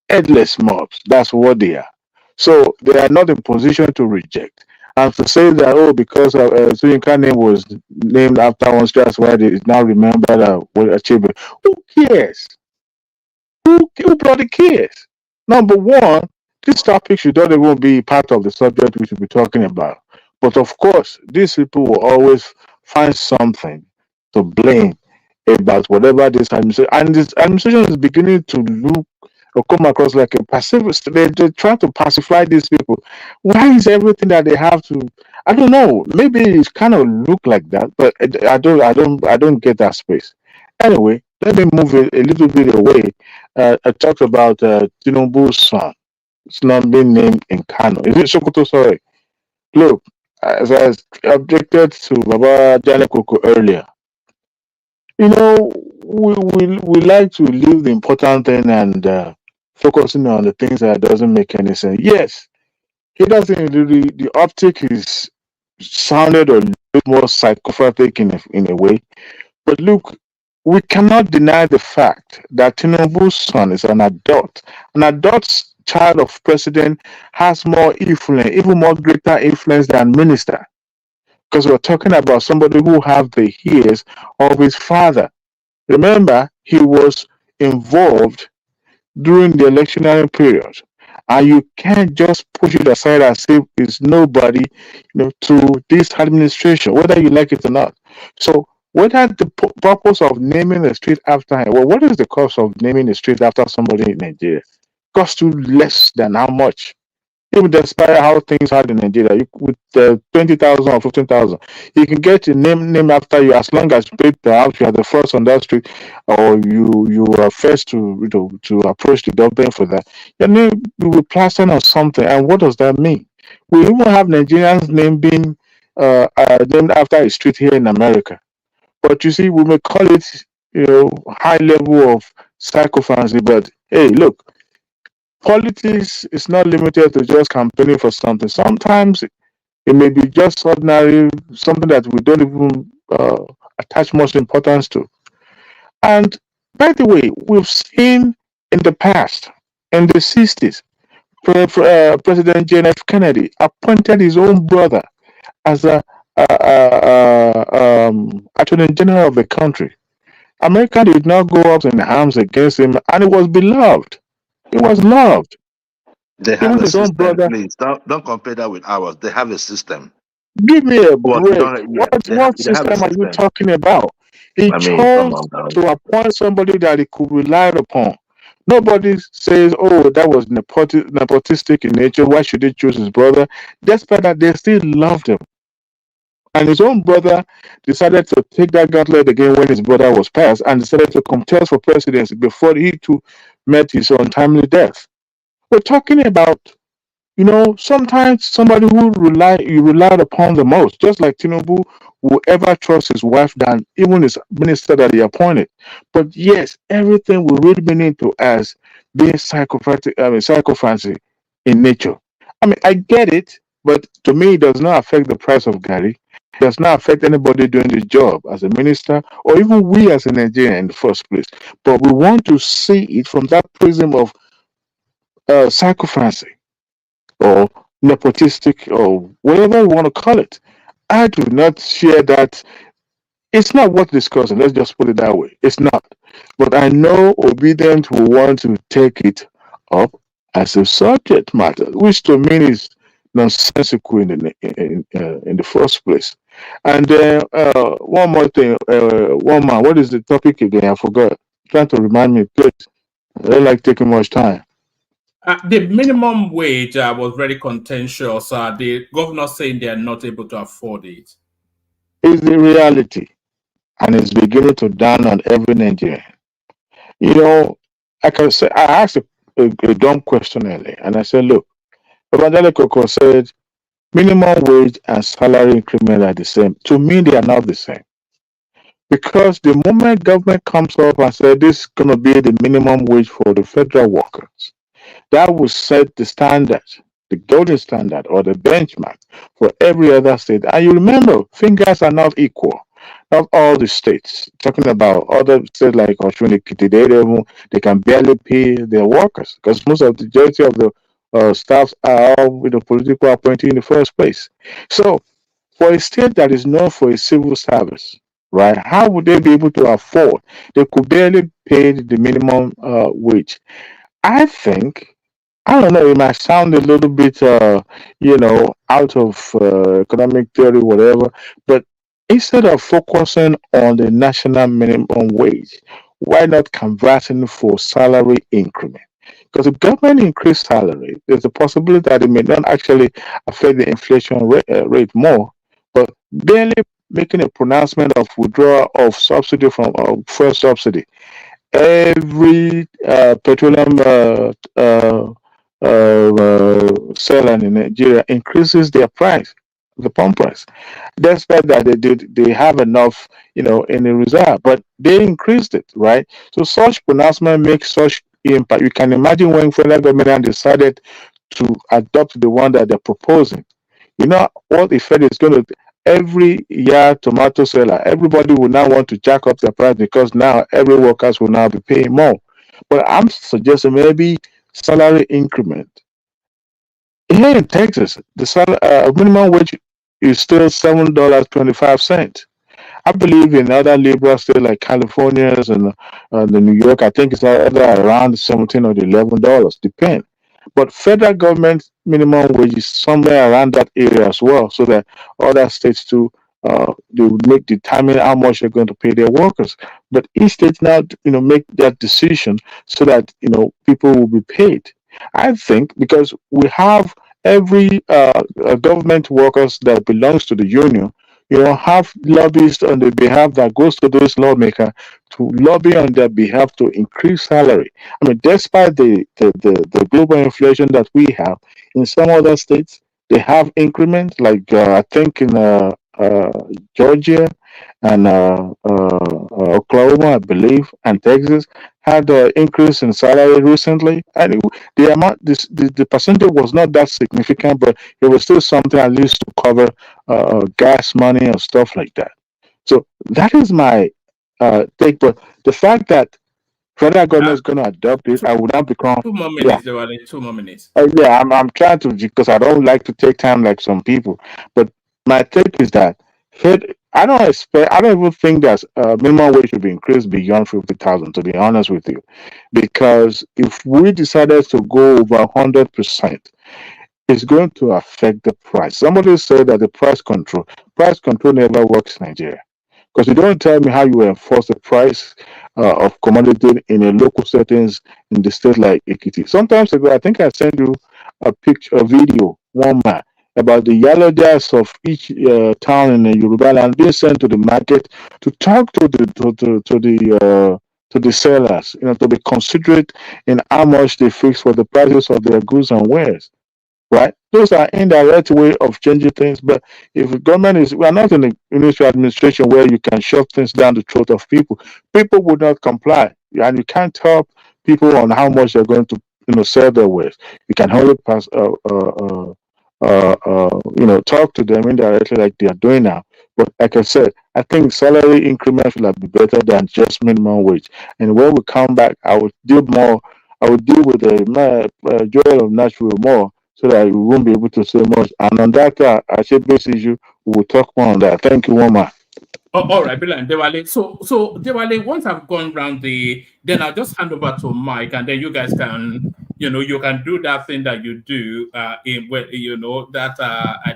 Headless mobs. That's what they are. So they are not in position to reject. And to say that, because Soyinka name was named after one street, that's why they now remember what Achebe. Who cares? Who bloody cares? Number one, this topic should not even be part of the subject we should be talking about. But of course, these people will always find something to blame about whatever this administration. And this administration is beginning to look or come across like a pacifist. They're trying to pacify these people. Why is everything that they have to? I don't know. Maybe it kind of look like that, but I don't get that space. Anyway, let me move a little bit away. I talked about Tinubu's son. It's not being named in Kano. Is it Sokoto? Sorry. Look, as I objected to Baba Janekoko earlier, we like to leave the important thing and focusing on the things that doesn't make any sense. Yes, he doesn't. The optic is sounded or looked more psychopathic in a way. But look, we cannot deny the fact that Tinubu's son is an adult. An adult child of president has more influence, even more greater influence than minister. Because we're talking about somebody who have the ears of his father. Remember, he was involved during the electionary period. And you can't just push it aside as if it's nobody, to this administration, whether you like it or not. So, whether the purpose of naming a street after him, well, what is the cost of naming a street after somebody in Nigeria? Cost you less than how much? Even despite how things are in Nigeria, with 20,000 or 15,000, you can get a name after you as long as perhaps you are the first on that street, or you are first to approach the government for that. Your name will be plastered on something, and what does that mean? We even have Nigerians' name being named after a street here in America, but you see, we may call it high level of psychophancy, but hey, look. Politics is not limited to just campaigning for something. Sometimes it may be just ordinary, something that we don't even attach much importance to. And by the way, we've seen in the past, in the 60s, President John F. Kennedy appointed his own brother as a Attorney General of the country. America did not go up in arms against him, and it was beloved. It was loved. They have Even a his own system, brother. please. Don't compare that with ours. They have a system. Give me a But break. yeah, What they have a system are you system. talking about? He I mean, come chose on now. to appoint somebody that he could rely upon. Nobody says, "Oh, that was nepotistic in nature. Why should he choose his brother?" Despite that, they still loved him. And his own brother decided to take that gauntlet again when his brother was passed, and decided to contest for presidency before he too met his untimely death. We're talking about sometimes somebody who you relied upon the most, just like Tinubu, will ever trust his wife than even his minister that he appointed. But yes, everything will read meaning to as being psychophancy in nature. I mean, I get it, but to me, it does not affect the price of Gary. It does not affect anybody doing the job as a minister, or even we as a Nigerian in the first place. But we want to see it from that prism of psychophancy or nepotistic or whatever you want to call it. I do not share that. It's not worth discussing. Let's just put it that way. It's not. But I know obedient will want to take it up as a subject matter, which to me is nonsensical in the first place. And then one more thing, one man, what is the topic again? I forgot. Trying to remind me, please. I don't like taking much time. The minimum wage was very contentious. The governor saying they are not able to afford it. It's the reality, and it's beginning to dawn on every Nigerian. I can say I asked a dumb question earlier, and I said, "Look, Evangelical said minimum wage and salary increment are the same. To me, they are not the same, because the moment government comes up and says this is going to be the minimum wage for the federal workers, that will set the standard, the golden standard or the benchmark for every other state. And you remember, fingers are not equal. Not all the states. Talking about other states like Oshun, they can barely pay their workers because most of the majority of the staffs are all with a political appointee in the first place. So, for a state that is known for a civil service, right? How would they be able to afford? They could barely pay the minimum wage. I think I don't know. It might sound a little bit, out of economic theory, whatever. But instead of focusing on the national minimum wage, why not conversing for salary increment? Because if government increase salary, there's a possibility that it may not actually affect the inflation rate more, but barely making a pronouncement of withdrawal of subsidy from fuel subsidy. Every petroleum seller in Nigeria increases their price, the pump price. Despite that, they have enough, in the reserve, but they increased it, right? So such pronouncement makes such impact. You can imagine when federal government decided to adopt the one that they're proposing. You know what the Fed is going to every year tomato seller, everybody will now want to jack up the price because now every workers will now be paying more. But I'm suggesting maybe salary increment. Here in Texas, the minimum wage is still $7.25. I believe in other liberal states like California's and the New York, I think it's either around 17 or $11, depend. But federal government minimum wage is somewhere around that area as well, so that other states too they would determine how much they're going to pay their workers. But each state now make that decision so that people will be paid. I think because we have every government workers that belongs to the union have lobbyists on their behalf that goes to those lawmakers to lobby on their behalf to increase salary. I mean, despite the global inflation that we have, in some other states, they have increments, like I think in Georgia and Oklahoma, I believe, and Texas had an increase in salary recently. And the amount, the percentage was not that significant, but it was still something at least to cover gas money and stuff like that. So that is my take. But the fact that federal government is going to adopt it, I would not become 2 more minutes, Dewale, 2 more minutes. yeah, I'm trying to because I don't like to take time like some people. But my take is that I don't even think that minimum wage should be increased beyond 50,000. To be honest with you, because if we decided to go over 100%, it's going to affect the price. Somebody said that the price control never works in Nigeria. Because you don't tell me how you will enforce the price of commodity in a local settings in the state like Ekiti. Sometimes ago, I think I sent you a video, one man, about the yellow jazz of each town in the Yoruba land being sent to the market to talk to the sellers, to be considerate in how much they fix for the prices of their goods and wares. Right? Those are indirect way of changing things. But if the government we are not in a ministry administration where you can shove things down the throat of people. People would not comply, and you can't tell people on how much they're going to, sell their wares. You can only talk to them indirectly like they are doing now. But like I said, I think salary increment will be better than just minimum wage. And when we come back, I will deal with the Joel of Nashville more, so that we won't be able to say much. And on that base issue, we will talk more on that. Thank you, Woma. All right, brilliant, Dewale. So Dewale, once I've gone round then I'll just hand over to Mike, and then you guys can, you can do that thing that you do I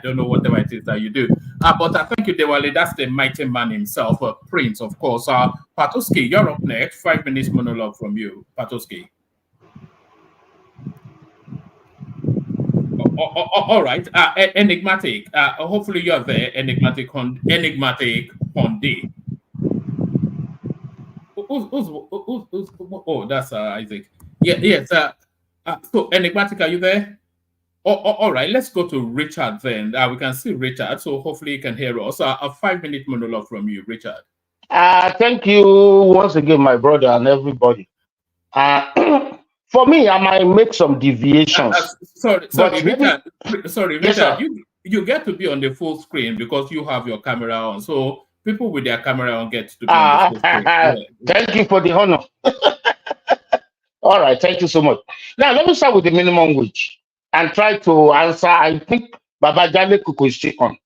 don't know whatever it is that you do. But thank you, Dewale. That's the mighty man himself, Prince, of course. Patoski, you're up next. 5 minutes monologue from you, Patoski. All right, enigmatic. Hopefully you're there, enigmatic Honde. Oh, that's Isaac. Yeah, yes. So enigmatic, are you there? All right, let's go to Richard then. We can see Richard, so hopefully you can hear us. A 5-minute monologue from you, Richard. Thank you once again, my brother and everybody. For me, I might make some deviations. Sorry, Richard. Yes, sir. You get to be on the full screen because you have your camera on. So people with their camera on get to be on the full screen. Yeah. Thank you for the honor. All right, thank you so much. Now, let me start with the minimum wage and try to answer. I think Babajale Kuku is on.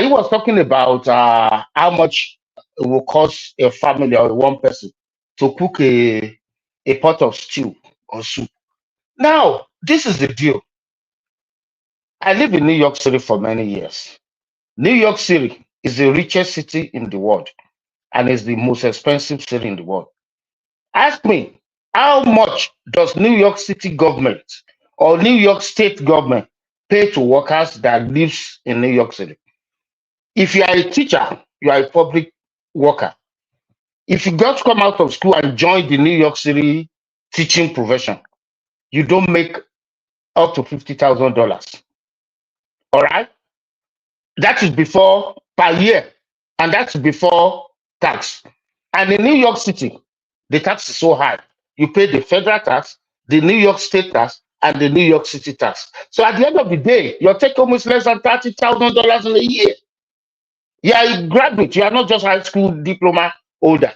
He was talking about how much it will cost a family or one person to cook a pot of stew or soup. Now, this is the deal. I live in New York City for many years. New York City is the richest city in the world and is the most expensive city in the world. Ask me, how much does New York City government or New York State government pay to workers that lives in New York City? If you are a teacher, you are a public worker. If you got to come out of school and join the New York City teaching profession, you don't make up to $50,000. All right? That is before per year, and that's before tax. And in New York City, the tax is so high. You pay the federal tax, the New York state tax, and the New York City tax. So at the end of the day, your take home is less than $30,000 in a year. You are a graduate. You are not just high school diploma holder.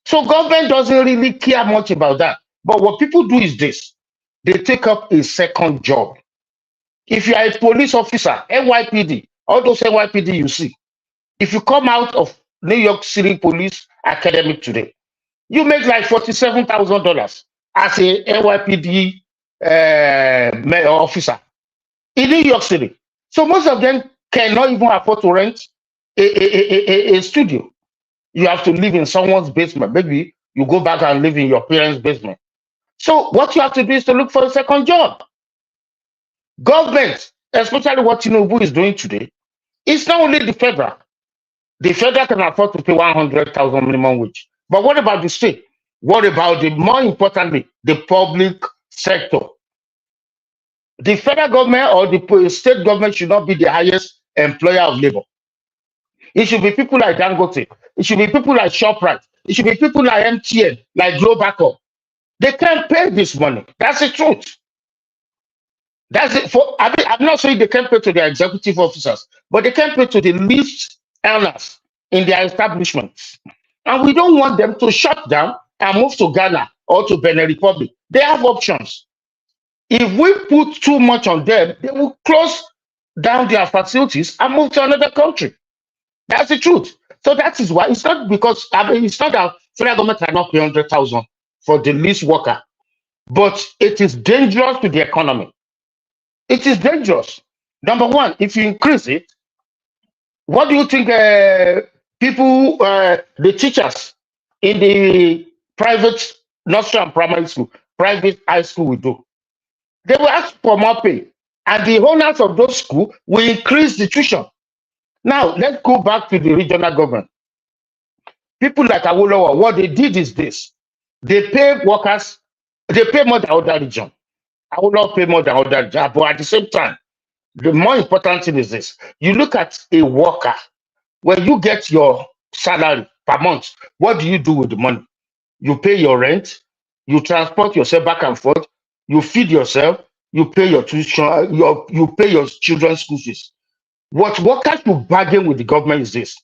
So government doesn't really care much about that. But what people do is this. They take up a second job. If you are a police officer, NYPD, all those NYPD you see, if you come out of New York City Police Academy today, you make like $47,000 as a NYPD officer in New York City. So most of them cannot even afford to rent a studio. You have to live in someone's basement. Maybe you go back and live in your parents' basement. So what you have to do is to look for a second job. Government, especially what Tinubu is doing today, it's not only the federal. The federal can afford to pay 100,000 minimum wage. But what about the state? What about more importantly, the public sector? The federal government or the state government should not be the highest employer of labor. It should be people like Dangote. It should be people like ShopRite. It should be people like MTN, like Globacom. They can't pay this money. That's the truth. That's it. I'm not saying they can't pay to their executive officers, but they can't pay to the least earners in their establishments. And we don't want them to shut down and move to Ghana or to Benin Republic. They have options. If we put too much on them, they will close down their facilities and move to another country. That's the truth. So that is why it's not because it's not that federal government cannot pay 100,000 for the least worker, but it is dangerous to the economy. It is dangerous. Number one, if you increase it, what do you think people, the teachers in the private nursery and primary school, private high school will do? They will ask for more pay. And the owners of those schools will increase the tuition. Now, let's go back to the regional government. People like Awolowo, what they did is this. They pay workers, they pay more than other region. Awolowo pay more than other region. But at the same time, the more important thing is this. You look at a worker, when you get your salary per month, what do you do with the money? You pay your rent, you transport yourself back and forth, you feed yourself, you pay your tuition, you pay your children's school fees. What workers should bargain with the government is this: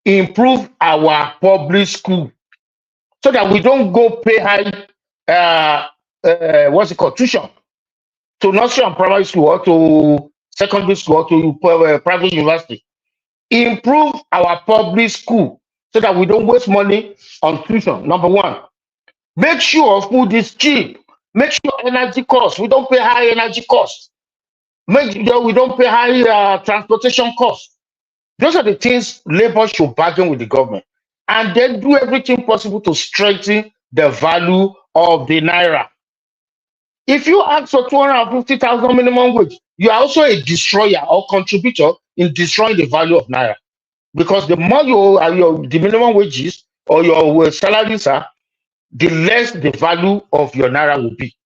improve our public school so that we don't go pay high tuition to nursery and primary school or to secondary school or to private university. Improve our public school so that we don't waste money on tuition. Number one, make sure food is cheap. Make sure energy costs. We don't pay high energy costs. Make sure we don't pay high transportation costs. Those are the things labor should bargain with the government, and then do everything possible to strengthen the value of the naira. If you ask for 250,000 minimum wage, you are also a destroyer or contributor in destroying the value of naira, because the more the minimum wages or your salaries are, the less the value of your naira will be.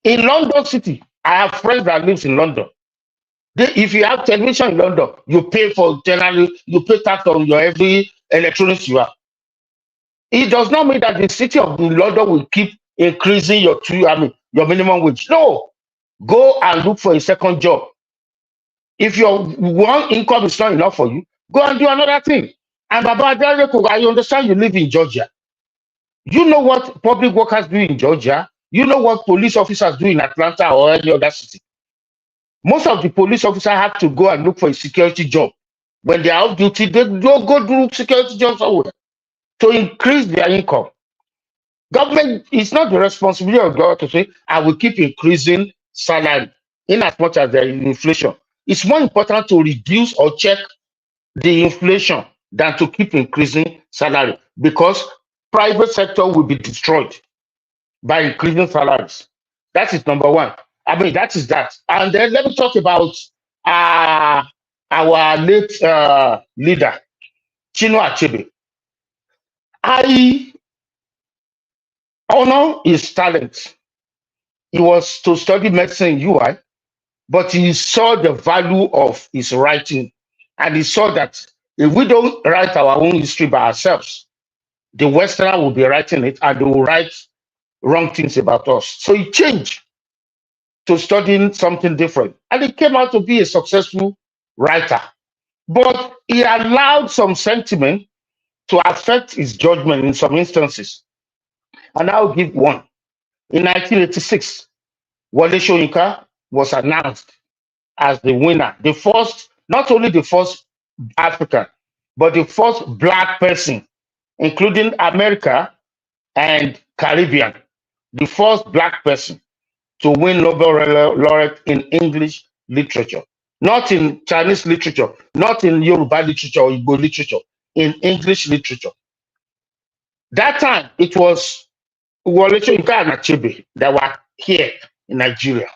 In London City, I have friends that live in London. If you have television in London, you pay for generally, you pay tax on your every electronics you have. It does not mean that the city of London will keep increasing your minimum wage. No, go and look for a second job. If your one income is not enough for you, go and do another thing. And Baba Adeleko, I understand you live in Georgia. You know what public workers do in Georgia. You know what police officers do in Atlanta or any other city. Most of the police officers have to go and look for a security job. When they are off duty, they don't go do security jobs somewhere to increase their income. Government is not the responsibility of government to say, I will keep increasing salary in as much as there is inflation. It's more important to reduce or check the inflation than to keep increasing salary, because private sector will be destroyed by increasing salaries. That is number one. That is that. And then let me talk about our late leader, Chinua Achebe. I honor his talent. He was to study medicine in UI, but he saw the value of his writing. And he saw that if we don't write our own history by ourselves, the Westerner will be writing it, and they will write wrong things about us. So he changed to studying something different. And he came out to be a successful writer. But he allowed some sentiment to affect his judgment in some instances. And I'll give one. In 1986, Wole Soyinka was announced as the winner. The first, not only the first African, but the first Black person, including America and Caribbean, the first Black person to win Nobel laureate in English literature, not in Chinese literature, not in Yoruba literature or Igbo literature, in English literature. That time, it was Wole Soyinka and Achebe that were here in Nigeria.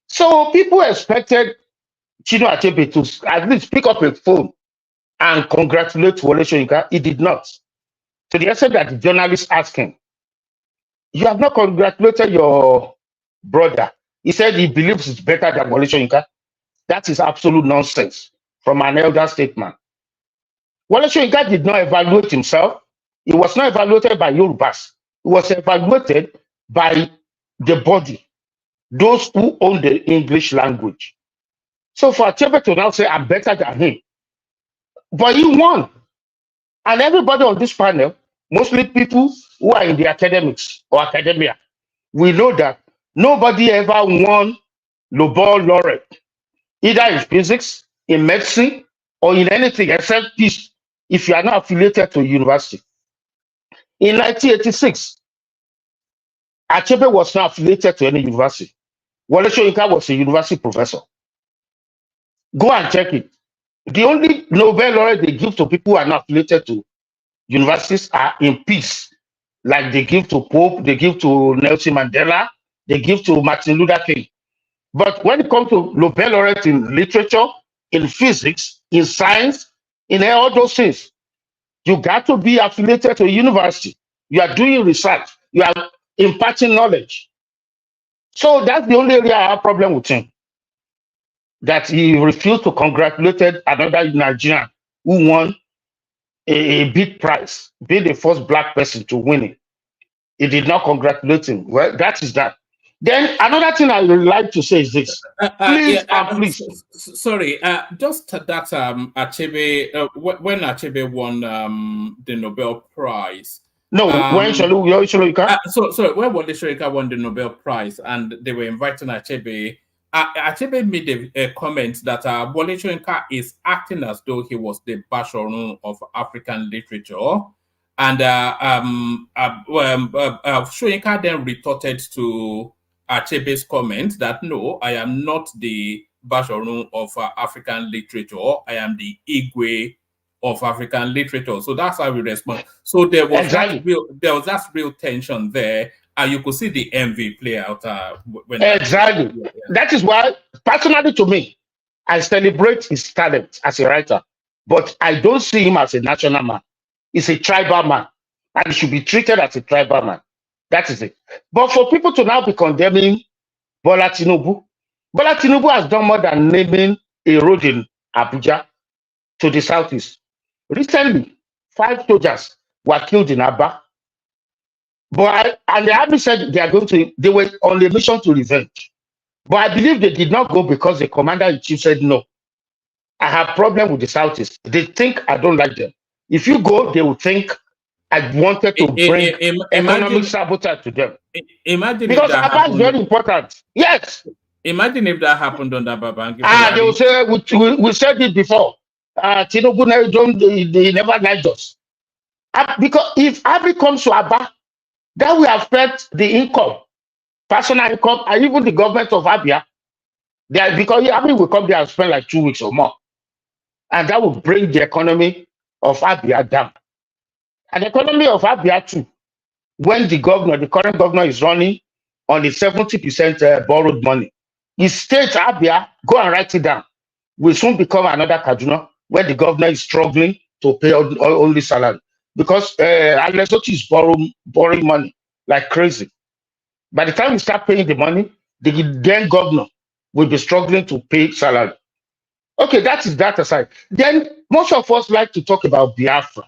So people expected Chino Achebe to at least pick up a phone and congratulate Wole Soyinka. He did not. To the extent that the journalist asked him, "You have not congratulated your brother." He said he believes it's better than Wole Soyinka. That is absolute nonsense from an elder statesman. Wole Soyinka did not evaluate himself. He was not evaluated by Yorubas. He was evaluated by the body, those who own the English language. So for Achebe to now say, "I'm better than him," but he won. And everybody on this panel, mostly people who are in the academics or academia, we know that nobody ever won Nobel laureate, either in physics, in medicine, or in anything except peace, if you are not affiliated to a university. In 1986, Achebe was not affiliated to any university. Wole Soyinka was a university professor. Go and check it. The only Nobel laureate they give to people who are not affiliated to universities are in peace, like they give to Pope, they give to Nelson Mandela, they give to Martin Luther King. But when it comes to Nobel laureate in literature, in physics, in science, in all those things, you got to be affiliated to a university. You are doing research. You are imparting knowledge. So that's the only area I have problem with him. That he refused to congratulate another Nigerian who won a big prize, being the first Black person to win it. He did not congratulate him. Well, that is that. Then another thing I would like to say is this. Please, please. Sorry, just that Achebe, when Achebe won the Nobel Prize. No, when Soyinka? So when Wole Soyinka won the Nobel Prize and they were inviting Achebe, Achebe made a comment that Wole Soyinka is acting as though he was the Bashorun of African literature. And Soyinka then retorted to Achebe's comment that, "No, I am not the Bashorun of African literature. I am the Igwe of African literature." So that's how we respond. So there was that real tension there, and you could see the envy play out. When exactly. Yeah. That is why, personally to me, I celebrate his talent as a writer, but I don't see him as a national man. He's a tribal man, and he should be treated as a tribal man. That is it. But for people to now be condemning Bola Tinubu has done more than naming a road in Abuja to the southeast. Recently, 5 soldiers were killed in Aba. And the army said they were on a mission to revenge. But I believe they did not go because the commander-in-chief said, "No, I have problem with the southeast. They think I don't like them. If you go, they will think I wanted to bring economic sabotage to them." Imagine because Aba is very important. Yes. Imagine if that happened on the Babangida. They will say, we said it before. Tinubu they never liked us. Because if Abi comes to Aba, that will affect the income, personal income, and even the government of Abia. Because Abi will come there and spend like 2 weeks or more. And that will bring the economy of Abia down. And the economy of Abia too, when the current governor is running on the 70% borrowed money, his state Abia, go and write it down, will soon become another Kaduna, where the governor is struggling to pay only salary. Because Lesotho is borrowing money like crazy. By the time we start paying the money, the then governor will be struggling to pay salary. Okay, that is that aside. Then most of us like to talk about Biafra.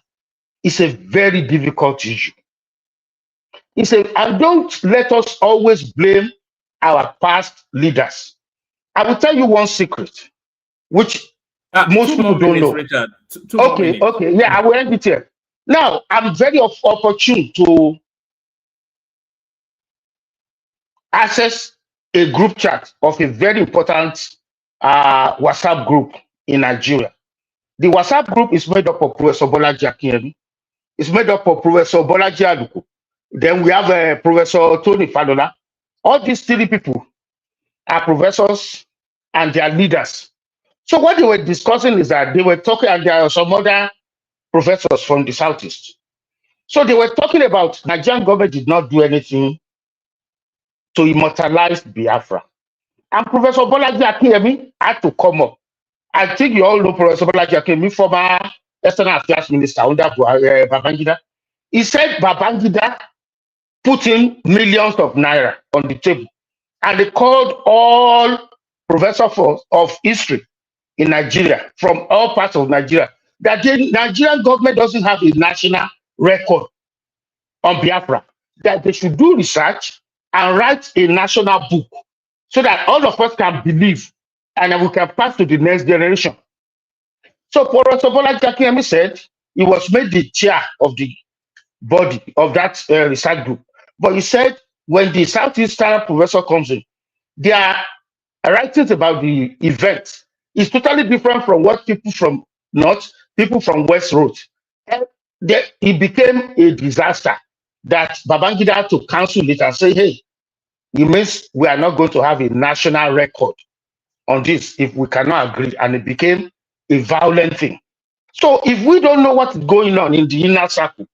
It's a very difficult issue. He said, and don't let us always blame our past leaders. I will tell you one secret, which most 2 people more don't minutes, know. Richard. 2 more minutes. Okay. Yeah, I will end it here. Now, I'm very opportune to access a group chat of a very important WhatsApp group in Nigeria. The WhatsApp group is made up of Professor Bolaji Akinyemi. It's made up of Professor Bolaji Aluko. Then we have Professor Tony Fadola. All these 3 people are professors and they are leaders. So what they were discussing is that they were talking, and there are some other professors from the Southeast. So they were talking about Nigerian government did not do anything to immortalize Biafra. And Professor Bolaji Akinyemi had to come up. I think you all know Professor Bolaji Akinyemi, former External Affairs Minister under Babangida. He said Babangida put in millions of naira on the table. And they called all professors of history in Nigeria, from all parts of Nigeria, that the Nigerian government doesn't have a national record on Biafra, that they should do research and write a national book so that all of us can believe and we can pass to the next generation. So Professor Bolaji Akinyemi said he was made the chair of the body of that research group. But he said when the Southeastern professor comes in, their writings about the event is totally different from what people from North, people from West wrote. And it became a disaster that Babangida had to cancel it and say, hey, it means we are not going to have a national record on this if we cannot agree. And it became a violent thing. So if we don't know what is going on in the inner circle,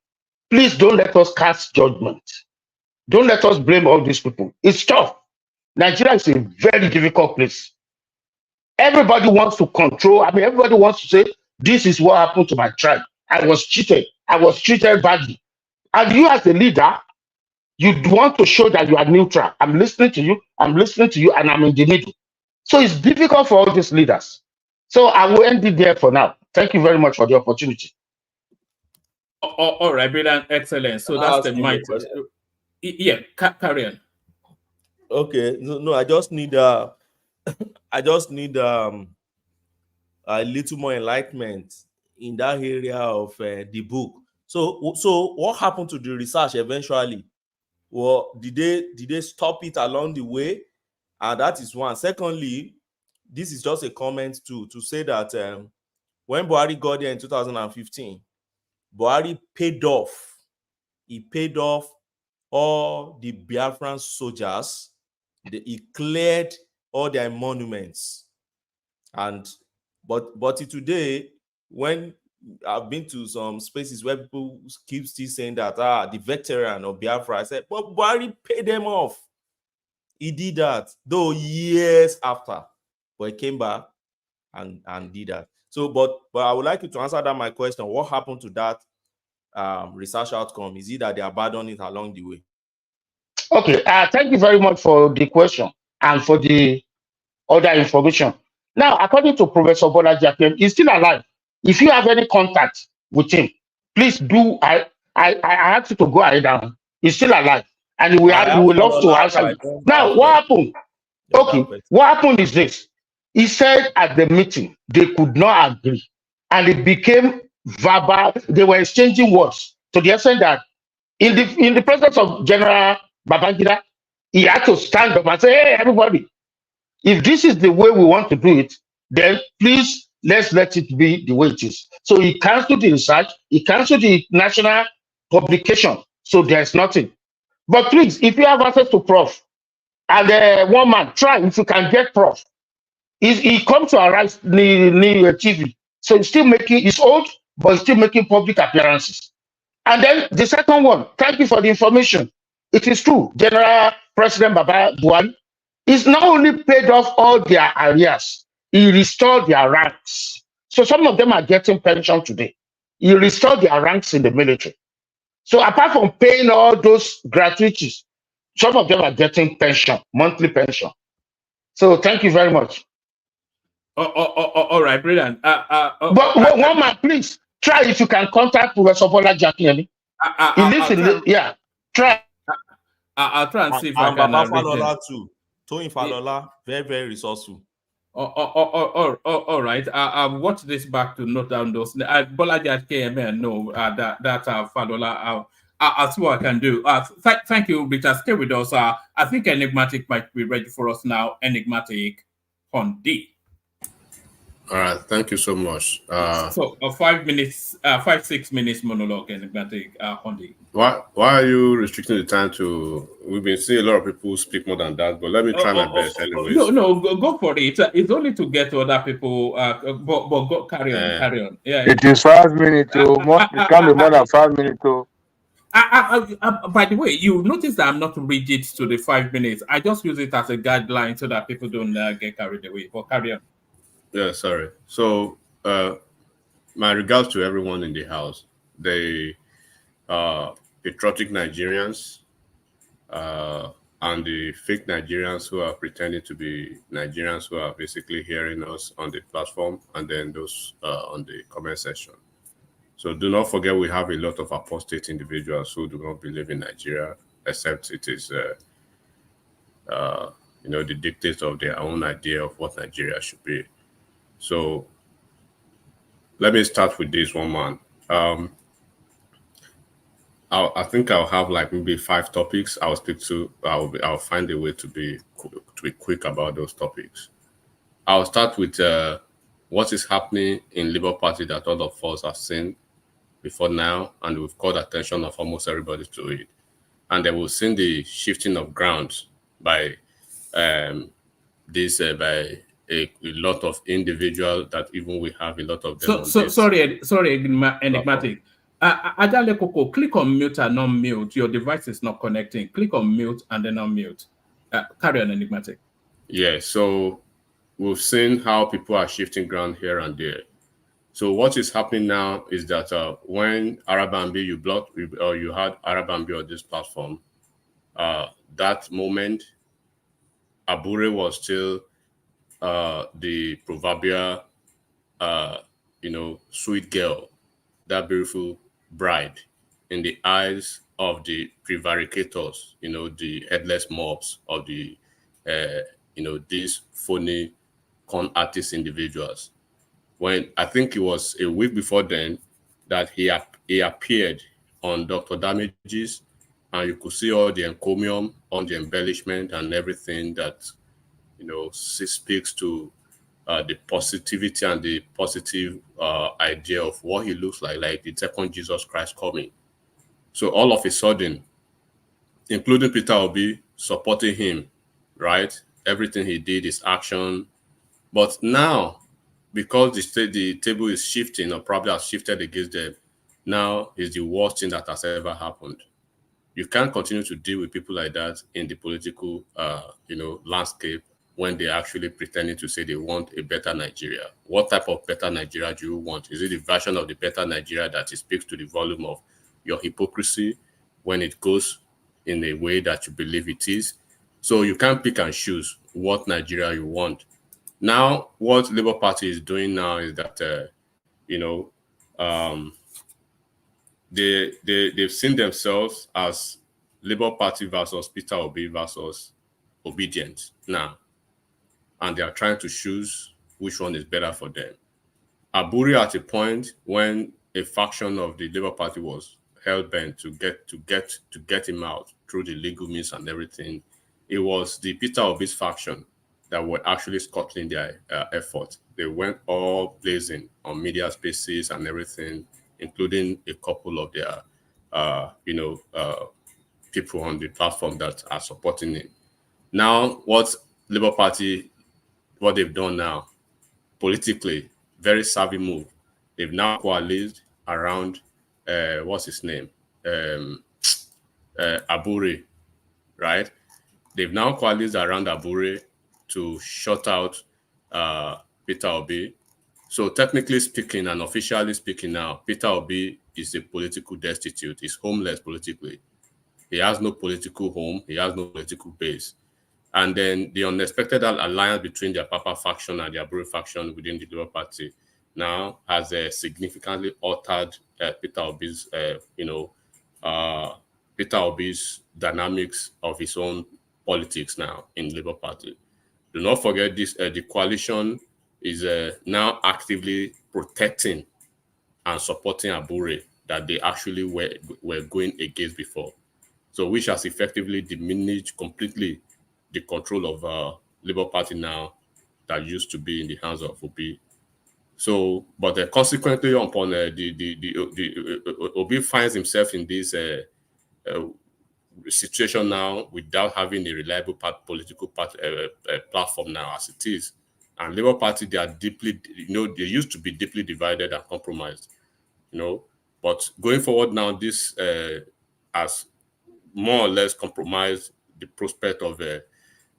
please don't let us cast judgment. Don't let us blame all these people. It's tough. Nigeria is a very difficult place. Everybody wants to control. I mean, everybody wants to say, this is what happened to my tribe. I was cheated. I was treated badly. And you as a leader, you want to show that you are neutral. I'm listening to you, and I'm in the middle. So it's difficult for all these leaders. So I will end it there for now. Thank you very much for the opportunity. All right, brilliant, excellent. So that's the mic. Yeah, carry on. Okay, no, I just need a little more enlightenment in that area of the book. So what happened to the research eventually? Well, did they stop it along the way? And that is one. Secondly, this is just a comment to say that when Buhari got there in 2015, Buhari paid off. He paid off all the Biafran soldiers. He cleared all their monuments. But today, when I've been to some spaces where people keep still saying that the veteran of Biafra, I said, but Buhari paid them off. He did that, though years after, but he came back and did that. So, but I would like you to answer that my question. What happened to that research outcome? Is it that they abandoned it along the way? Okay, thank you very much for the question and for the other information. Now, according to Professor Bolaji Akinyemi, he's still alive. If you have any contact with him, please do. I ask you to go ahead and he's still alive, and we will love to answer you. Now, what happened? Okay, what happened is this. He said at the meeting they could not agree, and it became verbal. They were exchanging words to the extent that in the presence of General Babangida, he had to stand up and say, hey, everybody, if this is the way we want to do it, then please let's let it be the way it is. So he canceled the research, he canceled the national publication, so there's nothing. But please, if you have access to Prof, and one man, try if you can get Prof. He comes to arise near TV, so he's still making, he's old, but he's still making public appearances. And then the second one, thank you for the information. It is true, General President Baba Buhari is not only paid off all their arrears, he restored their ranks. So some of them are getting pension today. He restored their ranks in the military. So apart from paying all those gratuities, some of them are getting pension, monthly pension. So thank you very much. All right, brilliant. But one man, please try if you can contact Professor Bolaji Akinyemi. He lives in try. I'll try and see if I And can Baba reach him. Falola too. Toyin Falola, very, very resourceful. All right. I'll watch this back to note down those. Bolaji at KMN, no, that Falola. I'll see what I can do. Thank you, Richard. Stay with us. I think Enigmatic might be ready for us now. Enigmatic on D. All right, thank you so much. So 5 minutes, 5-6 minutes monologue, Enigmatic on D. Why are you restricting the time to? We've been seeing a lot of people speak more than that, but let me try my best anyways. No, go for it. It's only to get to other people. But go carry on. Yeah. It is 5 minutes. It can be more than 5 minutes. By the way, you notice that I'm not rigid to the 5 minutes. I just use it as a guideline so that people don't get carried away. But carry on. Yeah, sorry. So, my regards to everyone in the house. The patriotic Nigerians and the fake Nigerians who are pretending to be Nigerians who are basically hearing us on the platform, and then those on the comment section. So do not forget we have a lot of apostate individuals who do not believe in Nigeria, except it is the dictates of their own idea of what Nigeria should be. So let me start with this one, man. I think I'll have like maybe 5 topics I'll stick to. I'll find a way to be quick about those topics. I'll start with what is happening in Labour Party that all of us have seen before now, and we've called attention of almost everybody to it. And then we've seen the shifting of grounds by by a lot of individuals that even we have a lot of them. Sorry, Enigmatic. Adale Koko, click on mute and unmute. Your device is not connecting. Click on mute and then unmute. Carry on, Enigmatic. Yeah, so we've seen how people are shifting ground here and there. So what is happening now is that when Arabambi you had Arabambi on this platform, that moment, Abure was still the proverbial, sweet girl, that beautiful bride in the eyes of the prevaricators, the headless mobs of the, these phony con artist individuals. When I think it was a week before then that he appeared on Dr. Damages, and you could see all the encomium on the embellishment and everything that, speaks to the positivity and the positive idea of what he looks like the second Jesus Christ coming. So all of a sudden, including Peter Obi supporting him, right? Everything he did is action. But now, because the table is shifting, or probably has shifted against them, now is the worst thing that has ever happened. You can't continue to deal with people like that in the political, landscape when they're actually pretending to say they want a better Nigeria. What type of better Nigeria do you want? Is it the version of the better Nigeria that speaks to the volume of your hypocrisy when it goes in a way that you believe it is? So you can't pick and choose what Nigeria you want. Now, what Labour Party is doing now is that, they've seen themselves as Labour Party versus Peter Obi versus Obedience now. And they are trying to choose which one is better for them. Aburi, at a point when a faction of the Labour Party was hell-bent to get him out through the legal means and everything, it was the Peter Obi's faction that were actually scuttling their effort. They went all blazing on media spaces and everything, including a couple of their, people on the platform that are supporting him. Now, what Labour Party, what they've done now, politically, very savvy move. They've now coalesced around, what's his name? Abure, right? They've now coalesced around Abure to shut out Peter Obi. So technically speaking and officially speaking now, Peter Obi is a political destitute. He's homeless politically. He has no political home. He has no political base. And then the unexpected alliance between the Papa faction and the Abure faction within the Labour Party now has significantly altered Peter Obi's, Peter Obi's dynamics of his own politics now in Labour Party. Do not forget this, the coalition is now actively protecting and supporting Abure that they actually were going against before. So which has effectively diminished completely the control of Labour Party now that used to be in the hands of Obi. So, but consequently upon Obi finds himself in this situation now without having a reliable political platform now as it is. And Labour Party, they are deeply, they used to be deeply divided and compromised, but going forward now, this has more or less compromised the prospect of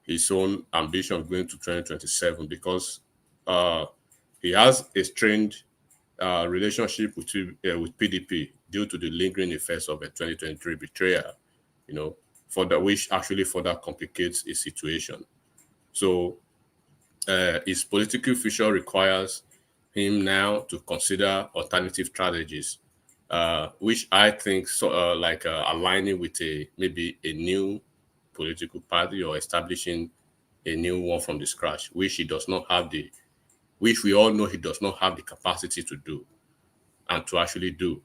his own ambition of going to 2027 because he has a strained relationship with PDP due to the lingering effects of a 2023 betrayal, which actually further complicates his situation. So his political future requires him now to consider alternative strategies, which I think aligning with maybe a new political party or establishing a new one from the scratch, which we all know he does not have the capacity to do and to actually do,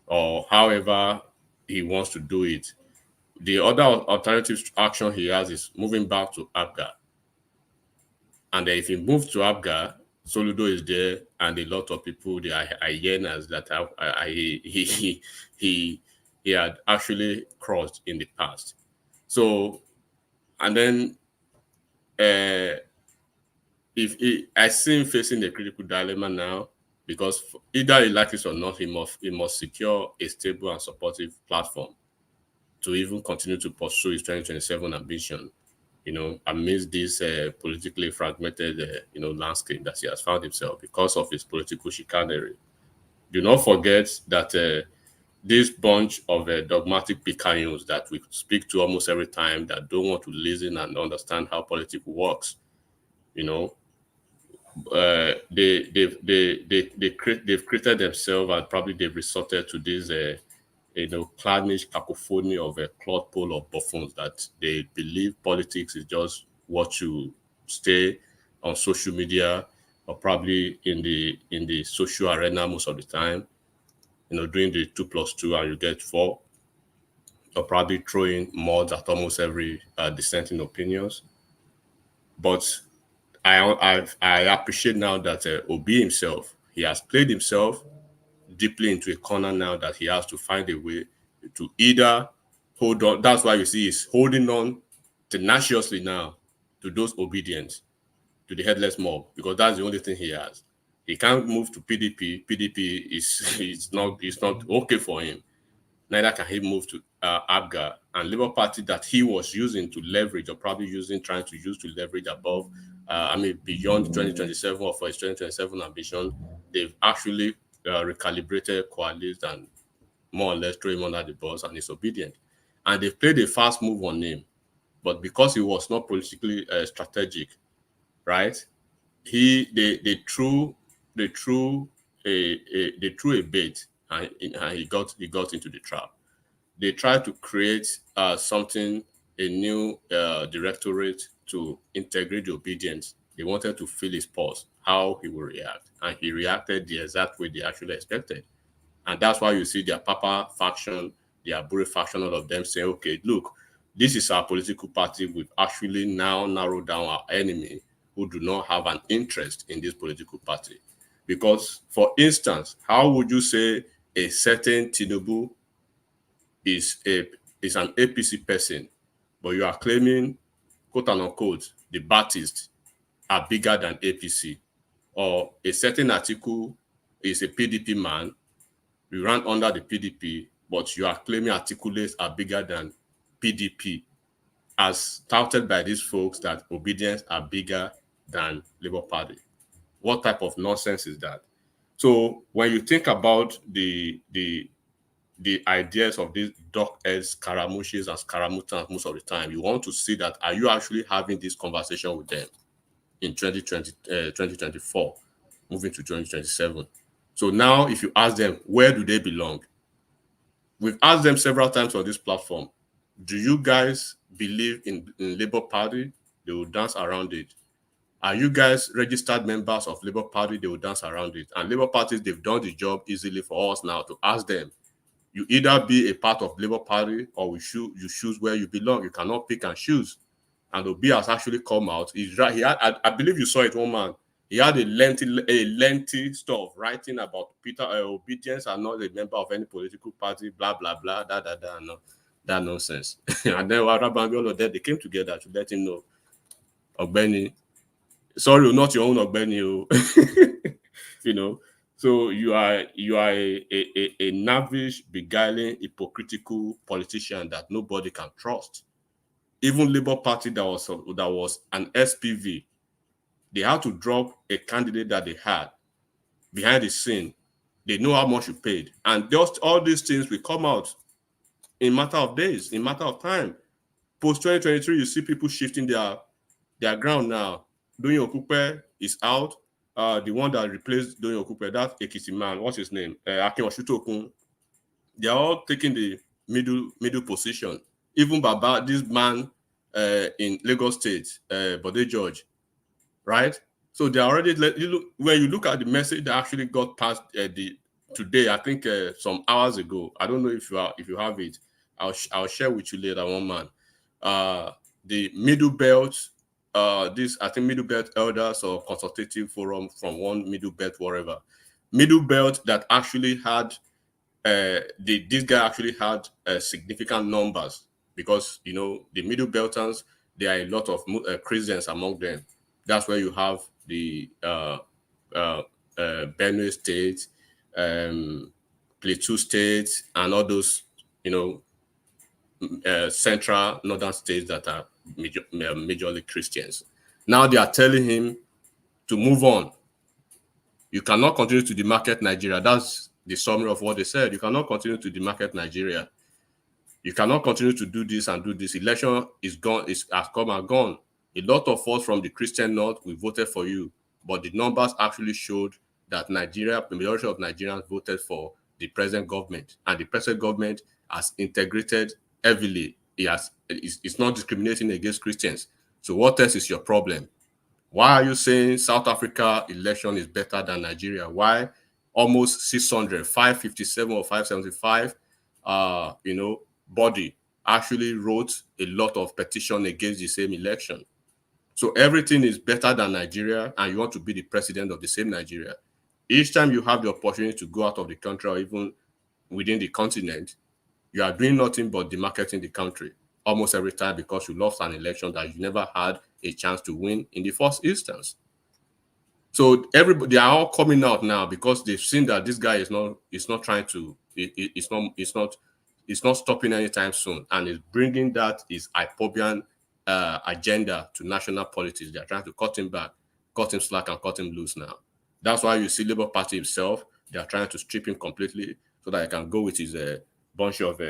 or however he wants to do it. The other alternative action he has is moving back to APGA. And then if he moves to APGA, Soludo is there, and a lot of people, the hyenas that he had actually crossed in the past. So, and then I see him facing a critical dilemma now, because either he likes it or not, he must secure a stable and supportive platform to even continue to pursue his 2027 ambition, amidst this politically fragmented, landscape that he has found himself because of his political chicanery. Do not forget that this bunch of dogmatic picayunes that we speak to almost every time that don't want to listen and understand how politics works, they've created themselves, and probably they've resorted to this clannish cacophony of a cloth pole of buffoons that they believe politics is just what you stay on social media or probably in the social arena most of the time, doing the 2+2 and you get 4, or probably throwing mods at almost every dissenting opinions. But I appreciate now that Obi himself, he has played himself deeply into a corner now that he has to find a way to either hold on. That's why you see he's holding on tenaciously now to those obedience, to the headless mob, because that's the only thing he has. He can't move to PDP. PDP is not okay for him. Neither can he move to APGA and Labour Party that he was using to leverage, or probably trying to use to leverage above, beyond 2027 or for his 2027 ambition. They've actually recalibrated, coalesced, and more or less throw him under the bus, and he's obedient. And they've played a fast move on him, but because he was not politically strategic, right? They threw a bait, and he got into the trap. They tried to create a new directorate to integrate the obedience. They wanted to feel his pulse, how he will react, and he reacted the exact way they actually expected. And that's why you see their Papa faction, their Abure faction, all of them saying, okay, look, this is our political party. We've actually now narrowed down our enemy who do not have an interest in this political party. Because, for instance, how would you say a certain Tinubu is an APC person, but you are claiming, quote unquote, the Baptists are bigger than APC? Or a certain Atiku is a PDP man, we ran under the PDP, but you are claiming articulates are bigger than PDP, as touted by these folks that obedience are bigger than Labour Party. What type of nonsense is that? So when you think about the ideas of these dog-head scaramuches and scaramutans most of the time, you want to see that, are you actually having this conversation with them in 2024, moving to 2027? So now if you ask them, where do they belong? We've asked them several times on this platform, do you guys believe in Labour Party? They will dance around it. Are you guys registered members of Labour Party? They will dance around it. And Labour parties, they've done the job easily for us now to ask them, you either be a part of Labour Party or you choose where you belong. You cannot pick and choose. And Obi has actually come out. He had, I believe you saw it, one man. He had a lengthy stuff writing about Peter obedience and not a member of any political party, blah blah blah, that nonsense. And then Waraba all of that, they came together to let him know, Ogbeni, sorry, not your own Ogbeni, you know. So you are a nervous, beguiling, hypocritical politician that nobody can trust. Even Labour Party that was an SPV, they had to drop a candidate that they had behind the scene. They know how much you paid, and just all these things will come out in matter of days, in matter of time. Post 2023, you see people shifting their ground now. Doyin Okupe is out. The one that replaced Doyin Okupe, that Ekiti man, what's his name? Akin Oshutokun. They are all taking the middle position. Even Baba, this man in Lagos State, Bode George, right? So they already when you look at the message that actually got passed today, I think some hours ago. I don't know if you have it. I'll share with you later, one man. The Middle Belt, this I think Middle Belt Elders or Consultative Forum from one Middle Belt wherever. Middle Belt that actually had this guy actually had significant numbers, because you know the Middle Belters, there are a lot of Christians among them. That's where you have the Benue State, Plateau State, and all those, you know, central northern states that are majorly Christians. Now they are telling him to move on. You cannot continue to demarket Nigeria. That's the summary of what they said. You cannot continue to demarket Nigeria. You cannot continue to do this and do this. Election is gone, has come and gone. A lot of us from the Christian North, we voted for you, but the numbers actually showed that Nigeria, the majority of Nigerians voted for the present government, and the present government has integrated heavily. It's not discriminating against Christians. So what else is your problem? Why are you saying South Africa election is better than Nigeria? Why almost 600, 557 or 575, you know, body actually wrote a lot of petition against the same election? So everything is better than Nigeria, and you want to be the president of the same Nigeria. Each time you have the opportunity to go out of the country or even within the continent, you are doing nothing but demarketing the country almost every time, because you lost an election that you never had a chance to win in the first instance. So everybody, they are all coming out now because they've seen that this guy is not trying to, it's not stopping anytime soon, and is bringing that his Ipobian agenda to national politics. They are trying to cut him back, cut him slack, and cut him loose now. That's why you see Labour Party himself, they are trying to strip him completely so that he can go with his bunch of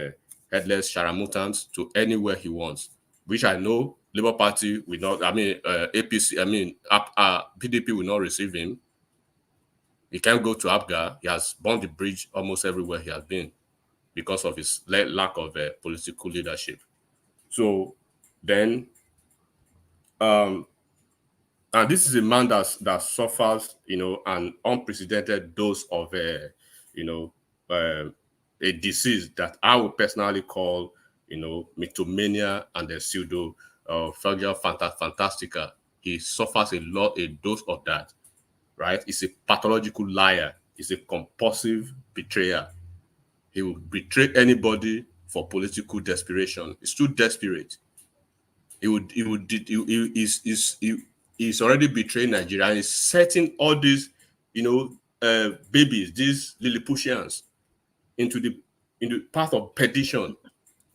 headless sharamutans to anywhere he wants, which I know Labour Party will not, APC, PDP will not receive him. He can't go to Abga. He has burned the bridge almost everywhere he has been because of his lack of political leadership. So then, and this is a man that suffers, you know, an unprecedented dose of, you know, a disease that I would personally call, you know, mythomania and the pseudo Fagia fantastica. He suffers a dose of that, right? He's a pathological liar. He's a compulsive betrayer. He will betray anybody for political desperation. He's too desperate. He's already betrayed Nigeria, and he's setting all these, you know, babies, these Lilliputians, into the path of perdition.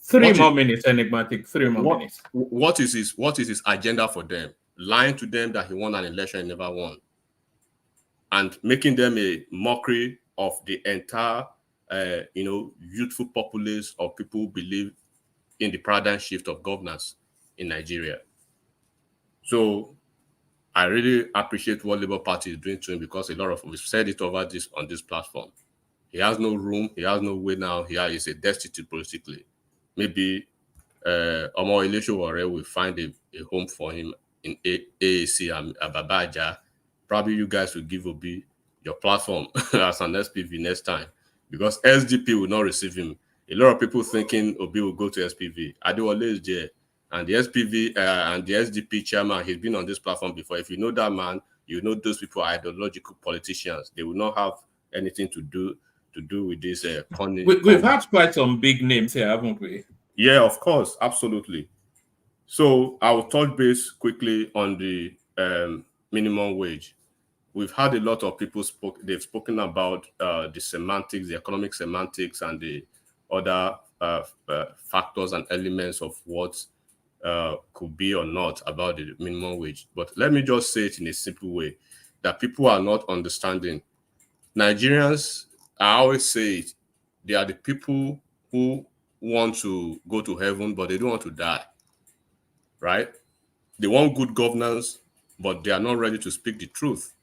3 more minutes, enigmatic. 3 more minutes. What is his agenda for them? Lying to them that he won an election he never won, and making them a mockery of the entire, you know, youthful populace of people who believe in the paradigm shift of governance in Nigeria. So I really appreciate what Labour Party is doing to him, because a lot of, we've said it over on this platform. He has no room. He has no way now. He's a destitute politically. Maybe Omo Ilesowore will find a home for him in AAC and Ababaja. Probably you guys will give Obi your platform as an SPV next time, because SDP will not receive him. A lot of people thinking Obi will go to SPV. Adewale is there, and the SPV and the SDP chairman, he's been on this platform before. If you know that man, you know those people are ideological politicians. They will not have anything to do with this. We've had quite some big names here, haven't we? Yeah, of course, absolutely. So I will touch base quickly on the minimum wage. We've had a lot of people they've spoken about the semantics, the economic semantics, and the other factors and elements of what could be or not about the minimum wage. But let me just say it in a simple way that people are not understanding. Nigerians, I always say it, they are the people who want to go to heaven, but they don't want to die, right? They want good governance, but they are not ready to speak the truth.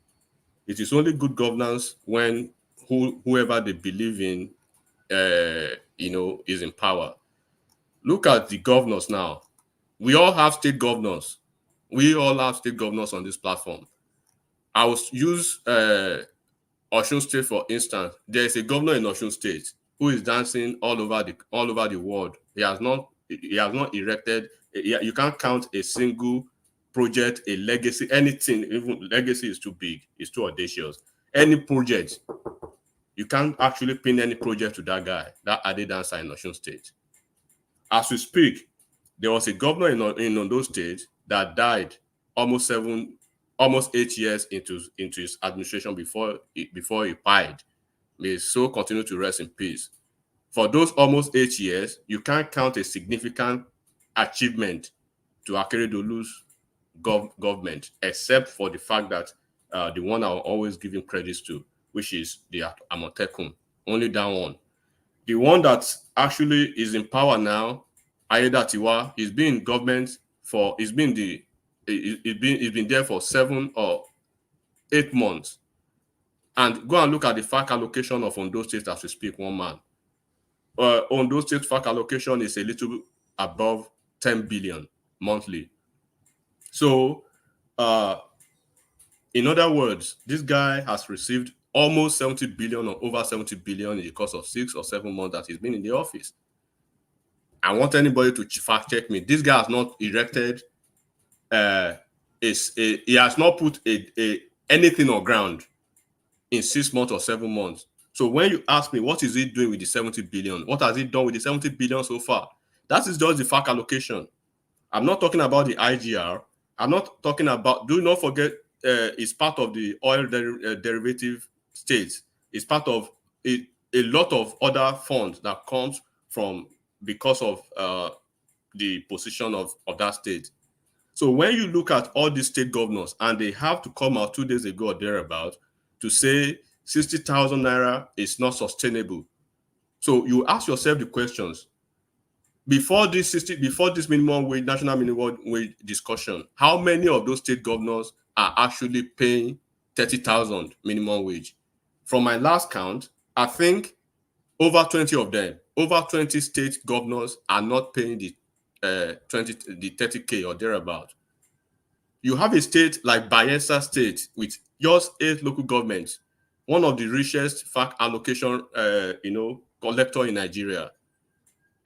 It is only good governance when whoever they believe in, is in power. Look at the governors now. We all have state governors. We all have state governors on this platform. I will use Osun State, for instance. There is a governor in Osun State who is dancing all over the world. He has not erected. You can't count a single project, a legacy, anything. Even legacy is too big. It's too audacious. Any project, you can't actually pin any project to that guy, that Ade dancer in Osun State. As we speak, there was a governor in Ondo State that died almost 8 years into his administration before he died. May his soul continue to rest in peace. For those almost 8 years, you can't count a significant achievement to Akeredolu's government, except for the fact that the one I'm always giving credits to, which is the Amotekun. Only that one. The one that actually is in power now, Ayedatiwa, he's been in government he's been there for 7 or 8 months. And go and look at the FAC allocation of Ondo State as we speak, one man. Ondo State FAC allocation is a little above 10 billion monthly. So, in other words, this guy has received almost 70 billion or over 70 billion in the course of 6 or 7 months that he's been in the office. I want anybody to fact check me. This guy has not erected, he has not put anything on ground in 6 months or 7 months. So when you ask me, what is he doing with the 70 billion? What has he done with the 70 billion so far? That is just the FAC allocation. I'm not talking about the IGR. I'm not talking about, do not forget, it's part of the oil derivative states. It's part of a lot of other funds that comes from because of the position of that state. So when you look at all these state governors, and they have to come out 2 days ago or thereabout to say 60,000 naira is not sustainable. So you ask yourself the questions. Before this minimum wage, national minimum wage discussion, how many of those state governors are actually paying 30,000 minimum wage? From my last count, I think over 20 of them, over 20 state governors are not paying the 30K or thereabout. You have a state like Bayelsa State with just 8 local governments, one of the richest FAC allocation collector in Nigeria.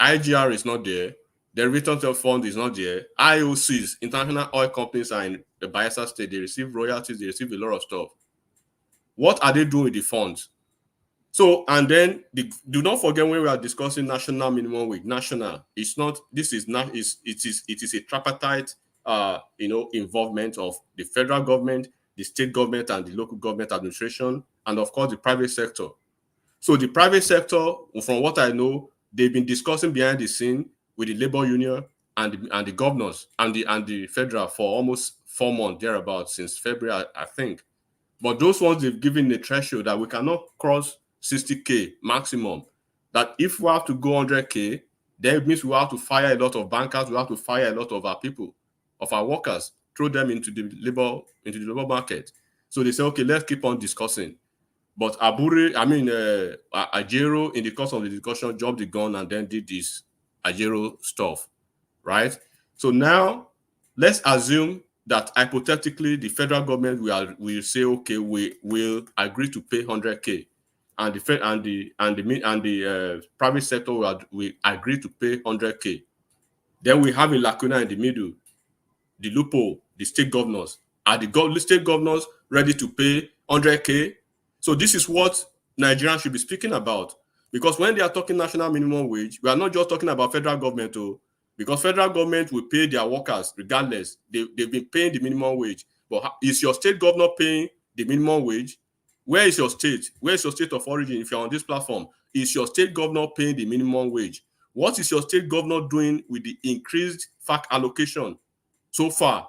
IGR is not there. The return of fund is not there. IOCs, international oil companies, are in the Bayelsa State. They receive royalties. They receive a lot of stuff. What are they doing with the funds? So, and then do not forget, when we are discussing national minimum wage, national, it's not, this is not, it is a tripartite, involvement of the federal government, the state government, and the local government administration, and of course the private sector. So the private sector, from what I know, they've been discussing behind the scene with the labor union and the governors and the federal for almost 4 months thereabouts, since February, I think. But those ones, they've given a threshold that we cannot cross 60K maximum. That if we have to go 100K, then it means we have to fire a lot of bankers, we have to fire a lot of our people, of our workers, throw them into the labor market. So they say, okay, let's keep on discussing. But Ajero, in the course of the discussion, dropped the gun and then did this Ajero stuff, right? So now, let's assume that hypothetically the federal government will say, okay, we will agree to pay 100K, and the private sector will agree to pay 100K. Then we have a lacuna in the middle, the loophole, the state governors. Are the state governors ready to pay 100K? So this is what Nigerians should be speaking about. Because when they are talking national minimum wage, we are not just talking about federal government, because federal government will pay their workers regardless. They've been paying the minimum wage. But is your state governor paying the minimum wage? Where is your state? Where is your state of origin if you're on this platform? Is your state governor paying the minimum wage? What is your state governor doing with the increased FAC allocation? So far,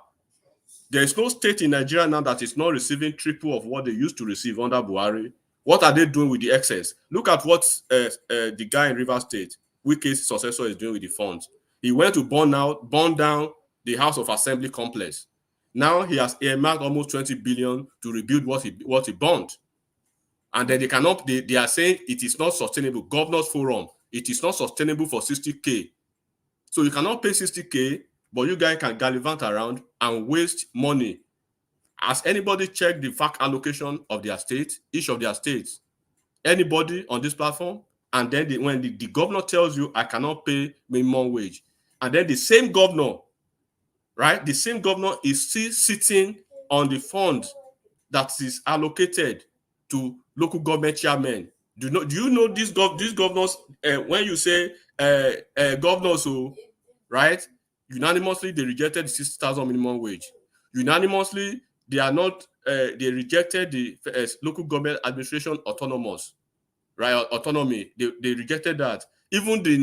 there is no state in Nigeria now that is not receiving triple of what they used to receive under Buhari. What are they doing with the excess? Look at what the guy in Rivers State, Wike's successor, is doing with the funds. He went to burn down the House of Assembly complex. Now he has earmarked almost 20 billion to rebuild what he burned. And then they are saying it is not sustainable. Governors Forum, it is not sustainable for 60K. So you cannot pay 60K, but you guys can gallivant around and waste money. Has anybody checked the FAC allocation of their state, each of their states? Anybody on this platform? And then when the governor tells you, I cannot pay minimum wage, and then the same governor, right? The same governor is still sitting on the funds that is allocated to local government chairmen. Do you know these governors? When you say governors, right? Unanimously, they rejected the 60,000 minimum wage. Unanimously, they rejected the local government administration autonomy. They rejected that. Even the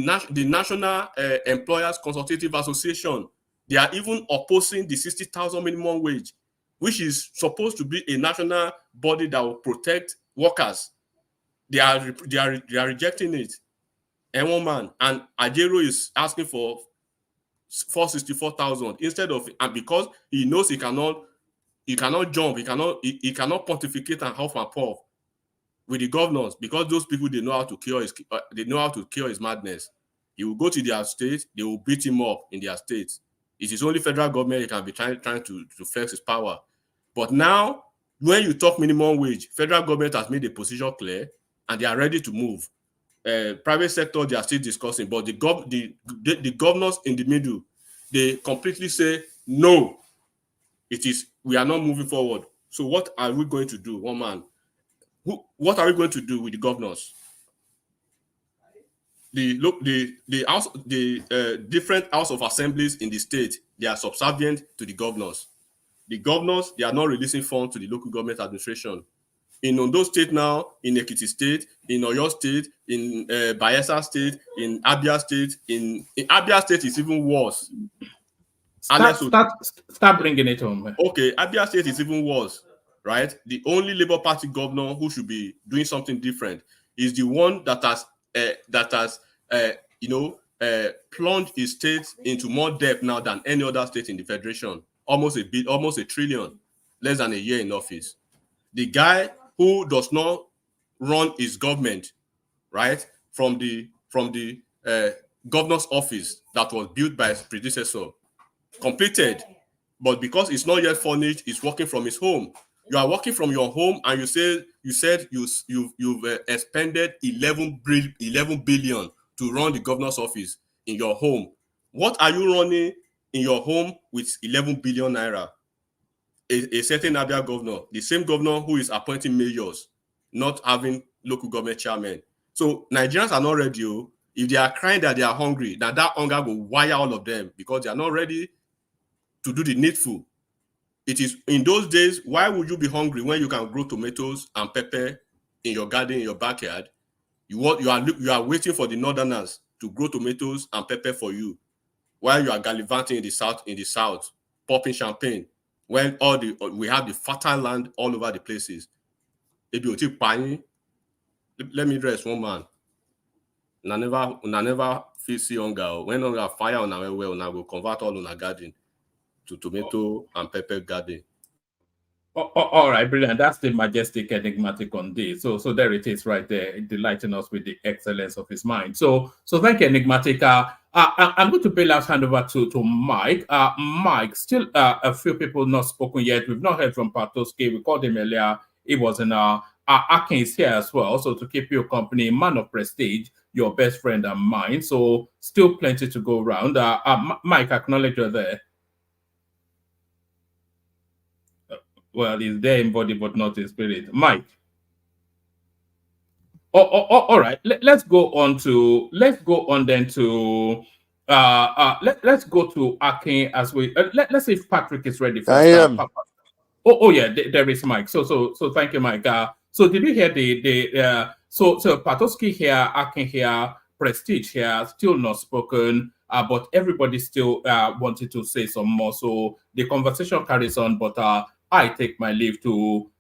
National Employers Consultative Association, they are even opposing the 60,000 minimum wage, which is supposed to be a national body that will protect workers. They are rejecting it. And one man, and Ajero is asking for 464,000 instead of, and because he knows he cannot jump, he cannot pontificate and huff and puff with the governors, because those people, they know how to cure his madness. He will go to their state, they will beat him up in their state. It is only federal government he can be trying to flex his power. But now, when you talk minimum wage, federal government has made the position clear and they are ready to move. Private sector, they are still discussing, but the governors in the middle, they completely say, no, we are not moving forward. So what are we going to do? One man, what are we going to do with the governors? The different House of Assemblies in the state, they are subservient to the governors. The governors, they are not releasing funds to the local government administration. In Ondo State now, in Ekiti State, in Oyo State, in Bayelsa State, in Abia State, in Abia State is even worse. Start bringing it home. Okay, Abia State is even worse, right? The only Labour Party governor who should be doing something different is the one that has plunged his state into more debt now than any other state in the federation. Almost a trillion, less than a year in office. The guy who does not run his government, right, from the governor's office that was built by his predecessor, completed, but because it's not yet furnished, it's working from his home. You are working from your home, and you said you've expended 11 billion to run the governor's office in your home. What are you running in your home with 11 billion naira? A certain Abia governor, the same governor who is appointing mayors, not having local government chairmen. So Nigerians are not ready. If they are crying that they are hungry, that hunger will wire all of them, because they are not ready to do the needful. It is in those days, why would you be hungry when you can grow tomatoes and pepper in your garden, in your backyard? You are waiting for the northerners to grow tomatoes and pepper for you, while you are gallivanting in the south, popping champagne, when we have the fertile land all over the places. Let me rest one man. Never feel see hunger. When hunger fire on our well, now will convert all on our garden to tomato and pepper garden. All right, brilliant. That's the majestic, enigmatic on this. So there it is, right there, delighting us with the excellence of his mind. So thank you, enigmatic. I'm going to pay last hand over to Mike. Mike, still a few people not spoken yet. We've not heard from Patoski. We called him earlier. He was in Akin is here as well. So to keep you company, man of prestige, your best friend and mine. So still plenty to go around. Mike, acknowledge you're there. Well, he's there in body, but not in spirit. Mike. All right. Let's go on then to let's go to Akin as we let's see if Patrick is ready Can you hear first. me? Oh yeah, there is Mike. So thank you, Mike. So did you hear the so Patoski here, Akin here, Prestige here, still not spoken, but everybody still wanted to say some more. So the conversation carries on, but I take my leave to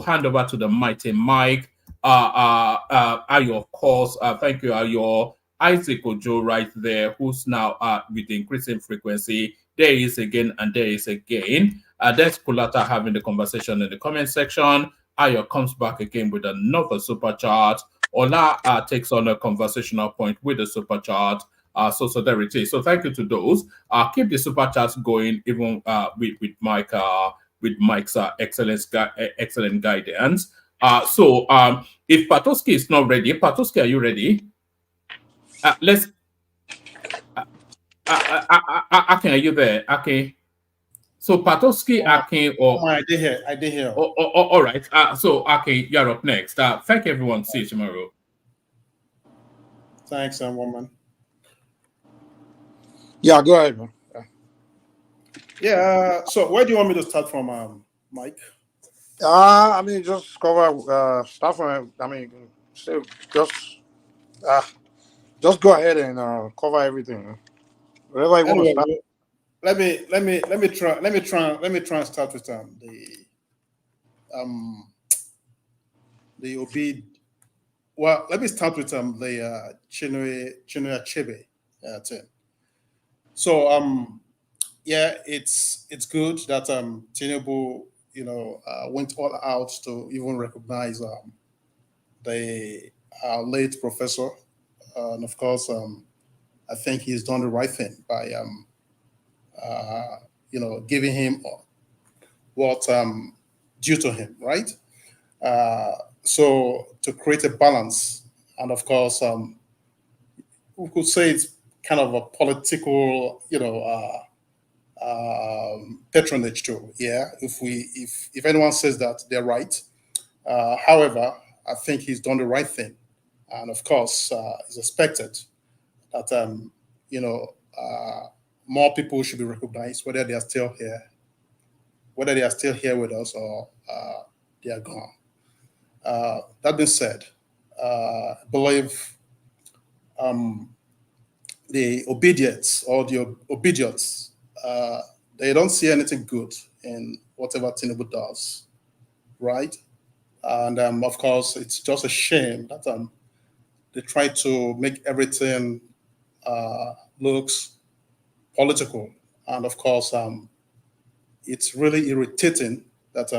hand over to the mighty Mike. Ayo, of course, thank you, Ayo. Isaac Ojo right there, who's now with the increasing frequency. There is again and there is again. There's Kulata having the conversation in the comment section. Ayo comes back again with another super chat. Ola takes on a conversational point with the super chat. So there it is. So thank you to those. Keep the super chats going, even with Mike with Mike's excellent guidance. So if Patoski is not ready, Patoski, are you ready? Let's. Akin, are you there? Okay. So Patoski, Akin, or I did hear. All right. So Akin, you're up next. Thank everyone. See you tomorrow. Thanks, woman. Yeah, go ahead, man. Yeah. So where do you want me to start from, Mike? I mean, just cover stuff. I mean, so just go ahead and cover everything. Whatever you want to start. Let me try and start with the Obid. Well, let me start with the Chinua Achebe thing. So yeah, it's good that Tinubu went all out to even recognize the late professor, and of course I think he's done the right thing by giving him what due to him, right? So to create a balance, and of course we could say it's kind of a political patronage too. Yeah, if anyone says that, they're right. However, I think he's done the right thing, and of course it's expected that more people should be recognized, whether they are still here with us or they are gone. That being said, I believe the obedience or the obedience, they don't see anything good in whatever Tinubu does, right? And of course, it's just a shame that they try to make everything looks political. And of course, it's really irritating that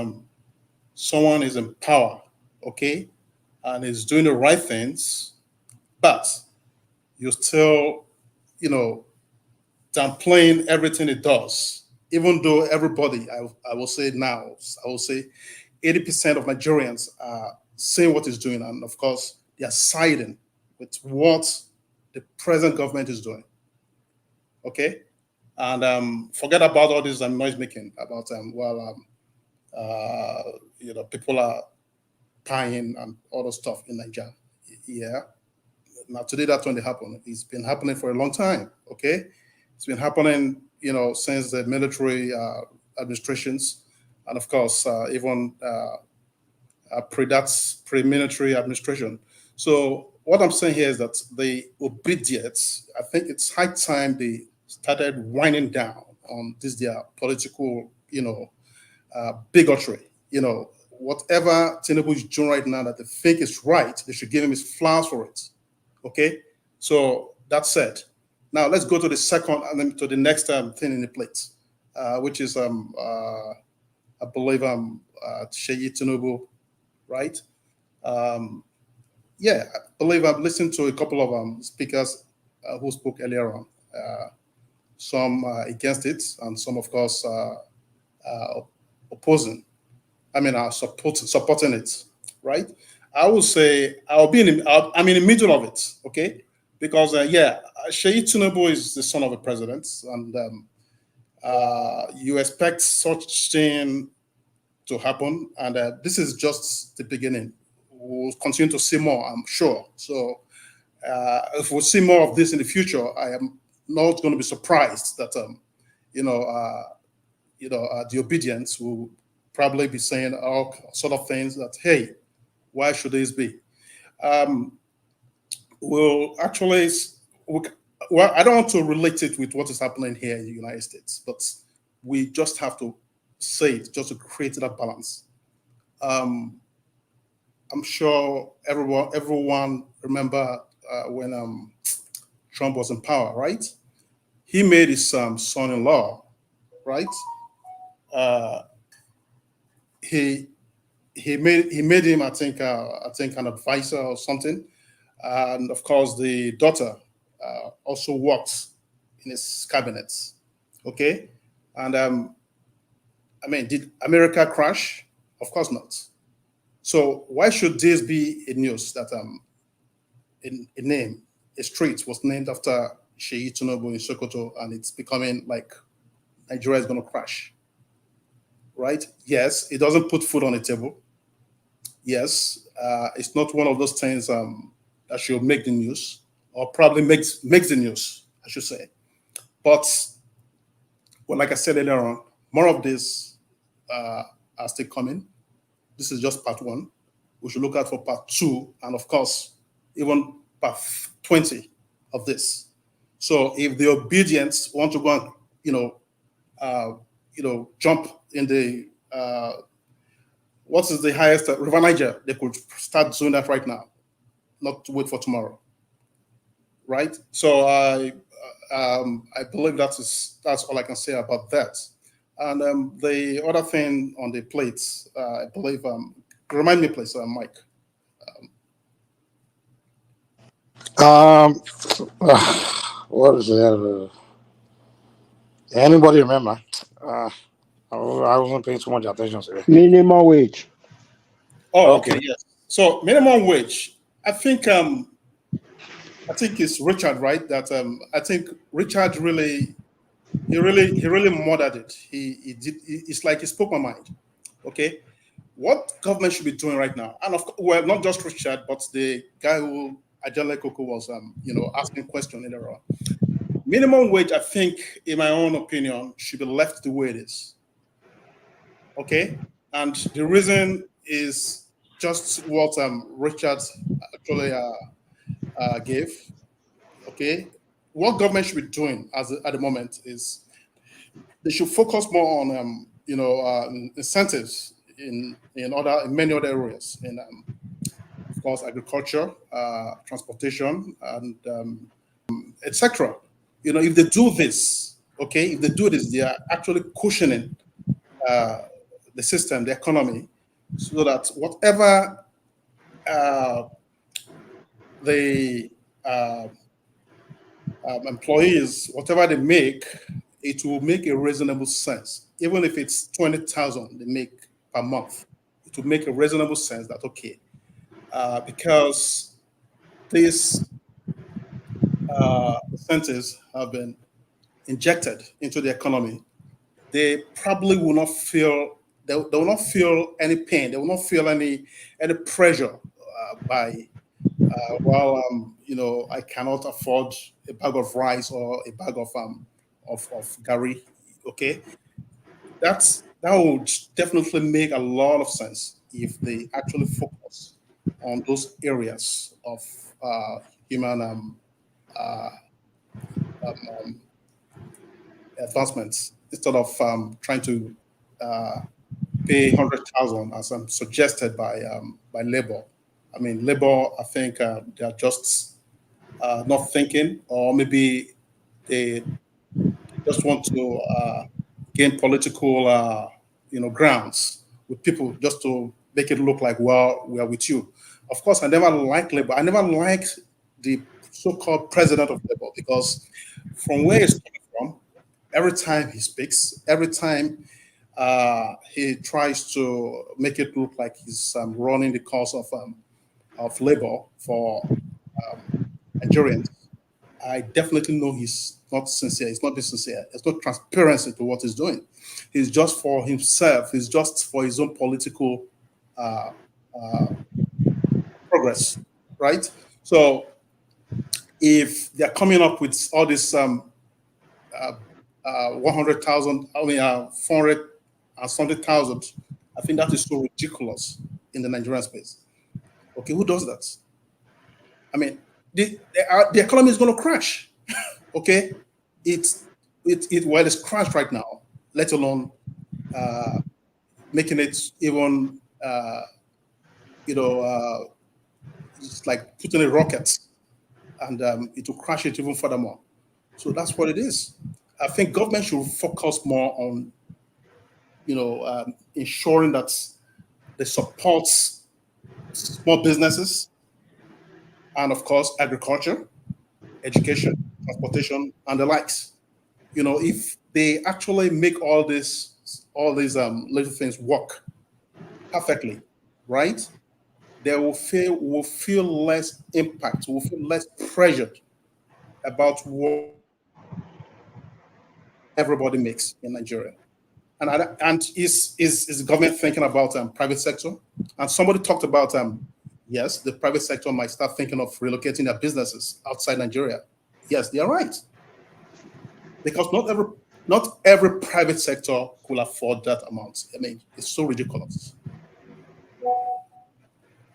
someone is in power, okay, and is doing the right things, but you're still, downplaying everything it does, even though everybody, I will say now, I will say 80% of Nigerians are saying what it's doing, and of course, they are siding with what the present government is doing. Okay, and forget about all this noise making about people are dying and all the stuff in Nigeria. Yeah, now today that's when they happen. It's been happening for a long time. Okay, it's been happening, since the military administrations, and of course even pre-military administration. So what I'm saying here is that the obedience, I think it's high time they started winding down on this their political, bigotry. Whatever Tinubu is doing right now that they think is right, they should give him his flowers for it. Okay, so that said, now let's go to the second and then to the next thing in the plate, which is I believe Seyi Tinubu, right? Yeah, I believe I've listened to a couple of speakers who spoke earlier on. Some against it, and some, of course, opposing. I mean, supporting it, right? I would say I'm in the middle of it, okay? Because Seyi Tinubu is the son of a president, and you expect such thing to happen, and this is just the beginning. We'll continue to see more, I'm sure. So if we see more of this in the future, I am not going to be surprised that the obedience will probably be saying all sort of things that, hey, why should this be? Well, I don't want to relate it with what is happening here in the United States, but we just have to say it just to create that balance. I'm sure everyone remember when Trump was in power, right? He made his son-in-law, right? He made him, I think an advisor or something, and of course the daughter also works in his cabinet. Okay, and I mean, did America crash? Of course not. So why should this be a news that a street was named after Seyi Tinubu in Sokoto, and it's becoming like Nigeria is going to crash? Right? Yes, it doesn't put food on the table. Yes, it's not one of those things that should make the news, or probably makes the news, I should say. But, well, like I said earlier on, more of this are still coming. This is just part 1. We should look out for part 2, and of course, even part 20 of this. So if the obedience want to go and jump in the what is the highest River Niger, they could start doing that right now, not to wait for tomorrow, right? So I believe that's all I can say about that. And the other thing on the plates, I believe, remind me, please, Mike. What is it? Anybody remember? I wasn't paying too much attention to it. Minimum wage. Oh, okay, yes. So minimum wage. I think it's Richard, right? That I think Richard really murdered it. He did. It's like he spoke my mind. Okay, what government should be doing right now? And well, not just Richard, but the guy who Ajale Koko was asking question earlier on. Minimum wage, I think, in my own opinion, should be left the way it is. Okay, and the reason is just what Richard actually gave. Okay, what government should be doing at the moment is they should focus more on incentives in many other areas, in of course agriculture, transportation, and etc. If they do this, okay, they are actually cushioning the system, the economy, so that whatever the employees, whatever they make, it will make a reasonable sense. Even if it's 20,000 they make per month, it will make a reasonable sense that, okay, because these incentives have been injected into the economy, they probably will not feel, they will not feel any pain, they will not feel any pressure by I cannot afford a bag of rice or a bag of gari. Okay, that would definitely make a lot of sense if they actually focus on those areas of human advancements instead of trying to pay 100,000 as suggested by Labour. I mean, Labour, I think they are just not thinking, or maybe they just want to gain political, grounds with people just to make it look like, well, we are with you. Of course, I never liked Labour. I never liked the so-called president of Labour, because from where he's coming from, every time he speaks, every time he tries to make it look like he's running the cause of Labour for Nigerians, I definitely know he's not sincere. He's not being sincere. There's no transparency to what he's doing. He's just for himself. He's just for his own political progress, right? So if they're coming up with all this 100,000, 400 and something thousand, I think that is so ridiculous in the Nigerian space. Okay, who does that? I mean, the economy is going to crash. Okay, it's crashed right now, let alone making it even it's like putting a rocket, and it will crash it even furthermore. So that's what it is. I think government should focus more on ensuring that they support small businesses, and of course agriculture, education, transportation, and the likes. If they actually make all these little things work perfectly, right? They will feel less impact, will feel less pressured about what everybody makes in Nigeria. And is the government thinking about private sector? And somebody talked about yes, the private sector might start thinking of relocating their businesses outside Nigeria. Yes, they are right, because not every private sector could afford that amount. I mean, it's so ridiculous.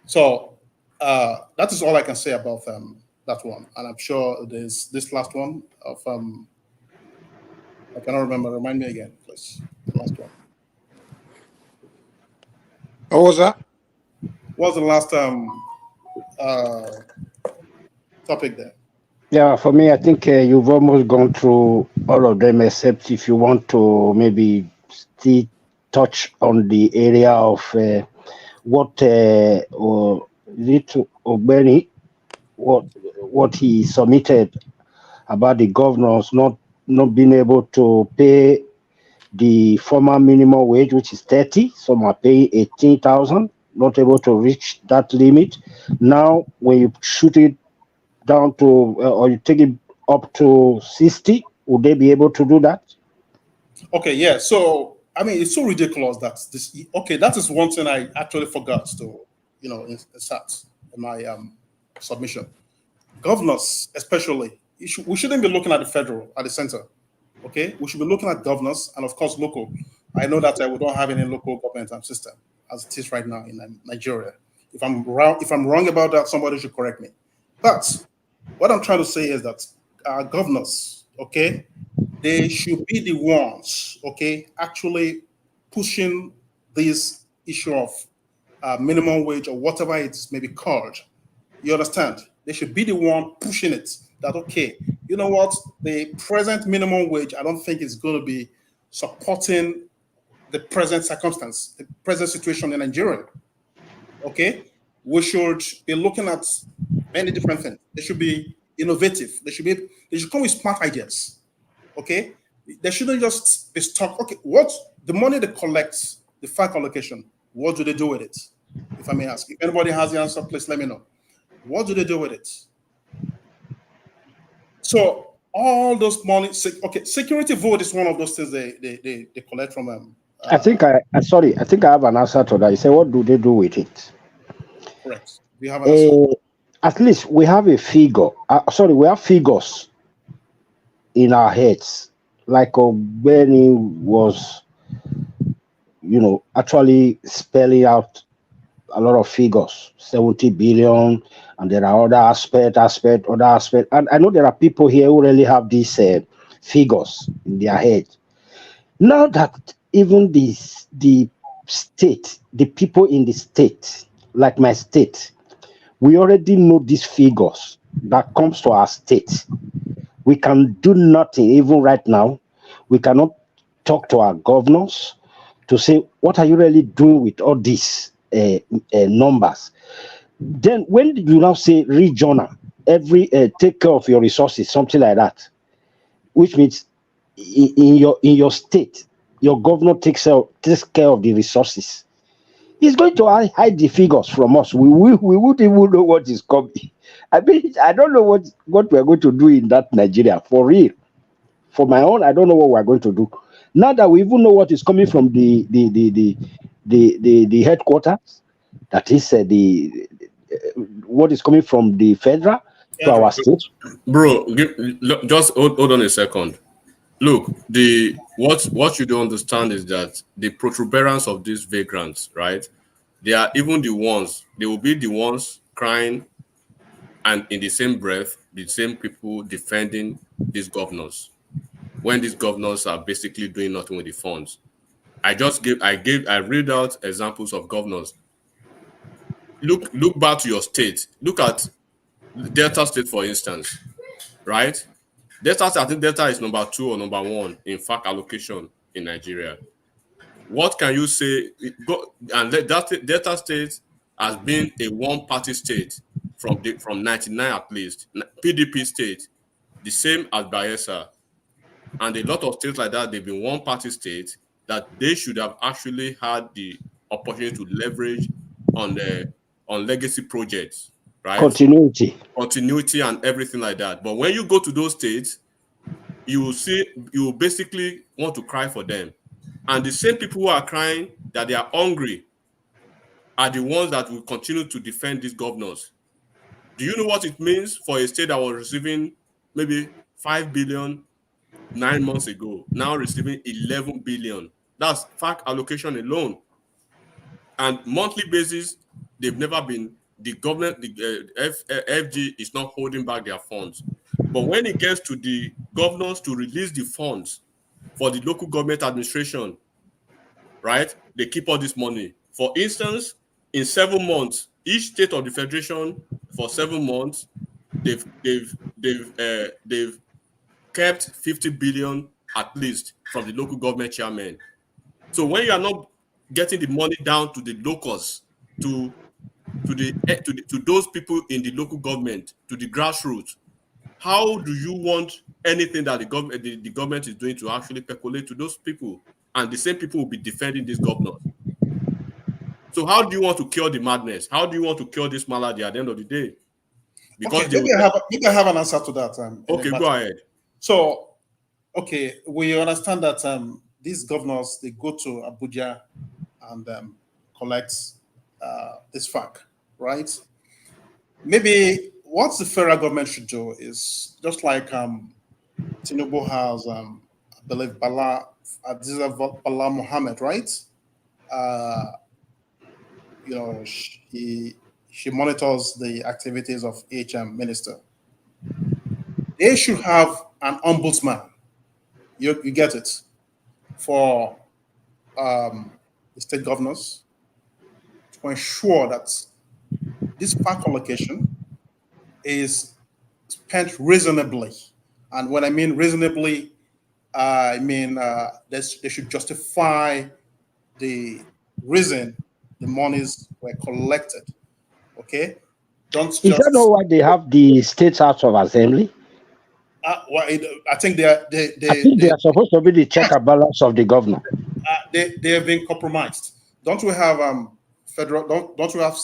So that is all I can say about that one. And I'm sure there's this last one of I cannot remember. Remind me again, please. The last one. What was that? What was the last topic there? Yeah, for me, I think you've almost gone through all of them, except if you want to maybe still touch on the area of what Ogbeni, what he submitted about the governors not being able to pay the former minimum wage, which is 30. Some are paying 18,000, not able to reach that limit. Now, when you shoot it down to, or you take it up to 60, would they be able to do that? Okay, yeah. So, I mean, it's so ridiculous that this. Okay, that is one thing I actually forgot to, insert in my submission. Governors, especially, we shouldn't be looking at the federal, at the center. Okay, we should be looking at governors and, of course, local. I know that we don't have any local government system as it is right now in Nigeria. If I'm wrong about that, somebody should correct me. But what I'm trying to say is that governors, okay, they should be the ones, okay, actually pushing this issue of minimum wage or whatever it may be called. You understand? They should be the one pushing it. That, okay, you know what? The present minimum wage, I don't think is going to be supporting the present circumstance, the present situation in Nigeria. Okay? We should be looking at many different things. They should be innovative. They should come with smart ideas. Okay? They shouldn't just be stuck. Okay, what the money they collect, the FAC allocation, what do they do with it? If I may ask. If anybody has the answer, please let me know. What do they do with it? So all those money, okay, security vote is one of those things they collect from them. I think I have an answer to that. You say, what do they do with it? Correct. We have an answer. At least we have a figure. We have figures in our heads. Like Ogbeni was, actually spelling out a lot of figures, 70 billion, and there are other aspect. And I know there are people here who really have these figures in their head. Now that even the state, the people in the state, like my state, we already know these figures that comes to our state. We can do nothing, even right now. We cannot talk to our governors to say, what are you really doing with all these numbers? Then when you now say regional, every take care of your resources, something like that, which means in your state, your governor takes care of the resources. He's going to hide the figures from us. We wouldn't even know what is coming. I mean, I don't know what we're going to do in that Nigeria, for real. For my own, I don't know what we're going to do. Now that we even know what is coming from the headquarters, that is what is coming from the federal to our state. Bro, look, just hold on a second. Look, what you don't understand is that the protuberance of these vagrants, right? They are even the ones, they will be the ones crying, and in the same breath, the same people defending these governors, when these governors are basically doing nothing with the funds. I read out examples of governors. Look back to your state. Look at Delta State, for instance, right? I think Delta is number 2 or number 1 in fact allocation in Nigeria. What can you say? Delta State has been a one-party state from 99 at least. PDP state, the same as Bayelsa, and a lot of states like that. They've been one-party states that they should have actually had the opportunity to leverage on legacy projects, right? Continuity and everything like that. But when you go to those states, you will basically want to cry for them. And the same people who are crying that they are hungry are the ones that will continue to defend these governors. Do you know what it means for a state that was receiving maybe 5 billion 9 months ago, now receiving 11 billion? That's fact allocation alone. And monthly basis, they've never been, the government, the FG is not holding back their funds. But when it gets to the governors to release the funds for the local government administration, right, they keep all this money. For instance, in 7 months, each state of the federation for 7 months, they've kept 50 billion at least from the local government chairman. So when you are not getting the money down to the locals, to those people in the local government, to the grassroots, how do you want anything that the government is doing to actually percolate to those people? And the same people will be defending these governors. So how do you want to cure the madness? How do you want to cure this malady at the end of the day? Because okay, maybe I have an answer to that. Okay, go ahead. So, okay, we understand that these governors, they go to Abuja and collect this FAQ, right? Maybe what the federal government should do is just like Tinubu has, I believe, Bala Mohammed, right? You know, she monitors the activities of each minister. They should have an ombudsman. You get it, for the state governors to ensure that this FAQ allocation is spent reasonably. And when I mean reasonably, I mean they should justify the reason the monies were collected. Okay, don't Is that not why they have the State House of Assembly? Well, I think they are supposed to be the check and balance of the governor. They have been compromised. Don't we have federal? Don't we have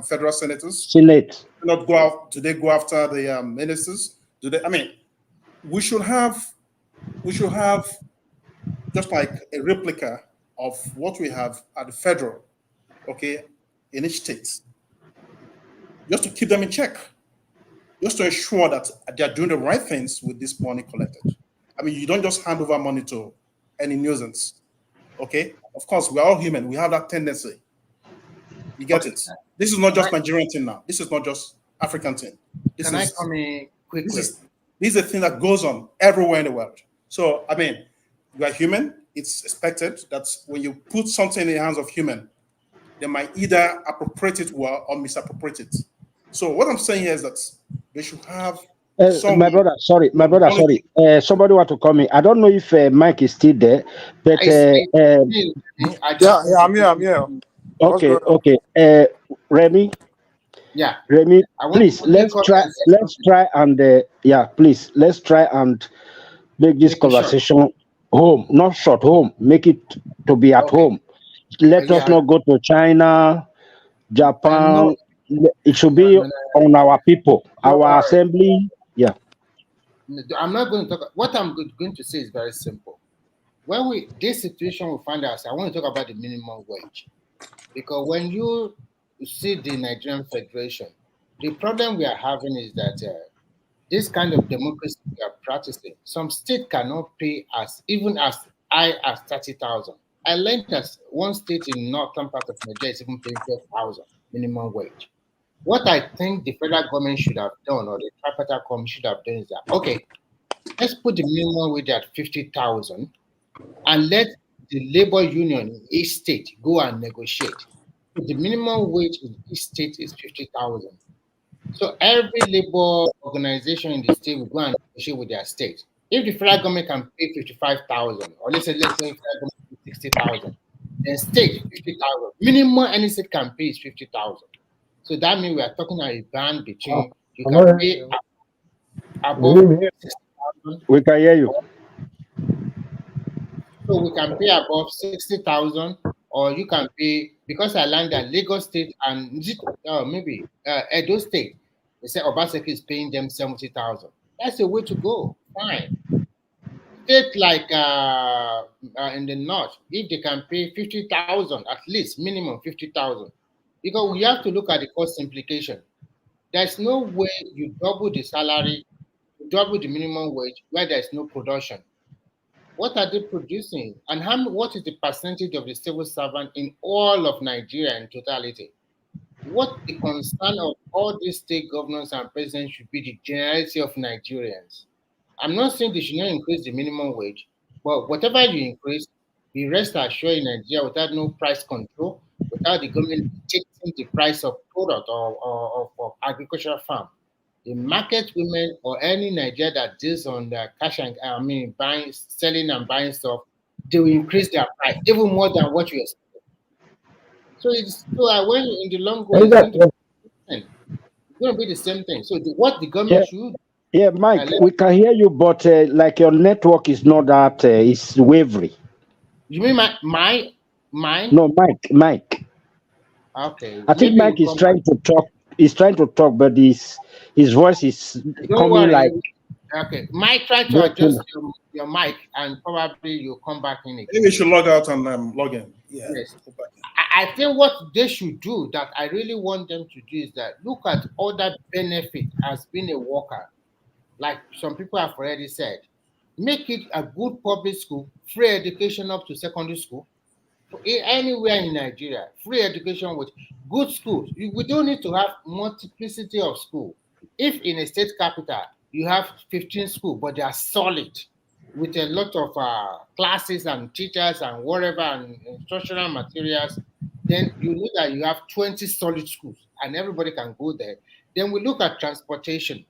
federal senators? Senate. Do not go out. Do they go after the ministers? Do they? I mean, we should have just like a replica of what we have at the federal, okay, in each state, just to keep them in check, just to ensure that they are doing the right things with this money collected. I mean, you don't just hand over money to any nuisance, okay? Of course, we're all human. We have that tendency. You get it? This is not just Nigerian thing now. This is not just African thing. Can I come in quickly? This is a thing that goes on everywhere in the world. So, I mean, we are human. It's expected that when you put something in the hands of human, they might either appropriate it well or misappropriate it. So what I'm saying here is that they should have someone. My brother, sorry. Somebody want to call me. I don't know if Mike is still there, but Yeah, I'm here. What's okay, going on? okay. Remy, Yeah. Remy, I want please to take up and say let's something. try and please let's try and make this Make it short. conversation home, not short home. Make it to be at Okay. home. Let us Yeah. not go to China, No, Japan. It should no, be no, no. on our people, Don't our worry. assembly. Yeah. I'm not going to talk. What I'm going to say is very simple. When this situation we find ourselves, I want to talk about the minimum wage. Because when you see the Nigerian Federation, the problem we are having is that this kind of democracy we are practicing, some state cannot pay as even as high as 30,000. I learned that one state in northern part of Nigeria is even paying 12,000 minimum wage. What I think the federal government should have done, or the tripartite commission should have done, is that okay, let's put the minimum wage at 50,000 and let the labor union in each state go and negotiate. So the minimum wage in each state is 50,000. So every labor organization in the state will go and negotiate with their state. If the federal government can pay 55,000, or let's say federal government pay 60,000, then state 50,000. Minimum any state can pay is 50,000. So that means we are talking about a band between you I'm can not pay above hearing you. 60,000. We can hear you. So we can pay above 60,000, or you can pay, because I learned that Lagos State and maybe Edo State, they say Obaseki is paying them 70,000. That's the way to go. Fine. State like in the north, if they can pay 50,000, at least minimum 50,000, because we have to look at the cost implication. There's no way you double the salary, you double the minimum wage where there's no production. What are they producing? And what is the percentage of the civil servant in all of Nigeria in totality? What the concern of all these state governors and presidents should be the generality of Nigerians. I'm not saying they should not increase the minimum wage, but whatever you increase, be rest assured in Nigeria without no price control, without the government dictating the price of product or agricultural farm. The market women or any Nigeria that deals on the cash and buying, selling and buying stuff, they will increase their price even more than what you expect. So when in the long run, it's going to be the same thing. So what the government should Yeah, Mike, we can hear you, but like your network is not that it's wavery. You mean mine? No, Mike. Okay. I think Mike is trying to talk. He's trying to talk, but his voice is Don't coming worry. like. Okay, Mike, try to adjust your mic, and probably you'll come back in again. Maybe you should log out and log in. Yeah. Yes. I think what they should do, that I really want them to do, is that look at other benefit as being a worker. Like some people have already said, make it a good public school, free education up to secondary school, anywhere in Nigeria, free education with good schools. We don't need to have multiplicity of schools. If in a state capital you have 15 schools, but they are solid with a lot of classes and teachers and whatever and instructional materials, then you know that you have 20 solid schools and everybody can go there. Then we look at transportation.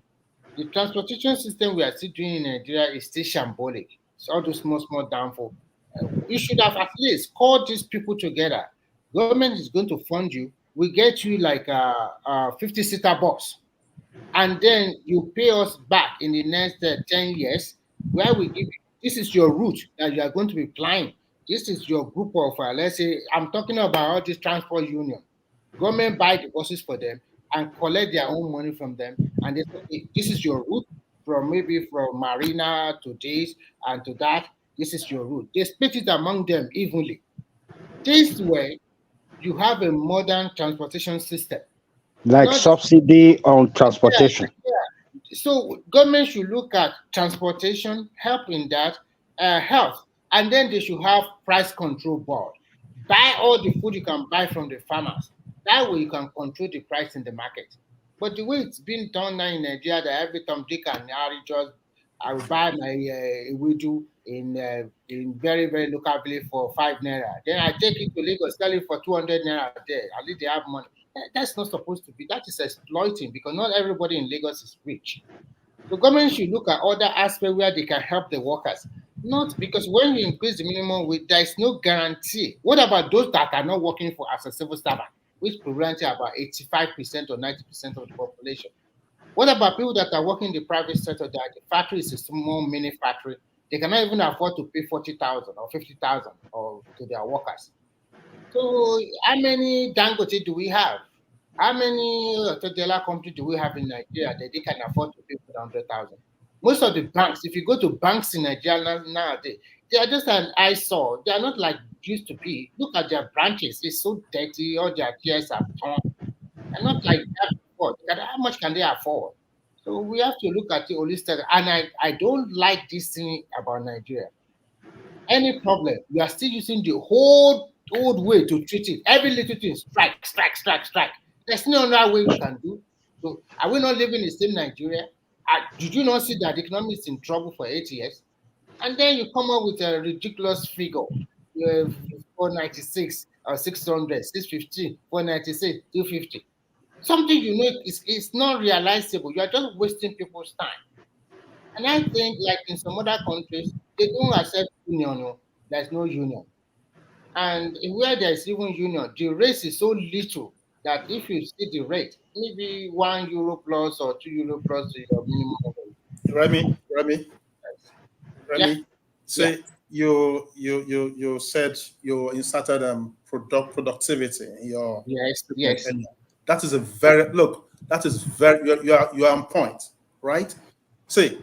The transportation system we are still doing in Nigeria is still shambolic. It's all those small downfall. You should have at least called these people together. Government is going to fund you. We get you like a 50-seater bus, and then you pay us back in the next 10 years, where we give you, this is your route that you are going to be flying. This is your group of, let's say, I'm talking about all this transport union. Government buy the buses for them and collect their own money from them, and they say, okay, this is your route from Marina to this and to that. This is your route. They split it among them evenly. This way, you have a modern transportation system. Like subsidy on transportation. Yeah. So government should look at transportation, help in that, health, and then they should have price control board. Buy all the food you can buy from the farmers. That way you can control the price in the market. But the way it's been done now in Nigeria, that every time Dick and Harry just, I will buy my Ewedu in very, very local village for 5 naira. Then I take it to Lagos, sell it for 200 naira there. At least they have money. That's not supposed to be. That is exploiting, because not everybody in Lagos is rich. The government should look at other aspects where they can help the workers. Not because when you increase the minimum wage, there is no guarantee. What about those that are not working for as a civil servant, which represent about 85% or 90% of the population? What about people that are working in the private sector that the factory is a small mini factory? They cannot even afford to pay 40,000 or 50,000 or to their workers. So how many Dangote do we have? How many Totela companies do we have in Nigeria that they can afford to pay for 100,000? Most of the banks, if you go to banks in Nigeria nowadays, they are just an eyesore. They are not like used to be. Look at their branches; it's so dirty. All their chairs are torn. And not like that before. How much can they afford? So we have to look at it holistically. And I don't like this thing about Nigeria. Any problem, we are still using the whole old way to treat it. Every little thing, strike, strike, strike, strike. There's no other way we can do. So are we not living in the same Nigeria? Did you not see that the economy is in trouble for 8 years? And then you come up with a ridiculous figure. 496 or 600, 650, 496, 250. Something you know is not realizable. You are just wasting people's time. And I think, like in some other countries, they don't accept union. No. There's no union. And where there's even union, the rate is so little that if you see the rate, maybe €1 plus or €2 plus to your minimum wage. Remy, Yeah. say you said you inserted productivity in your yes. opinion. That is a very that is very you are on point, right? See,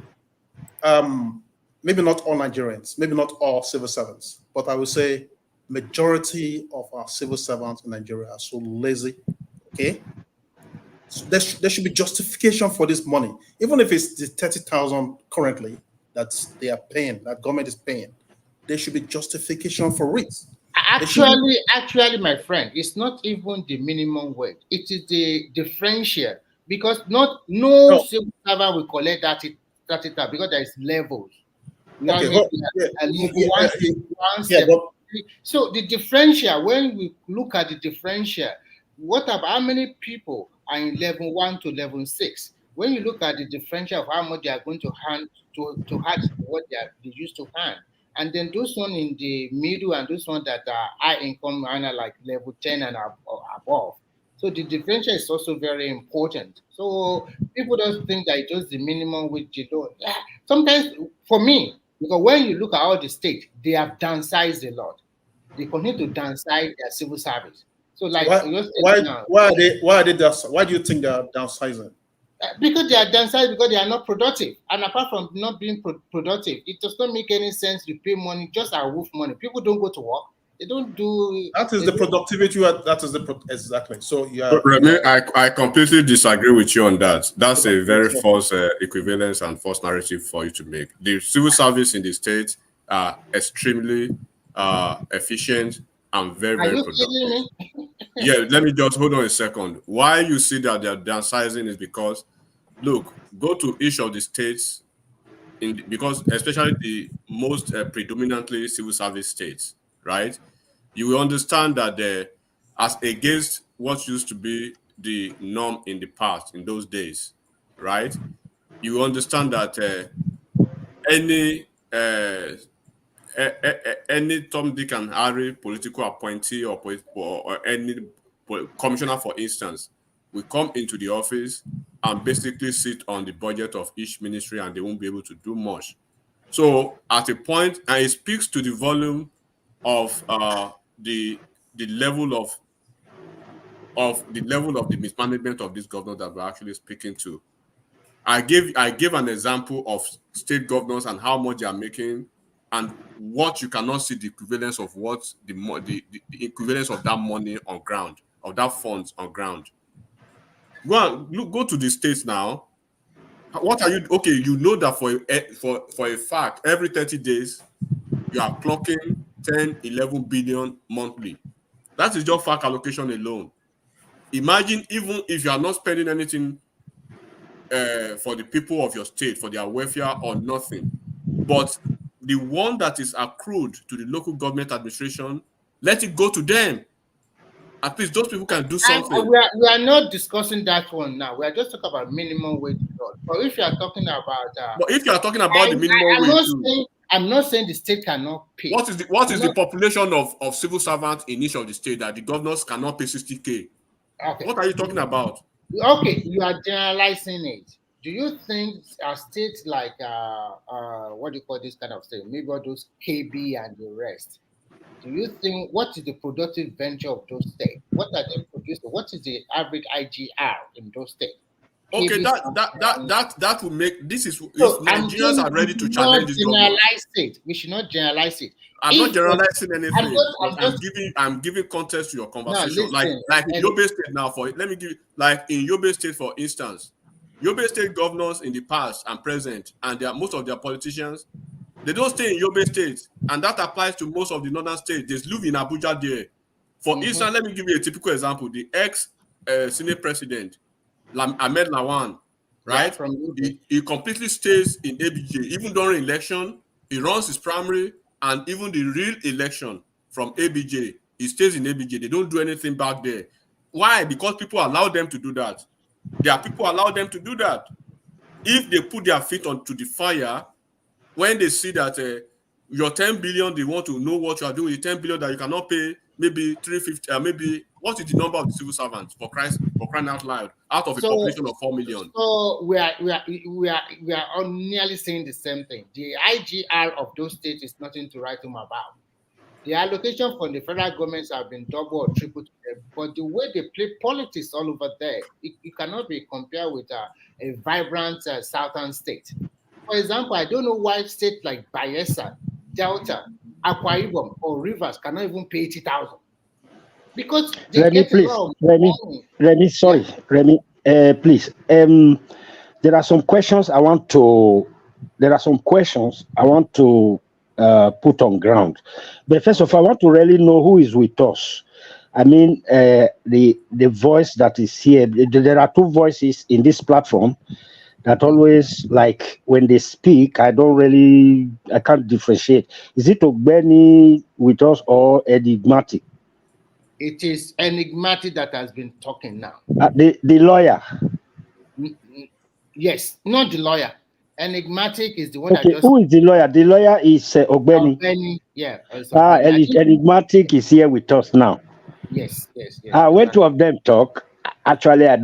maybe not all Nigerians, maybe not all civil servants, but I would say majority of our civil servants in Nigeria are so lazy. Okay, so there should be justification for this money, even if it's the 30,000 currently that they are paying, that government is paying. There should be justification for it. Actually, my friend, it's not even the minimum wage. It is the differential because no civil servant will collect that 30,000 because there is levels. So the differential, when we look at the differential, what about how many people are in level 1 to level 6? When you look at the differential of how much they are going to hand to add what they used to hand, and then those one in the middle and those one that are high income earner like level 10 and above. So the differential is also very important. So people don't think that it's just the minimum wage alone. Sometimes for me, because when you look at all the states, they have downsized a lot. They continue to downsize their civil service. So like why do you think they are downsizing? Because they are downsized because they are not productive. And apart from not being productive, it does not make any sense to pay money just a wolf money. People don't go to work. They don't do. That is the productivity. That is exactly. So yeah. Remy, I completely disagree with you on that. That's a very false equivalence and false narrative for you to make. The civil service in the state are extremely efficient and very, very productive. Kidding me? Yeah, let me just hold on a second. Why you see that they're downsizing is because, look, go to each of the states, because especially the most predominantly civil service states, right? You will understand that as against what used to be the norm in the past, in those days, right? You understand that any Tom, Dick, and Harry political appointee or any commissioner, for instance, will come into the office and basically sit on the budget of each ministry, and they won't be able to do much. So at a point, and it speaks to the volume of the level of the mismanagement of this governor that we're actually speaking to. I gave an example of state governors and how much they are making, and what you cannot see the equivalence of what the equivalence of that money on ground, of that funds on ground. Go to the states now. What are you? Okay, you know that for a fact, every 30 days you are clocking 10, 11 billion monthly. That is just fact allocation alone. Imagine even if you are not spending anything for the people of your state, for their welfare or nothing, but the one that is accrued to the local government administration, let it go to them. At least those people can do something. We are not discussing that one now. We are just talking about minimum wage. But if you are talking about, but if you are talking about the minimum wage too, I'm not saying the state cannot pay. What is the population of civil servants in each of the states that the governors cannot pay 60K? Okay. What are you talking about? Okay, you are generalizing it. Do you think a state like what do you call this kind of state? Maybe all those KB and the rest. Do you think what is the productive venture of those states? What are they producing? What is the average IGR in those states? Okay, that will make this is if Nigerians are ready to challenge this government. We should not generalize it. I'm not generalizing anything. I'm giving context to your conversation. No, like in Yobe State now, let me give you, like in Yobe State, for instance, Yobe State governors in the past and present, and most of their politicians, they don't stay in Yobe State, and that applies to most of the northern states. They live in Abuja there. For instance, let me give you a typical example. The ex-Senate president, Ahmed Lawan, right? Yeah, he completely stays in ABJ. Even during election, he runs his primary, and even the real election from ABJ, he stays in ABJ. They don't do anything back there. Why? Because people allow them to do that. There are people allow them to do that. If they put their feet onto the fire, when they see that your 10 billion, they want to know what you are doing with 10 billion that you cannot pay, maybe 350, maybe what is the number of the civil servants for crying out loud, out of a population of 4 million? So we are nearly saying the same thing. The IGR of those states is nothing to write home about. The allocation from the federal governments have been double or triple to them, but the way they play politics all over there, it cannot be compared with a vibrant southern state. For example, I don't know why states like Bayelsa, Delta, Akwa Ibom, or Rivers cannot even pay 80,000. Because they get a lot of money. Remy, please. There are some questions I want to put on ground. But first of all, I want to really know who is with us. I mean, the voice that is here. There are two voices in this platform that always, like, when they speak, I can't differentiate. Is it Ogbeni with us or Enigmatic? It is Enigmatic that has been talking now. The lawyer. Yes, not the lawyer. Enigmatic is the one that just... Who is the lawyer? The lawyer is Ogbeni. Ogbeni, yeah. Enigmatic is here with us now. Yes. When two of them talk, actually, I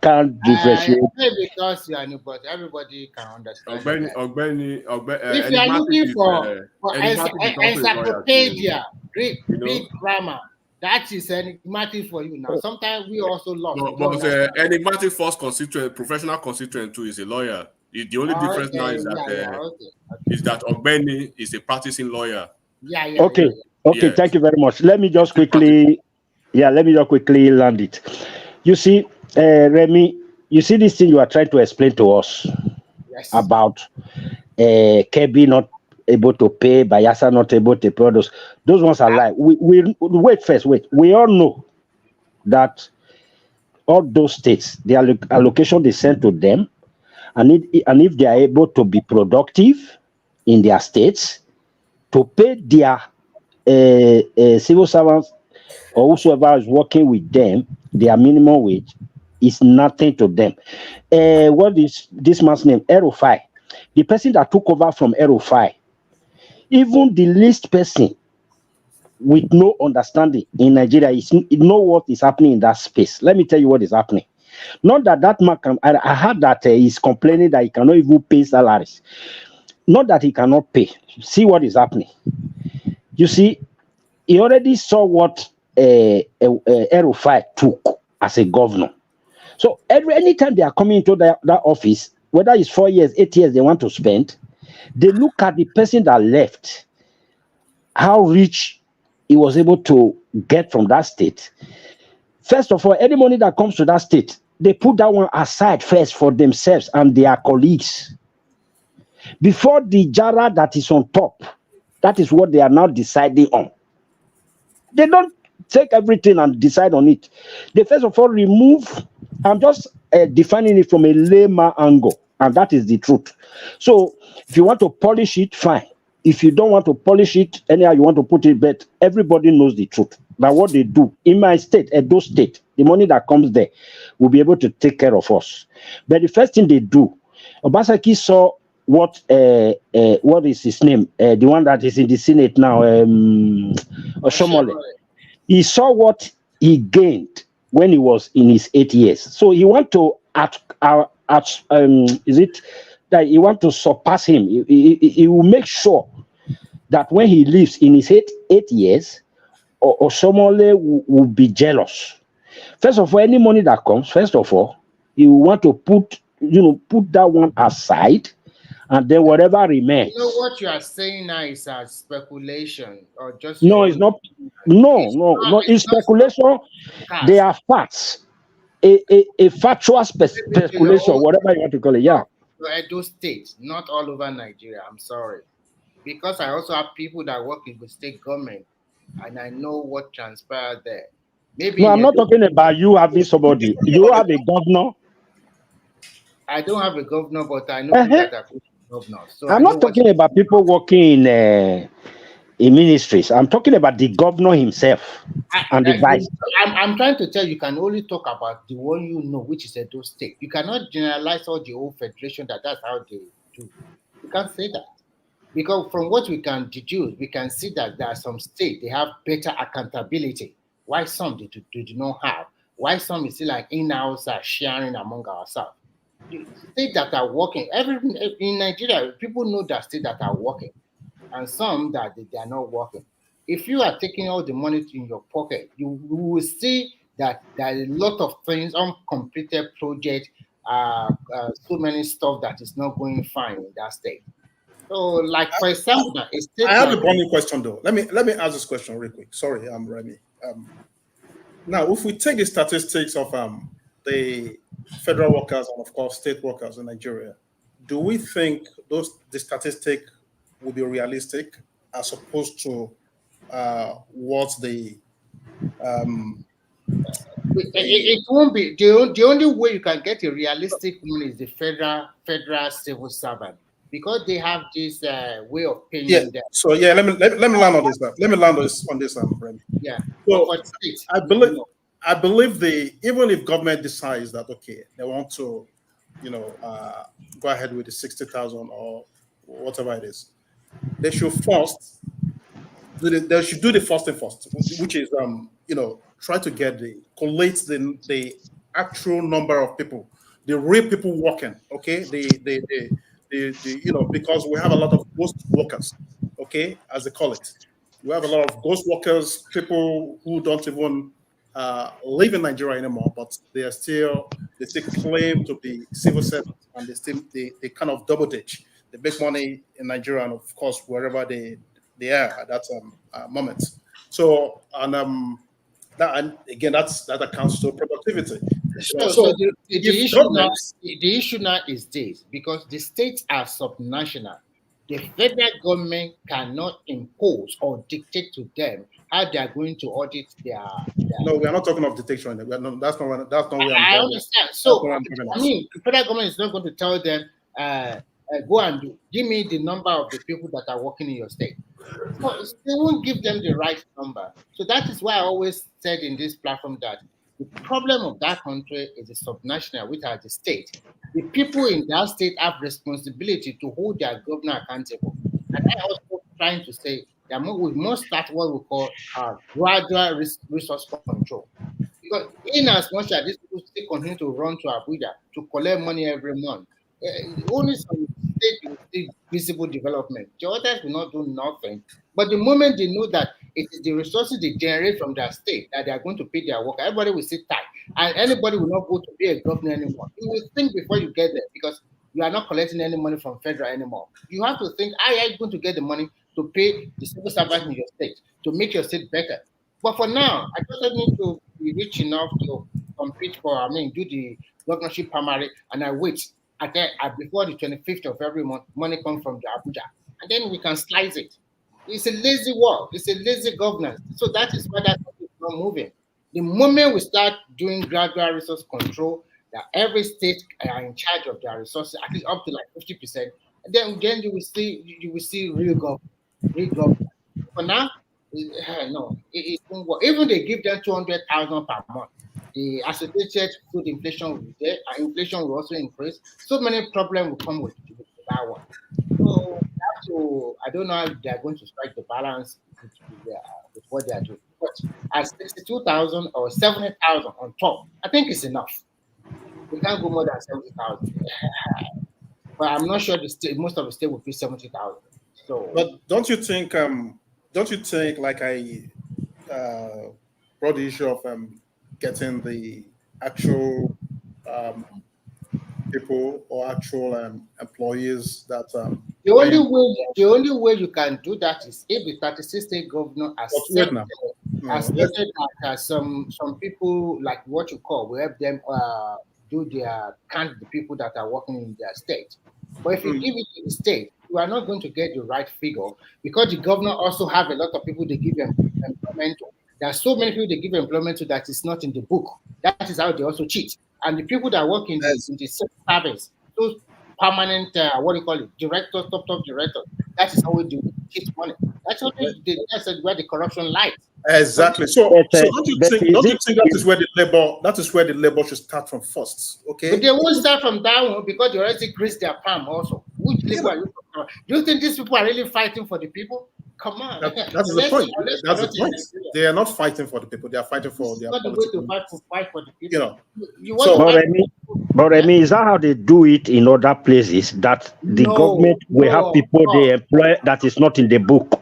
can't differentiate. Because you are new, but everybody can understand. Ogbeni, if you are looking for encyclopedia, big grammar, that is Enigmatic for you now. Sometimes we also lost. But Enigmatic first constituent, professional constituent too, is a lawyer. The only difference now is that is that Ogbeni is a practicing lawyer. Okay, thank you very much. Let me just quickly land it. You see, Remy, you see this thing you are trying to explain to us about KB not able to pay, Bayelsa not able to pay. Those ones are lie. We wait. We all know that all those states, the allocation they send to them, and if they are able to be productive in their states, to pay their civil servants or whosoever is working with them, their minimum wage is nothing to them. What is this man's name? Erufai. The person that took over from Erufai, even the least person with no understanding in Nigeria know what is happening in that space. Let me tell you what is happening. Not that man can. I heard that he's complaining that he cannot even pay salaries. Not that he cannot pay. See what is happening. You see, he already saw what Erufai took as a governor. So anytime they are coming into that office, whether it's 4 years, 8 years they want to spend, they look at the person that left, how rich he was able to get from that state. First of all, any money that comes to that state, they put that one aside first for themselves and their colleagues. Before the jara that is on top, that is what they are now deciding on. They don't take everything and decide on it. They first of all remove, I'm just defining it from a layman angle, and that is the truth. So if you want to polish it, fine. If you don't want to polish it, anyhow you want to put it, but everybody knows the truth. But what they do in my state, Edo State, the money that comes there will be able to take care of us. But the first thing they do, Obaseki saw what is his name? The one that is in the Senate now, Oshomole. He saw what he gained when he was in his 8 years. So he want to is it that he want to surpass him? He will make sure that when he lives in his eight years, Oshomole will be jealous. First of all, any money that comes, first of all, he will want to put that one aside, and then whatever remains. You know what you are saying now is a speculation or just No, it's not. No, it's speculation. They are facts. A factual speculation, whatever you want to call it. Yeah. Edo State, not all over Nigeria. I'm sorry, because I also have people that work in the state government, and I know what transpired there. Maybe no, I'm not talking about you having somebody. You have a governor. I don't have a governor, but I know people that are governors. So I'm not talking about people working in ministries. I'm talking about the governor himself and the vice. I'm trying to tell you, can only talk about the one you know, which is Edo State. You cannot generalize all the whole federation that's how they do. You can't say that. Because from what we can deduce, we can see that there are some states, they have better accountability. Why some they do not have? Why some is still like in-house sharing among ourselves? The states that are working, in Nigeria, people know that states that are working, and some that they are not working. If you are taking all the money in your pocket, you will see that there are a lot of things, uncompleted projects, so many stuff that is not going fine in that state. So, like for example, I have a burning question though. Let me ask this question real quick. Sorry, I'm Remy. Now, if we take the statistics of the federal workers and of course state workers in Nigeria, do we think the statistic will be realistic as opposed to what the it won't be the only way you can get a realistic one is the federal civil servant, because they have this way of paying them. So let me land on this. Let me land on this, Remy. Yeah. So I believe even if government decides that okay, they want to, go ahead with the 60,000 or whatever it is, they should first do the first thing first, which is try to collate the actual number of people, the real people working. Okay, because we have a lot of ghost workers. Okay, as they call it, we have a lot of ghost workers, people who don't even live in Nigeria anymore, but they still claim to be civil servants, and they kind of double ditch. They make money in Nigeria and of course wherever they are at that moment. So and again that accounts to productivity. So the issue now is this, because the states are subnational. The federal government cannot impose or dictate to them how they are going to audit their. No, we are not talking of dictation. That's not where I'm going. I understand. So I mean, the federal government is not going to tell them, go and give me the number of the people that are working in your state. So they won't give them the right number. So that is why I always said in this platform that the problem of that country is the subnational, which are the state. The people in that state have responsibility to hold their governor accountable. And I also trying to say that we must start what we call gradual resource control. Because in as much as these people still continue to run to Abuja to collect money every month, only some states will see visible development. The others will not do nothing. But the moment they know that it is the resources they generate from their state that they are going to pay their worker, everybody will sit tight. And anybody will not go to be a governor anymore. You will think before you get there, because you are not collecting any money from federal anymore. You have to think, how are you going to get the money to pay the civil servants in your state, to make your state better? But for now, I just need to be rich enough to compete do the governorship primary, and I wait before the 25th of every month, money comes from the Abuja, and then we can slice it. It's a lazy work. It's a lazy governance. So that is why that is not moving. The moment we start doing gradual resource control, that every state are in charge of their resources, at least up to like 50%, and then you will see real government. For now, no, it won't work. Even they give them 200,000 per month, the associated food inflation will be there, and inflation will also increase. So many problems will come with that one. So I don't know how they are going to strike the balance with what they are doing. But at 62,000 or 70,000 on top, I think it's enough. We can't go more than 70,000. But I'm not sure most of the state will pay 70,000. So, but don't you think like I brought the issue of getting the actual people or actual employees that the only way you can do that is if the 36 state governor accepted that some people, like what you call, will help them do count the people that are working in their state. But if you give it to the state, you are not going to get the right figure, because the governor also have a lot of people they give employment to. There are so many people they give employment to that is not in the book. That is how they also cheat. And the people that work in the service, those permanent, directors, top directors, that is how we do cheat money. That's where the corruption lies. Exactly. So don't you think that is where the labor should start from first? Okay. But they won't start from that one because they already greased their palm also. Which labor are you talking about? Do you think these people are really fighting for the people? Come on. That's the point. That's the point. They are not fighting for the people. They are fighting for their political. Fight for the people. But I mean, is that how they do it in other places? That the government will have people they employ that is not in the book?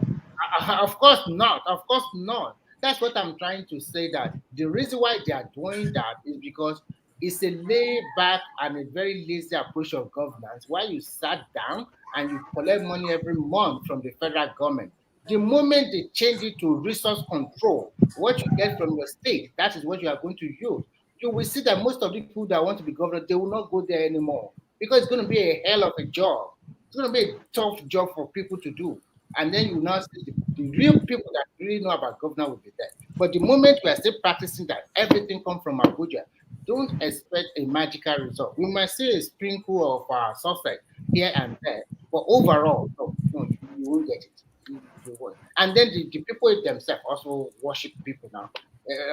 Of course not. Of course not. That's what I'm trying to say. That the reason why they are doing that is because it's a laid back and a very lazy approach of governance. Why you sat down and you collect money every month from the federal government. The moment they change it to resource control, what you get from your state, that is what you are going to use. You will see that most of the people that want to be governor, they will not go there anymore because it's going to be a hell of a job. It's going to be a tough job for people to do. And then you now see the real people that really know about governor will be there. But the moment we are still practicing that everything comes from Abuja, don't expect a magical result. We might see a sprinkle of suffering here and there, but overall, no, you won't get it. You won't. And then the people themselves also worship people now.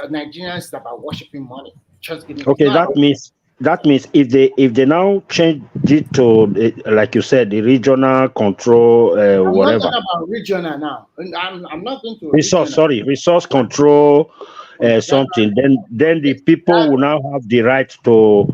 Nigerians is about worshiping money. Just giving. Okay, that means if they now change it to like you said, the regional control, whatever. I'm not talking about regional now. I'm not going to resource control. Something, then the people will now have the right to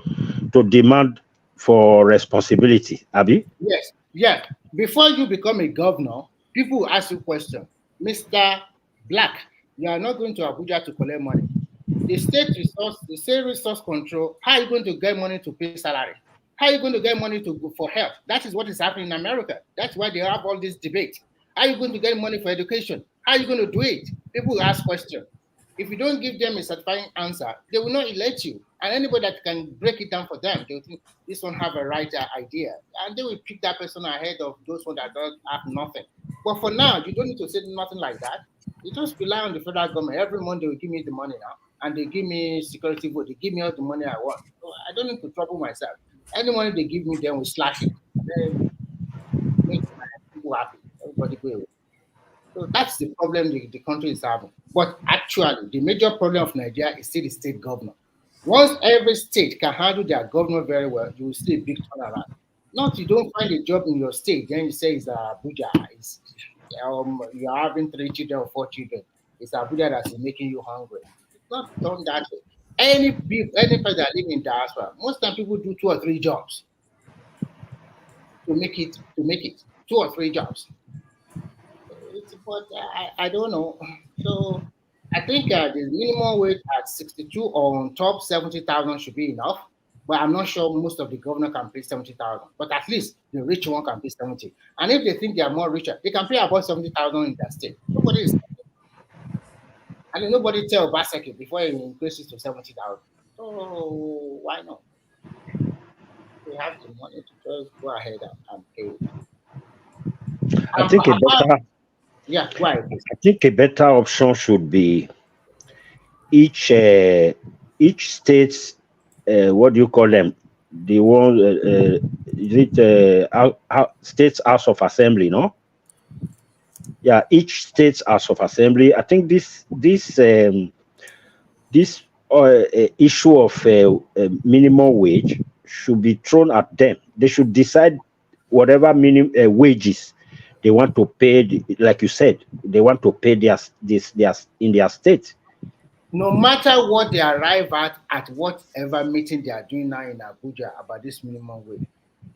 demand for responsibility, Abi? Yes, yeah. Before you become a governor, people will ask you question. Mr. Black, you are not going to Abuja to collect money. The state resource control, how are you going to get money to pay salary? How are you going to get money for health? That is what is happening in America. That's why they have all this debate. How are you going to get money for education? How are you going to do it? People will ask questions. If you don't give them a satisfying answer, they will not elect you. And anybody that can break it down for them, they will think this one have a right idea. And they will pick that person ahead of those ones that don't have nothing. But for now, you don't need to say nothing like that. You just rely on the federal government. Every month they will give me the money now. And they give me security vote. They give me all the money I want. So I don't need to trouble myself. Any money they give me, then we slash it. Then make people happy. Everybody go away. So that's the problem the country is having. But actually, the major problem of Nigeria is still the state governor. Once every state can handle their governor very well, you will see a big turnaround. Not you don't find a job in your state, then you say it's Abuja. You are having 3 children or 4 children. It's Abuja that's making you hungry. It's not done that way. Any person that live in diaspora, most time people do 2 or 3 jobs to make it. 2 or 3 jobs. But I don't know. So I think the minimum wage at 62 or on top 70,000 should be enough. But I'm not sure most of the governor can pay 70,000. But at least the rich one can pay 70. And if they think they are more richer, they can pay about 70,000 in their state. Nobody is. And nobody tell Baseki before he increases to 70,000. So why not? They have the money to just go ahead and pay it. I think a better option should be each state's what do you call them? The one state's House of Assembly, no? Yeah, each state's House of Assembly. I think this issue of minimum wage should be thrown at them. They should decide whatever minimum wages they want to pay. Like you said, they want to pay their in their state. No matter what they arrive at whatever meeting they are doing now in Abuja about this minimum wage,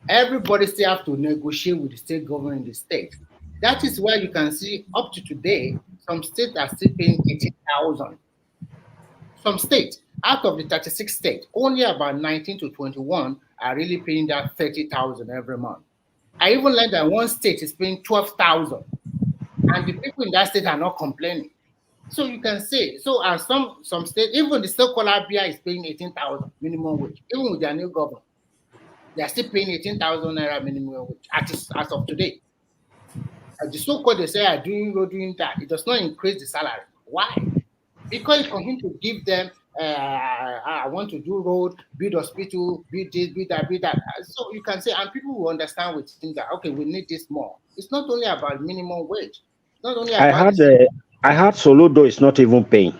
everybody still have to negotiate with the state government in the state. That is why you can see up to today, some states are still paying 18,000. Some states, out of the 36 states, only about 19 to 21 are really paying that 30,000 every month. I even learned that one state is paying 12,000, and the people in that state are not complaining. So you can say, so and some states, even the so-called Abia is paying 18,000 minimum wage, even with their new governor. They are still paying 18,000 naira minimum wage as of today. The so-called they say are doing that. It does not increase the salary. Why? Because it continue to give them, I want to do road, build hospital, build this, build that. So you can say, and people will understand with things that, okay, we need this more. It's not only about minimum wage. It's not only about I heard Soludo is not even paying.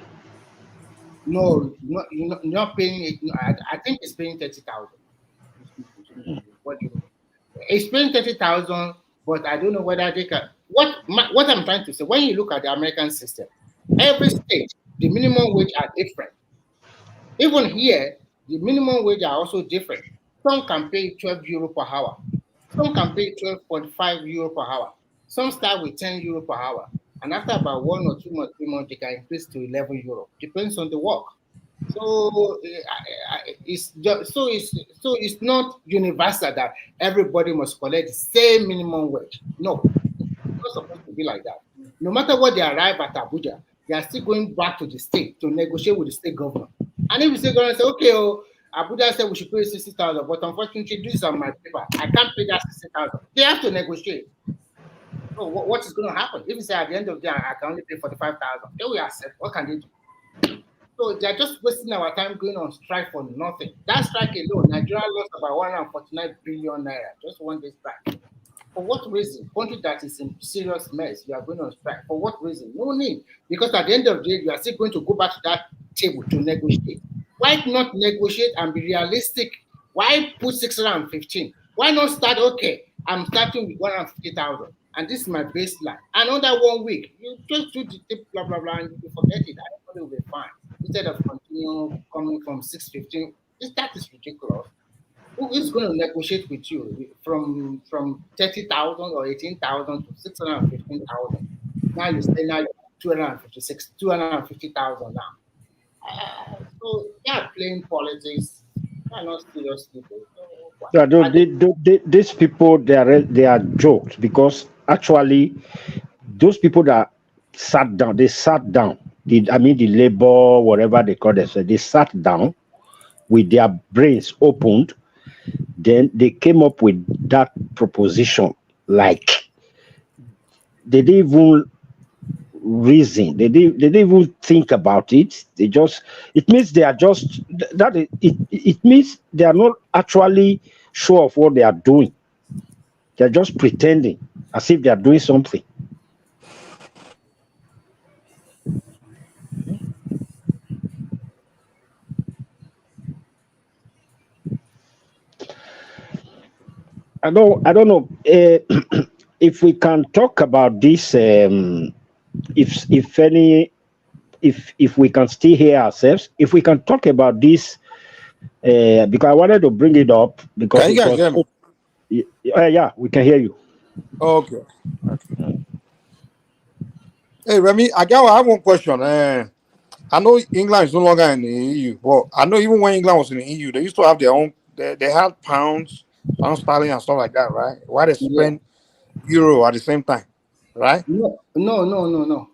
No, you're not paying it. I think it's paying 30,000. What do you mean? It's paying 30,000, but I don't know whether they can. What I'm trying to say, when you look at the American system, every state, the minimum wage are different. Even here, the minimum wage are also different. Some can pay 12 euro per hour. Some can pay 12.5 euro per hour. Some start with 10 euro per hour. And after about 1 or 2 months, 3 months, they can increase to 11 euro. Depends on the work. So it's not universal that everybody must collect the same minimum wage. No, it's not supposed to be like that. No matter what they arrive at Abuja, they are still going back to the state to negotiate with the state government. And if the state government say, okay, Abuja said we should pay 60,000, but unfortunately, this is on my paper. I can't pay that 60,000. They have to negotiate. So what is going to happen? If you say at the end of the day, I can only pay 45,000, they will accept. What can they do? So they're just wasting our time going on strike for nothing. That strike alone, Nigeria lost about 149 billion naira. Just one day strike. For what reason? Country that is in serious mess, you are going on strike. For what reason? No need. Because at the end of the day, you are still going to go back to that table to negotiate. Why not negotiate and be realistic? Why put 615? Why not start, okay, I'm starting with 150,000 and this is my baseline. Another 1 week, you just do the tip, blah, blah, blah, and you forget it. Everybody will be fine. Instead of continue coming from 615, that is ridiculous. Who is going to negotiate with you from 30,000 or 18,000 to 615,000? Now you say now you 250,000 now. So they are playing politics. They are not serious people. Yeah, these people they are jokes because actually those people that sat down, they sat down. The labor, whatever they call themselves, they sat down with their brains opened. Then they came up with that proposition. Like they didn't even reason. They didn't even think about it. It means they are just that. It means they are not actually sure of what they are doing. They're just pretending as if they are doing something. I don't know if we can talk about this. If we can still hear ourselves, if we can talk about this, because I wanted to bring it up because can you guys hear me? Yeah, we can hear you. Okay. Hey Remy, I have one question. I know England is no longer in the EU. Well, I know even when England was in the EU, they used to have their own. They had pounds sterling and stuff like that, right? Why they spend euro at the same time, right? No.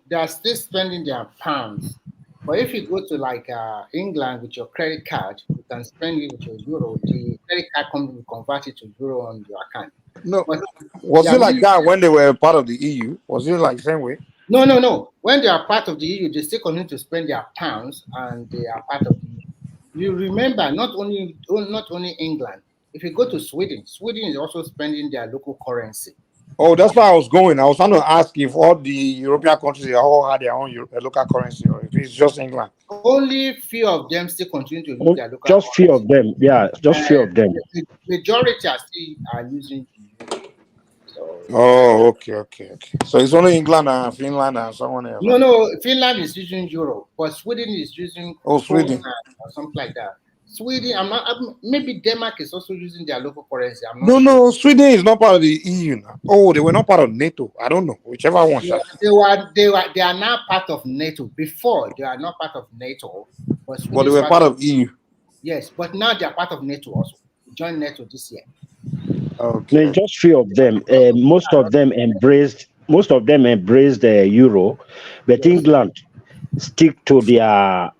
They are still spending their pounds. But if you go to like England with your credit card, you can spend it with your euro. The credit card company will convert it to euro on your account. No, was it like that when they were part of the EU? Was it like the same way? No. When they are part of the EU, they still continue to spend their pounds, and they are part of the EU. You remember, not only England. If you go to Sweden is also spending their local currency. Oh, that's why I was going. I was trying to ask if all the European countries they all had their own local currency, or if it's just England. Only few of them still continue to use their local Just few currency. of them. Yeah, just few of them. The majority are still using the euro. So Oh, okay. So it's only England and Finland and someone else. no, Finland is using euro, but Sweden is using Sweden or something like that. Sweden, maybe Denmark is also using their local currency. I'm not No, sure. no, Sweden is not part of the EU now. Oh, they were not part of NATO. I don't know. Whichever one. They are now part of NATO. Before they are not part of NATO, but But they were part of EU. Yes, but now they are part of NATO also. They joined NATO this year. Okay. No, just few of them. Most of them embraced the euro, but England stick to their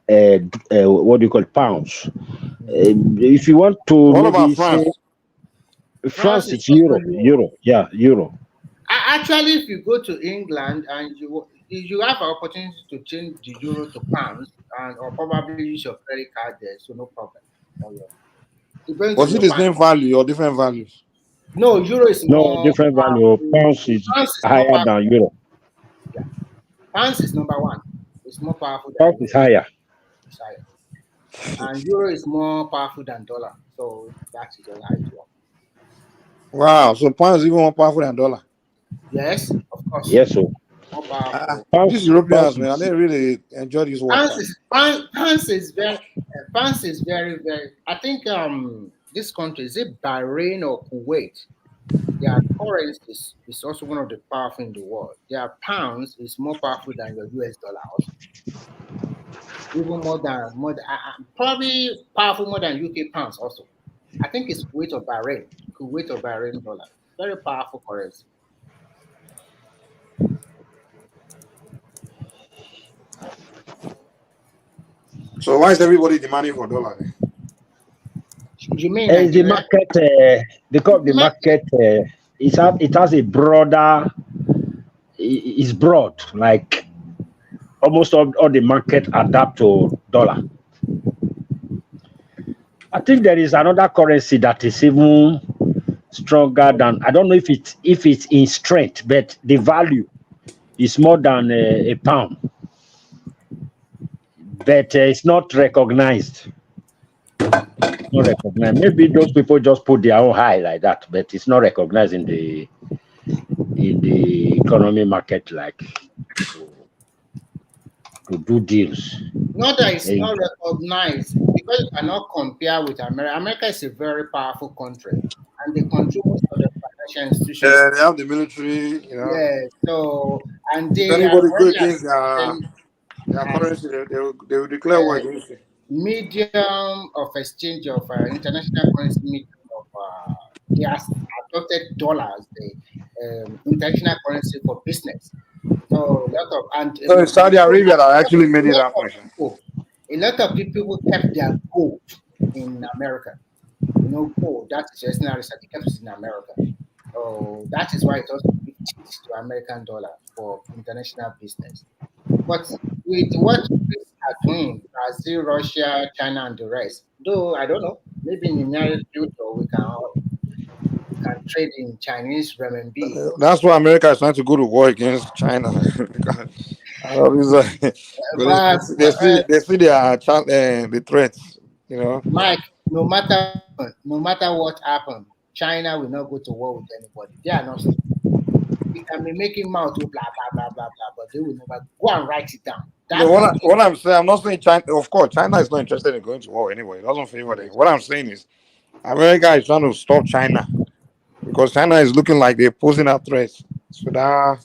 what do you call pounds. If you want to What maybe about France? say France is euro. Yeah, euro. Actually, if you go to England and you have an opportunity to change the euro to pounds or probably use your credit card there, so no problem. Was it the same value or different values? No, euro is more different value. Pounds is higher than euro. Yeah, pounds is number one. It's more powerful than Pounds is higher. It's higher. And euro is more powerful than dollar. So that is just how it works. Wow, so pounds is even more powerful than dollar. Yes, of course. Yes, sir. More powerful. These Europeans, man, they really enjoy this war. Pounds is very, very. I think this country, is it Bahrain or Kuwait? Their currency is also one of the powerful in the world. Their pounds is more powerful than your US dollar also. Even more than probably powerful more than UK pounds also. I think it's Kuwait or Bahrain dollar. Very powerful currency. So why is everybody demanding for dollar? You mean the market? Because the market it has a broader. It's broad, like almost all the market adapt to dollar. I think there is another currency that is even stronger than, I don't know if it's in strength, but the value is more than a pound. But it's not recognized. Not recognized. Maybe those people just put their own high like that, but it's not recognized in the economy market, like to do deals. Not that it's not recognized, because you cannot compare with America. America is a very powerful country, and they control most of the financial institutions. Yeah, they have the military, you know. Yeah, so and they if anybody are go against their currency, they will declare war against it. Medium of exchange of international currency, medium of they have adopted dollars, the international currency for business. So a lot of So it's Saudi Arabia that actually made it happen. A lot of people kept their gold in America. You know, gold, that is national research, they kept it in America. So that is why it also shifted to American dollar for international business. But with what we are doing, Brazil, Russia, China, and the rest, though I don't know, maybe in the near future we can trade in Chinese renminbi. That's why America is trying to go to war against China. They see the threats, you know. Mike, no matter what happened, China will not go to war with anybody. They are not stupid. They can be making mouth blah blah blah blah blah, but they will never go and write it down. What I'm saying, I'm not saying China. Of course, China is not interested in going to war anyway. It doesn't favor them. What I'm saying is, America is trying to stop China because China is looking like they're posing out threats. So that,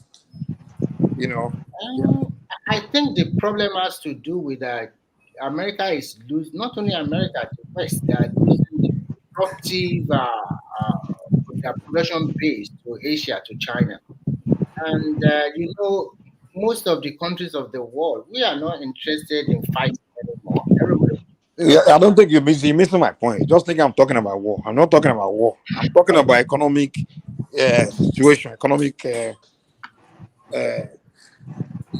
you know. I think the problem has to do with that. America is losing, not only America, the West, they are losing the productive their production base to Asia, to China. And you know, most of the countries of the world, we are not interested in fighting anymore. Everybody. Yeah, I don't think you're missing my point. Just think I'm talking about war. I'm not talking about war. I'm talking about economic situation,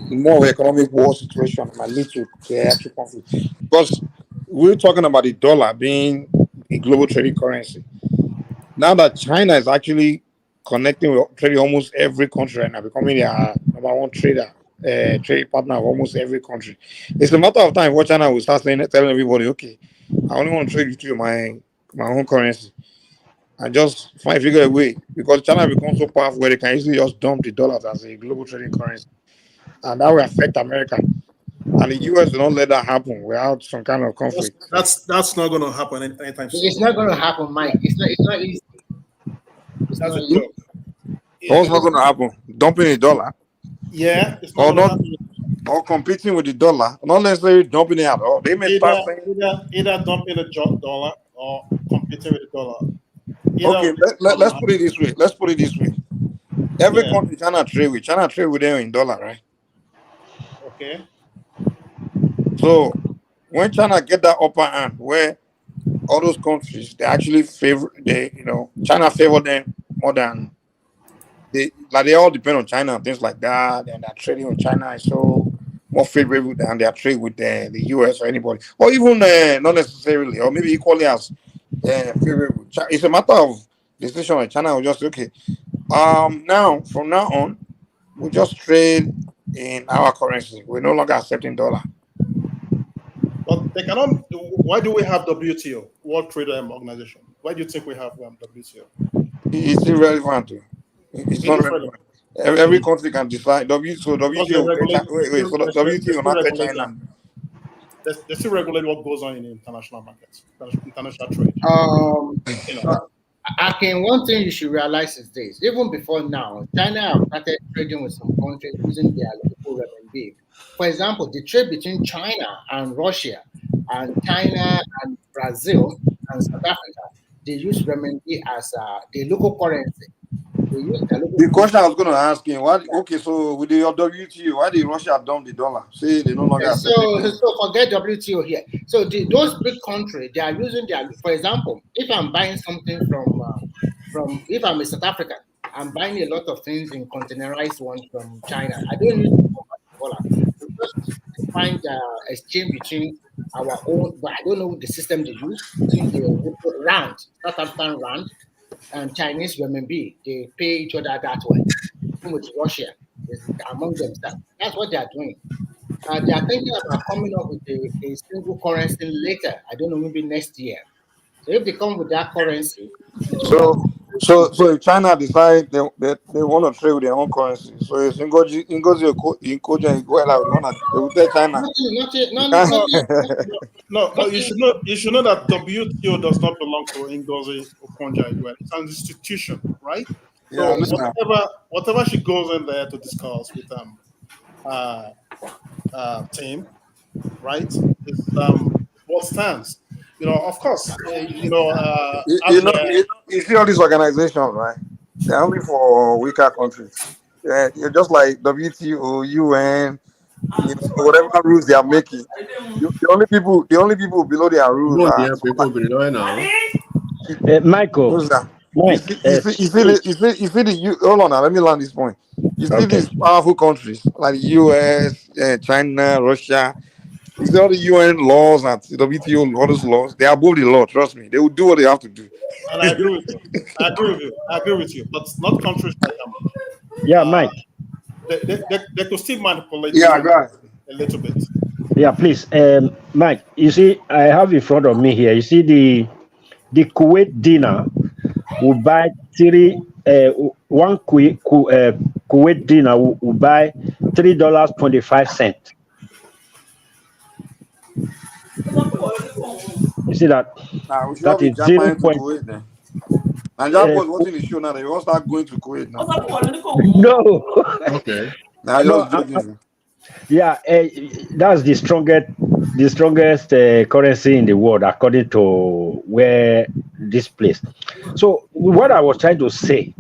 more economic war situation might lead to actual conflict. Because we're talking about the dollar being a global trading currency. Now that China is actually connecting with trading almost every country right now, becoming their number one trade partner of almost every country. It's a matter of time what China will start telling everybody, okay, I only want to trade with you my own currency. And just figure a way, because China becomes so powerful where they can easily just dump the dollars as a global trading currency. And that will affect America. And the US will not let that happen without some kind of conflict. That's not going to happen anytime soon. It's not going to happen, Mike. It's not easy. It's That's not a easy. joke. What's not going to happen? Dumping the dollar? Yeah, it's not going to happen. Or competing with the dollar, not necessarily dumping it at all. They may start saying either dumping the dollar or competing with the dollar. Okay, let's put it this way. Let's put it this way. Every country China trade with them in dollar, right? Okay. So when China get that upper hand, where all those countries they actually China favor them more than they all depend on China and things like that, and their trading with China is so more favorable than their trade with the US or anybody, or even not necessarily, or maybe equally as favorable. It's a matter of decision. And China will just okay. Now from now on, we just trade in our currency. We're no longer accepting dollar. But they cannot. Why do we have WTO, World Trade Organization? Why do you think we have WTO? It's irrelevant. It's not relevant. Every country can decide. WTO. WTO not China. They still regulate what goes on in the international markets, international trade. Again, one thing you should realize is this: even before now, China have started trading with some countries using their local renminbi. For example, the trade between China and Russia, and China and Brazil and South Africa, they use renminbi as the local currency. They use the local question I was going to ask him: what? Okay, so with the WTO, why did Russia dump the dollar? Say they no longer. So forget WTO here. So those big countries, they are using their. For example, if I'm buying something from if I'm a South African, I'm buying a lot of things in containerized ones from China. I don't use dollar. We just find the exchange between our own, but I don't know the system they use, between the rand, South African rand, and Chinese renminbi. They pay each other that way. With Russia, among themselves. That's what they are doing. They are thinking about coming up with a single currency later. I don't know, maybe next year. So if they come with that currency, So if China decide they want to trade with their own currency, so if Ngozi and Iguela they will tell China. No, you should know that WTO does not belong to Ngozi Okonjo-Iweala. It's an institution, right? So whatever she goes in there to discuss with team, right, is what stands. Of course, you see all these organizations, right? They're only for weaker countries. Yeah, just like WTO, UN, whatever rules they are making. The only people below their rules are Michael. You see hold on now, let me land this point. You see these powerful countries like US, China, Russia. You see all the UN laws and WTO, all those laws, they are above the law, trust me. They will do what they have to do. And I agree with you. I agree with you. But not countries like Mike. They could still manipulate a little bit. Yeah, please. Mike, you see, I have in front of me here. You see the Kuwait dinar will buy one Kuwait dinar will buy $3.25. You see that? We should that is 0. Kuwait then. Nigeria was watching the show now. They won't start going to Kuwait now. No. Okay. Now that's the strongest currency in the world according to where this place. So what I was trying to say,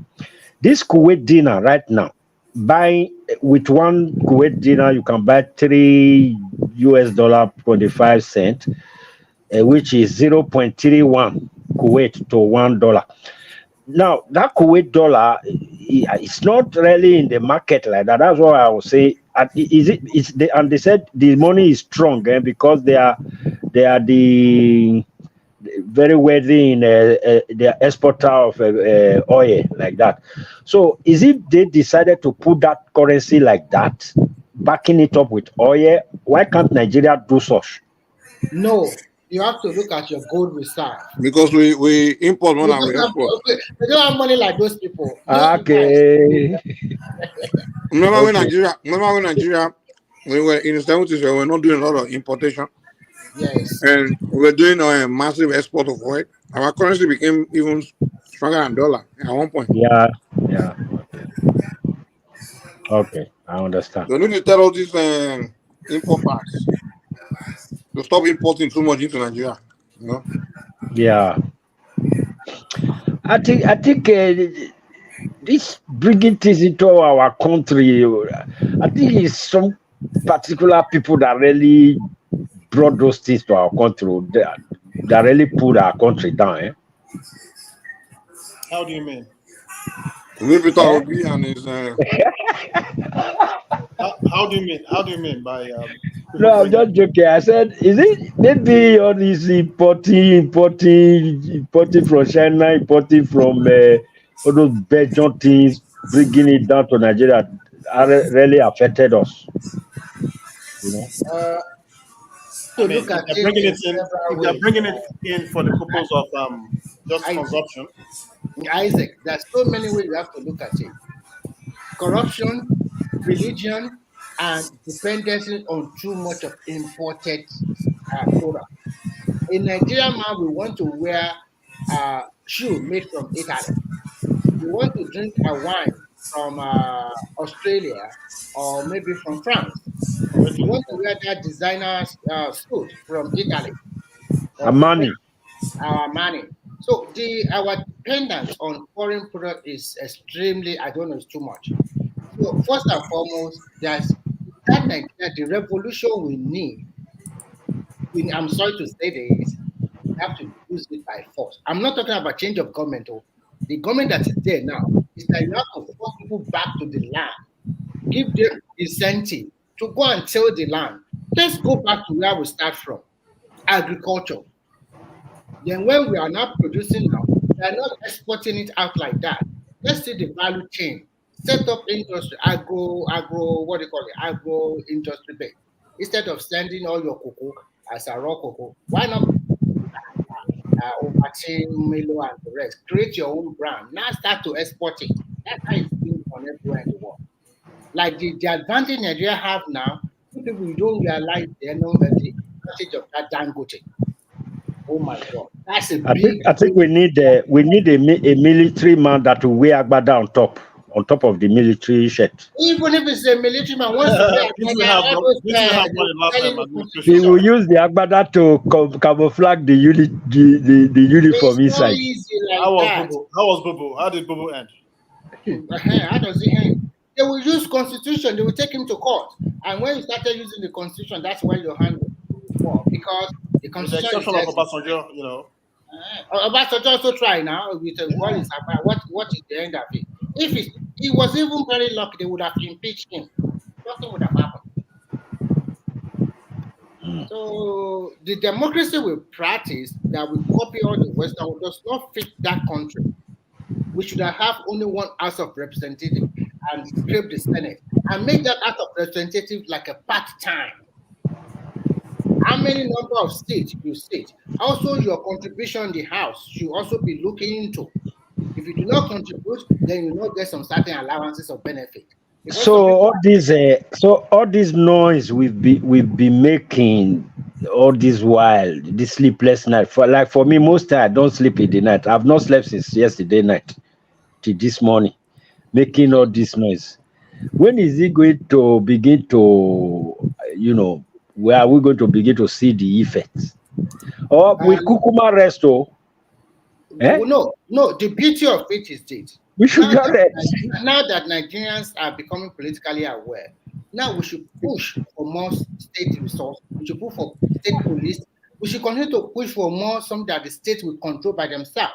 this Kuwait dinar right now, buying with one Kuwait dinar, you can buy $3.25, which is 0.31 Kuwait to $1. Now that Kuwait dollar, it's not really in the market like that. That's what I would say. And and they said the money is strong because they are the very wealthy in the exporter of oil like that. So is it they decided to put that currency like that, backing it up with oil? Why can't Nigeria do such? No, you have to look at your gold reserve. Because we import more We than we don't have, export. we don't have money like those people. Okay. Remember when Okay. Nigeria, we were in the 70s, we were not doing a lot of importation. Yes. And we were doing a massive export of oil. Our currency became even stronger than dollar at one point. Yeah. Okay, I understand. They need to tell all these importers to stop importing too much into Nigeria. You know? Yeah. I think this bringing things into our country, I think it's some particular people that really brought those things to our country that really put our country down. Eh? How do you mean? Maybe Peter Obi and his. How do you mean? How do you mean by? No, I'm just joking. I said, is it maybe all this importing from China, importing from all those Belgian things, bringing it down to Nigeria, really affected us. You know. I mean, if they're bringing it in for the purpose of just consumption. Isaac, there's so many ways you have to look at it. Corruption, religion, and dependency on too much of imported product. In Nigeria, man, we want to wear shoe made from Italy. We want to drink a wine from Australia or maybe from France. We want to wear that designer suit from Italy. Armani. Our money. So our dependence on foreign product is extremely, I don't know, it's too much. So first and foremost, there's that Nigeria, the revolution we need. I'm sorry to say this, we have to use it by force. I'm not talking about change of government. The government that is there now is that you have to force people back to the land, give them incentive to go and till the land. Let's go back to where we start from, agriculture. Then when we are not producing now, we are not exporting it out like that. Let's see the value chain. Set up industry, what do you call it? Agro industry base. Instead of sending all your cocoa as a raw cocoa, why not Obachi, Milo, and the rest? Create your own brand. Now start to export it. That's how it's being done everywhere in the world. Like the advantage Nigeria have now, people don't realize the advantage of that Dangote. Oh my God, that's a big. I think we need a military man that will wear agbada on top of the military shirt. Even if it's a military man, once he will use the agbada to camouflage the uniform inside. How was Bobo? How did Bobo end? How does it end? They will use constitution. They will take him to court, and when you started using the constitution, that's where you handle because the constitution. With the exception of Obasanjo, you know. Obasanjo also try now with what is the end of it? If he was even very lucky, they would have impeached him. Nothing would have happened. So the democracy we practice that we copy all the Western does not fit that country. We should have only one House of Representatives and scrape the Senate and make that House of Representatives like a part-time. How many number of states you sit? Also, your contribution in the House should also be looking into. If you do not contribute, then you not get some certain allowances or benefit. So all this noise we've been making all this while, this sleepless night. For me, most time I don't sleep in the night. I've not slept since yesterday night till this morning, making all this noise. When is it going to begin to, where are we going to begin to see the effects? Or will Kukuma rest? No, the beauty of it is this. We should now that Nigerians are becoming politically aware, now we should push for more state resources. We should push for state police. We should continue to push for more something that the state will control by themselves.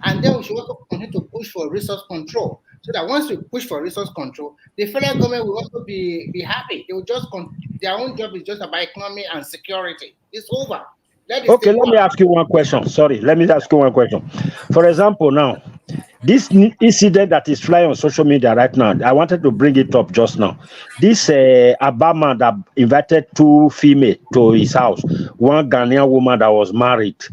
And then we should also continue to push for resource control. So that once we push for resource control, the federal government will also be happy. They will just their own job is just about economy and security. It's over. Okay, let me ask you one question. Sorry, let me ask you one question. For example, now, this incident that is flying on social media right now, I wanted to bring it up just now. This Obama that invited two female to his house, one Ghanaian woman that was married,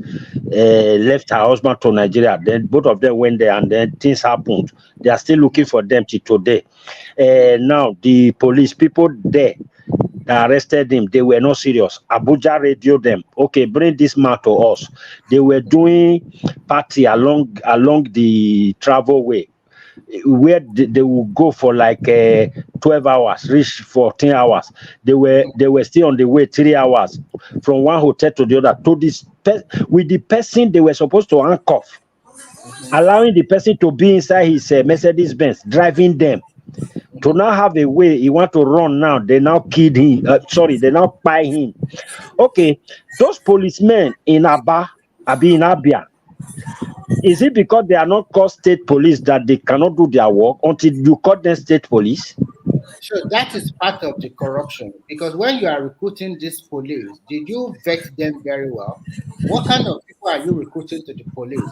left her husband to Nigeria. Then both of them went there, and then things happened. They are still looking for them till today. Now the police people there that arrested him, they were not serious. Abuja radioed them. Okay, bring this man to us. They were doing party along the travel way, where they will go for like 12 hours, reach 14 hours. They were still on the way 3 hours from one hotel to the other. To this with the person they were supposed to handcuff, allowing the person to be inside his Mercedes Benz, driving them. To now have a way he want to run now, they now killed him. They now buy him. Okay, those policemen in Abia, is it because they are not called state police that they cannot do their work until you call them state police? Sure, that is part of the corruption. Because when you are recruiting this police, did you vet them very well? What kind of people are you recruiting to the police?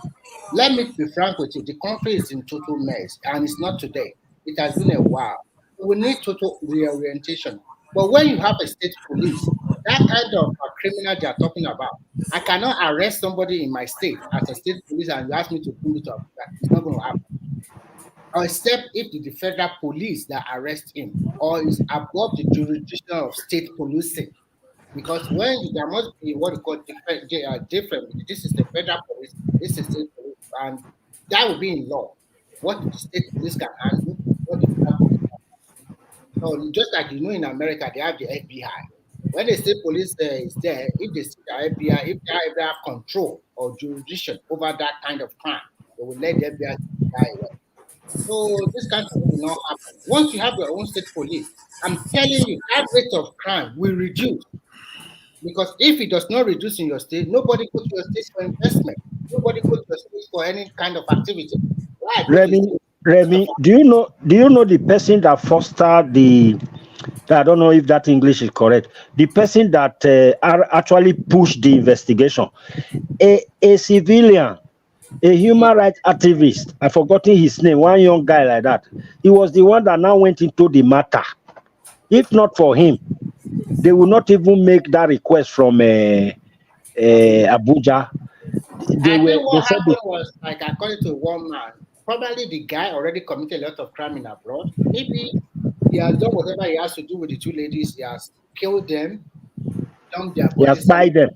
Let me be frank with you. The country is in total mess, and it's not today. It has been a while. We need total reorientation. But when you have a state police, that kind of criminal they are talking about, I cannot arrest somebody in my state as a state police and you ask me to bring it up. It's not going to happen. Except if the federal police that arrest him or is above the jurisdiction of state policing. Because when there must be what you call different. This is the federal police, this is state police, and that will be in law. What the state police can handle, what the federal police can handle. So just like in America, they have the FBI. When the state police is there, if they see the FBI, if they have control or jurisdiction over that kind of crime, they will let the FBI away. So this kind of thing will not happen. Once you have your own state police, I'm telling you, that rate of crime will reduce. Because if it does not reduce in your state, nobody goes to your state for investment. Nobody goes to your state for any kind of activity. Remy, do you know the person that fostered the? I don't know if that English is correct. The person that actually pushed the investigation, a civilian, a human rights activist. I've forgotten his name. One young guy like that. He was the one that now went into the matter. If not for him, they would not even make that request from Abuja. I think what happened was, like, according to one man, probably the guy already committed a lot of crime in abroad. Maybe he has done whatever he has to do with the two ladies. He has killed them, dumped their bodies. He has spied them.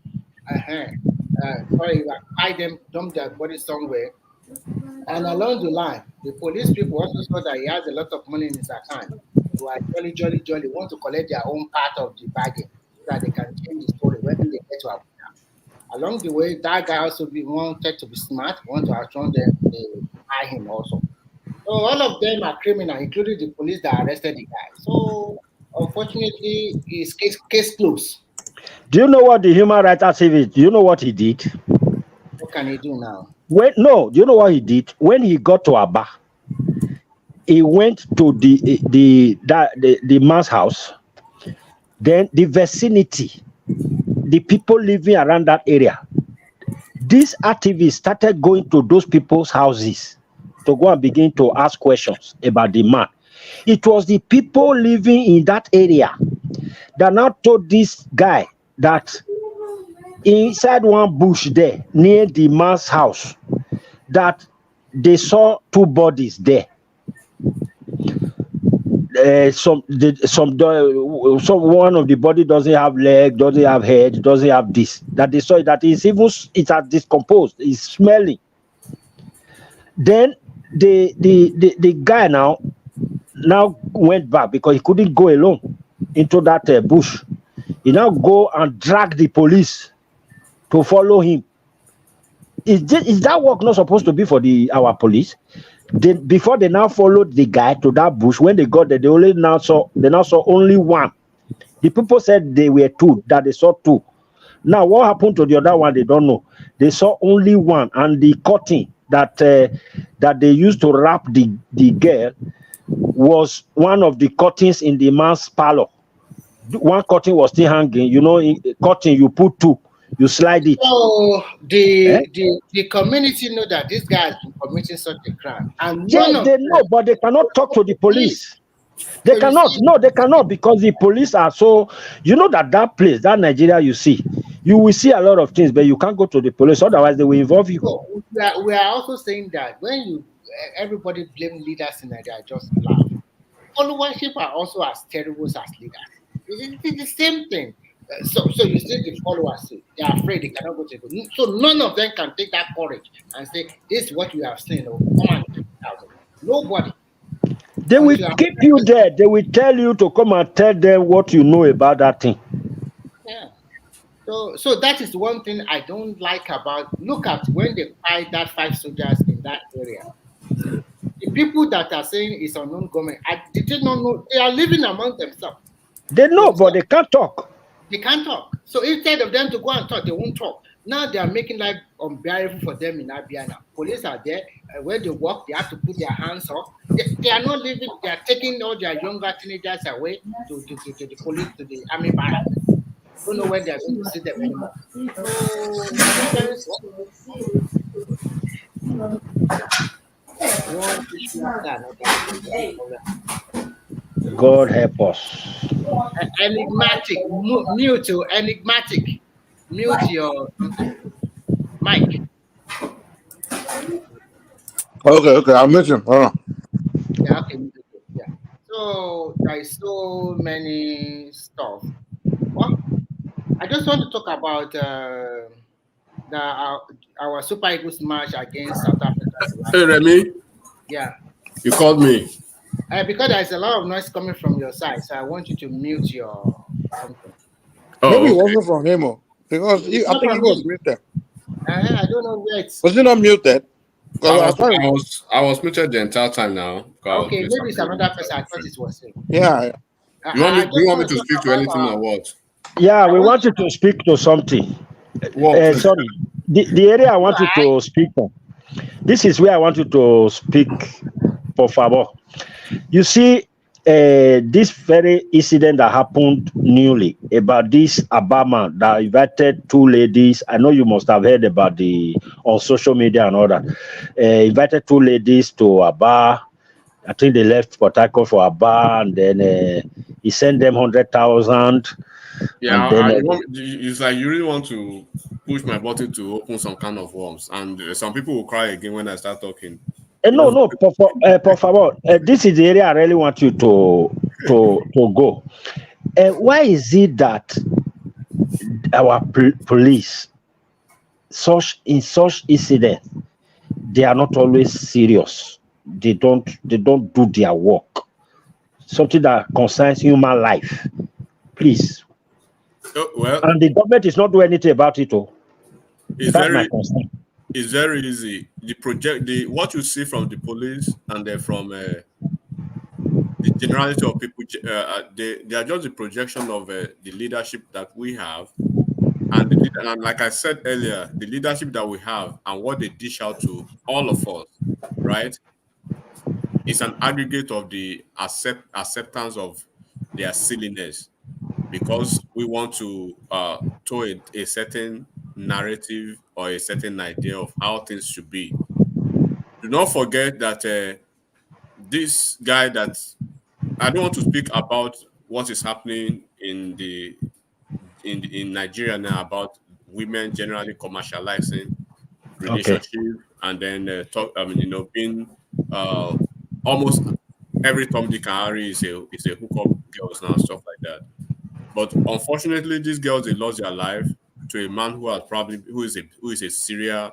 Buy them, dump their bodies somewhere. And along the line, the police people also saw that he has a lot of money in his account. So I jolly want to collect their own part of the bargain so that they can change the story when they get to Abuja. Along the way, that guy also wanted to be smart, want to outrun them, they buy him also. So all of them are criminal, including the police that arrested the guy. So unfortunately, his case closed. Do you know what the human rights activist? Do you know what he did? What can he do now? Do you know what he did? When he got to Aba, he went to the man's house. Then the vicinity, the people living around that area. This activist started going to those people's houses to go and begin to ask questions about the man. It was the people living in that area that now told this guy that inside one bush there near the man's house that they saw two bodies there. Some one of the body doesn't have leg, doesn't have head, doesn't have this. That they saw that it's has decomposed, it's smelling. Then the guy now went back because he couldn't go alone into that bush. He now go and drag the police to follow him. Is that work not supposed to be for our police? Before they now followed the guy to that bush, when they got there, they now saw only one. The people said they were two, that they saw two. Now, what happened to the other one, they don't know. They saw only one, and the curtain that they used to wrap the girl was one of the curtains in the man's parlor. One curtain was still hanging. You know, in curtain you put two. you slide it. So the community know that this guy has been committing such a crime, and none Yes, of they them know, but they cannot talk to the police. They So you cannot. see, No, they cannot, because the police are so. You know that place, that Nigeria, you see, you will see a lot of things, but you can't go to the police. Otherwise, they will involve you. so we are also saying that when everybody blame leaders in Nigeria, just laugh. Followership are also as terrible as leaders. It's the same thing. So you see the followers, they are afraid they cannot go to the. So none of them can take that courage and say, "This is what you have seen." Oh, come on, check it out. Nobody. They will keep you there. They will tell you to come and tell them what you know about that thing. Yeah. So that is one thing I don't like about. Look at when they fight that 5 soldiers in that area. The people that are saying it's unknown government, did they not know they are living among themselves? They know, but they can't talk. They can't talk. So instead of them to go and talk, they won't talk. Now they are making life unbearable for them in Abia now. Police are there. When they walk, they have to put their hands up. They are not living. They are taking all their younger teenagers away to the police, to the army barracks. Don't know when they are going to see them anymore. So Nigerians, one issue after another. God help us. Enigmatic, mute your enigmatic, mute your mic. Okay, I'll mention. Yeah, okay, yeah. So there is so many stuff. Well, I just want to talk about our Super Eagles match against South Africa. Hey, Remy. Yeah. You called me. Because there's a lot of noise coming from your side, so I want you to mute your something. Maybe it wasn't from him, because I think he was muted. I don't know where it's. Was he not muted? I was muted the entire time now. Okay, maybe it's another person. I thought it was him. Yeah. You want me to speak to anything or what? Yeah, we want you to speak to something. Sorry, the area I want you to speak on. This is where I want you to speak, por favor. You see, this very incident that happened newly about this Obama that invited 2 ladies. I know you must have heard about on social media and all that. Invited 2 ladies to a bar. I think they left Port Harcourt for a bar, and then he sent them 100,000. Yeah, and then, it's like you really want to push my button to open some kind of worms, and some people will cry again when I start talking. No, por favor. This is the area I really want you to go. Why is it that our police, in such incidents, they are not always serious? They don't do their work. Something that concerns human life, please. Well, and the government is not doing anything about it. It's That's my concern. It's very easy. What you see from the police and then from the generality of people, they are just the projection of the leadership that we have, and like I said earlier, the leadership that we have and what they dish out to all of us, right? It's an aggregate of the acceptance of their silliness, because we want to tow a certain narrative or a certain idea of how things should be. Do not forget that this guy that I don't want to speak about what is happening in Nigeria now about women generally commercializing relationship, and then being almost every Tom, Dick, and Harry is a hookup girls now, stuff like that. But unfortunately, these girls, they lost their life to a man who is a serial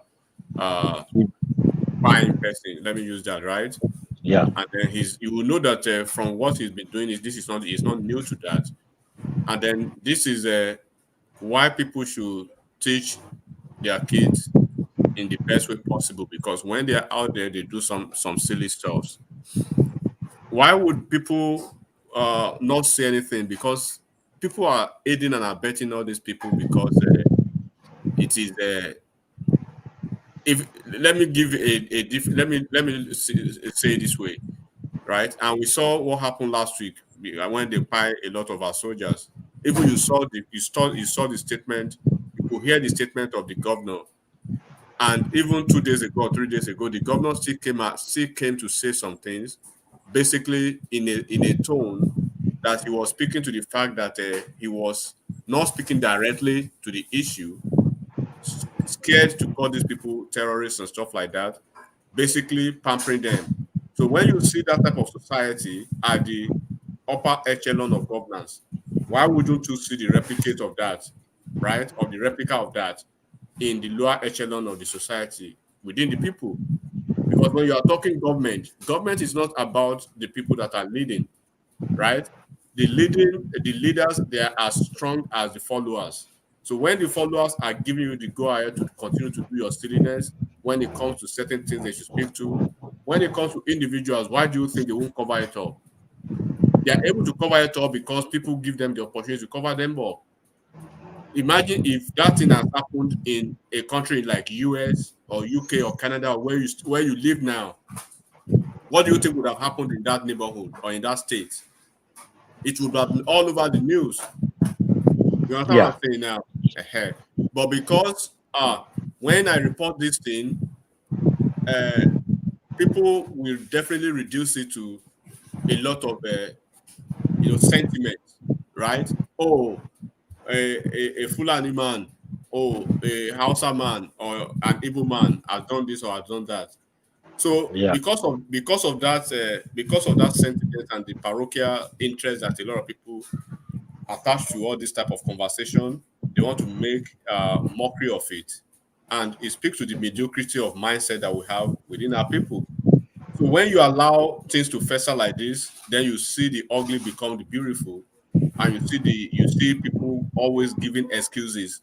buying person. Let me use that, right? Yeah. And then you will know that from what he's been doing is not new to that. And then this is why people should teach their kids in the best way possible, because when they're out there, they do some silly stuff. Why would people not say anything? Because people are aiding and abetting all these people, because it is let me give let me say it this way, right? And we saw what happened last week when they piled a lot of our soldiers. Even you saw the statement could hear the statement of the governor. And even 2 days ago, 3 days ago, the governor still came to say some things, basically in a tone that he was speaking to the fact that he was not speaking directly to the issue, scared to call these people terrorists and stuff like that, basically pampering them. So when you see that type of society at the upper echelon of governance, why wouldn't you see the replicate of that, right? Or the replica of that in the lower echelon of the society within the people? Because when you are talking government is not about the people that are leading, right? The leaders, they are as strong as the followers. So when the followers are giving you the go ahead to continue to do your silliness, when it comes to certain things they should speak to, when it comes to individuals, why do you think they won't cover it up? They are able to cover it up because people give them the opportunity to cover them up. Imagine if that thing has happened in a country like US or UK or Canada, where you live now. What do you think would have happened in that neighborhood or in that state? It would have been all over the news. You understand what I'm saying now? But because when I report this thing, people will definitely reduce it to a lot of sentiment, right? Oh, a Fulani man, a Hausa man, or an Igbo man has done this or has done that. So because of that sentiment and the parochial interest that a lot of people attach to all this type of conversation, they want to make mockery of it, and it speaks to the mediocrity of mindset that we have within our people. So when you allow things to fester like this, then you see the ugly become the beautiful, and you see people always giving excuses,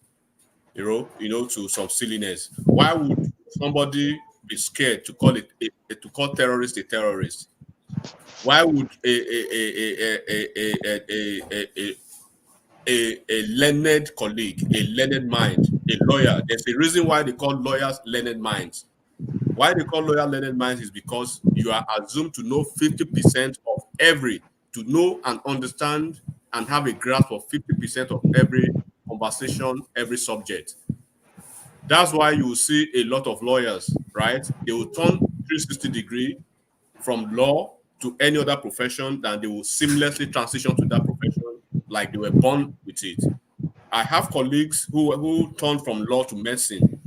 to some silliness. Why would somebody be scared to call terrorist a terrorist? Why would a learned colleague, a learned mind, a lawyer? There's a reason why they call lawyers learned minds. Why they call lawyer learned minds is because you are assumed to know 50% of to know and understand and have a grasp of 50% of every conversation, every subject. That's why you will see a lot of lawyers, right? They will turn 360-degree from law to any other profession, then they will seamlessly transition to that profession like they were born with it. I have colleagues who turn from law to medicine,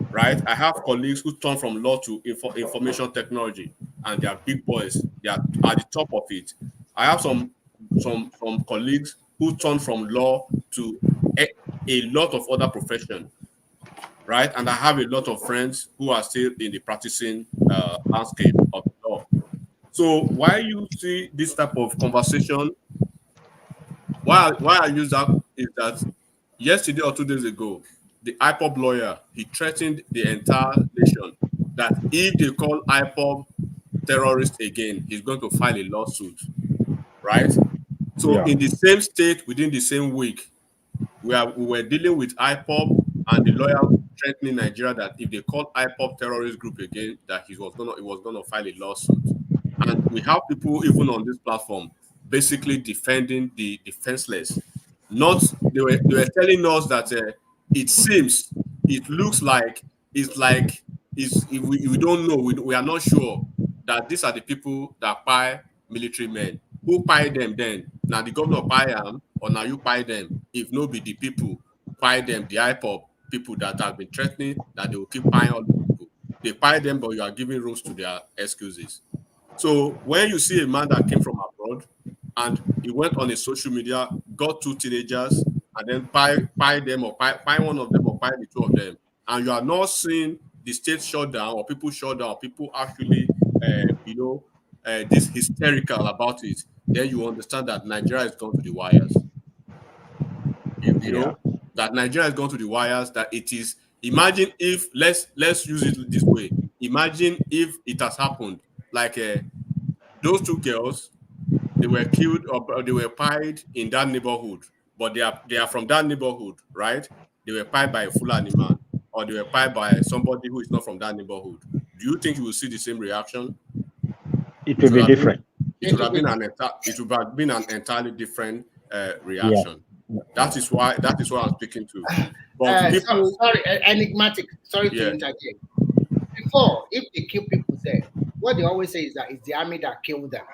right? I have colleagues who turn from law to information technology, and they are big boys. They are at the top of it. I have some colleagues who turn from law to a lot of other professions, right? And I have a lot of friends who are still in the practicing landscape of the law. So why you see this type of conversation? Why I use that is that yesterday or 2 days ago, the IPOB lawyer, he threatened the entire nation that if they call IPOB terrorists again, he's going to file a lawsuit, right? So in the same state, within the same week, we were dealing with IPOB and the lawyer threatening Nigeria that if they call IPOB terrorist group again, that he was gonna file a lawsuit. And we have people even on this platform basically defending the defenseless. They were telling us that it looks like we don't know, we are not sure that these are the people that buy military men. Who buy them then? Now the governor buy them, or now you buy them? If no be the people buy them, the IPOB people that have been threatening that they will keep buying all the people. They buy them, but you are giving rooms to their excuses. So when you see a man that came from abroad and he went on a social media, got 2 teenagers, and then buy them or buy one of them or buy the 2 of them, and you are not seeing the state shut down or people shut down, or people actually, this hysterical about it, then you understand that Nigeria has gone to the wires. You know that Nigeria has gone to the wires. That it is. Imagine if let's use it this way. Imagine if it has happened like those 2 girls, they were killed or they were pied in that neighborhood, but they are from that neighborhood, right? They were pied by a Fulani man, or they were pied by somebody who is not from that neighborhood. Do you think you will see the same reaction? It will be different. It would have been an entirely different reaction. That is what I'm speaking to. But people, sorry, enigmatic. Sorry to yeah, interject. Before, if they kill people there, what they always say is that it's the army that killed them.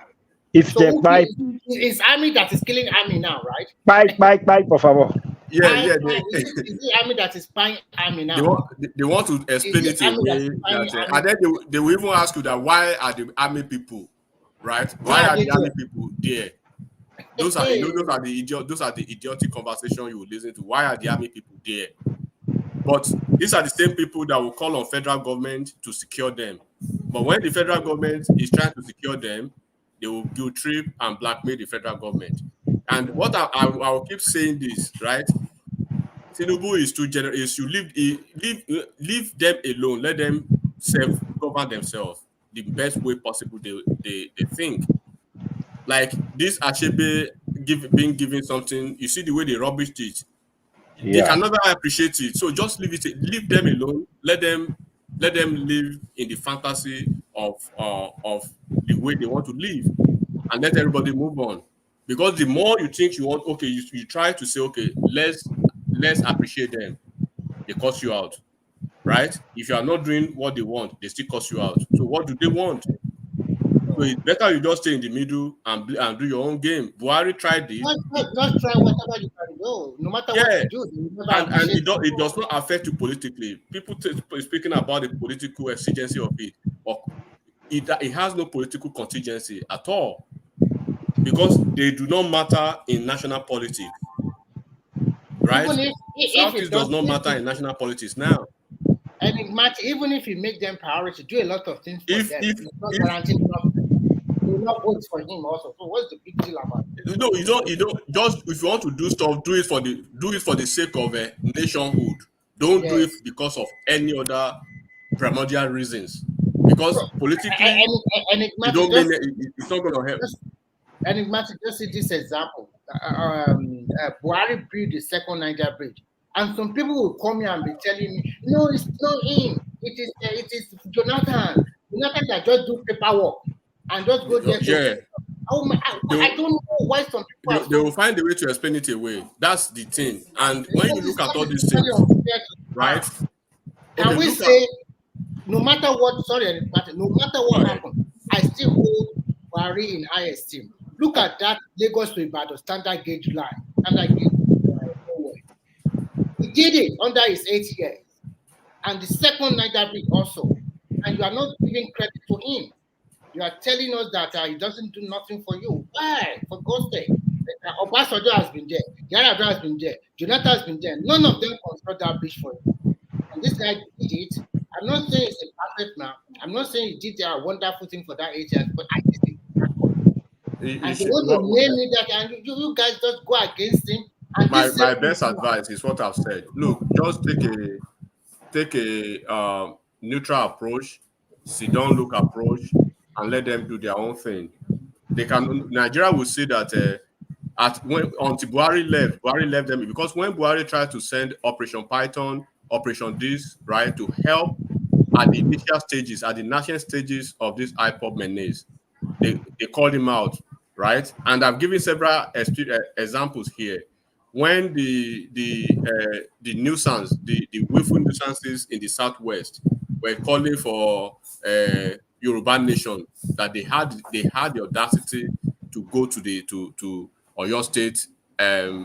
If So they buy, it's army that is killing army now, right? buy, por favor. yeah, Is they, it army that is spying army now? they want to explain Is it it army that away is spying that, army? and then they will even ask you that why are the army people, right? Why Why are they the army there? people there? Those are those are the idiotic conversation you will listen to. Why are the army people there? But these are the same people that will call on federal government to secure them. But when the federal government is trying to secure them, they will guilt trip and blackmail the federal government. And what I will keep saying this, right? Tinubu is too generous. Is you leave them alone. Let them self-govern themselves the best way possible they think. Like this Achebe being given something, you see the way they rubbished it. They Yeah. can never appreciate it. So just leave them alone. Let them live in the fantasy of the way they want to live, and let everybody move on. Because the more you think you want, okay, you try to say, okay, let's appreciate them. They cuss you out, right? If you are not doing what they want, they still cuss you out. So what do they want? So it's better you just stay in the middle and do your own game. Buhari tried it. Just try whatever you can do. No matter what you do, you never and appreciate it does not affect you politically. People speaking about the political exigency of it, or it has no political contingency at all, because they do not matter in national politics, right? Even if Southeast it does not doesn't, matter in national politics now. and it matters, even if you make them priority, do a lot of things for them. It's not if guaranteed nothing. You will not vote for him also. So what's the big deal about it? No, you don't just, if you want to do stuff, do it for the sake of nationhood. Don't do it because of any other primordial reasons. Because politically, you don't mean it's not going to help. Enigmatic, just see this example. Buhari built the second Niger bridge, and some people will come here and be telling me, "No, it's not him. It is Jonathan. Jonathan that just do paperwork and just go there." Yeah. I don't know why some people they will find a way to explain it away. That's the thing. And when you look at all these things, right? Can we say, no matter what? Sorry, no matter what happened, I still hold Buhari in high esteem. Look at that Lagos to Ibadan standard gauge line. He did it under his 8 years. And the second Niger bridge also. And you are not giving credit to him. You are telling us that he doesn't do nothing for you. Why? For God's sake. Obasanjo has been there. Yar'Adua has been there. Jonathan has been there. None of them construct that bridge for you. And this guy did it. I'm not saying it's a perfect man. I'm not saying he did a wonderful thing for that 8 years, but I think and they want to name me that, and you guys just go against him. And my best advice is what I've said. Look, just take a neutral approach, sit down, look approach, and let them do their own thing. Nigeria will see that until Buhari left them, because when Buhari tried to send Operation Python, Operation this, right, to help at the initial stages, at the national stages of this IPOB menace, they called him out, right? And I've given several examples here. When the nuisance, the willful nuisances in the southwest were calling for Yoruba nation, that they had the audacity to go to Oyo State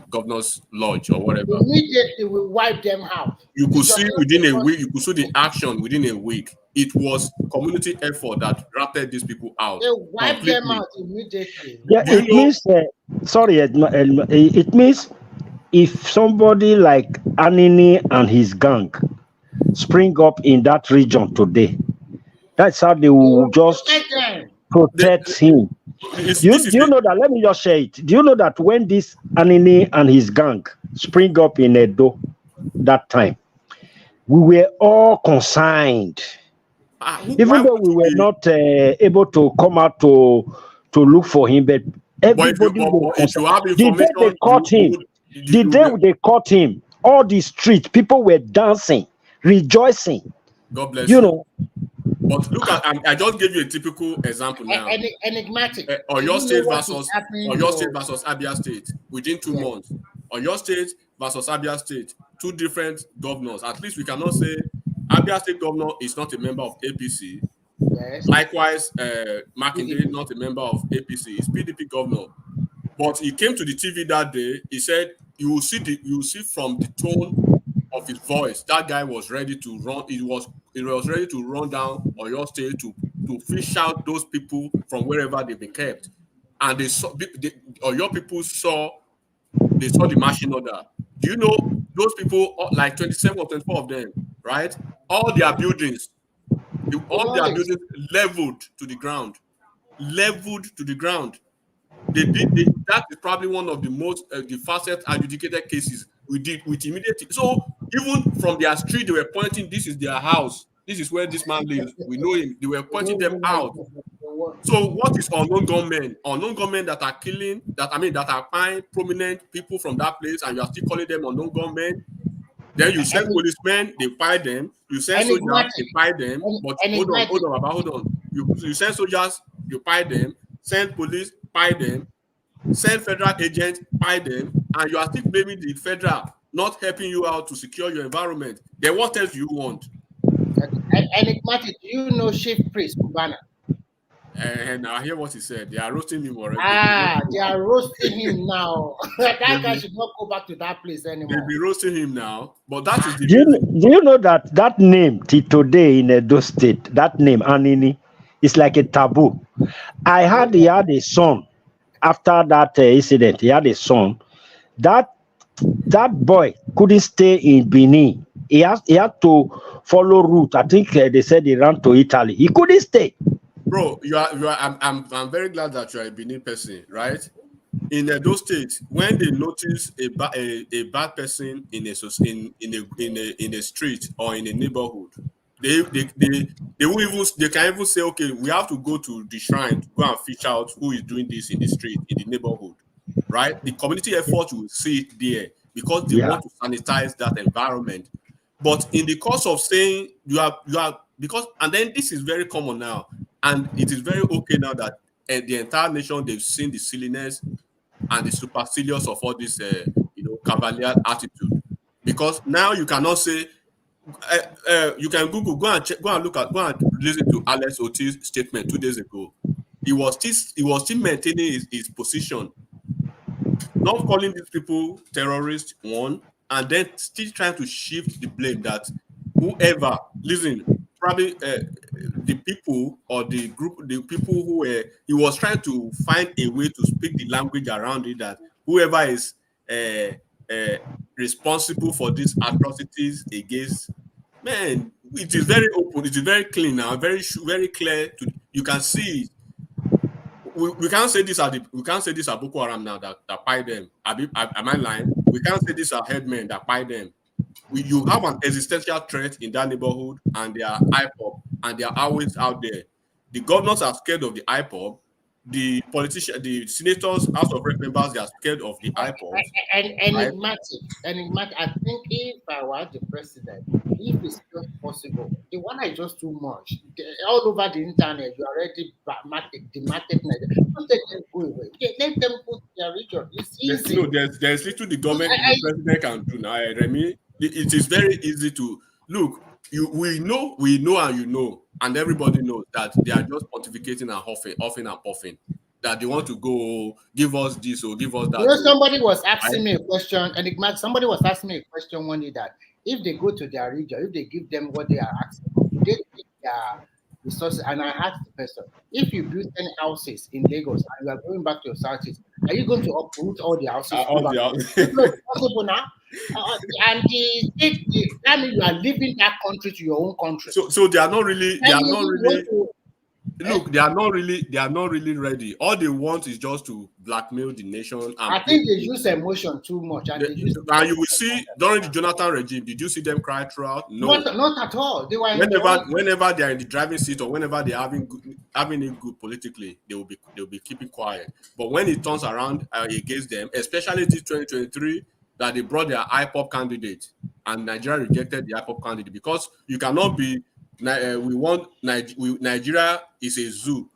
Governor's Lodge or whatever. Immediately we wipe them out. You could see within a week, you could see the action within a week. It was community effort that drafted these people out. They wipe them out immediately. Yeah, it means, it means if somebody like Anini and his gang spring up in that region today, that's how they will just protect him. Do you know that? Let me just share it. Do you know that when this Anini and his gang spring up in Edo that time, we were all consigned. Even though we were not able to come out to look for him, but everybody the day they caught him, they caught him, all the street people were dancing, rejoicing. God bless you. Know. But look at, I just gave you a typical example now. Enigmatic. Oyo State versus Abia State within 2 months. Oyo State versus Abia State two different governors. At least we cannot say Abia State governor is not a member of APC. Yes. Likewise, Makinde, not a member of APC, is PDP governor. But he came to the TV that day. He said, "You will see from the tone of his voice, that guy was ready to run. He was ready to run down Oyo State to fish out those people from wherever they've been kept." And Oyo people saw the marching order. Do you know those people, like 27 or 24 of them, right? All their buildings, leveled to the ground. Leveled to the ground. That is probably one of the most the fastest adjudicated cases we did with immediate. So even from their street, they were pointing, "This is their house. This is where this man lives. We know him." They were pointing them out. So what is unknown gunmen? Unknown gunmen that are killing, that are finding prominent people from that place, and you are still calling them unknown gunmen. Then you send policemen, they fire them. You send soldiers, they fire them. But hold on. You send soldiers, you fire them. Send police, fire them. Send federal agents, fire them. And you are still blaming the federal not helping you out to secure your environment. Then what else do you want? Enigmatic, do you know Chief Priest Cubana? And I hear what he said. They are roasting him already. They are roasting him now. That guy should not go back to that place anymore. They'll be roasting him now. But that is the do you know that name today in Edo State, that name Anini, is like a taboo. I heard he had a son after that incident. He had a son. That boy couldn't stay in Benin. He had to follow route. I think they said he ran to Italy. He couldn't stay. Bro, I'm very glad that you are a Benin person, right? In those states, when they notice a bad person in a street or in a neighborhood, they can even say, "Okay, we have to go to the shrine to go and fish out who is doing this in the street, in the neighborhood," right? The community effort will see it there because they want to sanitize that environment. But in the course of saying you are because, and then this is very common now, and it is very okay now that the entire nation, they've seen the silliness and the supercilious of all this, cavalier attitude. Because now you cannot say, you can Google, go and listen to Alex Oti's statement 2 days ago. He was still maintaining his position, not calling these people terrorists, one, and then still trying to shift the blame that whoever, probably the people or the group, the people who he was trying to find a way to speak the language around it, that whoever is responsible for these atrocities against, man, it is very open, it is very clean now, very clear. You can see. We can't say these are Boko Haram now that buy them. Am I lying? We can't say these are headmen that buy them. You have an existential threat in that neighborhood, and they are IPOB, and they are always out there. The governors are scared of the IPOB. The politicians, the senators, House of Rep members, they are scared of the IPOB. Enigmatic. I think if I were the president, if it's just possible, the one is just too much. All over the internet, you already demarcated. Don't let them go away. Let them go to their region. It's easy. There's little the government, the president can do now, Remy. It is very easy to look. We know, and you know, and everybody knows that they are just pontificating and huffing and puffing. That they want to go give us this or give us that. You know, somebody was asking me a question, Enigmatic. Somebody was asking me a question one day that if they go to their region, if they give them what they are asking, do they take their resources? And I asked the person, if you build 10 houses in Lagos and you are going back to your southeast, are you going to uproot all the houses? It's possible now. And that means you are leaving that country to your own country. So they are not really. Look, they are not really ready. All they want is just to blackmail the nation. And I think they use emotion too much. And you will see during the Jonathan regime, did you see them cry throughout? No, not at all. They were whenever they are in the driving seat or whenever they are having it good politically, they will be keeping quiet. But when it turns around against them, especially this 2023, that they brought their IPOP candidate and Nigeria rejected the IPOP candidate, because you cannot be. Nigeria is a zoo.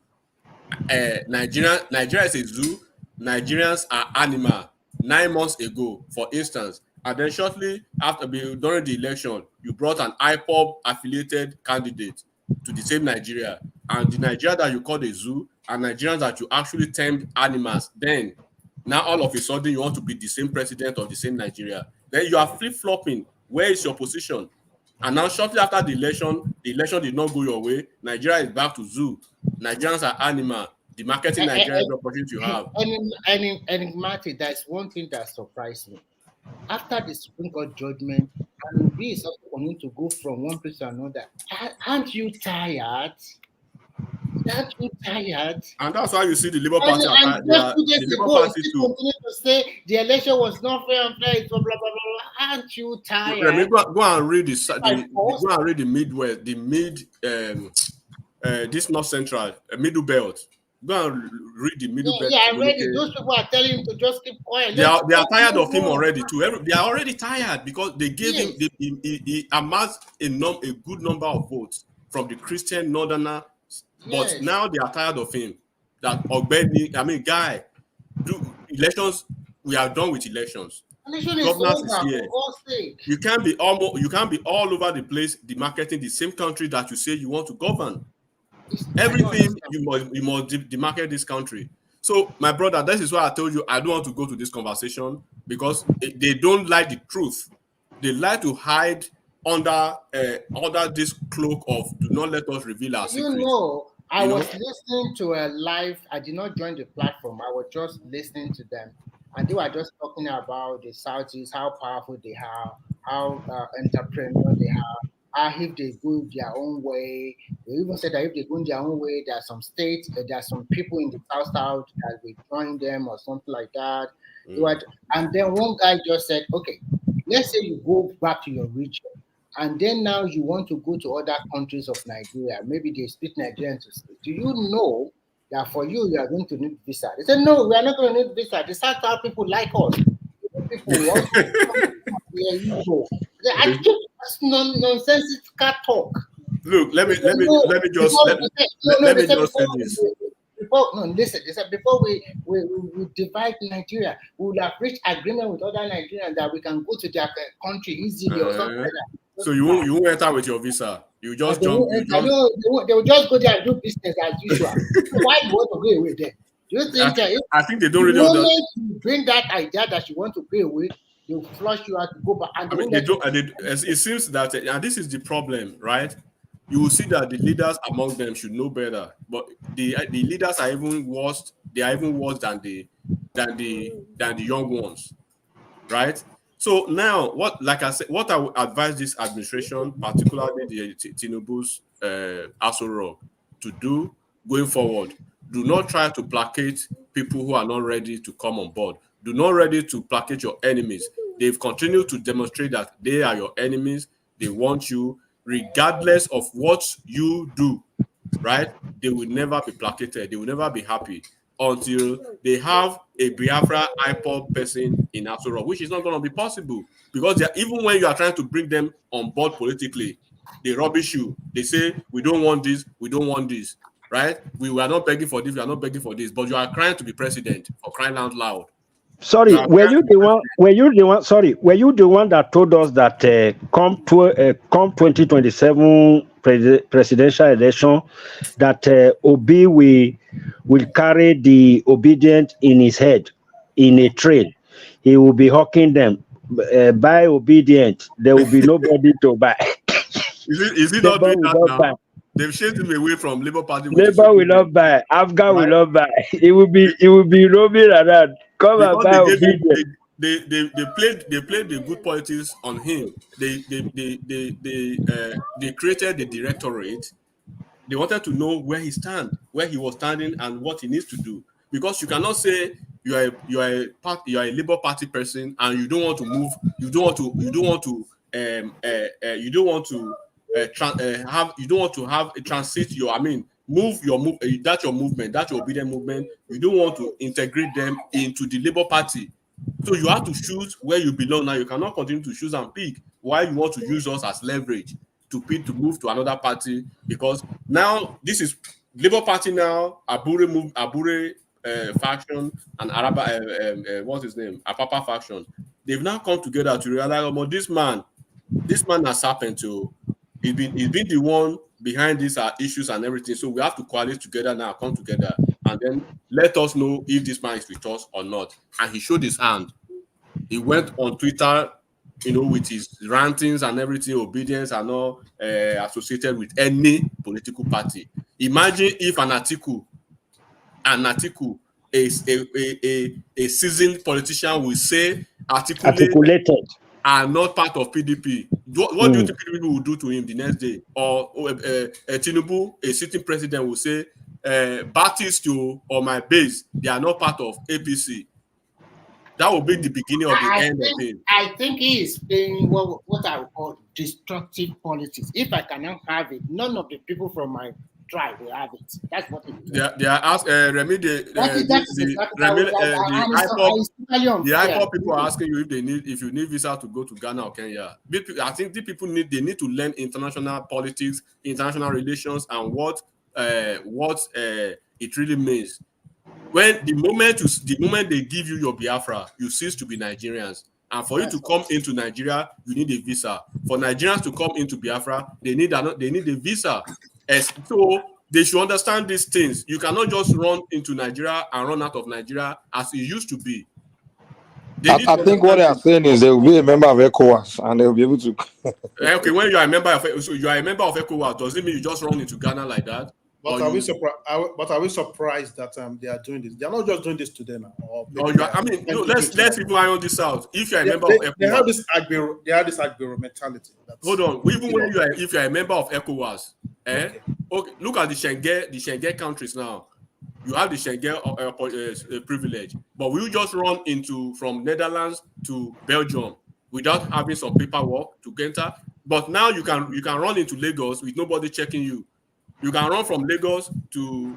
Nigeria is a zoo. Nigerians are animal. 9 months ago, for instance, And then shortly after, during the election, you brought an IPOB affiliated candidate to the same Nigeria. And the Nigeria that you call the zoo and Nigerians that you actually termed animals, then now all of a sudden you want to be the same president of the same Nigeria. Then you are flip-flopping. Where is your position? And now shortly after the election did not go your way. Nigeria is back to zoo. Nigerians are animal. The marketing Nigeria is the opportunity you have. Enigmatic, that's one thing that surprised me. After the Supreme Court judgment, and we is also going to go from one place to another. Aren't you tired? Aren't you tired? And that's why you see the Labour Party. And just 2 days ago, still continue to say the election was not fair and fair. Blah, blah, blah, blah. Aren't you tired? Let me go and read go and read the Midwest, the mid this North Central, middle belt. Go and read the middle belt. Yeah, I read it. Those people are telling him to just keep quiet. They are tired of him already too. They are already tired because they gave him he amassed a good number of votes from the Christian Northerner, but now they are tired of him. That Ogbeni, guy, do elections. We are done with elections. Governance is here. You can't be all over the place demarketing the same country that you say you want to govern. Everything you must demarket this country. So, my brother, this is why I told you I don't want to go to this conversation because they don't like the truth. They like to hide under this cloak of do not let us reveal our secrets. I was listening to a live. I did not join the platform. I was just listening to them, and they were just talking about the Saudis, how powerful they are, how entrepreneurial they are. If they go their own way, they even said that if they go their own way, there are some states, there are some people in the south that will join them or something like that. And then one guy just said, okay, let's say you go back to your region, and then now you want to go to other countries of Nigeria. Maybe they split Nigeria into states. Do you know that for you are going to need visa? They said, no, we are not going to need visa. The South people like us. People want to here you go. I think that's nonsensical talk. Look, let me just say this. Listen. They said before we divide Nigeria, we would have reached agreement with other Nigerians that we can go to their country easily or something like that. So you won't enter with your visa. You just jump. They will just go there and do business as usual. Why do you want to go away there? Do you think I think they don't really understand. You bring that idea that you want to go away, they'll flush you out to go back. And it seems that, and this is the problem, right? You will see that the leaders among them should know better, but the leaders are even worse. They are even worse than the young ones, right? So now, what I would advise this administration, particularly the Tinubu's Aso Rock, to do going forward, do not try to placate people who are not ready to come on board. Do not ready to placate your enemies. They've continued to demonstrate that they are your enemies. They want you, regardless of what you do, right? They will never be placated. They will never be happy until they have a Biafra IPOB person in Aso Rock, which is not going to be possible because even when you are trying to bring them on board politically, they rubbish you. They say, we don't want this, we don't want this, right? We are not begging for this, we are not begging for this, but you are crying to be president for crying out loud. Sorry, were you the one that told us that come 2027 presidential election that Obi will carry the obedient in his head in a train? He will be hawking them. Buy obedient, there will be nobody to buy. Is it not doing that now? Buy. They've chased him away from Labour Party. Labour will not buy. Afghan will not buy. It will be roaming around. Come and buy obedient. They played the good politics on him. They created the directorate. They wanted to know where he was standing, and what he needs to do. Because you cannot say you are a Labour Party person and you don't want to move. You don't want to have a transit that's your movement, that's your obedient movement. You don't want to integrate them into the Labour Party. So you have to choose where you belong now. You cannot continue to choose and pick why you want to use us as leverage to move to another party, because now this is Labour Party now, Abure faction and Araba what's his name? Apapa faction. they've now come together to realize, oh, this man has happened to. He's been the one behind these issues and everything. So we have to coalesce together now, come together, and then let us know if this man is with us or not. And he showed his hand. He went on Twitter, with his rantings and everything, obedience and all associated with any political party. Imagine if an Atiku, a seasoned politician will say articulated are not part of PDP. What do you think PDP will do to him the next day? Or Tinubu, a sitting president, will say, Baptist or my base, they are not part of APC. That will be the beginning of the end of him. I think he is playing what I would call destructive politics. If I cannot have it, none of the people from my tribe will have it. That's what it is. They are asking Remy, the IPOB people are asking you if you need visa to go to Ghana or Kenya. I think the people need to learn international politics, international relations, and what it really means. When the moment they give you your Biafra, you cease to be Nigerians. And for you to come into Nigeria, you need a visa. For Nigerians to come into Biafra, they need a visa. So they should understand these things. You cannot just run into Nigeria and run out of Nigeria as it used to be. I think what they are saying is they will be a member of ECOWAS and they will be able to. Okay, when you are a member of ECOWAS, does it mean you just run into Ghana like that? But are we surprised that they are doing this? They are not just doing this today now. Let's even iron this out. If you are a member of ECOWAS, they have this Agbero mentality. Hold on. Even when if you are a member of ECOWAS, okay, look at the Schengen countries now. You have the Schengen privilege, but will you just run from Netherlands to Belgium without having some paperwork to enter? But now you can run into Lagos with nobody checking you. You can run from Lagos to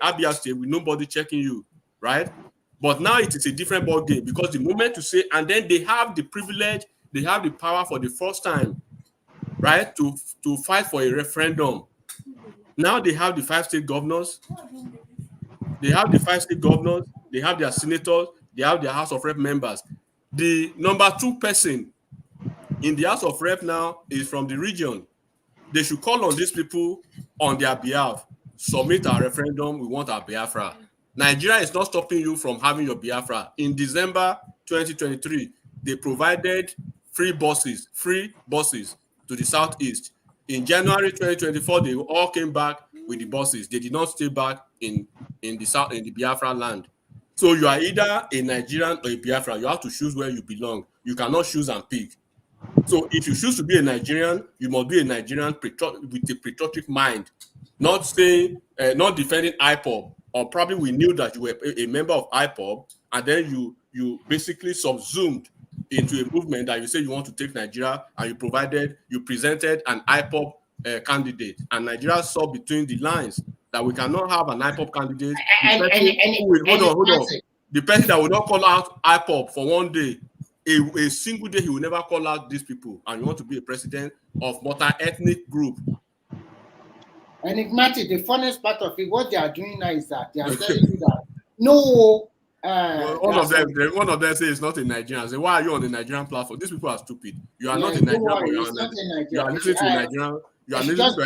Abia State with nobody checking you, right? But now it is a different ball game because the moment you say, and then they have the privilege, they have the power for the first time, right, to fight for a referendum. Now they have the 5 state governors. They have their senators, they have their House of Rep members. The number 2 person in the House of Rep now is from the region. They should call on these people on their behalf. Submit a referendum. We want our Biafra. Nigeria is not stopping you from having your Biafra. In December 2023, they provided free buses to the southeast. In January 2024, they all came back with the buses. They did not stay back in the south, in the Biafra land. So you are either a Nigerian or a Biafra. You have to choose where you belong. You cannot choose and pick. So if you choose to be a Nigerian, you must be a Nigerian with a patriotic mind, not defending IPOB, or probably we knew that you were a member of IPOB, and then you basically subsumed into a movement that you say you want to take Nigeria, and you presented an IPOB candidate, and Nigeria saw between the lines that we cannot have an IPOB candidate. Hold on. The person that will not call out IPOB for one day, a single day, he will never call out these people, and you want to be a president of multi-ethnic group. Enigmatic, the funniest part of it, what they are doing now is that they are telling you that no. One of them say it's not in Nigerian. Say, why are you on the Nigerian platform? These people are stupid. You are not in Nigeria. You are listening to Nigerian. You are listening to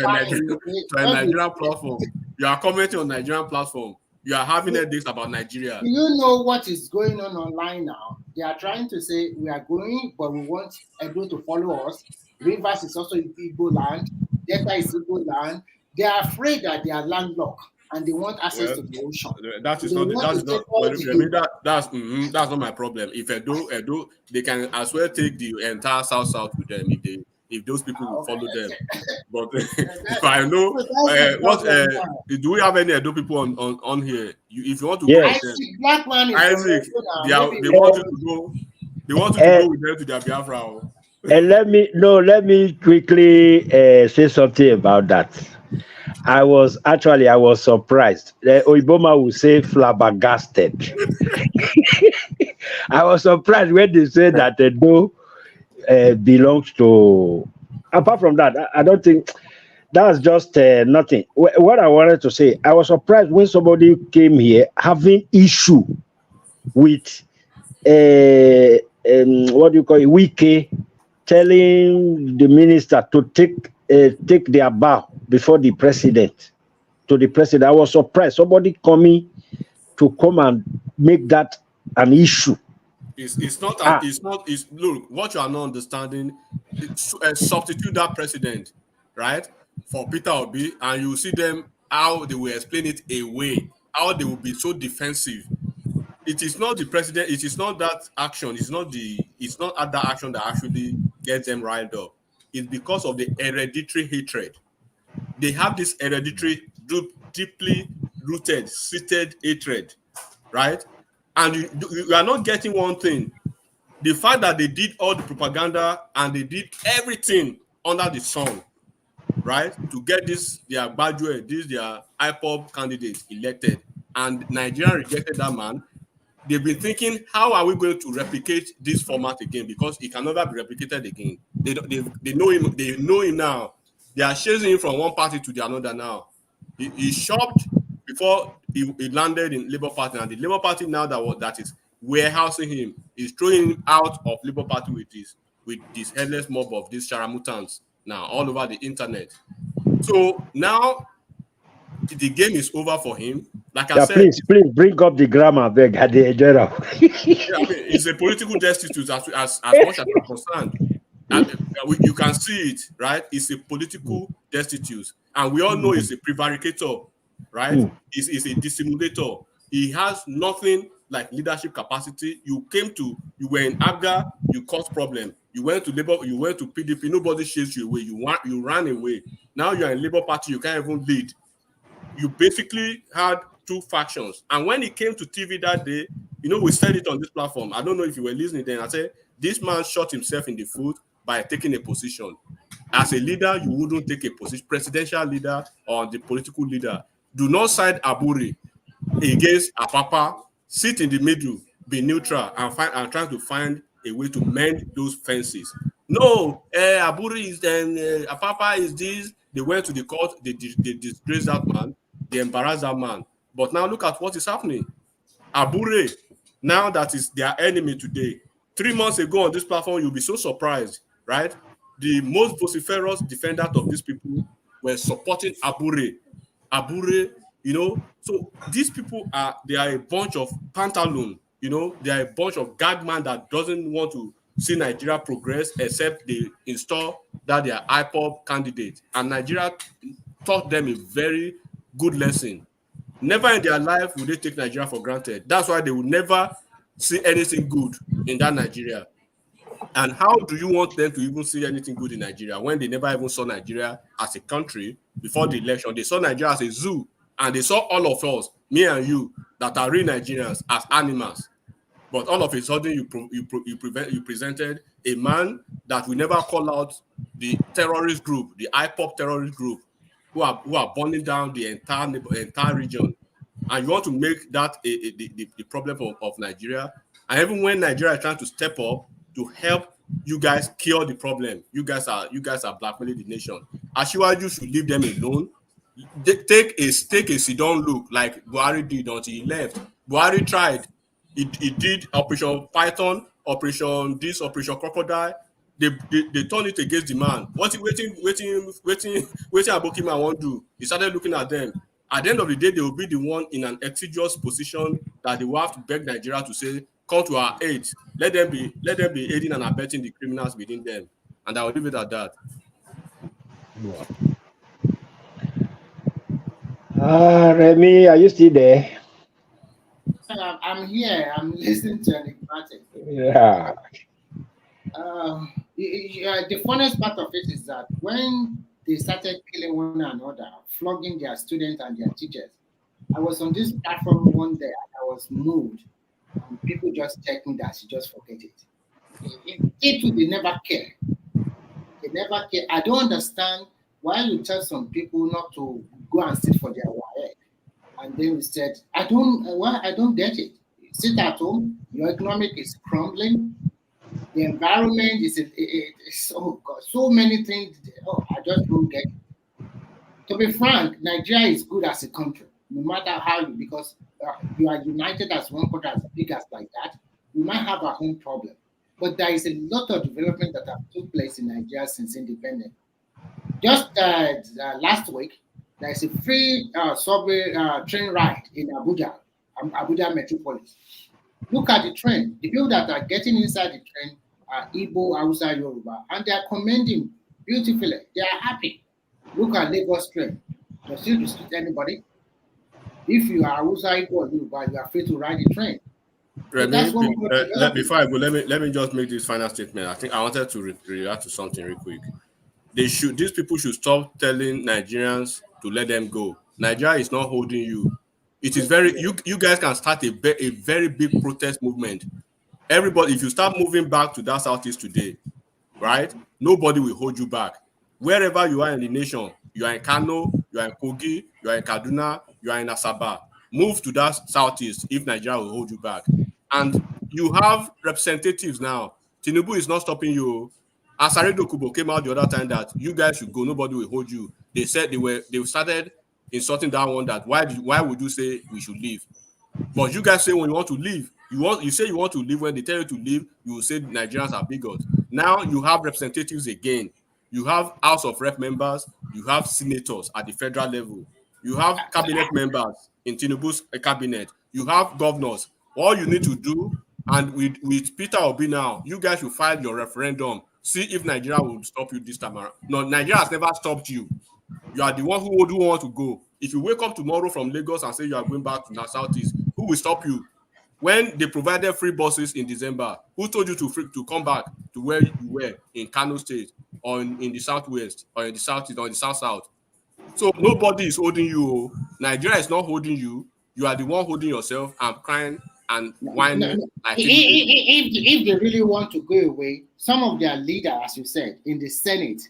a Nigerian platform. You are commenting on Nigerian platform. You are having headaches about Nigeria. Do you know what is going on online now? They are trying to say we are going, but we want Edo to follow us. Rivers is also Igbo land. Delta is Igbo land. They are afraid that they are landlocked and they want access to the ocean. That's not my problem. If Edo, they can as well take the entire South with them if those people will follow them. But if I know do we have any Edo people on here? If you want to yes. go with them, Isaac, they want you to go. They want you to go with them to their Biafra. And let me quickly say something about that. I was surprised. The Oiboma would say flabbergasted. I was surprised when they said that Edo belongs to. Apart from that, I don't think that's just nothing. What I wanted to say, I was surprised when somebody came here having issue with what do you call it, Wike, telling the minister to take their bow before the president. To the president, I was surprised. Somebody coming to come and make that an issue. It's not look, what you are not understanding, substitute that president, right, for Peter Obi, and you see them how they will explain it away, how they will be so defensive. It is not the president, it is not that action, it's not that action that actually gets them riled up. It's because of the hereditary hatred. They have this hereditary, deeply rooted, seated hatred, right? And you are not getting one thing. The fact that they did all the propaganda and they did everything under the sun, right, to get their graduate, their IPOB candidate elected, and Nigeria rejected that man. They've been thinking, how are we going to replicate this format again? Because it can never be replicated again. They know him. They know him now. They are chasing him from one party to the another now. He shopped before he landed in Labour Party, and the Labour Party now that is warehousing him is throwing him out of Labour Party with this headless mob of these charamutans now all over the internet. So now the game is over for him. Like I said, please bring up the grammar, beg. I general. It's a political destitute as much as I'm concerned. You can see it, right? It's a political destitute, and we all know it's a prevaricator, right? It's a dissimulator. He has nothing like leadership capacity. You were in ABGA, you caused problem. You went to Labour, you went to PDP. Nobody chased you away. You ran away. Now you're in Labour Party. You can't even lead. You basically had two factions. And when it came to TV that day, we said it on this platform. I don't know if you were listening then. I said, this man shot himself in the foot by taking a position. As a leader, you wouldn't take a position. Presidential leader or the political leader. Do not side Aburi against Apapa. Sit in the middle, be neutral, and try to find a way to mend those fences. No, Aburi is then, Apapa is this. They went to the court, they disgraced that man, they embarrassed that man. But now look at what is happening. Abure, now that is their enemy today. 3 months ago on this platform, you'll be so surprised, right? The most vociferous defenders of these people were supporting Abure. Abure, so these people they are a bunch of pantaloon, they are a bunch of gagman that doesn't want to see Nigeria progress except they install that they are IPOB candidate. And Nigeria taught them a very good lesson. Never in their life will they take Nigeria for granted. That's why they will never see anything good in that Nigeria. And how do you want them to even see anything good in Nigeria when they never even saw Nigeria as a country before the election? They saw Nigeria as a zoo, and they saw all of us, me and you, that are real Nigerians, as animals. But all of a sudden, you presented a man that will never call out the terrorist group, the IPOP terrorist group, who are burning down the entire region, and you want to make that the problem of Nigeria. And even when Nigeria is trying to step up to help you guys cure the problem, you guys are blackmailing the nation. Asiwaju should leave them alone. Take a sit-down look like Buhari did until he left. Buhari tried. He did Operation Python, Operation this, Operation Crocodile. They turned it against the man. Waiting Abokima won't do. He started looking at them. At the end of the day, they will be the one in an exiguous position that they will have to beg Nigeria to say, come to our aid. Let them be aiding and abetting the criminals within them. And I will leave it at that. Remy, are you still there? I'm here. I'm listening to Enigmatic. Yeah. The funniest part of it is that when they started killing one another, flogging their students and their teachers, I was on this platform one day and I was moved. And people just tell me that you just forget it. They never care. They never care. I don't understand why you tell some people not to go and sit for their WAEC. And then we said, I don't get it. Sit at home, your economic is crumbling, the environment is oh God, so many things. Oh, I just don't get it. To be frank, Nigeria is good as a country, no matter how because you are united as one country as big as like that. we might have our own problem. But there is a lot of development that have took place in Nigeria since independence. Just last week, there is a free subway train ride in Abuja, Abuja Metropolis. Look at the train. The people that are getting inside the train are Igbo, Hausa, Yoruba, and they are commending beautifully. They are happy. Look at Lagos train. Does it restrict anybody? If you are Hausa, Igbo, or Yoruba, you are free to ride the train. So that's what before I go, let me just make this final statement. I think I wanted to react to something real quick. These people should stop telling Nigerians to let them go. Nigeria is not holding you. It is you guys can start a very big protest movement. Everybody, if you start moving back to that southeast today, right? Nobody will hold you back. Wherever you are in the nation, you are in Kano, you are in Kogi, you are in Kaduna, you are in Asaba. Move to that southeast if Nigeria will hold you back. And you have representatives now. Tinubu is not stopping you. Asaredo Kubo came out the other time that you guys should go, nobody will hold you. They said they started insulting that one that why would you say we should leave? But you guys say when you want to leave, you say you want to leave. When they tell you to leave, you will say Nigerians are bigots. Now you have representatives again. You have House of Rep members, you have senators at the federal level, you have cabinet members in Tinubu's cabinet, you have governors. All you need to do, and with Peter Obi now, you guys should file your referendum. See if Nigeria will stop you this time around. No, Nigeria has never stopped you. You are the one who would want to go. If you wake up tomorrow from Lagos and say you are going back to the southeast, who will stop you? When they provided free buses in December, who told you to come back to where you were in Kano State or in the southwest or in the southeast or in the south? So nobody is holding you. Nigeria is not holding you. You are the one holding yourself and crying and whining. If they really want to go away, some of their leaders, as you said, in the Senate,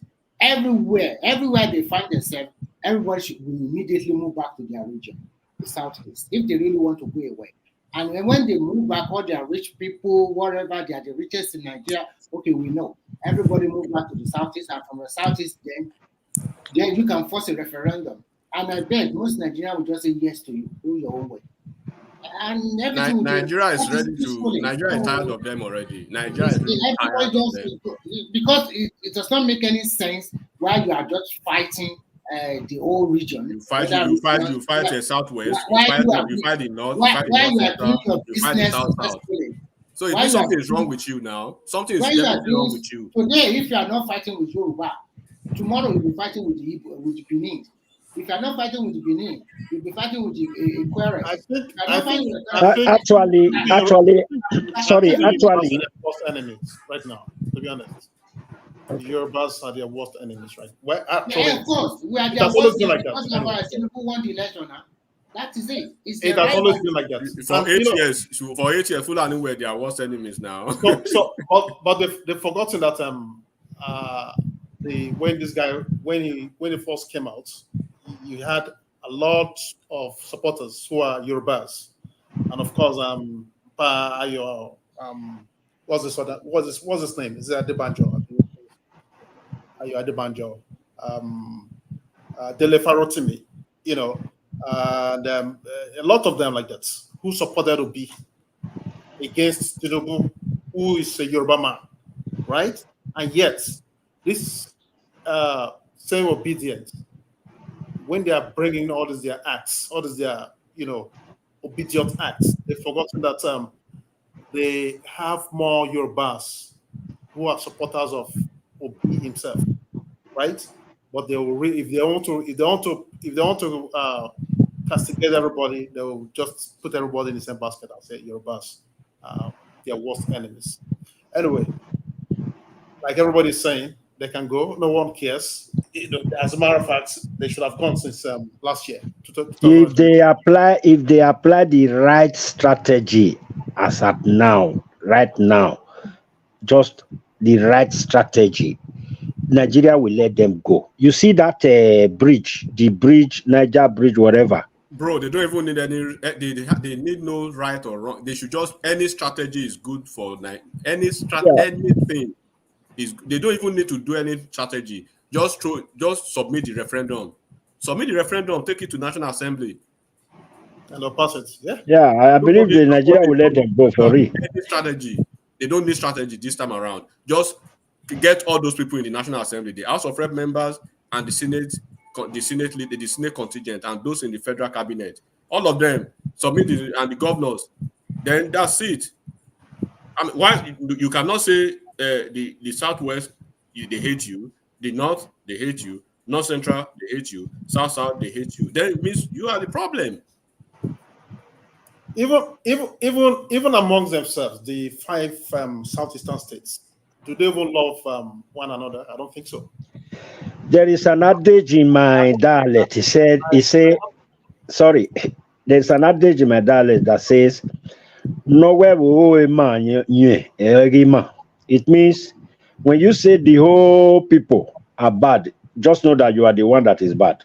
everywhere they find themselves, everybody will immediately move back to their region, the southeast, if they really want to go away. And when they move back, all their rich people, whatever, they are the richest in Nigeria, okay, we know. Everybody move back to the southeast, and from the southeast, then you can force a referendum. And I bet most Nigerians will just say yes to you, go your own way. And everything Nigeria is ready to. Nigeria is tired of them already. Nigeria is really tired of them. Because it does not make any sense why you are just fighting the whole region. You fight the southwest. You fight the north. You fight the north. You fight the south. So if something is wrong with you now, something is definitely wrong with you. Today, if you are not fighting with Yoruba, tomorrow you'll be fighting with the Benin. If you're not fighting with the Benin, you'll be fighting with the Aquarius. Actually, their worst enemies right now, to be honest. The Yorubas are their worst enemies, right? Well, actually, yeah, of course. We are their worst enemies. Tinubu won the election now. That is it. It has always been like that. For 8 years, Fulani were their worst enemies now. But they've forgotten that when he first came out, you had a lot of supporters who are Yorubas, and of course, what's his name? Is it Adebanjo? Adebanjo, Dele Farotimi, and a lot of them like that who supported Obi against Tinubu, who is a Yoruba man, right? And yet, this same obedience, when they are bringing all these their acts, all these their obedient acts, they've forgotten that they have more Yorubas who are supporters of Obi himself, right? But they will if they want to castigate everybody, they will just put everybody in the same basket and say Yorubas, their worst enemies. Anyway, like everybody's saying, they can go. No one cares. As a matter of fact, they should have gone since last year. If they apply the right strategy as at now, right now, just the right strategy, Nigeria will let them go. You see that bridge, Niger bridge, whatever. Bro, they don't even need any. They need no right or wrong. They should just any strategy is good for anything. They don't even need to do any strategy. Just submit the referendum. Submit the referendum. Take it to National Assembly. And they'll pass it. Yeah. Yeah, I believe the Nigeria will let them go for real. Strategy. They don't need strategy this time around. Just to get all those people in the National Assembly, the House of Rep members and the Senate contingent, and those in the federal cabinet, all of them submit and the governors. Then that's it. I mean, why you cannot say the Southwest they hate you, the North they hate you, North Central they hate you, South they hate you. Then it means you are the problem. Even amongst themselves, the five southeastern states, do they even love one another? I don't think so. There is an adage in my dialect. Sorry, there's an adage in my dialect that says, nowhere will a man. It means when you say the whole people are bad, just know that you are the one that is bad.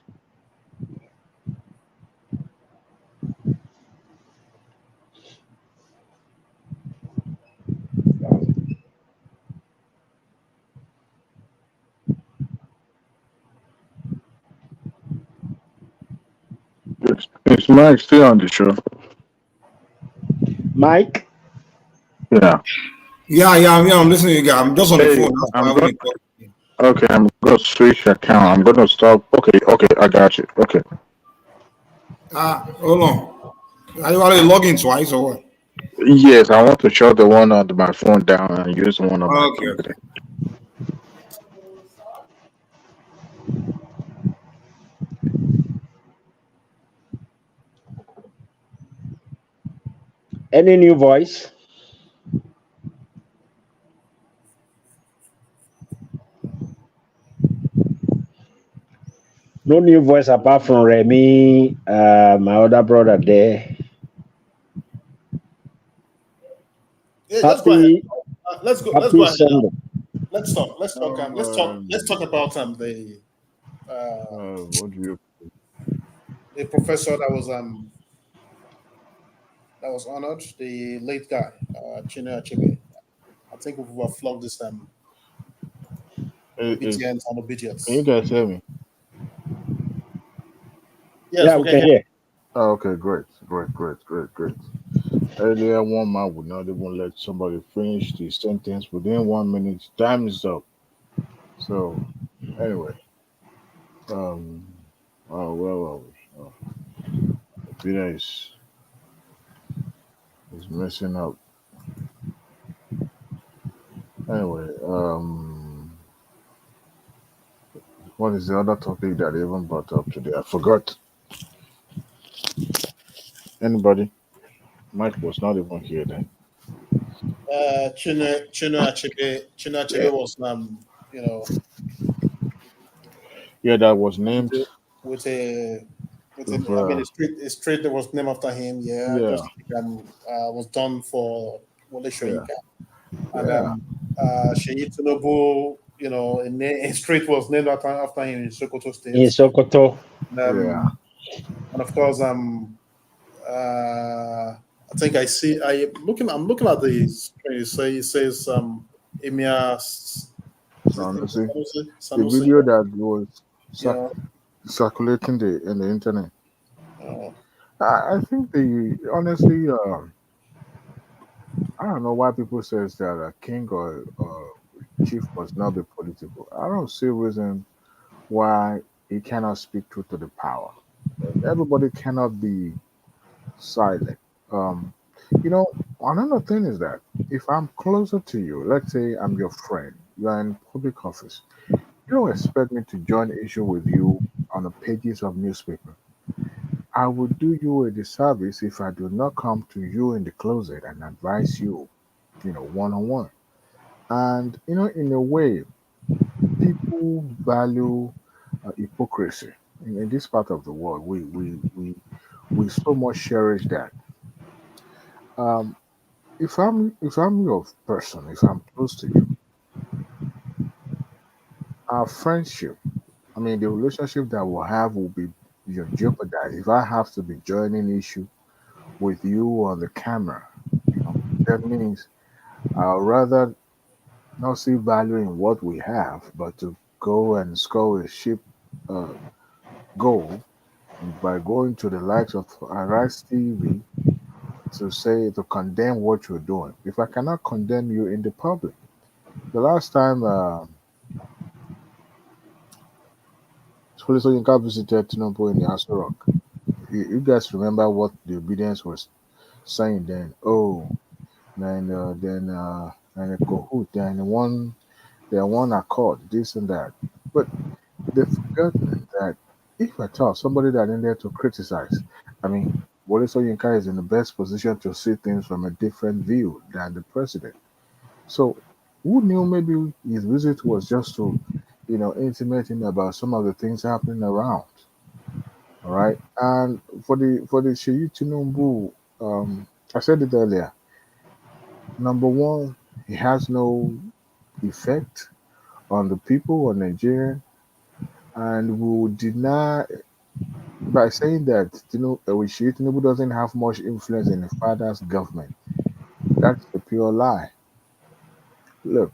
Is Mike still on the show? Mike? Yeah. Yeah, I'm listening to you guys. I'm just on the phone. Okay, I'm going to switch account. I'm going to stop. Okay, I got you. Okay. Hold on. Are you already logging twice or what? Yes, I want to shut the one on my phone down and use the one on my computer. Any new voice? No new voice apart from Remy, my other brother there. Yeah, let's go ahead. Let's go ahead. Let's talk. Let's talk about the what do you? The professor that was honored, the late guy, Chinua Achebe. I think we have flogged this obedience and obedience. Can you guys hear me? Yes, we can hear. Oh, okay, great. Earlier, one man would not even let somebody finish the sentence within 1 minute. Time is up. So, anyway, Peter is messing up. Anyway, what is the other topic that I even brought up today? I forgot. Anybody? Mike was not even here then. Chinua Achebe was Yeah, that was named with a a street that was named after him. Yeah. Just was done for Wole Soyinka. And Seyi Tinubu, a street was named after him in Sokoto State. In Sokoto. And of course, I think I'm looking at the screen. It says Emir Sanusi. The video that was circulating in the internet. I think honestly, I don't know why people says that a king or chief must not be political. I don't see a reason why he cannot speak truth to the power. Everybody cannot be silent. Another thing is that if I'm closer to you, let's say I'm your friend, you are in public office, you don't expect me to join issue with you on the pages of newspaper. I would do you a disservice if I do not come to you in the closet and advise you, one-on-one. And, in a way, people value hypocrisy. In this part of the world, we so much cherish that. If I'm your person, if I'm close to you, our friendship, the relationship that we'll have will be jeopardized if I have to be joining issue with you on the camera. That means I'd rather not see value in what we have, but to go and score a ship goal by going to the likes of Arise TV to condemn what you're doing. If I cannot condemn you in the public, the last time Police Yinka visited Tinubu in the Aso Rock, you guys remember what the obedience was saying then? Oh, and a Kahoot, they're one accord, this and that. But they've forgotten that if at all somebody that needed to criticize, I mean, Wole Soyinka is in the best position to see things from a different view than the president. So who knew maybe his visit was just to, intimate him about some of the things happening around. All right. And for the Seyi Tinubu, I said it earlier. Number one, he has no effect on the people or Nigeria, and we would deny by saying that Seyi Tinubu doesn't have much influence in the father's government. That's a pure lie. Look,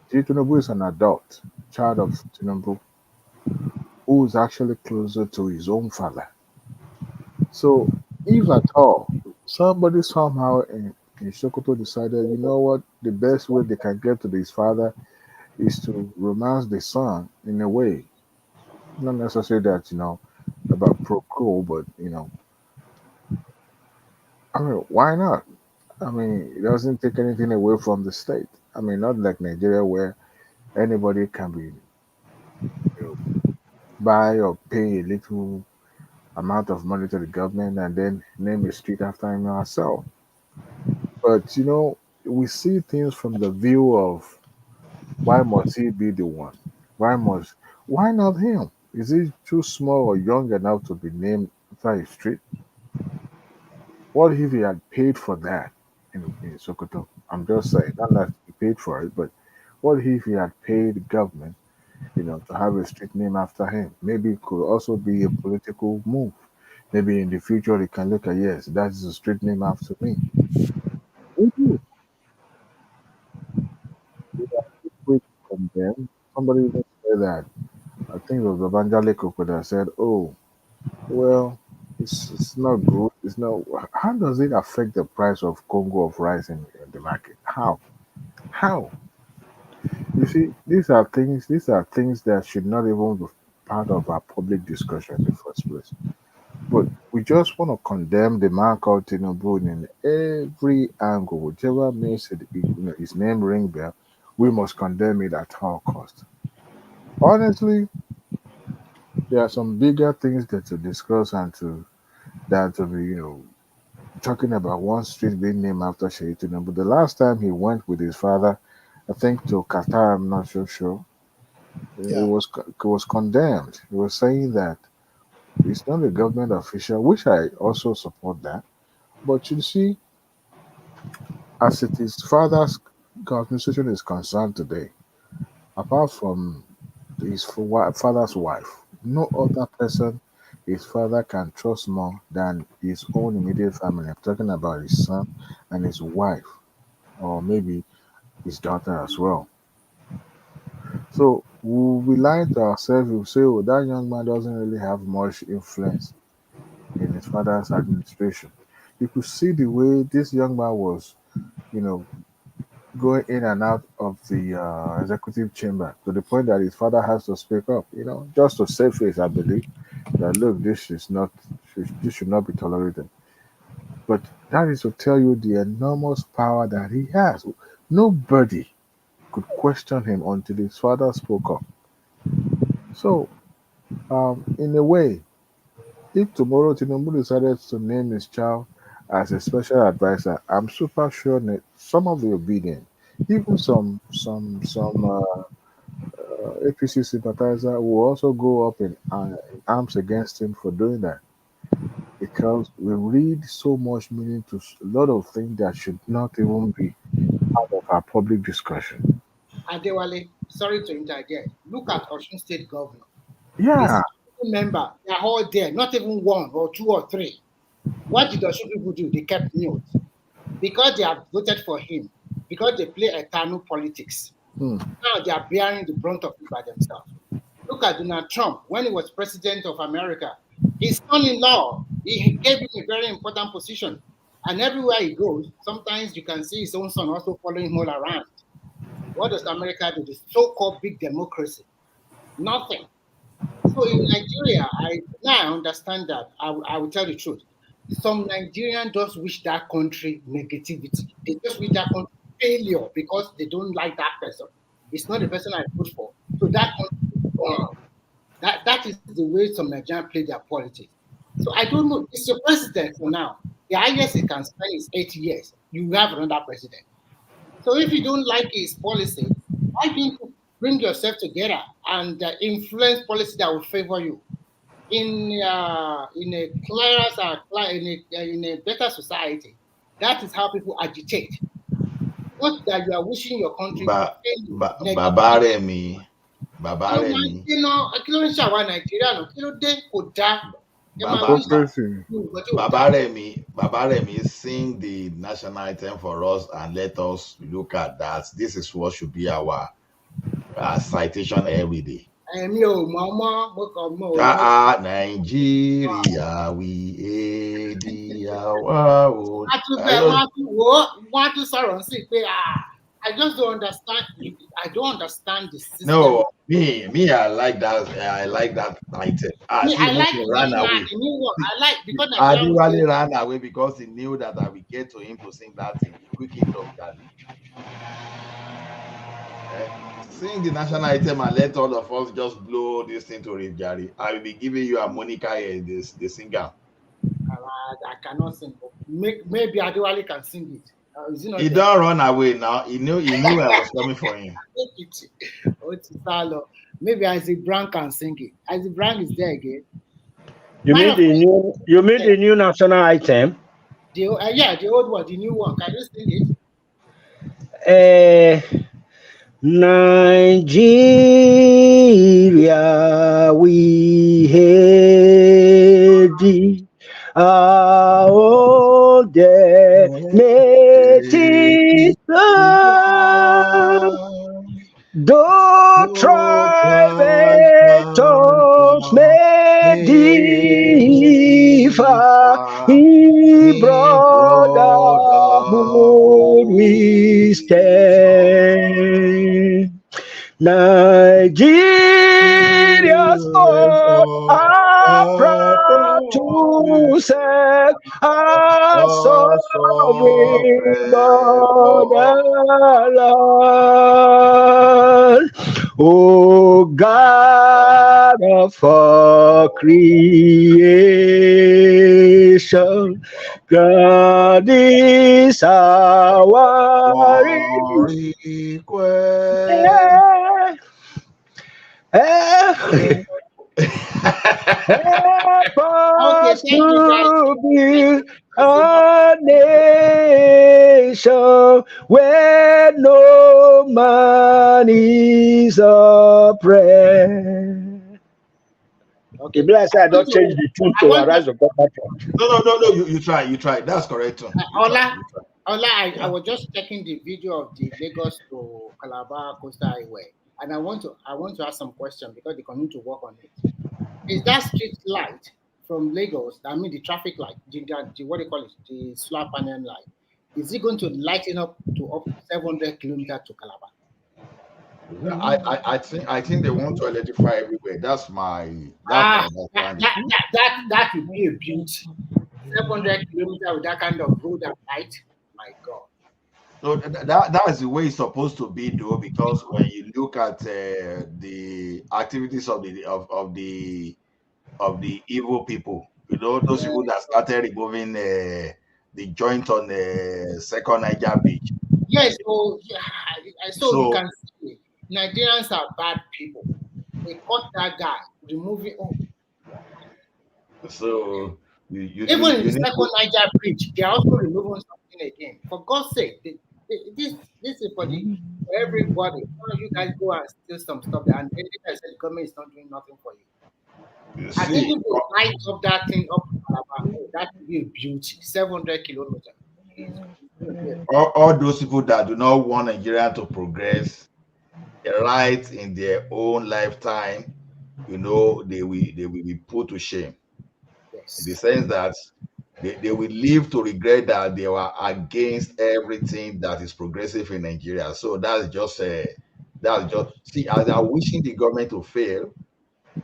Seyi Tinubu is an adult, child of Tinubu, who is actually closer to his own father. So, if at all somebody somehow in Sokoto decided, you know what, the best way they can get to his father is to romance the son in a way, not necessarily that, about pro, but, I mean, why not? I mean, it doesn't take anything away from the state. I mean, not like Nigeria where anybody can be, buy or pay a little amount of money to the government and then name a street after him ourselves. But we see things from the view of why must he be the one? Why not him? Is he too small or young enough to be named after a street? What if he had paid for that in Sokoto? I'm just saying, not that he paid for it, but what if he had paid the government, to have a street name after him? Maybe it could also be a political move. Maybe in the future he can look at, yes, that is a street name after me. We do. We are quick to condemn. Somebody even said that. I think it was Babanja Koko that said, "Oh, well, it's not good. It's not. How does it affect the price of Congo of rice in the market? How? How? You see, these are things that should not even be part of our public discussion in the first place. But we just want to condemn the man called Tinubu in every angle, whichever makes his name ring bell. We must condemn it at all cost. Honestly, there are some bigger things that to discuss and to be, talking about one street being named after Seyi Tinubu. The last time he went with his father, I think to Qatar, I'm not so sure. Yeah. It was condemned. He was saying that it's not a government official, which I also support that. But you see, as it is father's administration is concerned today, apart from his father's wife, no other person his father can trust more than his own immediate family. I'm talking about his son and his wife, or maybe his daughter as well. So we'll be lying to ourselves if we say, oh, that young man doesn't really have much influence in his father's administration. You could see the way this young man was, you know, going in and out of the executive chamber to the point that his father has to speak up, just to save face, I believe, that look, this should not be tolerated. But that is to tell you the enormous power that he has. Nobody could question him until his father spoke up. So, in a way, if tomorrow Tinubu decided to name his child as a special advisor, I'm super sure that some of the obedient, even some APC sympathizer will also go up in arms against him for doing that, because we read so much meaning to a lot of things that should not even be part of our public discussion. Adewale, sorry to interject. Look at Osun State Governor. The Yeah. member, they are all there, not even one or two or three. What did Osun people do? They kept mute because they have voted for him, because they play eternal politics. Now they are bearing the brunt of it by themselves. Look at Donald Trump when he was president of America. His son-in-law, he gave him a very important position. And everywhere he goes, sometimes you can see his own son also following him all around. What does America do? The so-called big democracy. Nothing. So in Nigeria, I now understand that. I will tell the truth. Some Nigerians just wish that country negativity. They just wish that country failure because they don't like that person. It's not the person I vote for. So that country is gone. That is the way some Nigerians play their politics. So I don't know. It's your president for now. The highest he can spend is 8 years. You have another president. So if you don't like his policy, why don't you bring yourself together and influence policy that will favor you? In a clearer, in a better society, that is how people agitate. Not that you are wishing your country to fail. Bàbá rẹ̀ mi. Bàbá rẹ̀ mi. Kí ló ń ṣàwa Nàìjíríà lọ? Kí ló dé kò dáa? Bàbá rẹ̀ mi sing the national anthem for us and let us look at that. This is what should be our citation every day. Nigeria, we I just don't understand. I don't understand the system. No, me, I like that. I like that item. I like the ran away. The new one. I like because Adewale ran away because he knew that I would get to him to sing that thing. Quick hit of that. Sing the national item and let all of us just blow this thing to Rift Jari. I will be giving you a Monica here, the singer. I cannot sing. Maybe Adewale can sing it. He don't run away now. He knew I was coming for him. Maybe Isaac Brown can sing it. Isaac Brown is there again. You mean the new national item? Yeah, the old one, the new one. Can you sing it? Nigeria, we hate thee. Our native land, though tribes may differ, in brotherhood we stand. Nigeria's all are proud to serve our sovereign motherland. O God of all creation, God is our request. Help us to build a nation where no man is oppressed. Okay, bless I don't change the tune to Arise of God. No, you try. That's correct. Ola, I was just checking the video of the Lagos to Calabar Coastal Highway, and I want to ask some questions because they continue to work on it. Is that street light from Lagos, I mean the traffic light, the what do you call it, the solar panel light, is it going to lighten up to 700 kilometers to Calabar? I think they want to electrify everywhere. That's my understanding. That would be a beauty. 700 kilometers with that kind of road and light. My God. So that is the way it's supposed to be, though, because when you look at the activities of the evil people, you know, those people that started removing the joint on the second Niger beach. Yes, so you can see Nigerians are bad people. They caught that guy removing. So even in the second Niger bridge, they are also removing something again. For God's sake, this is for everybody. You guys go and steal some stuff, and then I said the government is not doing nothing for you. I think if they light up that thing up, that would be a beauty. 700 kilometers. All those people that do not want Nigeria to progress right in their own lifetime, you know, they will be put to shame. In the sense that they will live to regret that they were against everything that is progressive in Nigeria. So that's just see, as I'm wishing the government to fail,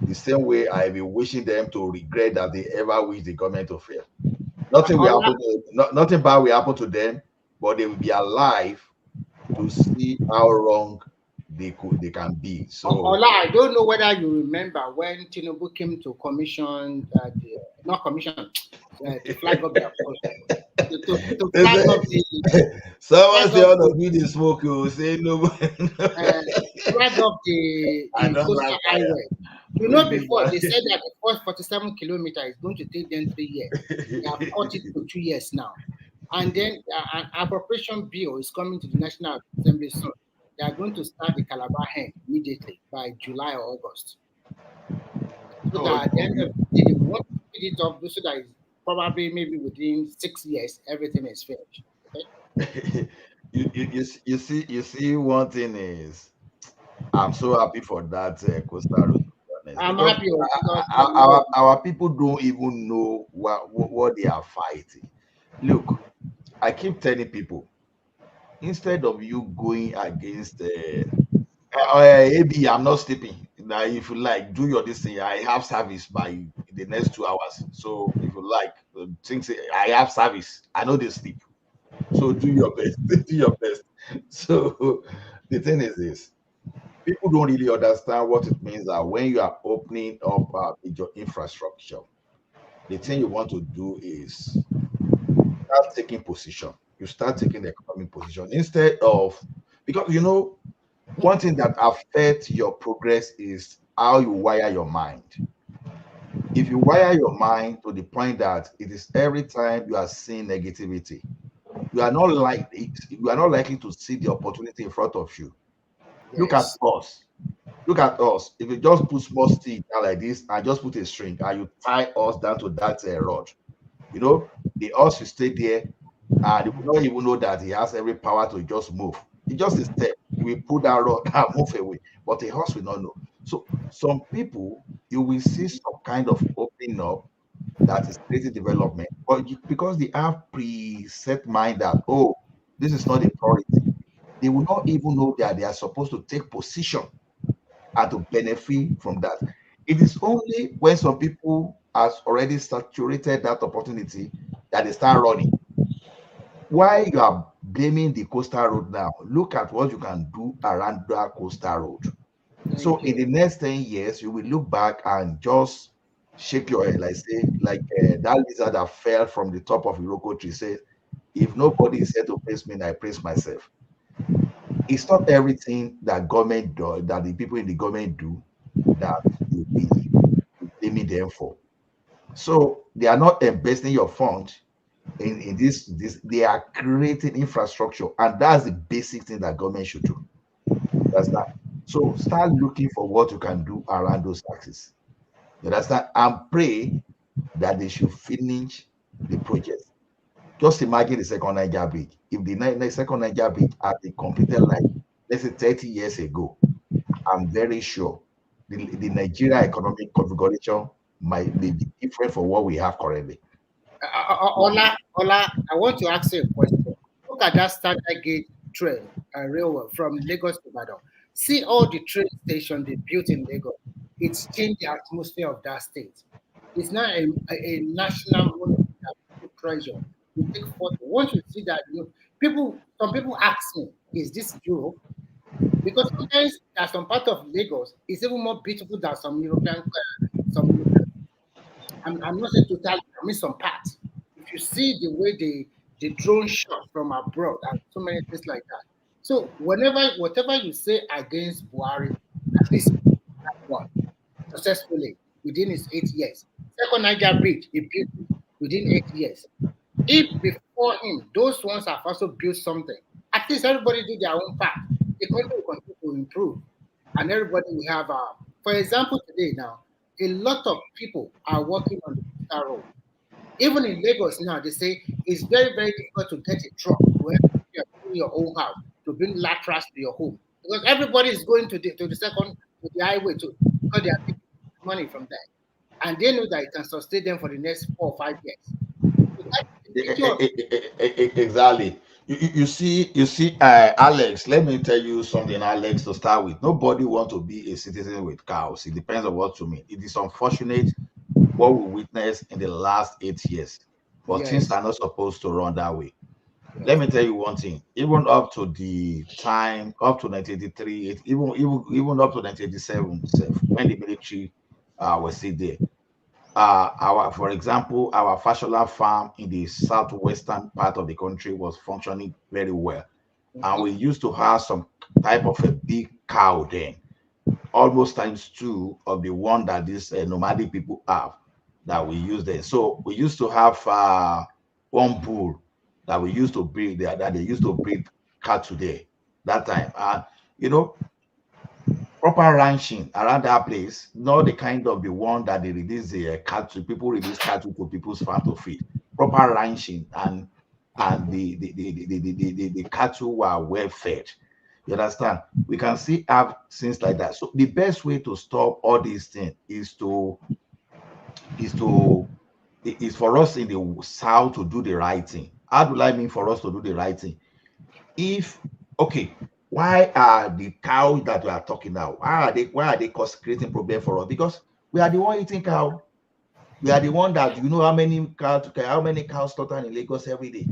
the same way I be wishing them to regret that they ever wish the government to fail. Nothing will happen nothing bad will happen to them, but they will be alive to see how wrong they can be. So Ola, I don't know whether you remember when Tinubu came to commission to flag up their to flag up someone say all of you dey smoke, you say no. flag up the coastal highway. You know, before they said that the first 47 kilometers is going to take them 3 years. They have cut it to 2 years now. And then an appropriation bill is coming to the National Assembly soon. They are going to start the Calabar hand immediately by July or August. So that at the end of the day, they want to speed it up so that it's probably maybe within 6 years, everything is finished. Okay? you see, one thing is, I'm so happy for that coastal road. I'm happy because our people don't even know what they are fighting. Look, I keep telling people, instead of you going against AB, I'm not sleeping. Now, if you like, do your this thing. I have service by the next 2 hours. So if you like, things I have service. I know they sleep. So do your best. Do your best. So the thing is this: people don't really understand what it means that when you are opening up your infrastructure, the thing you want to do is start taking position. You start taking the economic position instead of, because one thing that affects your progress is how you wire your mind. If you wire your mind to the point that it is every time you are seeing negativity, you are not likely to see the opportunity in front of you. Yes. Look at us. Look at us. If you just put small stick down like this and just put a string and you tie us down to that rod, the horse will stay there and you will not even know that he has every power to just move. It's just a step. He will pull that rod and move away, but the horse will not know. So some people, you will see some kind of opening up that is creating development, but because they have preset mind that, oh, this is not a priority, they will not even know that they are supposed to take position and to benefit from that. It is only when some people has already saturated that opportunity that they start running. Why you are blaming the coastal road now? Look at what you can do around that coastal road. So in the next 10 years, you will look back and just shake your head, like that lizard that fell from the top of a Iroko tree says, if nobody is here to praise me, I praise myself. It's not everything that government does, that the people in the government do, that you be blaming them for. So they are not investing your fund in this, they are creating infrastructure, and that's the basic thing that government should do. That's that. So start looking for what you can do around those axes. You understand? And pray that they should finish the project. Just imagine the second Niger bridge. If the second Niger bridge had been completed like, let's say, 30 years ago, I'm very sure the Nigeria economic configuration might be different from what we have currently. Ola, I want to ask you a question. Look at that Standard Gauge train and railway from Lagos to Ibadan. See all the train stations they built in Lagos. It's changed the atmosphere of that state. It's not a national treasure. You take photo. Once you see that, some people ask me, is this Europe? Because sometimes there are some part of Lagos is even more beautiful than some European. I'm not saying totally, I mean some parts. If you see the way the drone shot from abroad and so many things like that. So whatever you say against Buhari, at least that one successfully within his 8 years. Second Niger Bridge, he built within 8 years. If before him, those ones have also built something, at least everybody do their own part. The country will continue to improve, and everybody will have. For example, today now, a lot of people are working on the coastal road. Even in Lagos now, they say it's very, very difficult to get a truck to your own house to bring latrals to your home because everybody is going to the highway because they are taking money from there. and they know that it can sustain them for the next 4 or 5 years. So Exactly. You see, Alex, let me tell you something, Alex, to start with. Nobody wants to be a citizen with cows. It depends on what you mean. It is unfortunate what we witnessed in the last 8 years, but things yes, are not supposed to run that way. yes. Let me tell you one thing. Even up to the time, up to 1983, even up to 1987, when the military was still there, for example, our Fashola farm in the southwestern part of the country was functioning very well, and we used to have some type of a big cow then, almost times 2 of the one that these nomadic people have that we use there. So we used to have one bull that we used to breed there, that they used to breed cattle there that time. You know, proper ranching around that place, not the kind of the one that they release the cattle, people release cattle to people's farm to feed. Proper ranching, and the cattle were well fed. You understand? We can see have things like that. So the best way to stop all these things is for us in the south to do the right thing. How do I mean for us to do the right thing? Okay, why are the cows that we are talking now? Why are they creating problem for us? Because we are the one eating cow. We are the one that how many cows slaughter in Lagos every day.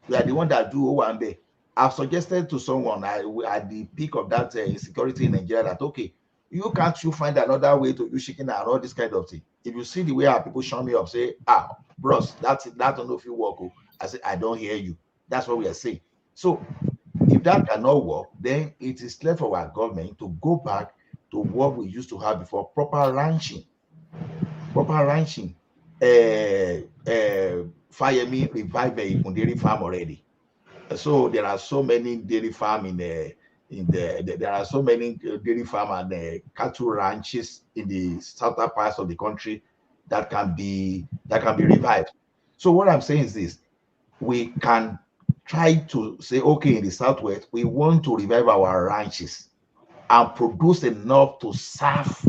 We are the one that do Owambe. I've suggested to someone at the peak of that insecurity in Nigeria that can't you find another way to do chicken and all this kind of thing? If you see the way our people show me up, say, bros, that don't know if you work. I say, I don't hear you. That's what we are saying. So if that cannot work, then it is left for our government to go back to what we used to have before, proper ranching. Fayemi revived the dairy farm already. So there are so many dairy farm there are so many dairy farm and cattle ranches in the southern parts of the country that can be revived. So what I'm saying is this: we can try to say, okay, in the southwest, we want to revive our ranches and produce enough to serve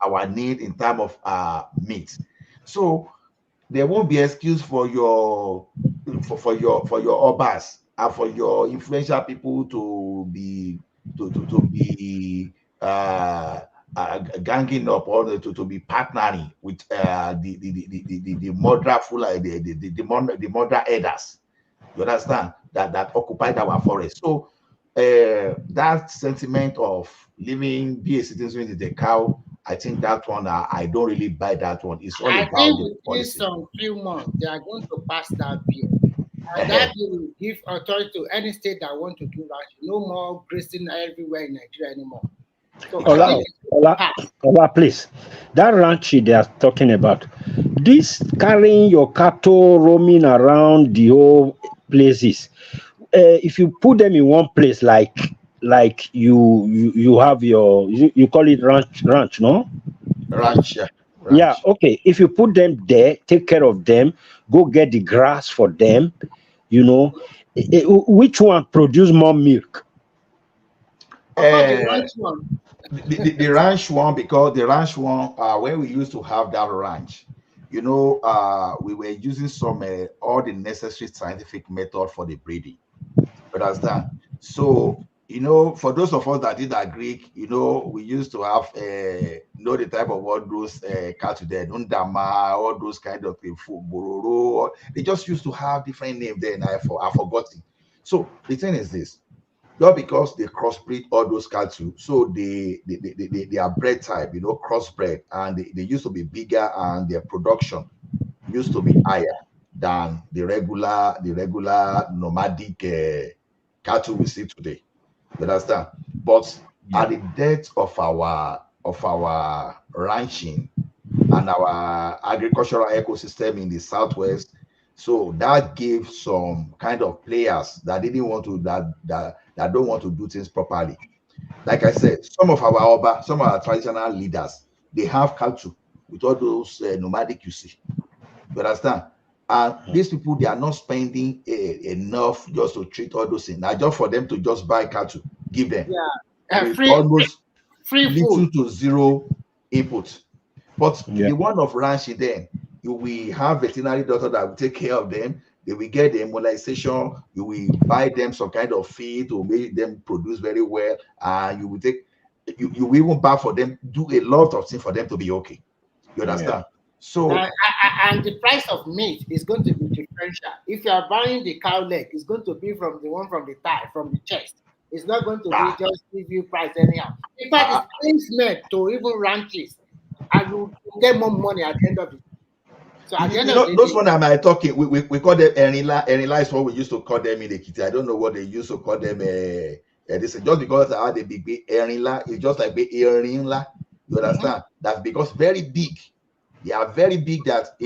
our need in terms of meat. So there won't be excuse for your obas and for your influential people to be ganging up or to be partnering with the murder the murder elders. You understand that occupied our forest. So that sentiment of be a citizen with the cow, I think that one I don't really buy that one. It's all I about think the within policy. some few months they are going to pass that bill, and that bill will give authority to any state that want to do that. No more grazing everywhere in Nigeria anymore. So Ola, please. That ranch they are talking about, this carrying your cattle roaming around the whole places. If you put them in one place, like you have you call it ranch, no? Ranch, yeah. Yeah, okay. If you put them there, take care of them, go get the grass for them, which one produce more milk? The ranch one. The ranch one, because the ranch one, when we used to have that ranch, we were using all the necessary scientific method for the breeding. Understand? So, for those of us that did Greek, we used to have, the type of all those cattle there, Undama, all those kind of things, Bororo. They just used to have different names there, and I've forgotten. So the thing is this: not because they crossbreed all those cattle, so they are bred type, crossbred, and they used to be bigger, and their production used to be higher than the regular nomadic cattle we see today. You understand? But at the death of our ranching and our agricultural ecosystem in the southwest, so that gave some kind of players that didn't want to that don't want to do things properly. Like I said, some of our traditional leaders, they have cattle with all those nomadic you see. You understand? And these people, they are not spending enough just to treat all those things. Now, just for them to just buy cattle, give them. Yeah, With almost free little food to zero input. But the one of ranching, then you will have veterinary doctor that will take care of them. They will get the immunization. You will buy them some kind of feed to make them produce very well. And you will take, you will even buy for them, do a lot of things for them to be okay. You understand? So and the price of meat is going to be differential. If you are buying the cow leg, it's going to be from the one from the thigh, from the chest. It's not going to be just give you price anyhow. In fact, it's placement to even ranches, and you get more money at the end of it. So at the end of the those day, one am I talking? We call them Erinla. Erinla is what we used to call them in Ekiti. I don't know what they used to call them. This just because I had a big Erinla, it's just like Erinla. You understand? That's because very big. They are very big. That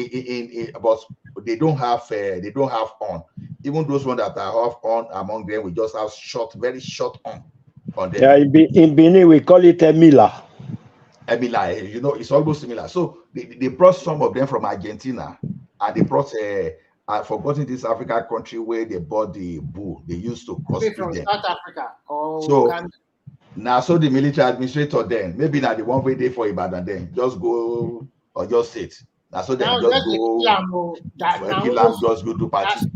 but they don't have on. Even those ones that are half on among them, we just have short, very short on them. Yeah, in Benin we call it Emila. Emila, you know, it's almost similar. So they brought some of them from Argentina, and they brought I've forgotten this African country where they bought the bull. They used to crossbreed from them. South Africa or So Uganda. now, so the military administrator then, maybe not the one way they for Ibadan then, just go or just sit. Now, so then just go, just go do party.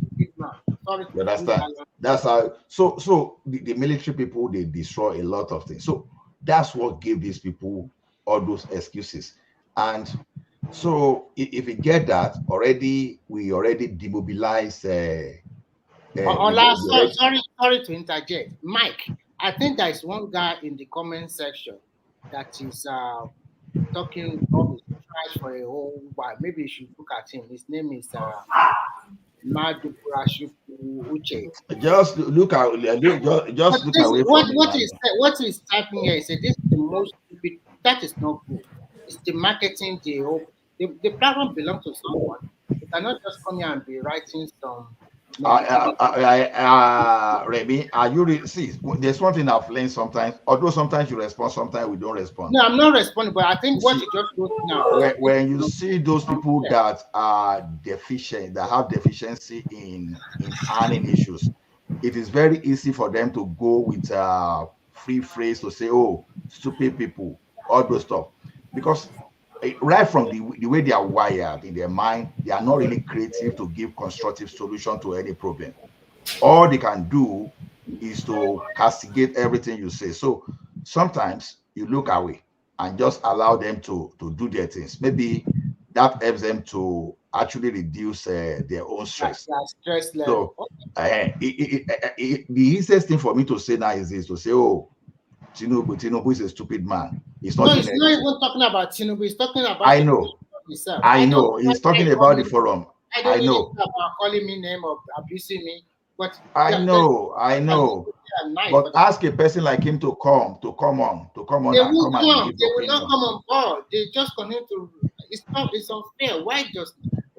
You understand? That's how. So the military people, they destroy a lot of things. So that's what gave these people all those excuses. And so if we get that already, we already demobilize. Sorry to interject, Mike. I think there is one guy in the comment section that is talking rubbish trash for a whole while. Maybe you should look at him. His name is Uche. Just look at just look away from what is typing here. He said this is the most stupid. That is not good. It's the marketing. The platform belongs to someone. You cannot just come here and be writing some. Remy, are you see? There's one thing I've learned sometimes. Although sometimes you respond, sometimes we don't respond. No, I'm not responding, but I think what you just wrote now. When you see those people that are deficient, that have deficiency in planning issues, it is very easy for them to go with a free phrase to say, "Oh, stupid people," all those stuff, because right from the way they are wired in their mind, they are not really creative to give constructive solution to any problem. All they can do is to castigate everything you say. So sometimes you look away and just allow them to do their things. Maybe that helps them to actually reduce their own stress. Stress level. So the easiest thing for me to say now is this: to say, "Oh, Tinubu is a stupid man." He's not even talking about Tinubu. He's talking about. I know. He's talking about the forum. I know. About calling me name or abusing me, but I know. But ask a person like him to come on. They will come. They will not come on board. They just continue to. It's unfair.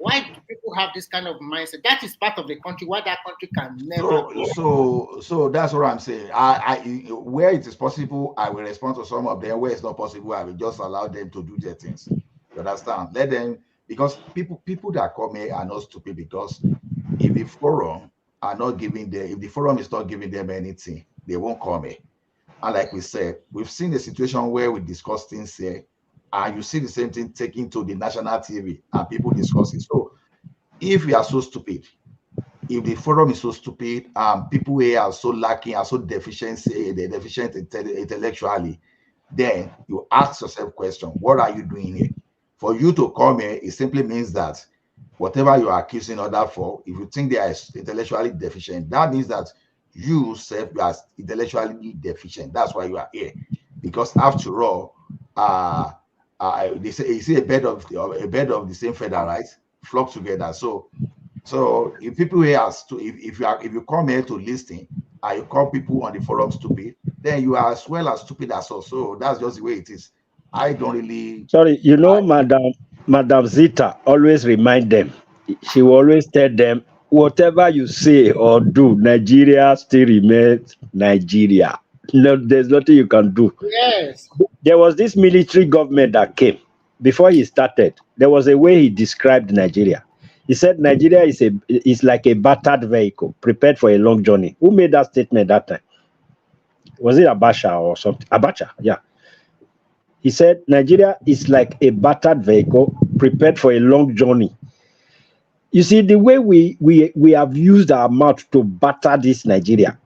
Why do people have this kind of mindset? That is part of the country. Why that country can never. So that's what I'm saying. I where it is possible, I will respond to some of them. Where it's not possible, I will just allow them to do their things. You understand? Let them, because people that come here are not stupid, because if the forum are not giving them, if the forum is not giving them anything, they won't come here. And like we said, we've seen a situation where we discuss things here, and you see the same thing taken to the national TV and people discuss it. So if we are so stupid, if the forum is so stupid, people here are so lacking, are so deficient intellectually, then you ask yourself question: what are you doing here? For you to come here, it simply means that whatever you are accusing others for, if you think they are intellectually deficient, that means that you self are intellectually deficient. That's why you are here. Because after all, they say, you see a bed of the same feather, right? Flock together. So if people here are if you come here to listen and you call people on the forum stupid, then you are as well as stupid as us. So that's just the way it is. I don't really. Sorry, Madam Zita always remind them. She will always tell them, whatever you say or do, Nigeria still remains Nigeria. No, there's nothing you can do. Yes. There was this military government that came before he started. There was a way he described Nigeria. He said Nigeria is like a battered vehicle prepared for a long journey. Who made that statement that time? Was it Abacha or something? Abacha, yeah. He said Nigeria is like a battered vehicle prepared for a long journey. You see, the way we have used our mouth to batter this Nigeria.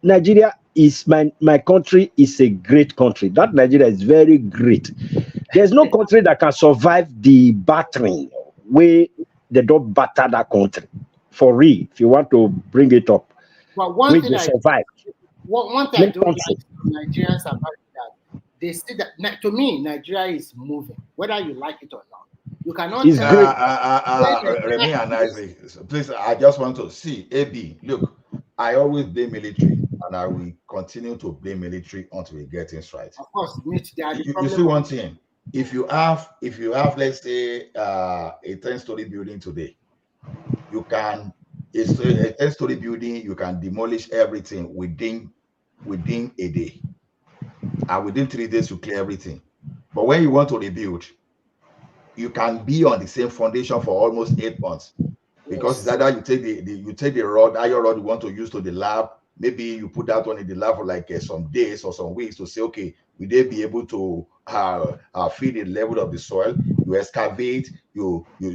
Nigeria is my country is a great country. That Nigeria is very great. There's no country that can survive the battering where they don't batter that country. For real, if you want to bring it up, But one we thing will survive. one thing I No don't country. like from Nigerians about that they see that to me Nigeria is moving, whether you like it or not. You cannot It's tell great. Remy and Isaac, please, I just want to see AB. Look, I always blame military, and I will continue to blame military until we get things right. Of course, they are the You problem. see one thing. If you have, let's say, a 10-story building today, you can it's a 10-story building. You can demolish everything within a day, and within 3 days you clear everything. But when you want to rebuild, you can be on the same foundation for almost 8 months, because it's either you take the rod, iron rod you want to use to the lab. Maybe you put that one in the lab for like some days or some weeks to say, okay, will they be able to feed the level of the soil? You excavate, you do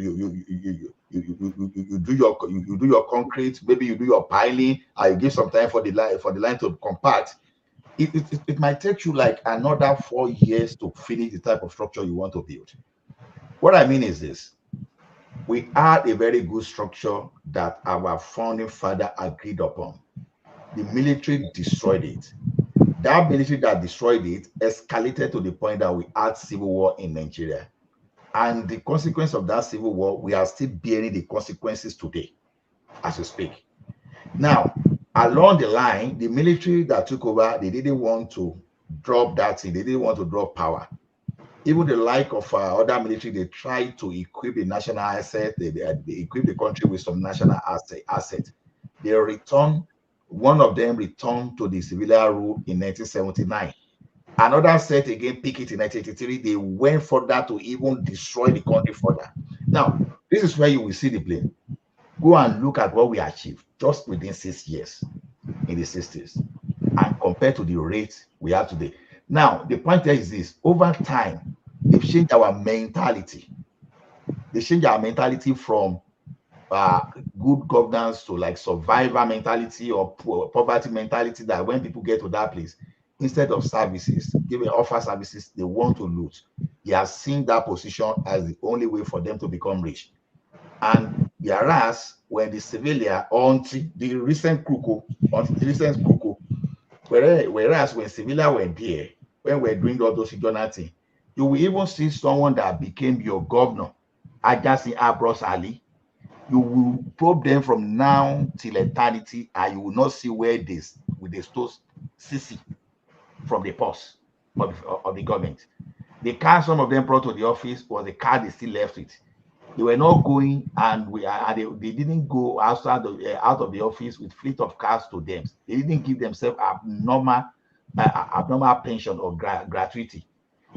your concrete, maybe you do your piling, and you give some time for the line to compact. It might take you like another 4 years to finish the type of structure you want to build. What I mean is this: we had a very good structure that our founding father agreed upon. The military destroyed it. That military that destroyed it escalated to the point that we had civil war in Nigeria. And the consequence of that civil war, we are still bearing the consequences today as we speak. Now, along the line, the military that took over, they didn't want to drop that thing. They didn't want to drop power. Even the like of other military, they tried to equip the national asset. They equip the country with some national asset. They returned. One of them returned to the civilian rule in 1979. Another set again picked it in 1983. They went further to even destroy the country further. Now, this is where you will see the blame. Go and look at what we achieved just within 6 years in the 60s and compare to the rate we have today. Now, the point there is this: over time, they've changed our mentality. They changed our mentality from good governance to like survivor mentality or poverty mentality, that when people get to that place, instead of services, offer services, they want to loot. They have seen that position as the only way for them to become rich. And whereas when the civilian, until the recent cuckoo, whereas when civilian were there, when we're doing all those things, you will even see someone that became your governor, Ajasin Abros Ali. You will probe them from now till eternity, and you will not see where this with the stores CC from the purse of the government. The car some of them brought to the office was the car they still left with. They were not going, and they didn't go outside out of the office with fleet of cars to them. They didn't give themselves abnormal pension or gratuity.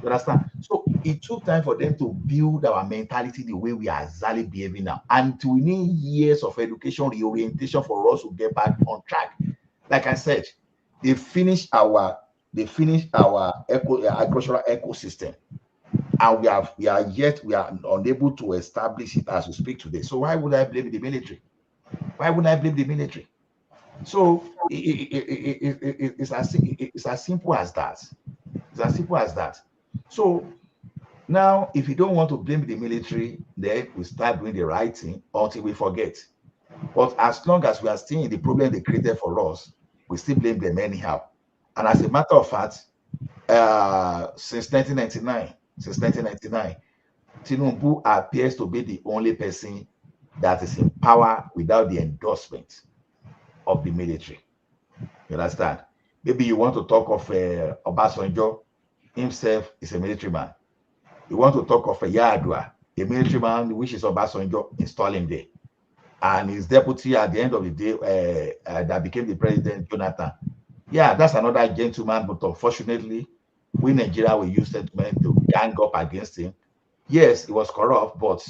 You understand? So it took time for them to build our mentality the way we are exactly behaving now. And we need years of education reorientation for us to get back on track. Like I said, they finished our agricultural ecosystem. And we are unable to establish it as we speak today. So why would I blame the military? Why would I blame the military? So it's as simple as that. It's as simple as that. So now, if you don't want to blame the military, then we start doing the right thing until we forget. But as long as we are still in the problem they created for us, we still blame them anyhow. And as a matter of fact, since 1999, Tinubu appears to be the only person that is in power without the endorsement of the military. You understand? Maybe you want to talk of Obasanjo himself is a military man. You want to talk of Yar'Adua, a military man, which is Obasanjo, install him there. And his deputy at the end of the day that became the president, Jonathan. Yeah, that's another gentleman, but unfortunately, we Nigeria will use sentiment to gang up against him. Yes, he was corrupt, but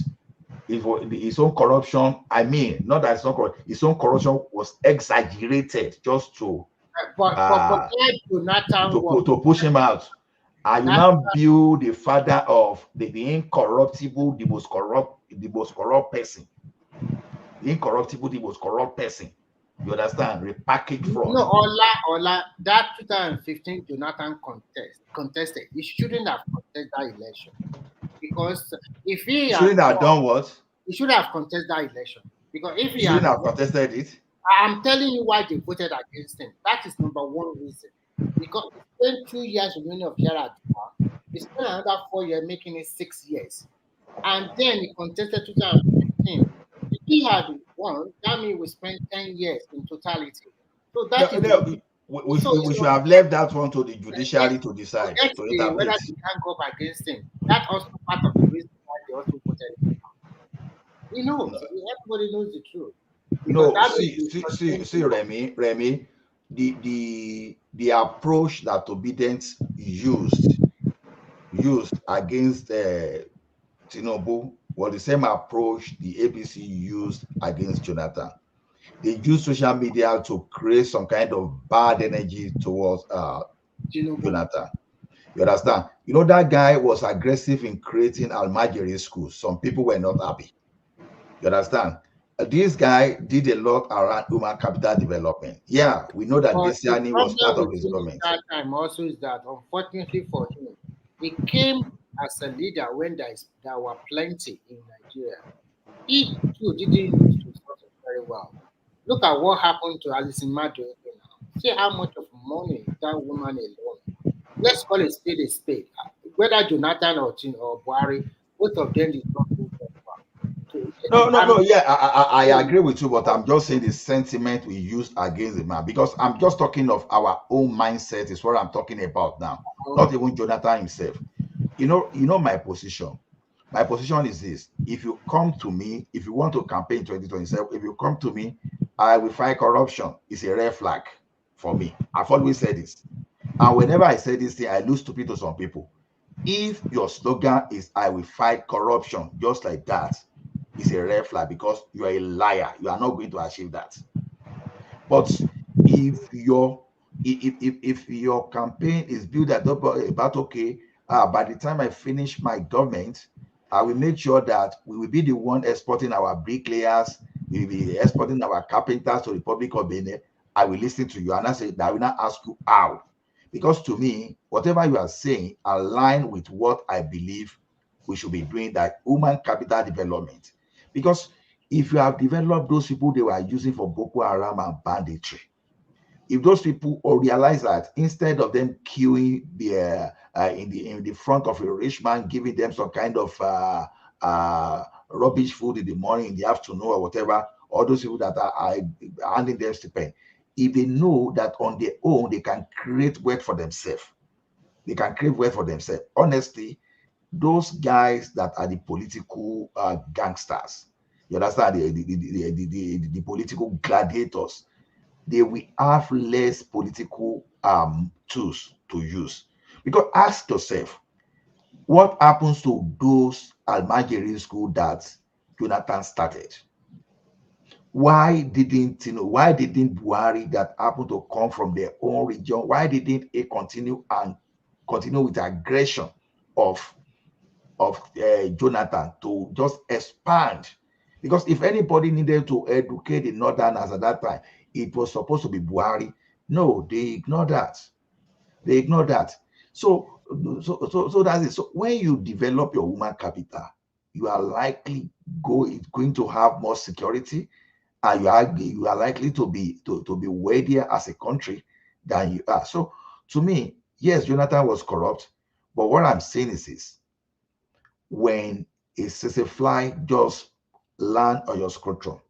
his own corruption, I mean, not that it's not corrupt, his own corruption was exaggerated just to push him out. And you now build the father of the incorruptible, the most corrupt person. The incorruptible, the most corrupt person. You understand? Repackaged fraud. No, Ola, that 2015 Jonathan contested. He shouldn't have contested that election. Because if he Shouldn't have done what? he should have contested that election. Because if he Shouldn't had have contested it. I'm telling you why they voted against him. That is number one reason. Because he spent 2 years remaining of Yaradua. He spent another 4 years making it 6 years. And then he contested 2015. If he had won, that means we spent 10 years in totality. So that is we should have left that one to the judiciary to decide, to whether interpret. they can go up against him. That's also part of the reason why they also voted him. He knows. Everybody knows the truth. No, see, Remy, the approach that obedience used against Tinubu was the same approach the APC used against Jonathan. They used social media to create some kind of bad energy towards Jonathan. You understand? You know, that guy was aggressive in creating Almajiri schools. Some people were not happy. You understand? This guy did a lot around human capital development. Yeah, we know that Desiani was part of his government. That time also is that, unfortunately for him, he came as a leader when there were plenty in Nigeria. He too didn't use resources very well. Look at what happened to Alison Madu now. See how much of money that woman alone. Let's call it spade a spade. Whether Jonathan or Buhari, both of them did not do very well. No. Yeah, I agree with you, but I'm just saying the sentiment we used against the man, because I'm just talking of our own mindset is what I'm talking about now. Not even Jonathan himself. You know my position. My position is this: if you come to me, if you want to campaign 2027, if you come to me, I will fight corruption. It's a red flag for me. I've always said this, and whenever I say this thing, I lose stupid to some people. If your slogan is "I will fight corruption," just like that, it's a red flag, because you are a liar. You are not going to achieve that. But if your campaign is built about okay, by the time I finish my government, I will make sure that we will be the one exporting our bricklayers, we will be exporting our carpenters to the Republic of Benin. I will listen to you, and I will not ask you how, because to me, whatever you are saying align with what I believe we should be doing, that human capital development. Because if you have developed those people they were using for Boko Haram and banditry, if those people realize that instead of them queuing in the front of a rich man, giving them some kind of rubbish food in the morning, in the afternoon, or whatever, all those people that are handing them stipend, if they know that on their own they can create wealth for themselves, honestly, those guys that are the political gangsters, you understand, the political gladiators, they will have less political tools to use. Because ask yourself, what happens to those Almajiri school that Jonathan started? Why didn't Buhari, that happened to come from their own region, why didn't he continue with aggression of Jonathan to just expand? Because if anybody needed to educate the Northerners at that time, it was supposed to be Buhari. No, they ignored that. So that's it. So when you develop your human capital, you are likely going to have more security, and you are likely to be wealthier as a country than you are. So to me, yes, Jonathan was corrupt, but what I'm saying is this: when a fly just land on your scrotum,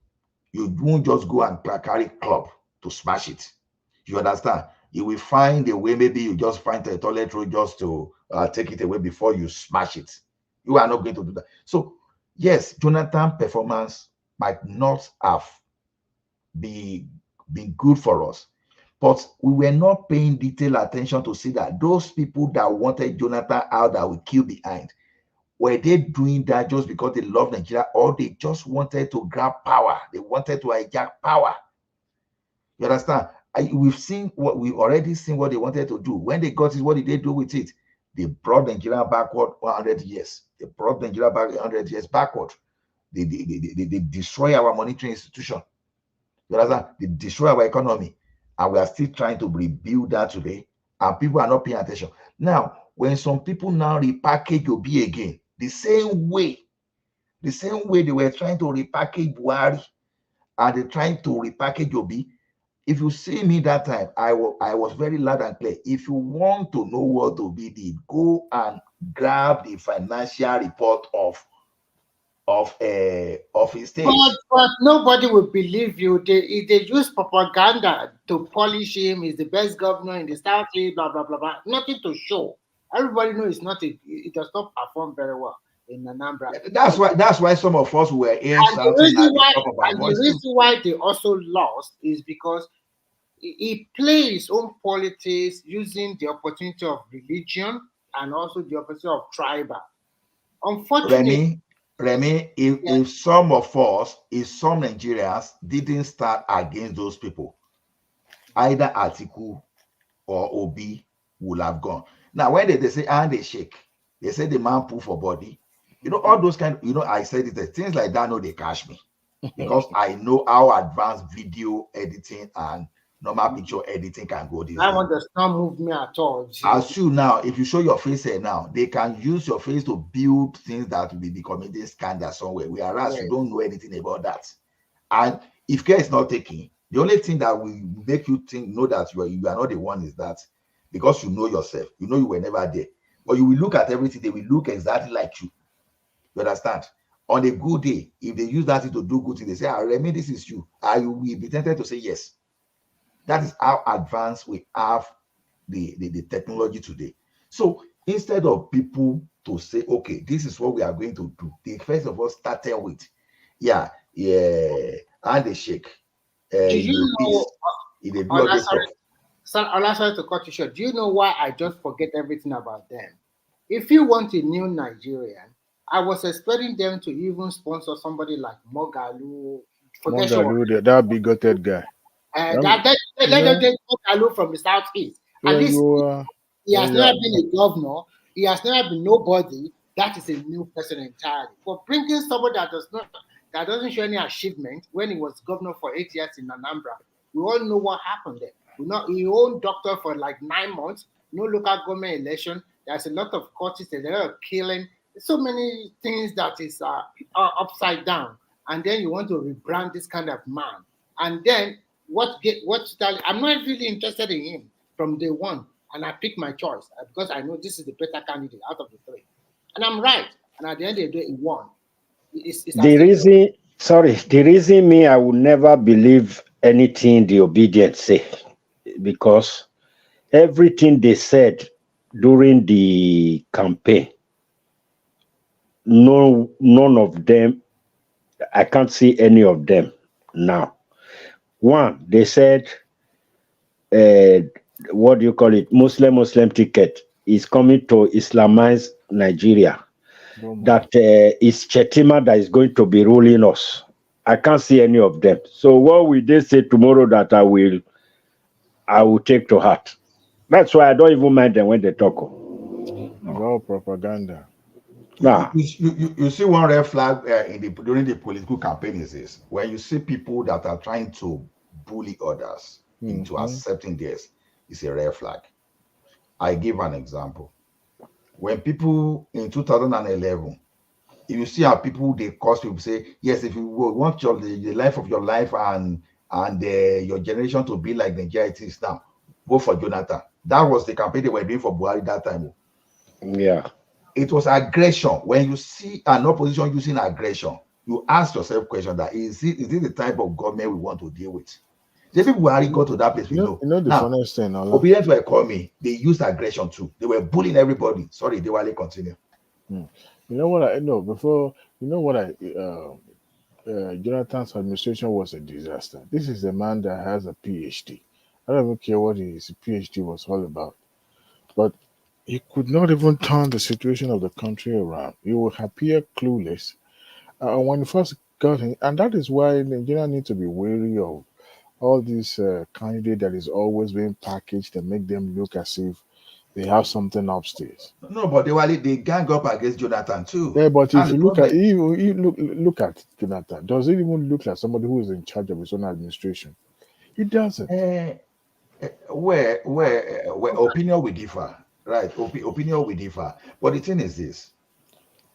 you won't just go and carry club to smash it. You understand? You will find a way. Maybe you just find a toilet roll just to take it away before you smash it. You are not going to do that. So yes, Jonathan's performance might not have been good for us, but we were not paying detailed attention to see that those people that wanted Jonathan out, that we kill behind, were they doing that just because they love Nigeria, or they just wanted to grab power? They wanted to hijack power. You understand? We've already seen what they wanted to do. When they got it, what did they do with it? They brought Nigeria backward 100 years. They brought Nigeria back 100 years backward. They destroy our monetary institution. You understand? They destroy our economy. And we are still trying to rebuild that today. And people are not paying attention. Now, when some people now repackage Obi again, the same way they were trying to repackage Buhari, and they're trying to repackage Obi. If you see me that time, I was very loud and clear. If you want to know what Obi did, go and grab the financial report of his state. But nobody will believe you. They use propaganda to polish him. He's the best governor in the Southeast, blah, blah, blah, blah. Nothing to show. Everybody knows it does not perform very well in Anambra. That's why some of us were here shouting at the top of our voices. The reason why they also lost is because he plays his own politics using the opportunity of religion and also the opportunity of tribal. Unfortunately, Remy, if some of us, if some Nigerians didn't start against those people, either Atiku or Obi would have gone. Now, when they say and they shake, they say the man pull for body. You know, all those kind, I said it, things like that, no, they catch me. Because I know how advanced video editing and normal picture editing can go this I want does not move me at all. As you now, if you show your face here now, they can use your face to build things that will be becoming this scandal somewhere, whereas you don't know anything about that. And if care is not taken, the only thing that will make you know that you are not the one is that because you know yourself, you know you were never there. But you will look at everything, they will look exactly like you. You understand? On a good day, if they use that to do good things, they say, Remy, this is you. I will be tempted to say yes. That is how advanced we have the technology today. So instead of people to say, okay, this is what we are going to do, they first of all started with, and they shake. Do you know? Sorry to cut you short. Do you know why I just forget everything about them? If you want a new Nigerian, I was expecting them to even sponsor somebody like Mogalu. Mogalu, that bigoted guy. Let them take Mogalu from the Southeast. At least he has never been a governor. He has never been nobody. That is a new person entirely. But bringing somebody that doesn't show any achievement when he was governor for 8 years in Anambra, we all know what happened there. He owned doctor for like 9 months. No local government election. There's a lot of courts. There's a lot of killing. So many things that is upside down, and then you want to rebrand this kind of man, and then I'm not really interested in him from day one, and I pick my choice because I know this is the better candidate out of the three, and I'm right. And at the end of the day, he won. The reason me I would never believe anything the obedient say, because everything they said during the campaign. None of them, I can't see any of them now. One, they said, what do you call it? Muslim ticket is coming to Islamize Nigeria. That is Chetima that is going to be ruling us. I can't see any of them. So what will they say tomorrow that I will take to heart? That's why I don't even mind them when they talk. It's all propaganda. Nah. You see one red flag during the political campaign is when you see people that are trying to bully others into accepting theirs, it's a red flag. I give an example. When people in 2011, if you see how people they cause people say, yes, if you want the life of your life and your generation to be like Nigeria it is now, vote for Jonathan. That was the campaign they were doing for Buhari that time. Yeah. It was aggression. When you see an opposition using aggression, you ask yourself question that is it the type of government we want to deal with? The people who already got to that place, you know the funniest thing. Obedience were calling, they used aggression too. They were bullying everybody. Sorry, they will continue. You know what I know before? You know what Jonathan's administration was a disaster. This is a man that has a PhD. I don't even care what his PhD was all about, but he could not even turn the situation of the country around. He would appear clueless when he first got in, and that is why Nigeria need to be wary of all these candidates that is always being packaged and make them look as if They have something upstairs. No, but they gang up against Jonathan too. Yeah, but That's if you the look at problem. you look at Jonathan, does it even look like somebody who is in charge of his own administration? It doesn't. Where opinion will differ, right? Opinion will differ. But the thing is this: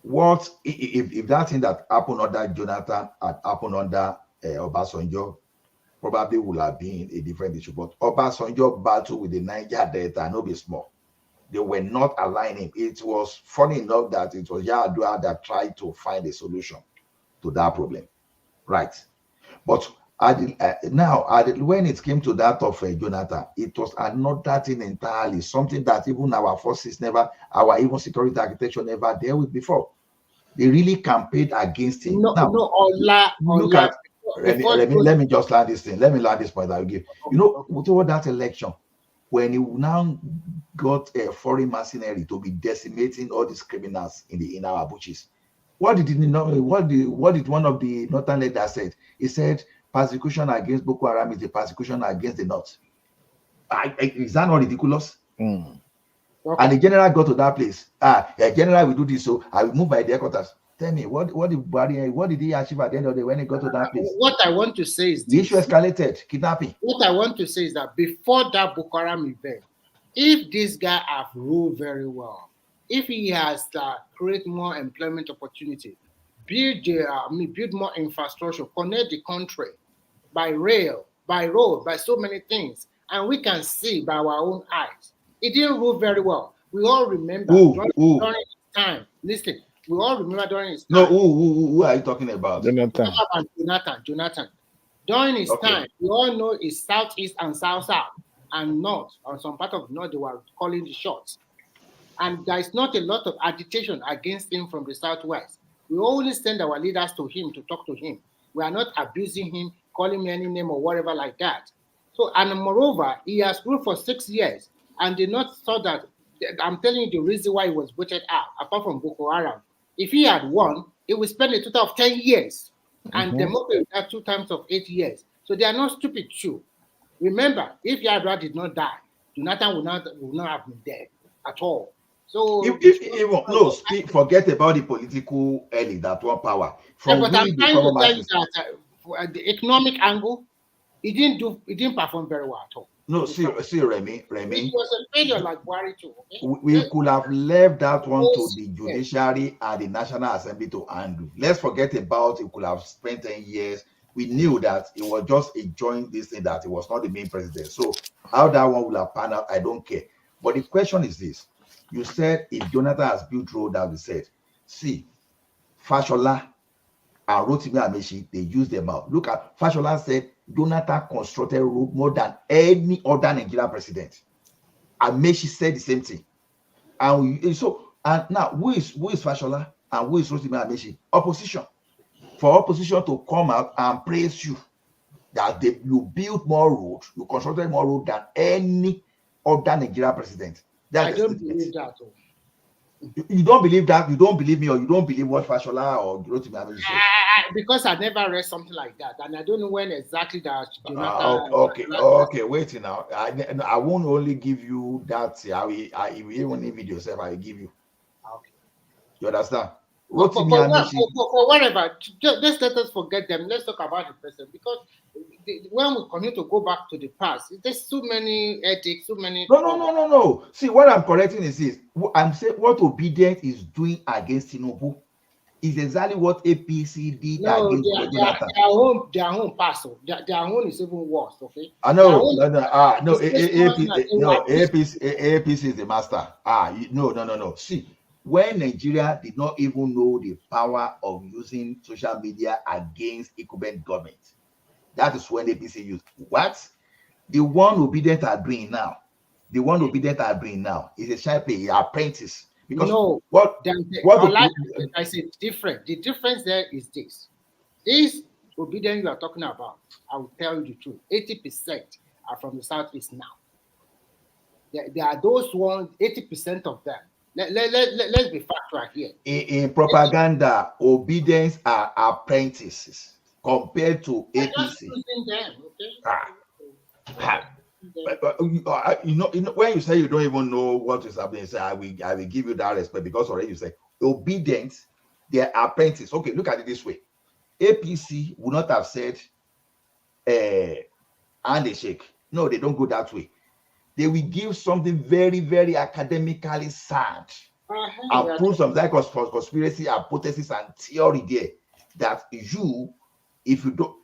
what if that thing that happened under Jonathan had happened under Obasanjo, probably would have been a different issue. But Obasanjo battle with the Niger Delta, no be small. They were not aligning. It was funny enough that it was Yar'Adua that tried to find a solution to that problem, right? But when it came to that of Jonathan, it was another thing entirely, something that even our forces our even security architecture never dealt with before. They really campaigned against him. No, Now, look at, let me just land this thing. Let me land this point I will give. Toward that election, when you now got a foreign mercenary to be decimating all these criminals in our bushes, what did one of the northern leaders said? He said persecution against Boko Haram is a persecution against the north. Is that not ridiculous? Mm. Okay. And the general got to that place. General will do this, so I will move by the headquarters. Tell me, what did he achieve at the end of the day when he got to that place? What I want to say is the issue escalated, kidnapping. What I want to say is that before that Boko Haram event, if this guy have ruled very well, if he has create more employment opportunity, build more infrastructure, connect the country by rail, by road, by so many things, and we can see by our own eyes, it didn't rule very well. We all remember during his time. Listen, we all remember during his time. No, who are you talking about? Jonathan. Jonathan. During his time, we all know it's southeast and south and north, or some part of north they were calling the shots. And there is not a lot of agitation against him from the southwest. We always send our leaders to him to talk to him. We are not abusing him, calling him any name or whatever like that. So, and moreover, he has ruled for 6 years, and they not saw that. I'm telling you the reason why he was voted out, apart from Boko Haram. If he had won, he would spend a total of 10 years, and democracy had 2 times of 8 years. So they are not stupid too. Remember, if Yar'Adua did not die, Jonathan would not have been dead at all. So forget about the political elite that want power. But I'm trying to tell you that the economic angle, he didn't perform very well at all. No, see, Remy. It was a failure like Buhari too. Okay? We could have left that one to the judiciary and the National Assembly to handle. Let's forget about it. Could have spent 10 years. We knew that it was just a joint this thing, that it was not the main president. So how that one will have panned out, I don't care. But the question is this. You said if Jonathan has built road, that we said, see, Fashola and Rotimi Amaechi, they use them out. Look at Fashola said Jonathan constructed road more than any other Nigerian president. Amaechi said the same thing. And now who is Fashola and who is Rotimi Amaechi? Opposition. For opposition to come out and praise you that you built more road, you constructed more road than any other Nigerian president. I don't believe that. You don't believe that? You don't believe me, or you don't believe what Fashola or Rotimi Amaechi said? Because I never read something like that, and I don't know when exactly that. Okay. Wait now. I won't only give you that. I will even in video self. I will give you. Okay. You understand? For whatever, just let us forget them. Let's talk about the present, because when we continue to go back to the past, there's too many ethics, too many. No. See, what I'm correcting is this. I'm saying what Obedient is doing against Tinubu is exactly what APC did against Jonathan. Their own pass. Their own is even worse. Okay. I know. APC is the master. No. See. When Nigeria did not even know the power of using social media against incumbent government, that is when APC used. What? The one Obedient are doing now, is a sharpie, apprentice. Because I said different. The difference there is this. This Obedient you are talking about, I will tell you the truth. 80% are from the southeast now. There are those ones, 80% of them. Let's be factual here. In propaganda, Obedience are apprentices compared to APC. Them, okay? You know, when you say you don't even know what is happening, say I will give you that respect because already you say obedience, their apprentice. Okay, look at it this way: APC would not have said, handshake. No, they don't go that way. They will give something very, very academically sound and prove some type of conspiracy hypothesis and theory there that you, if you don't,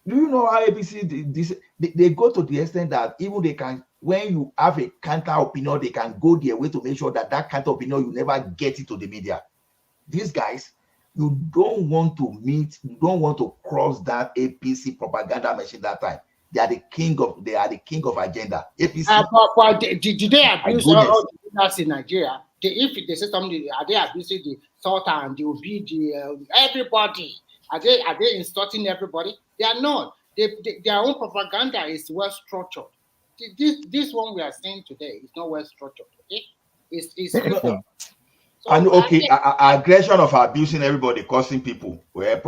do you know how APC this they go to the extent that even they can, when you have a counter opinion, they can go their way to make sure that counter opinion you never get it to the media. These guys, you don't want to meet, you don't want to cross that APC propaganda machine that time. They are the king of agenda. APC. But did they abuse all the leaders in Nigeria? If they say something, are they abusing the Sultan, the Obi, everybody? Are they insulting everybody? They are not. Their own propaganda is well structured. This one we are saying today is not well structured. Okay, it's people. So, and okay, aggression of abusing everybody, causing people where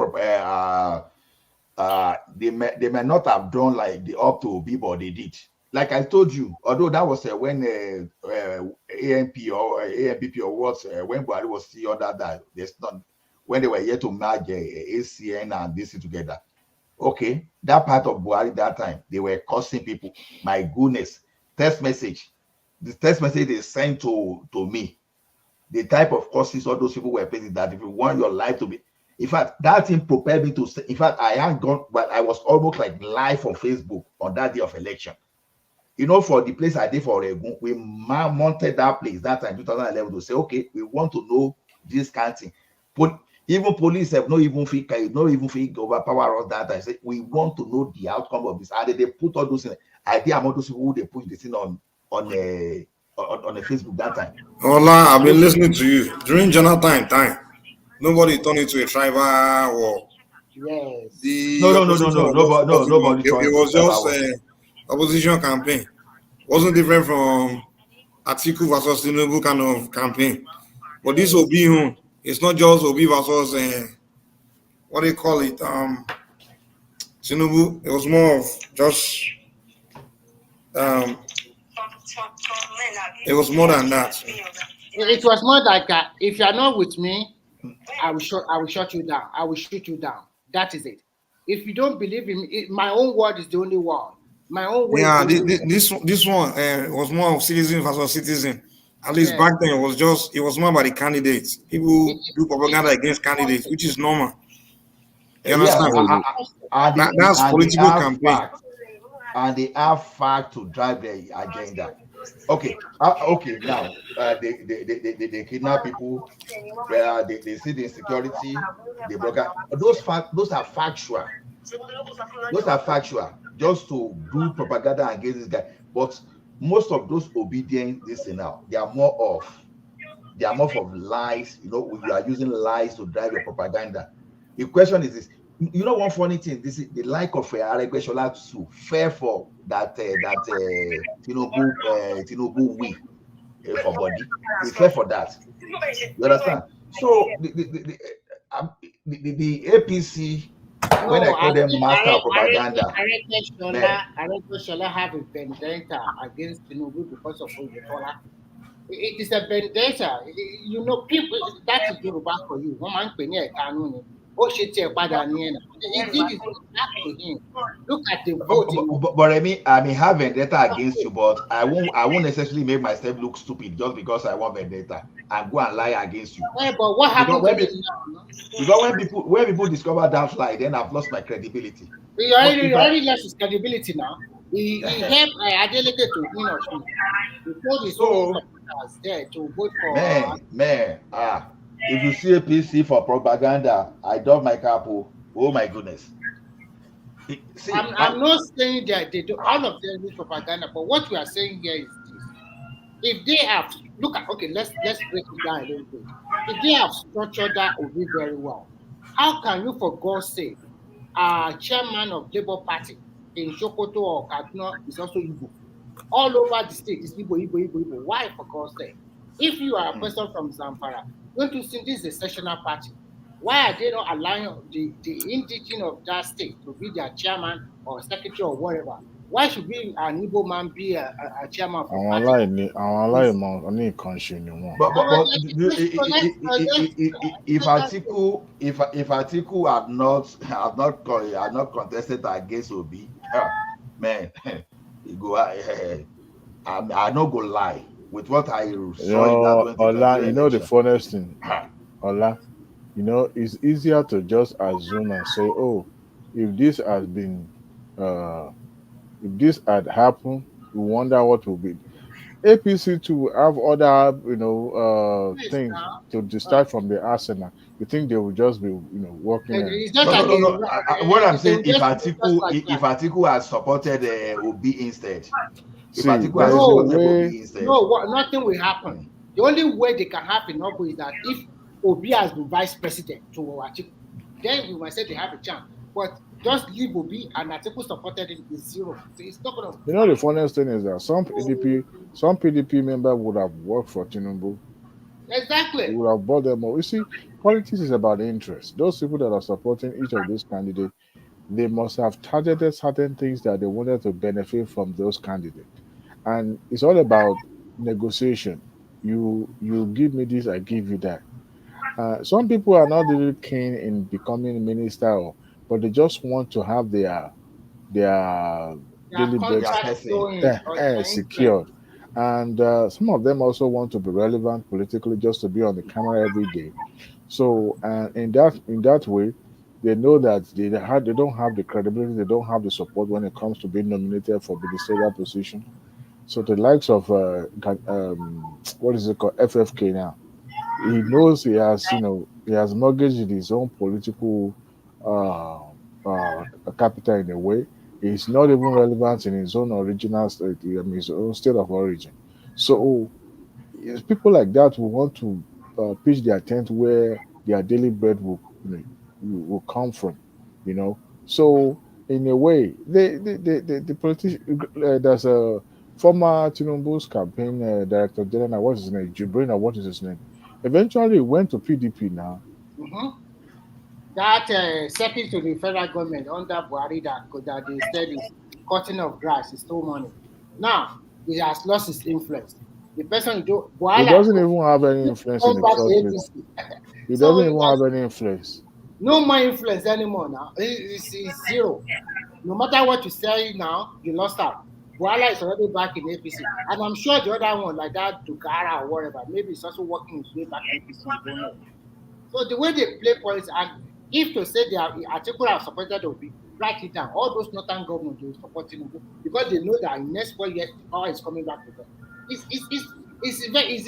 they may not have done like the up to Obi, but they did. Like I told you, although that was when AMP or AMPP or what, when Buhari was still under that, there's not, when they were here to merge ACN and this together. Okay, that part of Buhari that time, they were cursing people. My goodness, text message. The text message they sent to me, the type of courses all those people were paying, that if you want your life to be, in fact, that thing prepared me to say, in fact, I hadn't gone, but I was almost like live on Facebook on that day of election. You know, for the place I did for Oregon, we mounted that place that time, 2011, to say, okay, we want to know this kind of thing. Even police have not even feel overpower us that time. Say, we want to know the outcome of this. And they put all those things. I did among those people who they put this thing on the Facebook that time. Ola, I've been listening to you during Jonathan time. Nobody turned into a tribal war. Yes. No. Nobody. It was just opposition campaign. Wasn't different from Atiku versus Tinubu kind of campaign. But this Obi, it's not just Obi versus what do you call it? Tinubu. It was more of just it was more than that. It was more like if you are not with me, I will shut you down. I will shoot you down. That is it. If you don't believe in me, my own word is the only one. My own way. Yeah, this one was more of citizen versus citizen. At least back then, it was more about the candidates. People do propaganda against candidates, which is normal. You understand? That's political campaign. And they have fact to drive their agenda. Okay, now they kidnap people. They see the insecurity. They broker. Those are factual. Those are factual. Just to do propaganda against this guy. But most of those obedient, they are more of lies. You know, you are using lies to drive your propaganda. The question is this. You know, one funny thing, this is the like of Aregbesola to fair for that Tinubu win for body. It's fair for that. You understand? So the APC, when I call them master propaganda, Aregbesola have a vendetta against Tinubu because of Oyetola. It is a vendetta. You know, people, that is Yoruba for you. One man can hear Kanuni. It did it back to him. Look at the voting. But I may have vendetta against you, but I won't necessarily make myself look stupid just because I want vendetta and go and lie against you. Yeah, but what happened to me now? Because when people discover that lie, then I've lost my credibility. He already lost his credibility now. He helped Adeleke to win or something. He told his own supporters there to vote for. If you see APC for propaganda, I dove my cap. Oh my goodness. See, I'm not saying that they do all of them use propaganda, but what we are saying here is this: if they have let's break it down a little bit. If they have structured that Obi very well, how can you, for God's sake, chairman of Labour Party in Sokoto or Kaduna is also Igbo? All over the state is Igbo. Why, for God's sake? If you are a person from Zamfara, don't you think this is a sectional party? Why are they not allowing the indigenous of that state to be their chairman or secretary or whatever? Why should we an Igbo man be a chairman for àwọn party? aláìní àwọn aláìmọ ní nǹkan ṣe ni wọn. But if Atiku had not contested against Obi, man, he go. I not go lie with what I saw in that 2022 Ola, you know the election. funniest thing, Ola, you know, it's easier to just assume and say, oh, if this has been, if this had happened, we wonder what will be. APC to have other, things to start from the arsenal. You think they will just be, working and It's just like No. What I'm saying, if like Atiku has supported Obi instead, if see, Atiku there has is a supported way. Obi instead, nothing will happen. The only way they can have in Ogo is that if Obi has been vice president to Atiku, then we might say they have a chance. But just leave Obi and Atiku supported him is zero. So it's not going to. You know, the funniest thing is that some PDP member would have worked for Tinubu. Exactly. It would have bought them more. You see, politics is about interest. Those people that are supporting each of these candidates, they must have targeted certain things that they wanted to benefit from those candidates. And it's all about negotiation. You give me this, I give you that. Some people are not really keen in becoming minister, but they just want to have their daily bread secured. And some of them also want to be relevant politically, just to be on the camera every day. So, in that way, they know that they don't have the credibility, they don't have the support when it comes to being nominated for ministerial position. So the likes of what is it called, FFK now, he knows he has mortgaged his own political uh, capital in a way. He's not even relevant in his own original state, his own state of origin. So it's people like that who want to pitch their tent where their daily bread will come from, you know. So in a way, the politician, there's a former Tinubu's campaign director general, what's his name? Jibrina, what is his name? Eventually went to PDP now. Mm-hmm. That second to the federal government under Buhari that they said is cutting of grass, is still money. Now he has lost his influence. The person who do He Buhari doesn't even have any influence in the first place. He so doesn't even have any influence. No more influence anymore now. It's zero. No matter what you say now, you lost out. Buhari is already back in APC. And I'm sure the other one, like that Dugara or whatever, maybe it's also working his way back in APC. We don't know. So the way they play politics, and if to say they are article have supported Obi, write it down. All those northern governments will support Tinubu because they know that in next 4 years the power is coming back to them. It's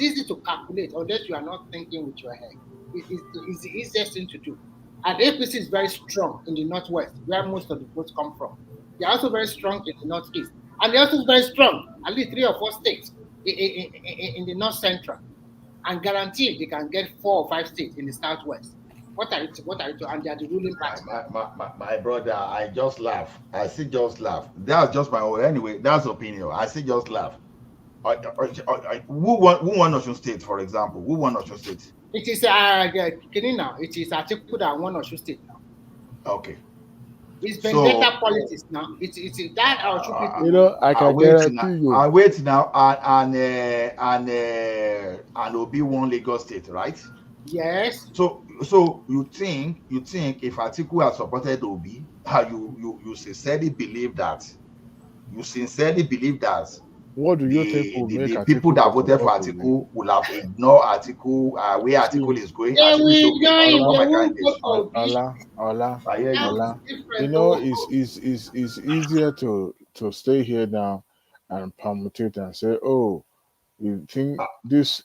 easy to calculate unless you are not thinking with your head. It's the easiest thing to do. And APC is very strong in the northwest, where most of the votes come from. They're also very strong in the northeast, and they're also very strong, at least 3 or 4 states in the north central, and guaranteed they can get 4 or 5 states in the southwest. What are you? And they are the ruling party. My brother, I just laugh. I see just laugh. That's just my own. Anyway, that's opinion. I see just laugh. Who won Osun State, for example? Who won Osun State? It is now. It is Atiku that won Osun State now. Okay. It's vendetta politics now. It's that our people. You know, I can guarantee you. I wait now, and Obi won Lagos State, right? Yes. So you think if Atiku had supported Obi, you sincerely believe that? What do you think will make the people that voted for Atiku will have ignored Atiku, where Atiku is going? Ola. You know, it's easier to stay here now and permutate and say, oh, you think this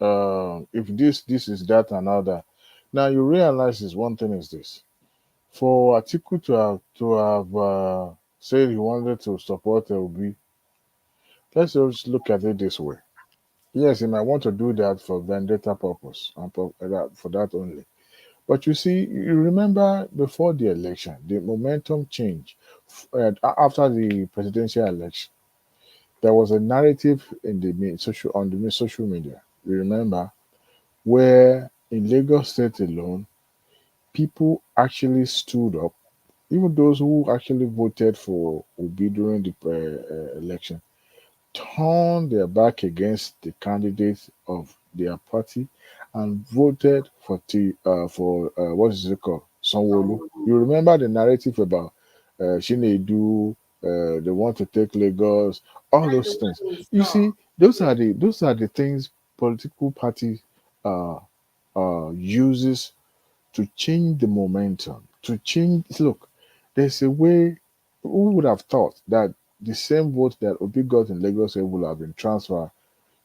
if this is that and all that. Now you realize is one thing is this: for Atiku to have said he wanted to support Obi. Let's just look at it this way. Yes, he might want to do that for vendetta purpose and for that only. But you see, you remember before the election, the momentum changed after the presidential election. There was a narrative in the social media. You remember where in Lagos State alone, people actually stood up even those who actually voted for Obi during the election, turned their back against the candidates of their party and voted for what is it called, Sanwo-Olu. You remember the narrative about Shinedu, they want to take Lagos, all those things. You see, those are the things political parties uh, uses to change the momentum, to change. Look, there's a way. Who would have thought that the same vote that Obi got in Lagos would have been transferred?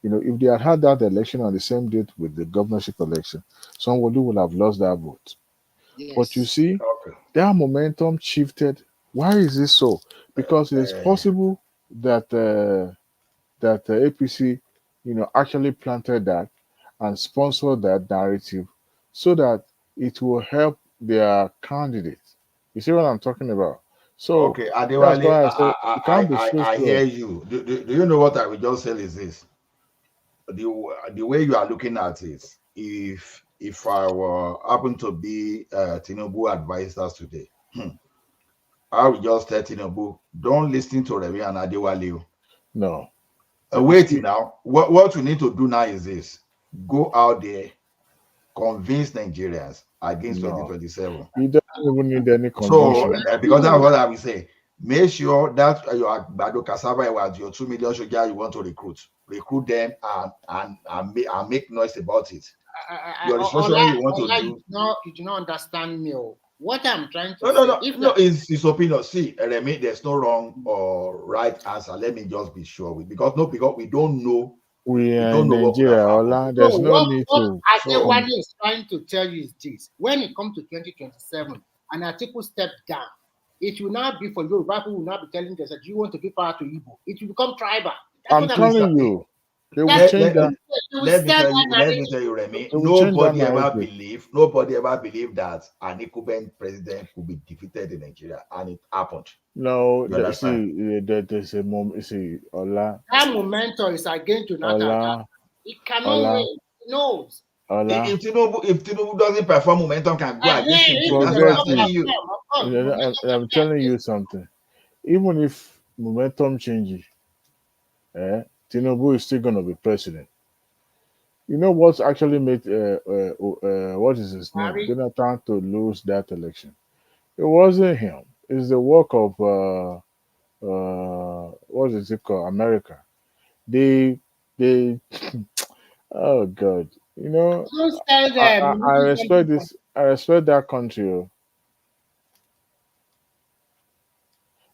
If they had had that election on the same date with the governorship election, somebody would have lost that vote. But you Yes. see, Okay. that momentum shifted. Why is this so? Because it is possible that APC, actually planted that and sponsored that narrative so that it will help their candidates. You see what I'm talking about? So Okay, that's Adewale, why I said it can't be I hear so. you. Do you know what I will just say is this? The way you are looking at it, if I were happen to be Tinubu advisors today, I would just tell Tinubu, don't listen to Remy and Adewale. No. Wait now. What you need to do now is this: go out there, convince Nigerians against No. 2027. He doesn't even need any So, conviction. because that's what I will say. Make sure that your Bado Cassava was your 2 million soldiers you want to recruit them and make noise about it. Your restructuring you want to Ola, do. you do not understand me. What I'm trying to No, no, say, no, if no. that, It's opinion. See, Remy, there's no wrong or right answer. Let me just be sure because we don't know. We We are don't in know what could have Nigeria, happened. Ola. so There's no need what to. So Adewale is trying to tell you is this: when it comes to 2027, and Atiku stepped down, it will now be for Yoruba people will now be telling us that you want to give power to Igbo. It will become tribal. That's I'm what I'm telling saying. you, they will That's change that. you will let me start tell that you, narrative. Remy, They will change that narrative. nobody ever believed that an incumbent president could be defeated in Nigeria, and it happened. No, You understand? there's a moment. See, Ola, That momentum is against Jonathan. Ola, It cannot Ola, win. It knows. Ola. If Tinubu doesn't perform, momentum can go against him too. If That's it what does I'm not telling See, you. perform, of course, momentum I'm can telling be you something. Even if momentum changes, Tinubu is still going to be president. You know what's actually made what is his name, against Jonathan, to lose that election? It wasn't him. It's the work of what is it called, America. They oh God, Don't tell them. I respect this. I respect that country.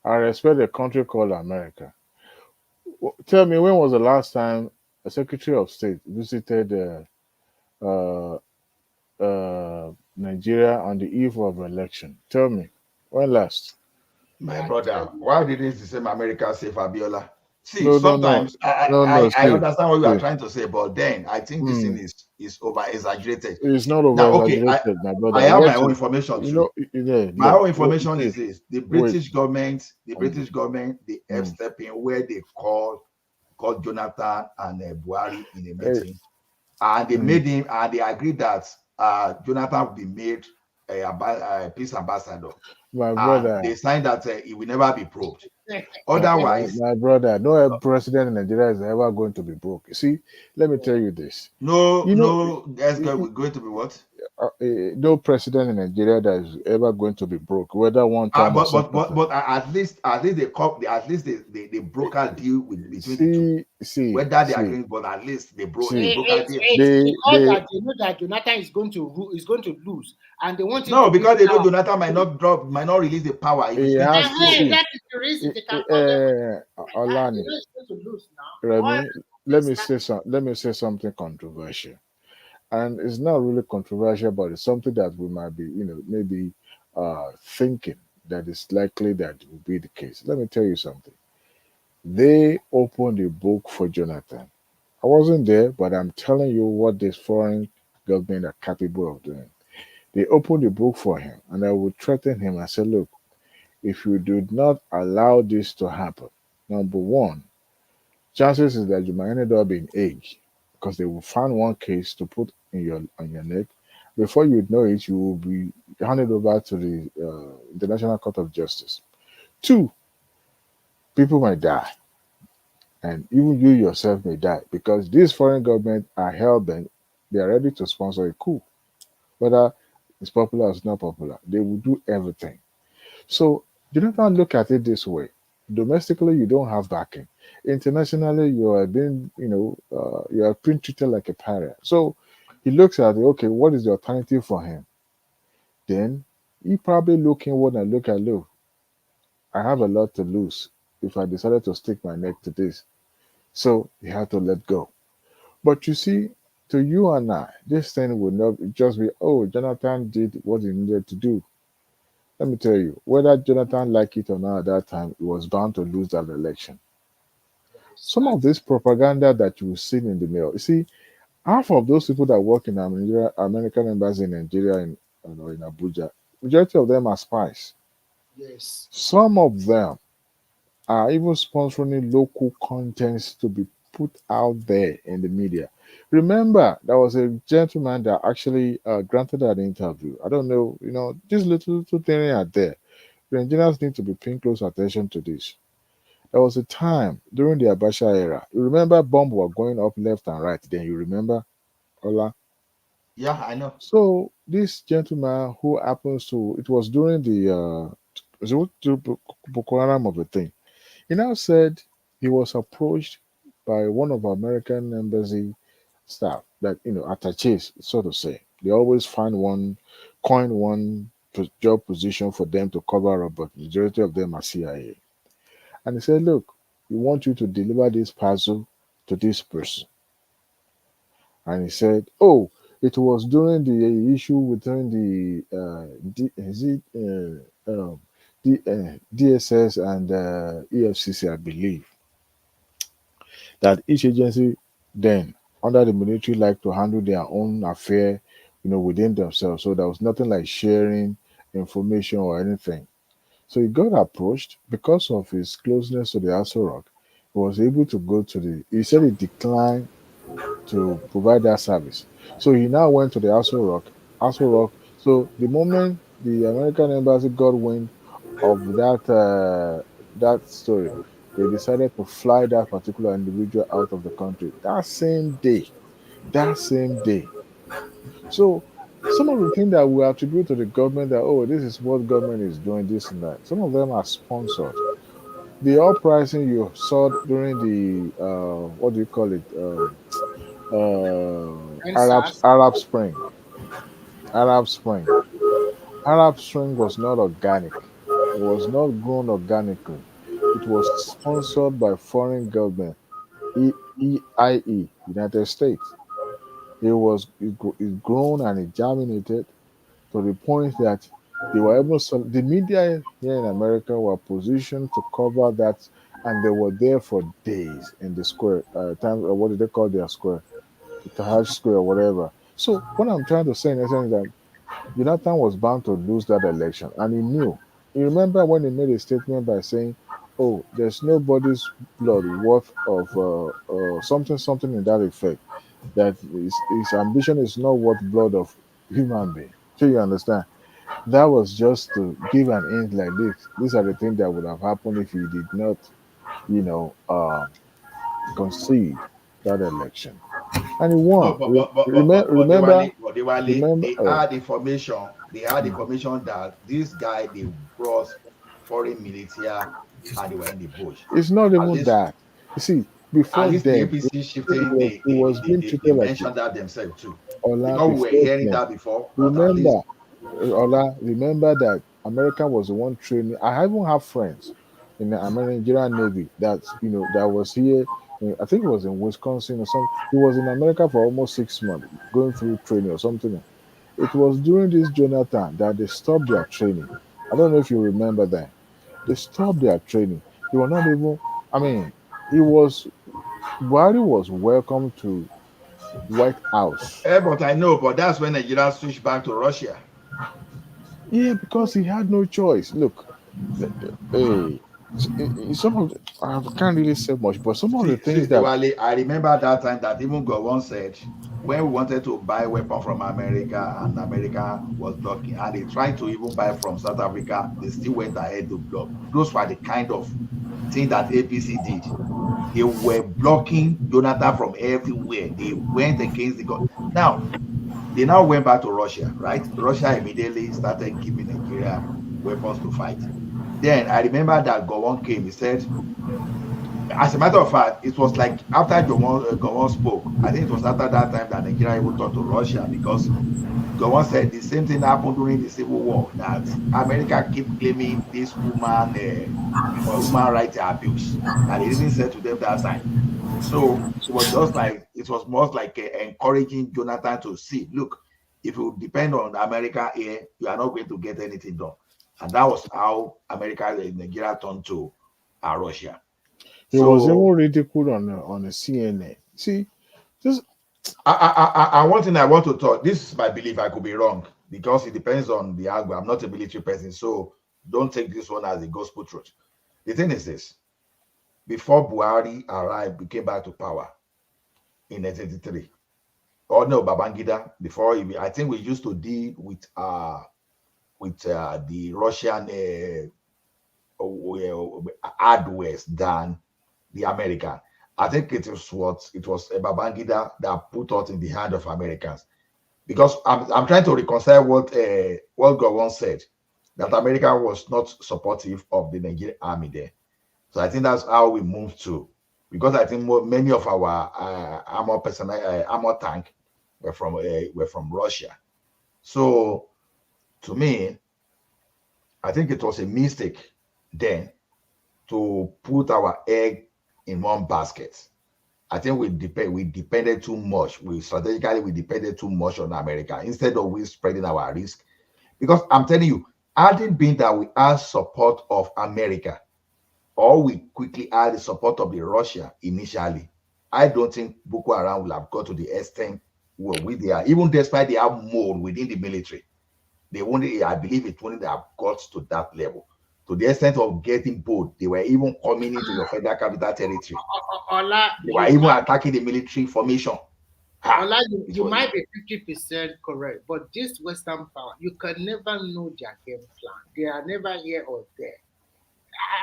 I respect a country called America. Tell me, when was the last time a Secretary of State visited uh, Nigeria on the eve of election? Tell me, when last? My brother, why didn't the same America say Fabiola? See, No, no, no, sometimes no. I See, understand what you are see. trying to say, but then I think this thing Hmm. is over exaggerated. It's not over Now, okay, exaggerated, my I brother. have my What own you, information you know, too. yeah, My look, own information see, is this: the wait. British government, Um, they have mm, stepped in where they called Jonathan and Buhari in a eh, meeting, and they mm, made him and they agreed that Jonathan will be made a peace ambassador, my and brother, they signed that he will never be probed. Otherwise, my brother, no president in Nigeria is ever going to be broke. You see, let me tell you this. You know, that's going to be what? no president in Nigeria that is ever going to be broke, whether one time or second time. But at least they broke a deal between the two. Whether they See, agree, but at least they see. broke a deal. It's because They that they know that Jonathan is going to lose, and they want him No, to be in because they know power. Jonathan might not release the power if he it's going to has be to probed. see. That is the reason they can call them. They Olani, know it's going to lose now. All Remy, let me say something controversial. And it's not really controversial, but it's something that we might be, maybe thinking that it's likely that will be the case. Let me tell you something. They opened a book for Jonathan. I wasn't there, but I'm telling you what this foreign government are capable of doing. They opened the book for him, and I would threaten him. I said, look, if you do not allow this to happen, number one, chances is that you might end up in age because they will find one case to put in your on your neck, Before you know it, you will be handed over to the International Court of Justice. Two, people might die, and even you yourself may die because these foreign governments are hell bent. They are ready to sponsor a coup, whether it's popular or it's not popular. They will do everything. So do not look at it this way. Domestically, you don't have backing. Internationally, you are being, you are being treated like a pariah. So he looks at it. Okay, what is the alternative for him? Then he probably look inward and look at, look, I have a lot to lose if I decided to stick my neck to this. So he had to let go. But you see, to you and I, this thing would not just be, oh, Jonathan did what he needed to do. Let me tell you, whether Jonathan liked it or not at that time, he was bound to lose that election. Some of this propaganda that you see in the mail, you see, half of those people that work in Nigeria, American embassy in Nigeria in Abuja, majority of them are spies. Yes. Some of them are even sponsoring local contents to be put out there in the media. Remember, there was a gentleman that actually granted an interview. I don't know, these little things are there. The Nigerians need to be paying close attention to this. There was a time during the Abacha era. You remember bombs were going up left and right. Then you remember, Ola. Yeah, I know. So this gentleman who happens to, it was during the Boko Haram of the thing. He now said he was approached by one of American embassy staff that, attaches, so to say. They always coin one job position for them to cover up, but majority of them are CIA. And he said, look, we want you to deliver this parcel to this person. And he said, oh, it was during the issue within the DSS and EFCC, I believe, that each agency then under the military like to handle their own affair, within themselves. So there was nothing like sharing information or anything. So he got approached because of his closeness to the Aso Rock. He was able to go to he said he declined to provide that service. So he now went to the Aso Rock. Aso Rock. So the moment the American embassy got wind of that story, they decided to fly that particular individual out of the country that same day. That same day. So some of the things that we attribute to the government that, oh, this is what government is doing, this and that, some of them are sponsored. The uprising you saw during the what do you call it? Arab Spring. Arab Spring. Arab Spring was not organic. It was not grown organically. It was sponsored by foreign government, EIE, United States. It grown and it germinated to the point that they were able to, the media here in America were positioned to cover that, and they were there for days in the square, what do they call their square? The Tahaj Square or whatever. So what I'm trying to say in essence is that Jonathan was bound to lose that election, and he knew. You remember when he made a statement by saying, "Oh, there's nobody's blood worth of something in that effect. That his ambition is not worth blood of human being." So you understand? That was just to give an end like this. These are the things that would have happened if he did not, you know, concede that election, and he No, won. Remember, they oh. had information. They had information that this guy they brought foreign militia and they were in the bush. It's not At even least, that. You see, at before least the then, APC it shifting, was it was being they treated like it. mentioned that themselves too. Ola, Because we were before hearing then, that before, but at least remember, Ola, remember that America was the one training. I even have friends in the Nigerian Navy that was here. I think it was in Wisconsin or something. He was in America for almost 6 months, going through training or something. It was during this Jonathan that they stopped their training. I don't know if you remember that. They stopped their training. They were not even. I mean, he was Buhari was welcome to White House. but I know, but that's when Nigeria switched back to Russia. Yeah, because he had no choice. Look, hey, some of I can't really say much, but some of the See, things that Diwali, I remember that time that even Gowon said when we wanted to buy weapon from America and America was blocking, and they tried to even buy from South Africa, they still went ahead to block. Those were the kind of thing that APC did. They were blocking Jonathan from everywhere. They went against the God. Now, they now went back to Russia, right? Russia immediately started giving Nigeria weapons to fight. Then I remember that Gowon came. He said, as a matter of fact, it was like after Gowon spoke, I think it was after that time that Nigeria even turned to Russia, because Gowon said the same thing happened during the Civil War, that America keep claiming this woman or human rights abuse that they didn't say to them that time. So it was just like, it was more like encouraging Jonathan to see, look, if you depend on America here, you are not going to get anything done. And that was how America and Nigeria turned to Russia. He was even So ridiculed on a CNN. See, just one thing I want to talk, this is my belief, I could be wrong, because it depends on the angle. I'm not a military person, so don't take this one as a gospel truth. The thing is this: before Buhari arrived, came back to power in 1983, or no, Babangida, before he, I think we used to deal with the Russian hardware than the American. I think it was Babangida that put us in the hand of Americans, because I'm trying to reconcile what Gowon said, that America was not supportive of the Nigerian army there. So I think that's how we moved to, because I think many of our armor tank were from Russia. So to me, I think it was a mistake then to put our egg in one basket. I think we depended too much. We depended too much on America instead of we spreading our risk. Because I'm telling you, had it been that we had support of America, or we quickly had the support of the Russia initially, I don't think Boko Haram will have got to the extent where they are. Even despite they have more within the military, they only, I believe it wouldn't have got to that level. To the extent of getting bold, they were even coming into your federal capital territory. Ola, They were even attacking the military formation. Ola, you might be 50% correct, but this Western power, you can never know their game plan. They are never here or there.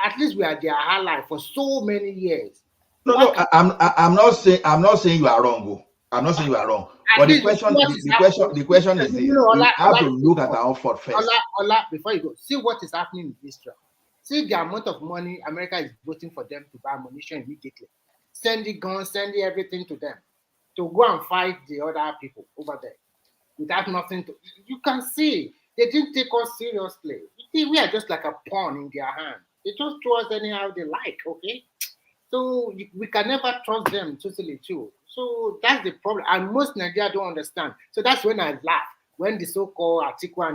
At least we are their ally for so many years. No, I'm not saying you are wrong. Oh. I'm not saying you are wrong. But the question is this: we have to look at our own fault first. Ola, before you go, see what is happening in Israel. See the amount of money America is voting for them to buy ammunition immediately. Send the guns, send everything to them to go and fight the other people over there without nothing to. You can see they didn't take us seriously. We are just like a pawn in their hand. They just throw us anyhow they like. Okay. So we can never trust them totally too. So that's the problem. And most Nigeria don't understand. So that's when I laugh when the so-called Atiku and